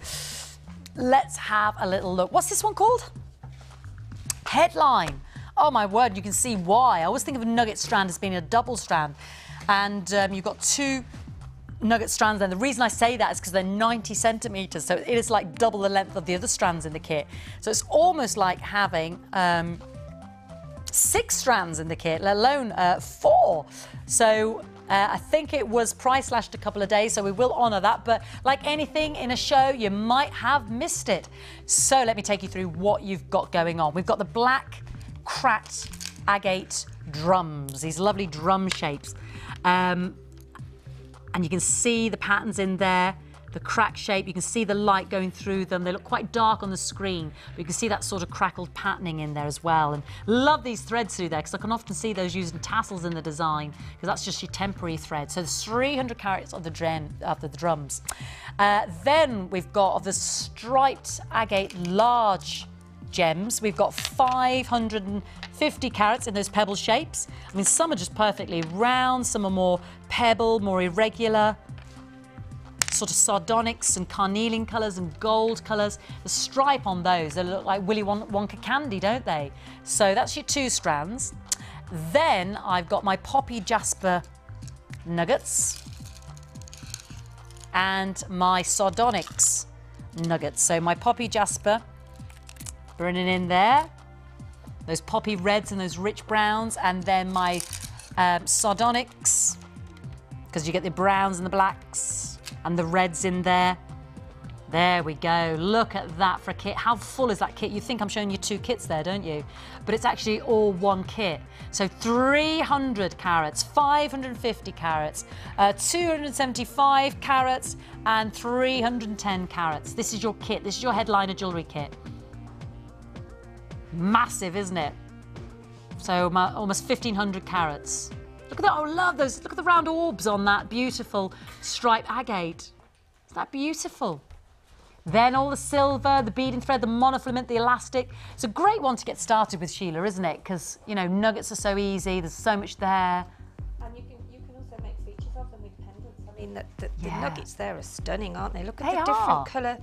let's have a little look. What's this one called? Headline. Oh, my word, you can see why. I always think of a nugget strand as being a double strand. And you've got 2 nugget strands, and the reason I say that is because they're 90 centimetres, so it is like double the length of the other strands in the kit. So it's almost like having 6 strands in the kit, let alone 4. So I think it was price slashed a couple of days, so we will honour that. But like anything in a show, you might have missed it. So let me take you through what you've got going on. We've got the black cracked agate drums, these lovely drum shapes. And you can see the patterns in there, the crack shape. You can see the light going through them. They look quite dark on the screen, but you can see that sort of crackled patterning in there as well. And love these threads through there because I can often see those using tassels in the design because that's just your temporary thread. So there's 300 carats of the drums. Then we've got of the striped agate large gems. We've got 550 carats in those pebble shapes. I mean, some are just perfectly round, some are more pebble, more irregular, sort of sardonyx and carnelian colours and gold colours. The stripe on those, they look like Willy Wonka candy, don't they? So that's your 2 strands. Then I've got my poppy jasper nuggets and my sardonyx nuggets. So my poppy jasper, bringing in there, those poppy reds and those rich browns, and then my sardonyx, because you get the browns and the blacks and the reds in there. There we go. Look at that for a kit. How full is that kit? You think I'm showing you 2 kits there, don't you? But it's actually all 1 kit. So 300 carats, 550 carats, 275 carats, and 310 carats. This is your kit. This is your headliner jewellery kit. Massive, isn't it? So almost 1,500 carats. Look at that, I love those. Look at the round orbs on that beautiful striped agate. Isn't that beautiful? Then all the silver, the beading thread, the monofilament, the elastic. It's a great one to get started with, Sheila, isn't it? Because, you know, nuggets are so easy, there's so much there. And you can also make features of them with pendants. I mean, the nuggets there are stunning, aren't they? Look at the different colour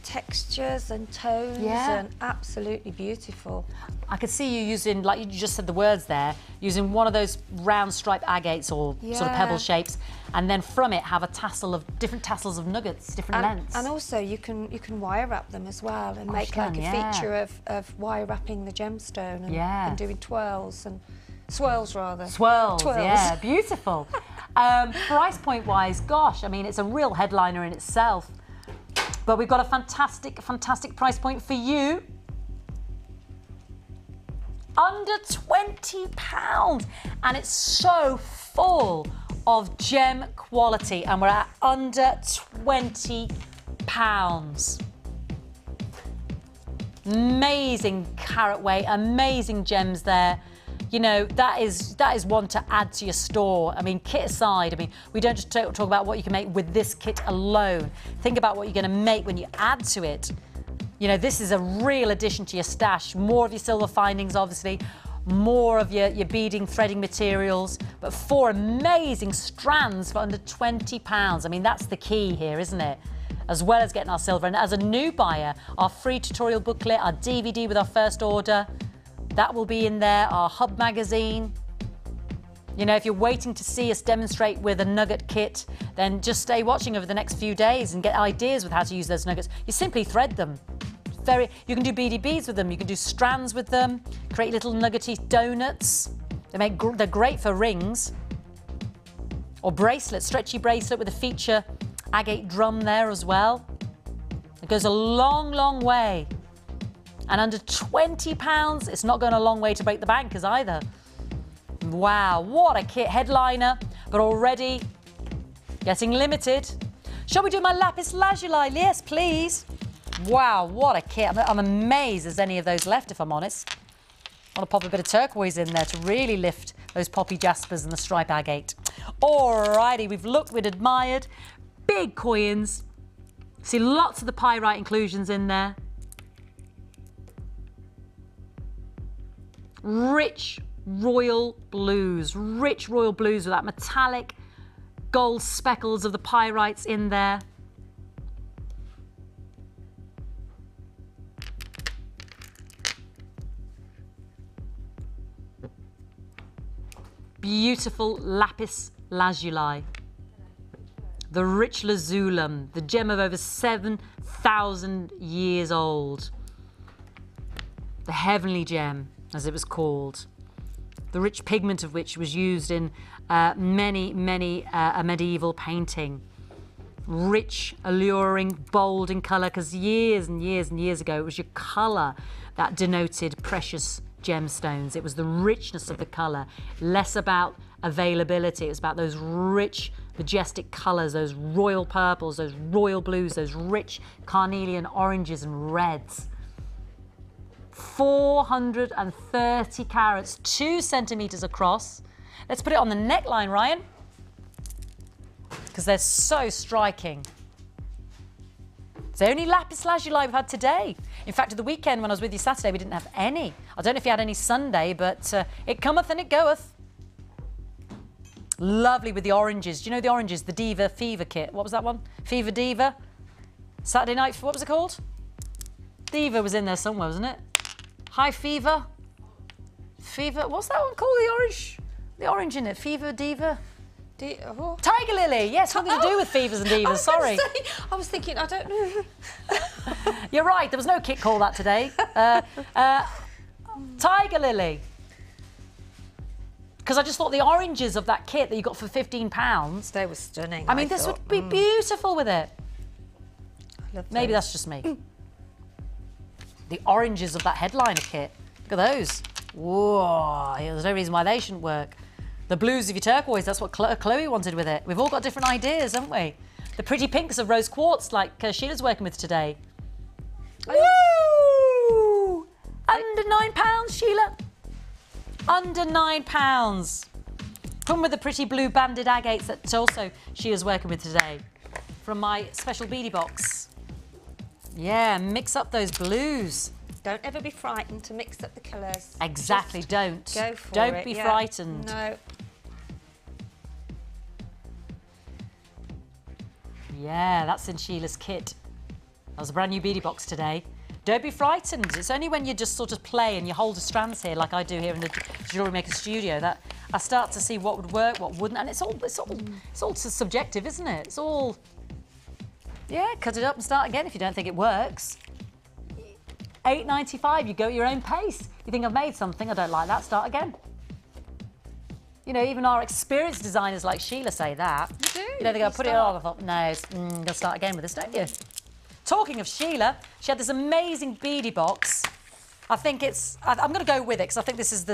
textures and tones, and absolutely beautiful. I could see you using, like you just said the words there, using one of those round striped agates or sort of pebble shapes, and then from it have a tassel of different tassels of nuggets, different lengths. And also you can wire wrap them as well and make like a feature of wire wrapping the gemstone and doing twirls and swirls rather. Swirls, yeah, beautiful. Price point wise, gosh, I mean it's a real headliner in itself. But we've got a fantastic, fantastic price point for you. Under £20. And it's so full of gem quality. And we're at under £20. Amazing carat weight, amazing gems there. You know, that is one to add to your store. I mean, kit aside, I mean, we don't just talk about what you can make with this kit alone. Think about what you're going to make when you add to it. You know, this is a real addition to your stash. More of your silver findings, obviously, more of your beading, threading materials, but 4 amazing strands for under £20. I mean, that's the key here, isn't it? As well as getting our silver. And as a new buyer, our free tutorial booklet, our DVD with our first order, that will be in there, our hub magazine. You know, if you're waiting to see us demonstrate with a nugget kit, then just stay watching over the next few days and get ideas with how to use those nuggets. You simply thread them. You can do beady beads with them, you can do strands with them, create little nuggety donuts. They're great for rings. Or bracelets, stretchy bracelet with a feature agate drum there as well. It goes a long, long way. And under £20, it's not going a long way to break the bankers either. Wow, what a kit. Headliner, but already getting limited. Shall we do my lapis lazuli? Yes, please. Wow, what a kit. I'm amazed there's any of those left, if I'm honest. I want to pop a bit of turquoise in there to really lift those poppy jaspers and the stripe agate. Alrighty, we've looked, we've admired. Big coins. See lots of the pyrite inclusions in there. Rich royal blues with that metallic gold speckles of the pyrites in there. Beautiful lapis lazuli. The rich lazulum, the gem of over 7,000 years old. The heavenly gem, as it was called. The rich pigment of which was used in many a medieval painting. Rich, alluring, bold in colour, because years and years ago it was your colour that denoted precious gemstones. It was the richness of the colour, less about availability. It was about those rich, majestic colours, those royal purples, those royal blues, those rich carnelian oranges and reds. 430 carats, 2 centimetres across. Let's put it on the neckline, Ryan, because they're so striking. It's the only lapis lazuli we've had today. In fact, at the weekend when I was with you Saturday, we didn't have any. I don't know if you had any Sunday, but it cometh and it goeth. Lovely with the oranges. Do you know the oranges? The Diva Fever kit. What was that one? Fever Diva? Saturday night, what was it called? Diva was in there somewhere, wasn't it? High Fever? Fever, what's that one called? The orange? The orange in it. Fever Diva? Tiger Lily, yes, something to do with fevers and divas, sorry. I was thinking, I don't know. You're right, there was no kit called that today. Tiger Lily. Because I just thought the oranges of that kit that you got for £15. They were stunning. I mean, this would be beautiful with it. Maybe that's just me. The oranges of that headliner kit. Look at those. Whoa, there's no reason why they shouldn't work. The blues of your turquoise, that's what Chloe wanted with it. We've all got different ideas, haven't we? The pretty pinks of rose quartz like Sheila's working with today. Woo! Under £9, Sheila. Under £9. Come with the pretty blue banded agates that also Sheila's working with today. From my special beadie box. Yeah, mix up those blues. Don't ever be frightened to mix up the colours. Exactly, Just don't. Go for it. Don't be frightened. No. Yeah, that's in Sheila's kit. That was a brand new beadie box today. Don't be frightened. It's only when you just sort of play and you hold the strands here, like I do here in the Jewellery Maker studio, that I start to see what would work, what wouldn't, and it's all subjective, isn't it? It's all, yeah, cut it up and start again if you don't think it works. £8.95, you go at your own pace. You think I've made something, I don't like that, start again. You know, even our experienced designers like Sheila say that. You do. You know, they go, put it on, I thought, no, you'll start again with this, don't you? Talking of Sheila, she had this amazing beadie box. I think it's, I'm going to go with it because I think this is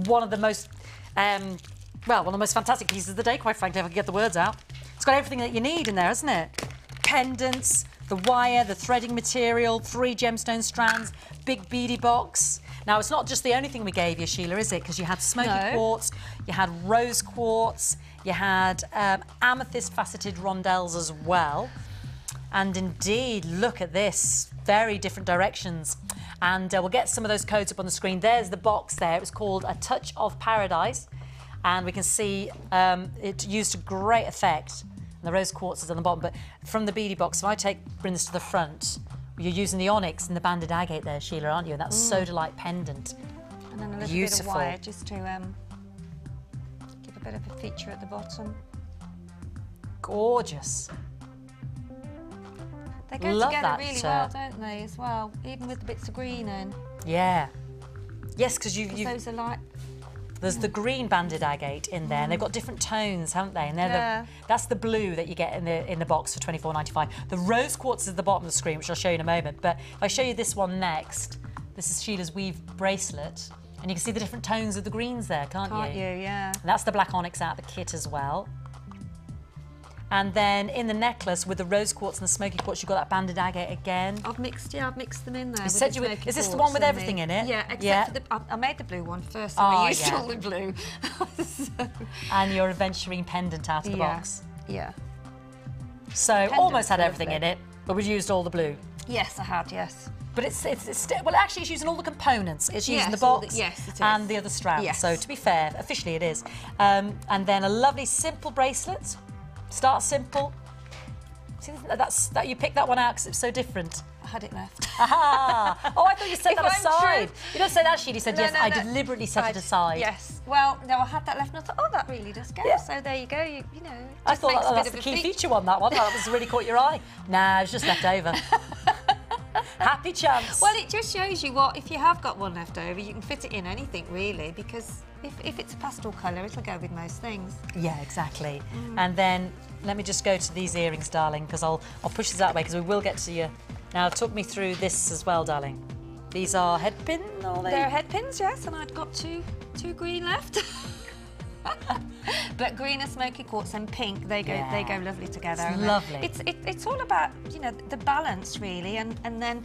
one of the most, one of the most fantastic pieces of the day, quite frankly, if I can get the words out. It's got everything that you need in there, hasn't it? Pendants, the wire, the threading material, 3 gemstone strands, big beadie box. Now, it's not just the only thing we gave you, Sheila, is it? Because you had smoky quartz, you had rose quartz, you had amethyst faceted rondelles as well. And indeed, look at this, very different directions. And we'll get some of those codes up on the screen. There's the box there. It was called A Touch of Paradise. And we can see it used to great effect. And the rose quartz is on the bottom. But from the beadie box, if I bring this to the front, you're using the onyx and the banded agate there, Sheila, aren't you? And that's Sodalite pendant. And then a little bit of wire just to give a bit of a feature at the bottom. Gorgeous. They go together really well, don't they, as well? Even with the bits of green in. Yeah. Yes, because those are like... There's the green banded agate in there, and they've got different tones, haven't they? And they're that's the blue that you get in the box for £24.95. The rose quartz is at the bottom of the screen, which I'll show you in a moment. But if I show you this one next, this is Sheila's weave bracelet. And you can see the different tones of the greens there, can't you? Yeah. And that's the black onyx out of the kit as well. And then in the necklace with the rose quartz and the smoky quartz, you've got that banded agate again. I've mixed them in there. Is this the one with everything in it? Yeah, except for I made the blue one first, so I used all the blue. And your aventurine pendant out of the box. Yeah. So almost had everything in it, but we used all the blue. Yes, I had, yes. But it's well, actually, it's using all the components. It's using the box it is. and the other strands. Yes. So to be fair, officially it is. And then a lovely simple bracelet. Start simple. See, that you picked that one out because it's so different. I had it left. Aha! Oh, I thought you set that aside. You don't say that, Sheila. You said yes. I deliberately set it aside. Yes. Well, no, I had that left, and I thought, oh, that really does go. Yeah. So there you go. You know. I thought that's the key feature one. That one. That was really caught your eye. Nah, it's just left over. Happy chance. Well, it just shows you what, if you have got one left over, you can fit it in anything really, because if it's a pastel colour, it'll go with most things. Yeah, exactly. And then let me just go to these earrings, darling, because I'll push this that way because we will get to you. Now, talk me through this as well, darling. These are head pin, are they? They're head pins, yes, and I'd got two green left. But green and smoky quartz and pink, they go lovely together. It's lovely. It's all about, you know, the balance really, and then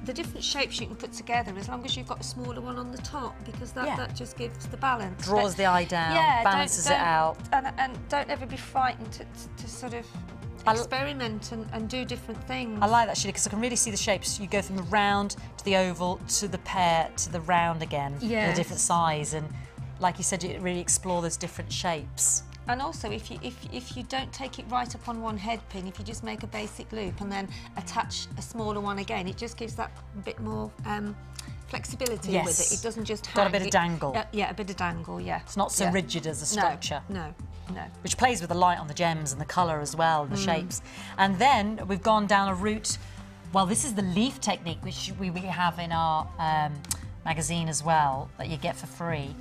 the different shapes you can put together, as long as you've got a smaller one on the top, because that just gives the balance. Draws the eye down, balances it out. And don't ever be frightened to sort of experiment and do different things. I like that, Sheila, because I can really see the shapes. You go from the round to the oval to the pear to the round again, in a different size, and like you said, you really explore those different shapes. And also, if you don't take it right up on one head pin, if you just make a basic loop and then attach a smaller one again, it just gives that bit more flexibility with it. It doesn't just hang. Got a bit of dangle. Yeah, a bit of dangle, yeah. It's not so rigid as a structure. No. Which plays with the light on the gems and the colour as well, and the shapes. And then we've gone down a route, well, this is the leaf technique, which we have in our magazine as well, that you get for free.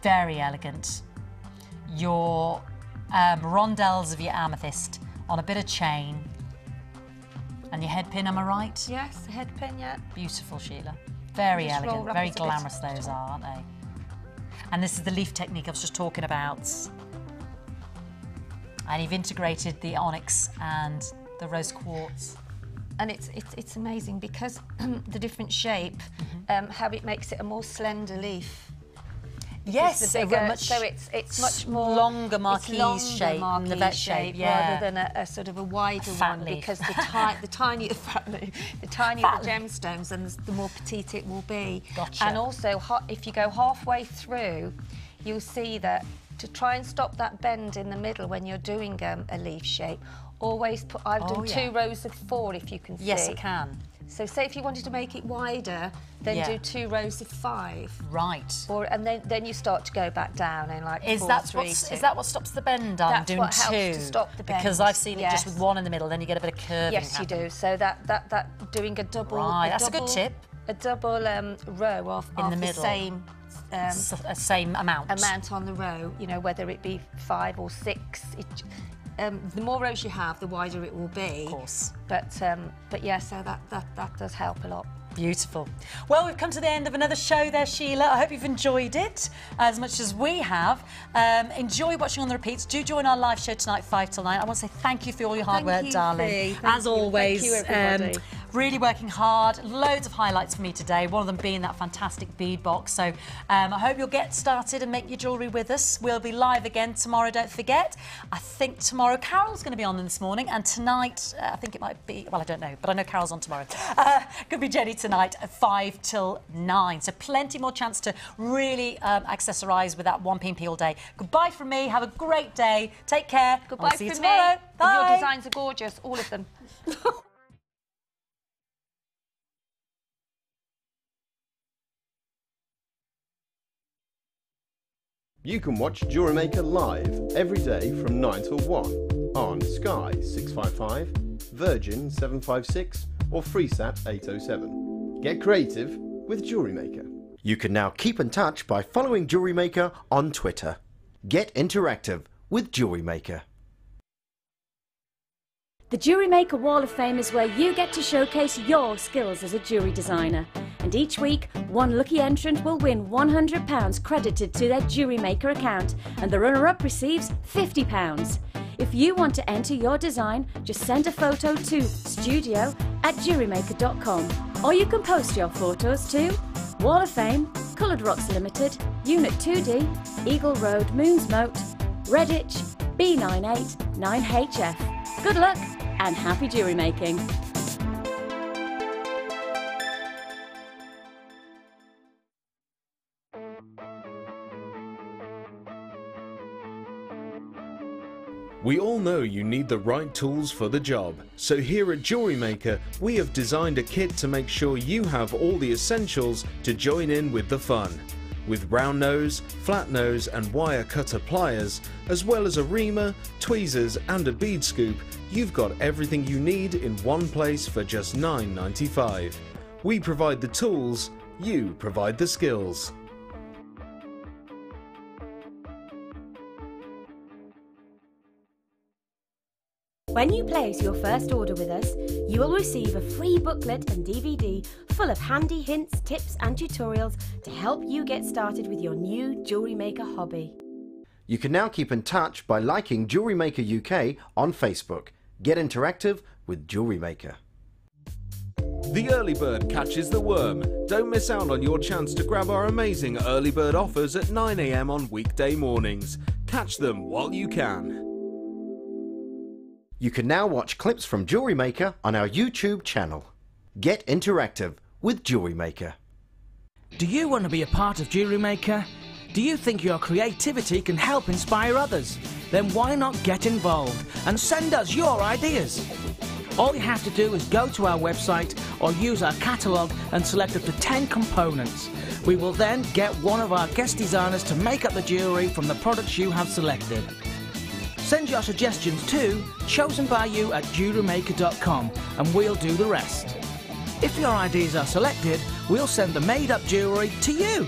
Very elegant. Your rondelles of your amethyst on a bit of chain. And your head pin, am I right? Yes, head pin, yeah. Beautiful, Sheila. Very elegant, very glamorous those are, aren't they? And this is the leaf technique I was just talking about. And you've integrated the onyx and the rose quartz. And it's amazing because the different shape, how it makes it a more slender leaf. Yes, so it's much more longer marquise shape, the vet shape, rather than a sort of a wider one, because the tinier the gemstones, and the more petite it will be. Gotcha. And also, if you go halfway through, you'll see that to try and stop that bend in the middle when you're doing a leaf shape, always put. I've done 2 rows of 4, if you can see. Yes, I can. So say if you wanted to make it wider, then do 2 rows of 5. Right. And then you start to go back down in like is 4, that 3, 2. Is that what stops the bend, darling? That's what helps to stop the bend. Because I've seen it just with one in the middle, then you get a bit of curving. Yes, you do. So that doing a double. Right, that's a good tip. A double row of in the middle. Same. Same amount. Amount on the row. You know, whether it be 5 or 6. The more rows you have, the wider it will be. Of course. But yeah, so that does help a lot. Beautiful. Well, we've come to the end of another show there, Sheila. I hope you've enjoyed it as much as we have. Enjoy watching on the repeats. Do join our live show tonight, 5 till 9. I want to say thank you for all your hard work, darling. As always. Thank you, everybody. Really working hard. Loads of highlights for me today, one of them being that fantastic bead box. So I hope you'll get started and make your jewellery with us. We'll be live again tomorrow, don't forget. I think tomorrow Carol's going to be on this morning, and tonight, I think it might be, well, I don't know, but I know Carol's on tomorrow. Could be Jenny tonight at 5 till 9. So plenty more chance to really accessorise with that 1P&P all day. Goodbye from me. Have a great day. Take care. Goodbye see you from tomorrow. me. Bye. Your designs are gorgeous, all of them. You can watch Jewellery Maker live every day from 9 till 1 on Sky 655, Virgin 756 or FreeSat 807. Get creative with Jewellery Maker. You can now keep in touch by following Jewellery Maker on Twitter. Get interactive with Jewellery Maker. The Jewellery Maker Wall of Fame is where you get to showcase your skills as a jewellery designer. And each week, one lucky entrant will win £100 credited to their Jewellery Maker account, and the runner-up receives £50. If you want to enter your design, just send a photo to studio@jewellerymaker.com, or you can post your photos to Wall of Fame, Coloured Rocks Limited, Unit 2D, Eagle Road, Moonsmote, Redditch, B98 9HF. Good luck and happy jewellery making! We all know you need the right tools for the job, so here at Jewellery Maker we have designed a kit to make sure you have all the essentials to join in with the fun. With round nose, flat nose and wire cutter pliers, as well as a reamer, tweezers and a bead scoop, you've got everything you need in one place for just $9.95. We provide the tools, you provide the skills. When you place your first order with us, you will receive a free booklet and DVD full of handy hints, tips and tutorials to help you get started with your new Jewellery Maker hobby. You can now keep in touch by liking Jewellery Maker UK on Facebook. Get interactive with Jewellery Maker. The early bird catches the worm. Don't miss out on your chance to grab our amazing early bird offers at 9 AM on weekday mornings. Catch them while you can. You can now watch clips from Jewellery Maker on our YouTube channel. Get interactive with Jewellery Maker. Do you want to be a part of Jewellery Maker? Do you think your creativity can help inspire others? Then why not get involved and send us your ideas? All you have to do is go to our website or use our catalogue and select up to 10 components. We will then get one of our guest designers to make up the jewellery from the products you have selected. Send your suggestions to chosenbyyou@jewellerymaker.com and we'll do the rest. If your ideas are selected, we'll send the made-up jewellery to you.